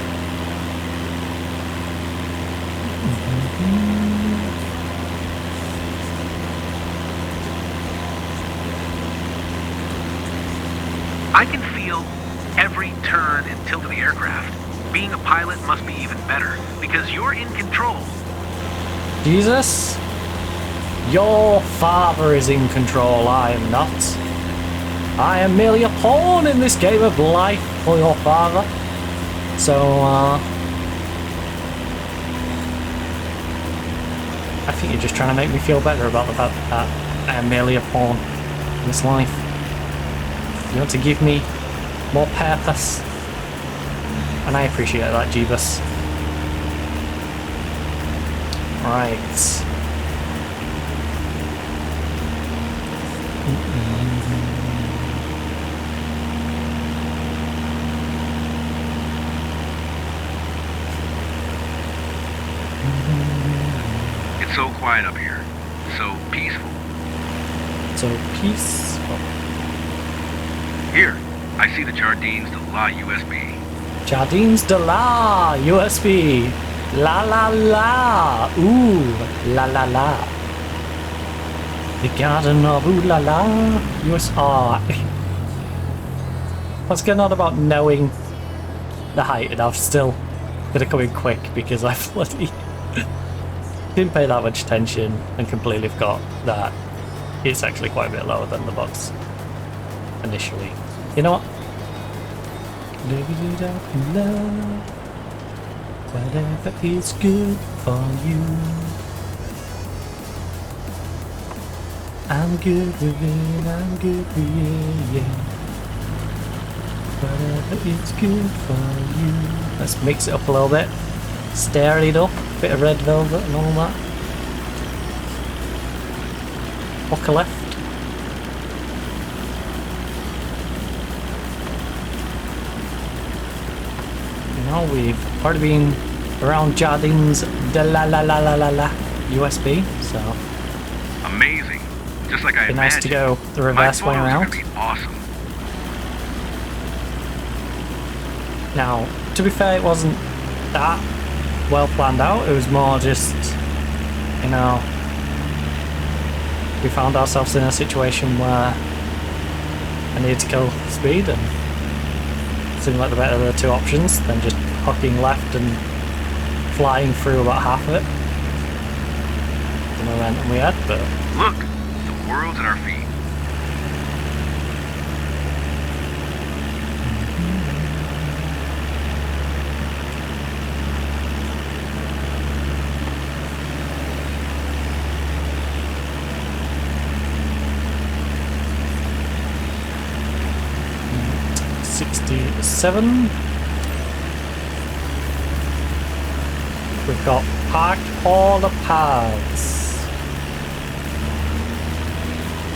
I can feel every turn and tilt of the aircraft. Being a pilot must be even better, because you're in control. Jesus? Your father is in control, I am not. I am merely a pawn in this game of life for your father. So, I think you're just trying to make me feel better about the fact that I am merely a pawn in this life. You want to give me more purpose, and I appreciate that, Jeebus. Right. It's so quiet up here. So peaceful. So peaceful. Here, I see the Jardines de la USB. Jardines de la USB. La la la. Ooh, la la la. The garden of ooh la la. USR. What's going on about knowing the height, and I've still gonna come in quick because I bloody didn't pay that much attention and completely forgot that it's actually quite a bit lower than the box initially. You know what? Living it up in love. Whatever is good for you. I'm good with it, I'm good with it, yeah. Whatever is good for you. Let's mix it up a little bit. Stir it up. Bit of red velvet and all that. Hook a left. Now we've already been around Jardins de la USB, so amazing. Just like I it'd be nice to go the reverse way around. Awesome. Now, to be fair, it wasn't that well planned out. It was more just, you know, we found ourselves in a situation where I needed to kill speed, and it seemed like the better of the two options than just hooking left and flying through about half of it. The momentum we had, but look, the world's at our feet. Seven. We've got parked all the paths.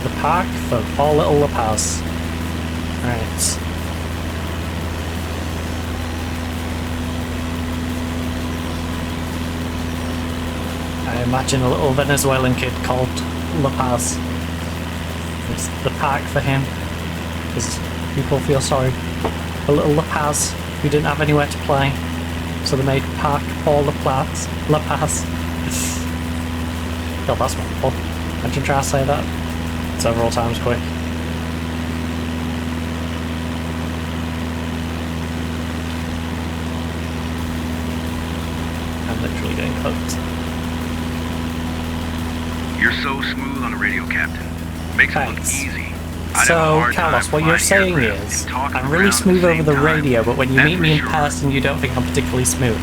The park for all little La Paz. Right. I imagine a little Venezuelan kid called La Paz. It's the park for him. Because people feel sorry for little La Paz who didn't have anywhere to play. So they made Park Paul La Paz. God, that's wonderful. Imagine trying to say that several times quick. I'm literally getting cooked. You're so smooth on the radio, Captain. Makes it look easy. So, Carlos, what you're saying is, I'm really smooth over the radio, but when you meet me in person, you don't think I'm particularly smooth.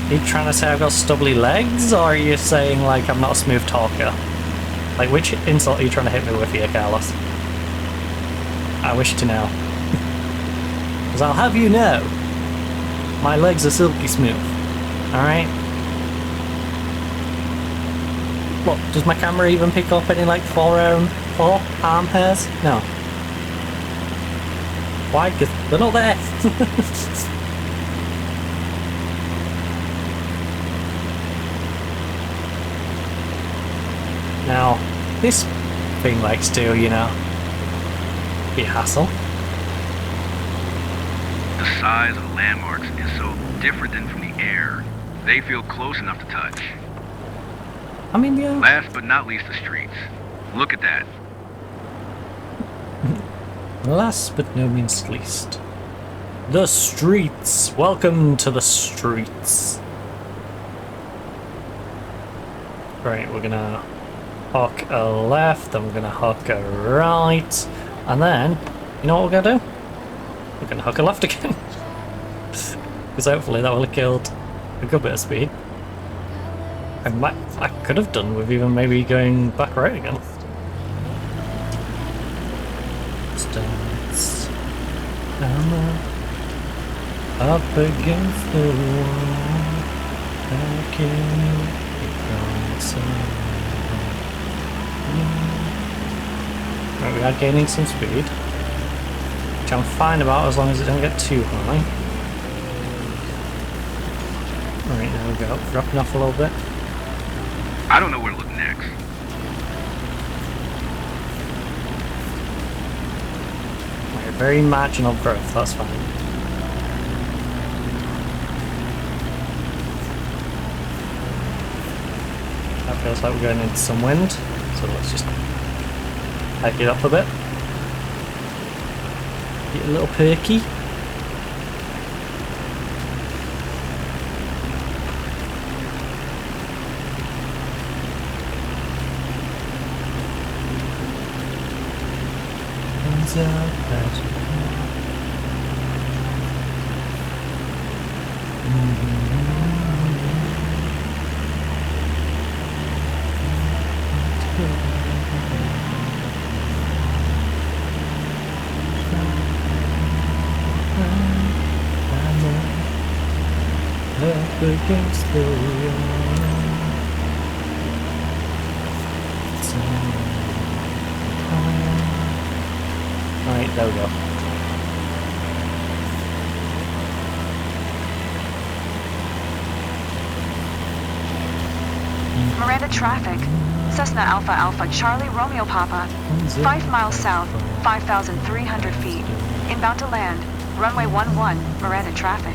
Are you trying to say I've got stubbly legs, or are you saying, like, I'm not a smooth talker? Like, which insult are you trying to hit me with here, Carlos? I wish to know. Because I'll have you know, my legs are silky smooth. Alright? Look, does my camera even pick up any, like, forearm hairs? No. Why? Because they're not there. Now, this thing likes to, you know, be a hassle. The size of the landmarks is so different than from the air. They feel close enough to touch. I mean, yeah. Last but not least, the streets. Look at that. Last but no means least. The streets. Welcome to the streets. Right, we're gonna hook a left, then we're gonna hook a right, and then, you know what we're gonna do? We're gonna hook a left again. Because hopefully that will have killed a good bit of speed. I could have done with even maybe going back right again. Starts. I'm up against the wall. I can't Right, we are gaining some speed, which I'm fine about as long as it doesn't get too high. Right, there we go, dropping off a little bit. I don't know where to look next. Right, very marginal growth, that's fine. That feels like we're going into some wind, so let's just hike it up a bit. Get a little perky. Up against the wall. Right, there we go. Miranda traffic. Cessna Alpha Alpha Charlie Romeo Papa. 5 miles south, 5,300 feet. Inbound to land. Runway 11, Miranda traffic.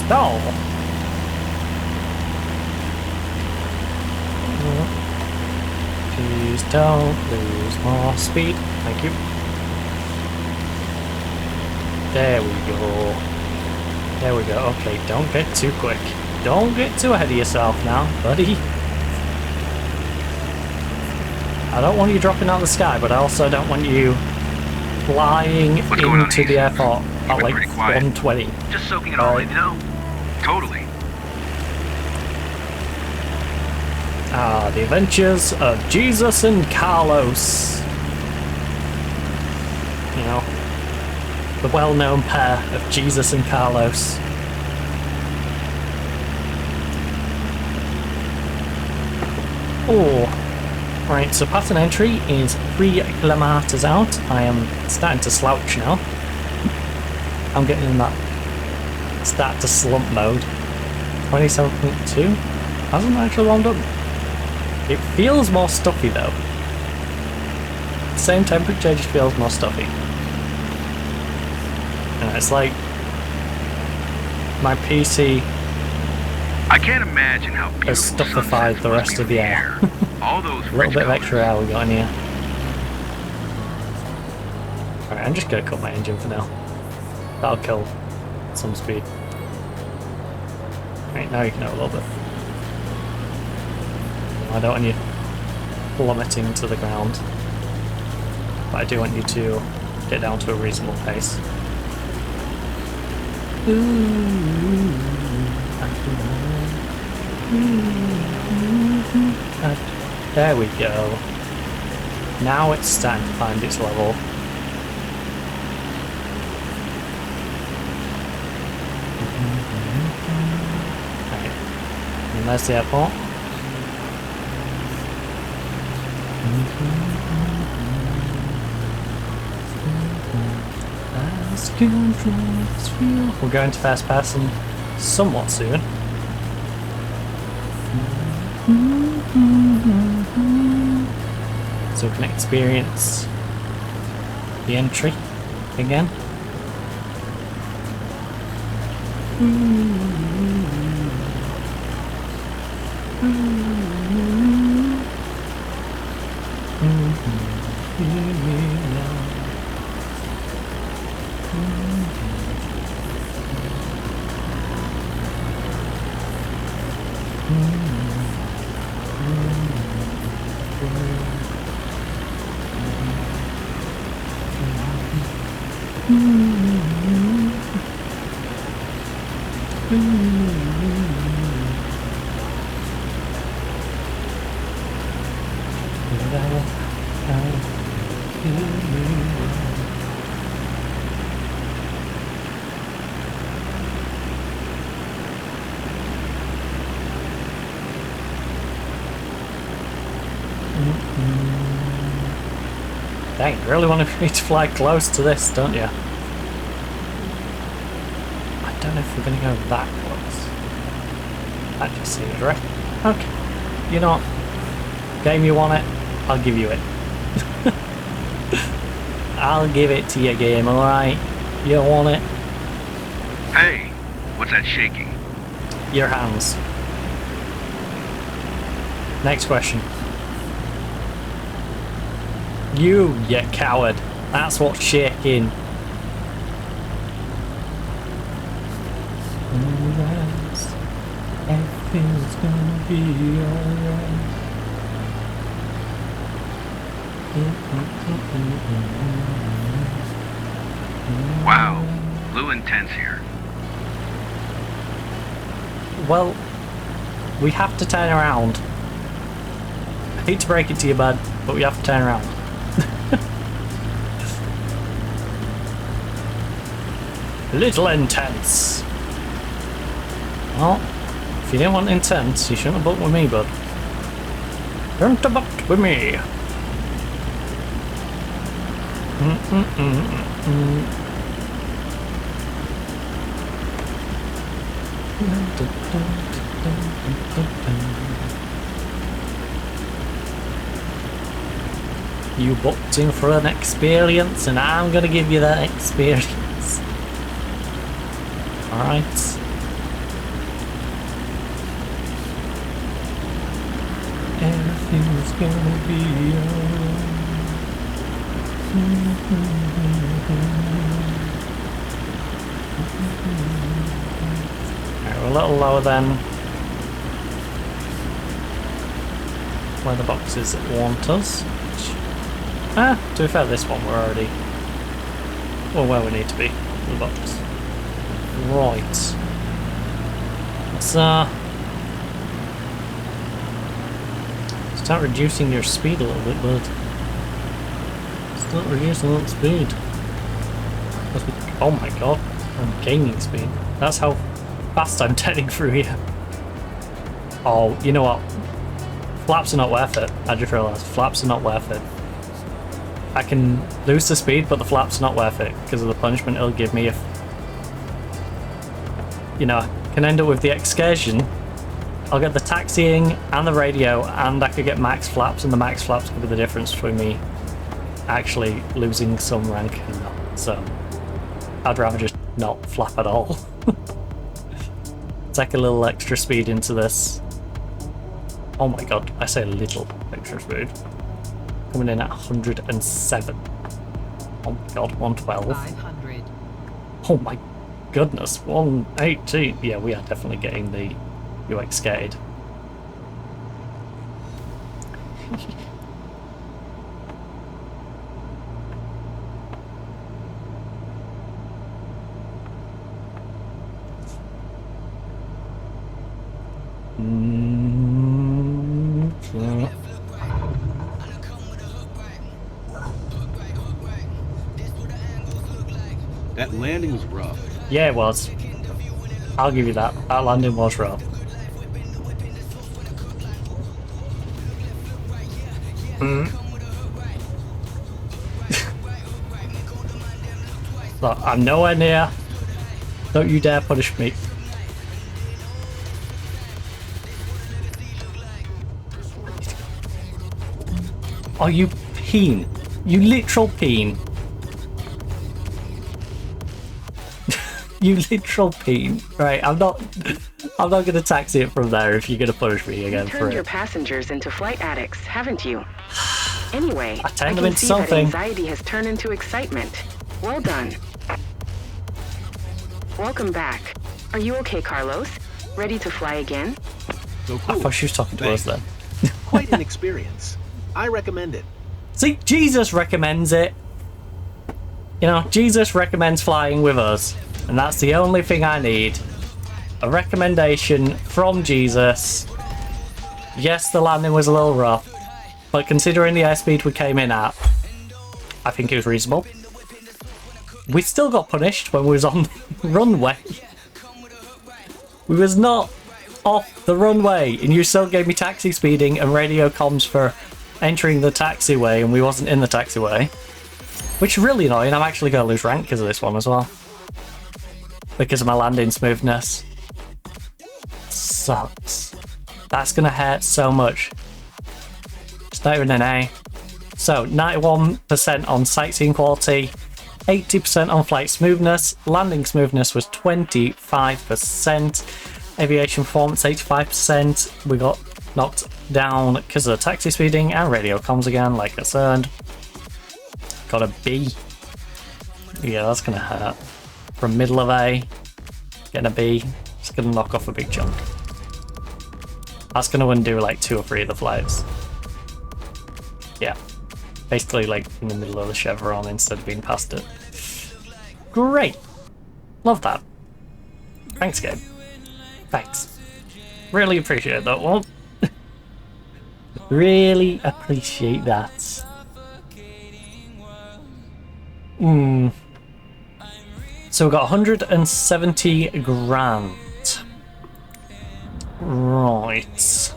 Stall. Please don't lose more speed. Thank you. There we go. There we go. Okay, don't get too quick. Don't get too ahead of yourself now, buddy. I don't want you dropping out of the sky, but I also don't want you flying into the airport at like 120. Just soaking it all in, you know? Totally. Ah, the adventures of Jesus and Carlos. You know, the well-known pair of Jesus and Carlos. Oh, right, so pattern entry is 3 kilometers out. I am starting to slouch now. I'm getting in that start to slump mode. 27.2 hasn't actually warmed up. It feels more stuffy though. Same temperature, just feels more stuffy. And it's like my PC I can't imagine how has stuffified the rest of the air. All those A little bit of extra air we got in here. Alright, I'm just gonna cut my engine for now. That'll kill some speed. Right, now you can have a little bit. I don't want you plummeting to the ground, but I do want you to get down to a reasonable pace. There we go. Now it's starting to find its level. Right. And there's the airport. We're going to first person somewhat soon. So we can experience the entry again. Dang, you really want me to fly close to this, don't you? I don't know if we're going to go that close. That just seems right. Okay. You know what? Game, you want it? I'll give you it. I'll give it to you, game, alright? You want it? Hey, what's that shaking? Your hands. Next question. You coward. That's what's shaking. Everything's gonna be alright. Wow, Lou intense here. Well, we have to turn around. I hate to break it to you, bud, but we have to turn around. A little intense. Well, if you didn't want intense, you shouldn't have booked with me, bud. Shouldn't have booked with me. You booked in for an experience, and I'm gonna give you that experience. Alright. Everything's gonna be alright. Alright, we're a little lower than where the boxes want us. To be fair, this one we're already well where we need to be. The box. Right. Let's start reducing your speed a little bit, bud. Start reducing a little speed. Oh my god, I'm gaining speed. That's how fast I'm turning through here. Oh, you know what? Flaps are not worth it. I just realised flaps are not worth it. I can lose the speed, but the flaps are not worth it because of the punishment it'll give me if, you know, I can end up with the excursion. I'll get the taxiing and the radio, and I could get max flaps, and the max flaps could be the difference between me actually losing some rank and not. So I'd rather just not flap at all. Take a little extra speed into this. Oh my god, I say a little extra speed. Coming in at 107. Oh my god, 112. 500. Oh my goodness, 118. Yeah, we are definitely getting the UX skated. That landing was rough. Yeah, it was. I'll give you that. That landing was rough. Look, I'm nowhere near. Don't you dare punish me. Oh, you peen. You literal peen. You literal peen. Right, I'm not gonna taxi it from there if you're gonna punish me again for Turned your it. passengers into flight addicts, haven't you? Anyway, I turned them can into see something. that anxiety has turned into excitement. Well done. Welcome back. Are you okay, Carlos? Ready to fly again? So I cool. thought she was talking to us then. Quite an experience. I recommend it. See, Jesus recommends it. You know, Jesus recommends flying with us. And that's the only thing I need. A recommendation from Jesus. Yes, the landing was a little rough. But considering the airspeed we came in at, I think it was reasonable. We still got punished when we was on the runway. We was not off the runway, and you still gave me taxi speeding and radio comms for entering the taxiway, and we wasn't in the taxiway. Which is really annoying. I'm actually going to lose rank because of this one as well. Because of my landing smoothness. Sucks. That's going to hurt so much. It's not even an A. So, 91% on sightseeing quality, 80% on flight smoothness, landing smoothness was 25%, aviation performance 85%, we got knocked down because of taxi speeding and radio comms again, like I said. Got a B. Yeah, that's going to hurt. From middle of A, getting a B, it's going to knock off a big chunk. That's going to undo like 2 or 3 of the flights. Yeah. Basically, like, in the middle of the chevron instead of being past it. Great! Love that. Thanks, Gabe. Thanks. Really appreciate that one. Really appreciate that. So we've got 170 grand. Right.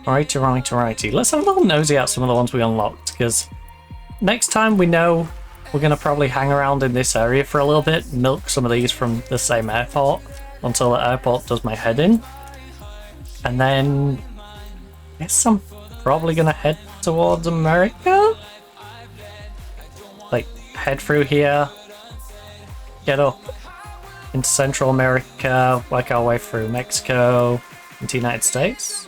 Righty. Let's have a little nosy at some of the ones we unlocked, because next time we know we're going to probably hang around in this area for a little bit, milk some of these from the same airport until the airport does my head in. And then I guess I'm probably going to head towards America? Like, head through here, get up into Central America, work our way through Mexico, into the United States.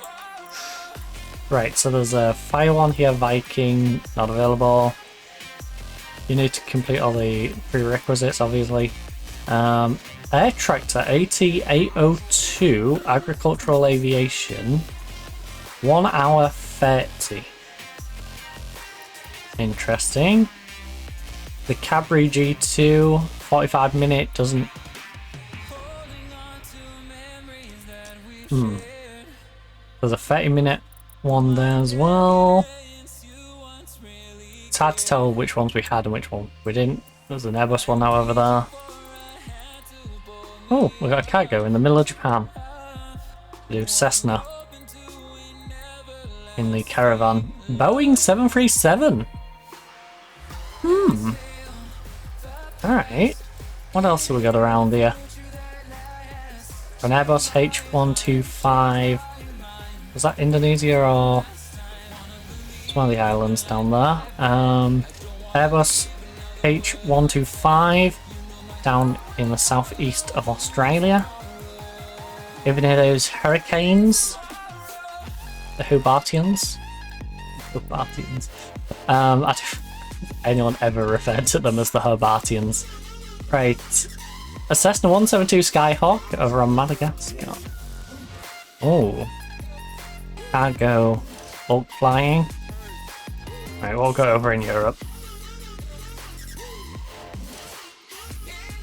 Right, so there's a fire one here, Viking, not available. You need to complete all the prerequisites, obviously. Air Tractor, AT802, Agricultural Aviation, 1 hour 30. Interesting. The Cabri G2, 45 minute, doesn't... There's a 30 minute one there as well. It's hard to tell which ones we had and which one we didn't. There's an Airbus one now over there. Oh, we got a cargo in the middle of Japan. We do Cessna in the caravan. Boeing 737. Alright. What else have we got around here? An Airbus H125. Was that Indonesia or... It's one of the islands down there. Airbus H125 down in the southeast of Australia. Even hear those hurricanes? The Hobartians? I don't anyone ever referred to them as the Hobartians. Right. A Cessna 172 Skyhawk over on Madagascar. Oh. Cargo bulk flying. Right, we'll go over in Europe.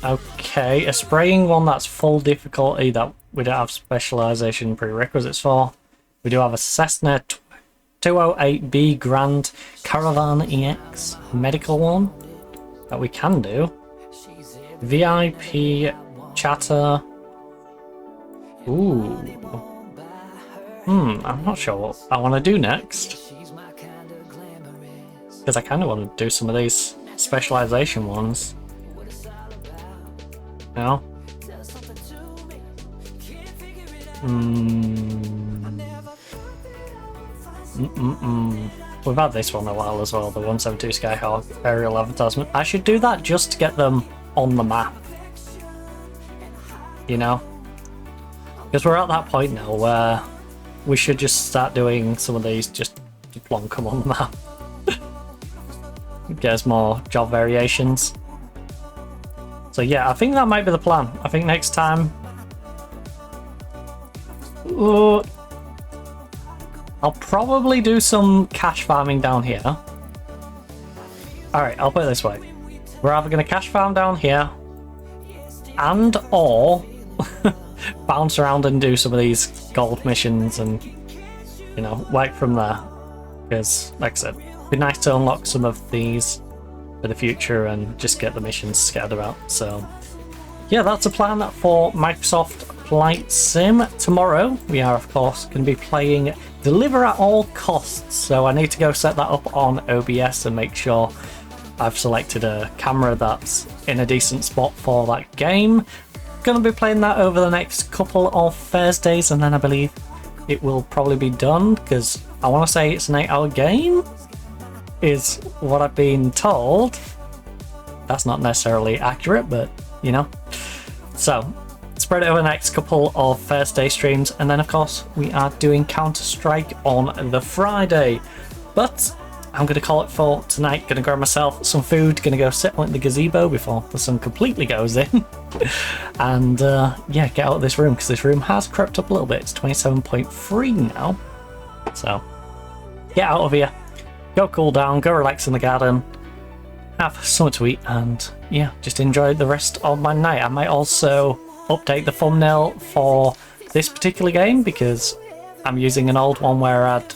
Okay, a spraying one that's full difficulty that we don't have specialization prerequisites for. We do have a Cessna 208B Grand Caravan EX medical one that we can do. VIP chatter. Ooh. I'm not sure what I want to do next. Because I kind of want to do some of these specialization ones. You know? We've had this one a while as well, the 172 Skyhawk aerial advertisement. I should do that just to get them on the map. You know? Because we're at that point now where we should just start doing some of these just to plonk them on the map. Get us more job variations. So yeah, I think that might be the plan. I think next time... I'll probably do some cash farming down here. Alright, I'll put it this way. We're either going to cash farm down here and or bounce around and do some of these gold missions and, you know, work from there. Because, like I said, it'd be nice to unlock some of these for the future and just get the missions scattered about. So, yeah, that's a plan for Microsoft Flight Sim. Tomorrow, we are, of course, going to be playing Deliver at All Costs. So I need to go set that up on OBS and make sure I've selected a camera that's in a decent spot for that game. Going to be playing that over the next couple of Thursdays, and then I believe it will probably be done, because I want to say it's an 8-hour game, is what I've been told. That's not necessarily accurate, but, you know. So, spread it over the next couple of Thursday streams, and then, of course, we are doing Counter-Strike on the Friday. But I'm going to call it for tonight. Going to grab myself some food, going to go sit in the gazebo before the sun completely goes in. And yeah, get out of this room, because this room has crept up a little bit. It's 27.3 now. So, get out of here. Go go cool down, go relax in the garden, have something to eat, and yeah, just enjoy the rest of my night. I might also update the thumbnail for this particular game because I'm using an old one where I'd,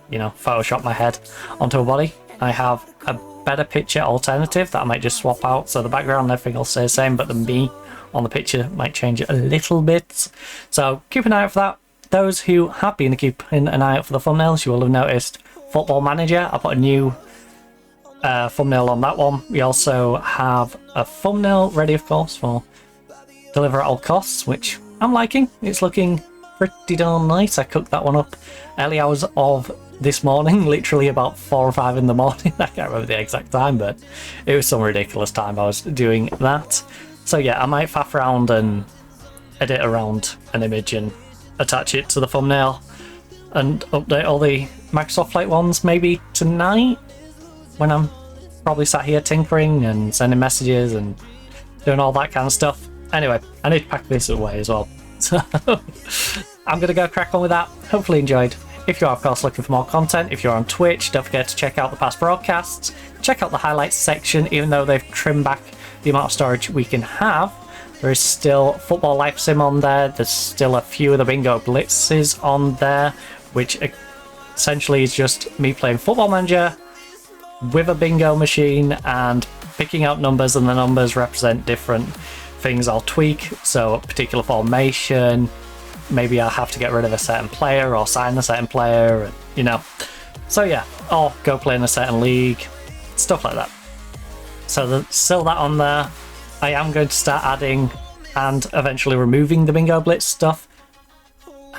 you know, Photoshop my head onto a body. I have a better picture alternative that I might just swap out, so the background and everything will stay the same, but the me on the picture might change it a little bit. So keep an eye out for that. Those who have been keeping an eye out for the thumbnails, you will have noticed Football Manager. I put a new thumbnail on that one. We also have a thumbnail ready, of course, for Deliver at All Costs, which I'm liking. It's looking pretty darn nice. I cooked that one up early hours of this morning, literally about 4 or 5 in the morning. I can't remember the exact time, but it was some ridiculous time I was doing that. So yeah, I might faff around and edit around an image and attach it to the thumbnail and update all the Microsoft Flight ones maybe tonight, when I'm probably sat here tinkering and sending messages and doing all that kind of stuff. Anyway, I need to pack this away as well. So I'm going to go crack on with that. Hopefully enjoyed. If you are, of course, looking for more content, if you're on Twitch, don't forget to check out the past broadcasts. Check out the highlights section. Even though they've trimmed back the amount of storage we can have, there is still Football Life Sim on there. There's still a few of the Bingo Blitzes on there, which essentially is just me playing Football Manager with a bingo machine and picking out numbers, and the numbers represent different things I'll tweak. So a particular formation, maybe I'll have to get rid of a certain player or sign a certain player, and, you know. So yeah, or go play in a certain league, stuff like that. So there's still that on there. I am going to start adding and eventually removing the Bingo Blitz stuff.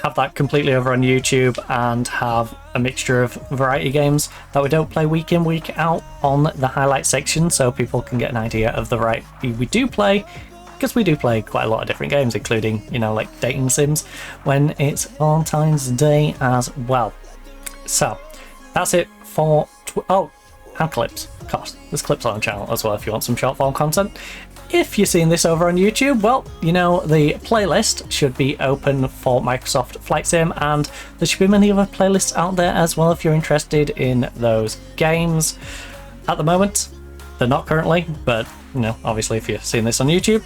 Have that completely over on YouTube and have a mixture of variety games that we don't play week in, week out on the highlight section, so people can get an idea of the variety we do play, because we do play quite a lot of different games, including, you know, like dating sims when it's Valentine's Day as well. So that's it for and clips. Of course, there's clips on the channel as well if you want some short form content. If you're seeing this over on YouTube, well, you know, the playlist should be open for Microsoft Flight Sim, and there should be many other playlists out there as well if you're interested in those games. At the moment, they're not currently, but, you know, obviously if you're seeing this on YouTube,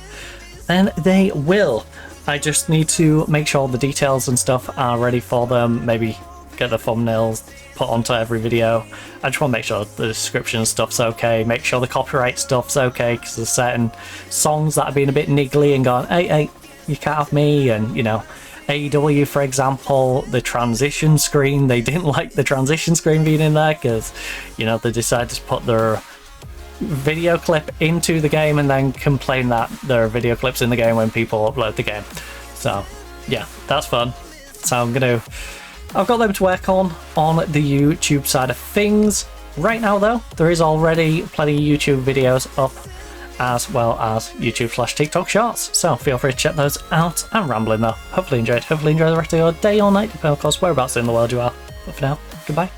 then they will. I just need to make sure the details and stuff are ready for them, maybe get the thumbnails put onto every video. I just want to make sure the description stuff's okay, make sure the copyright stuff's okay, because there's certain songs that have been a bit niggly and gone, hey, you can't have me, and, you know, AEW, for example, the transition screen, they didn't like the transition screen being in there because, you know, they decided to put their video clip into the game and then complain that there are video clips in the game when people upload the game. So yeah, that's fun. So I've got them to work on the YouTube side of things. Right now though, there is already plenty of YouTube videos up, as well as YouTube/TikTok shorts, so feel free to check those out. I'm rambling though. Hopefully enjoy the rest of your day or night, depending of course whereabouts in the world you are. But for now, goodbye.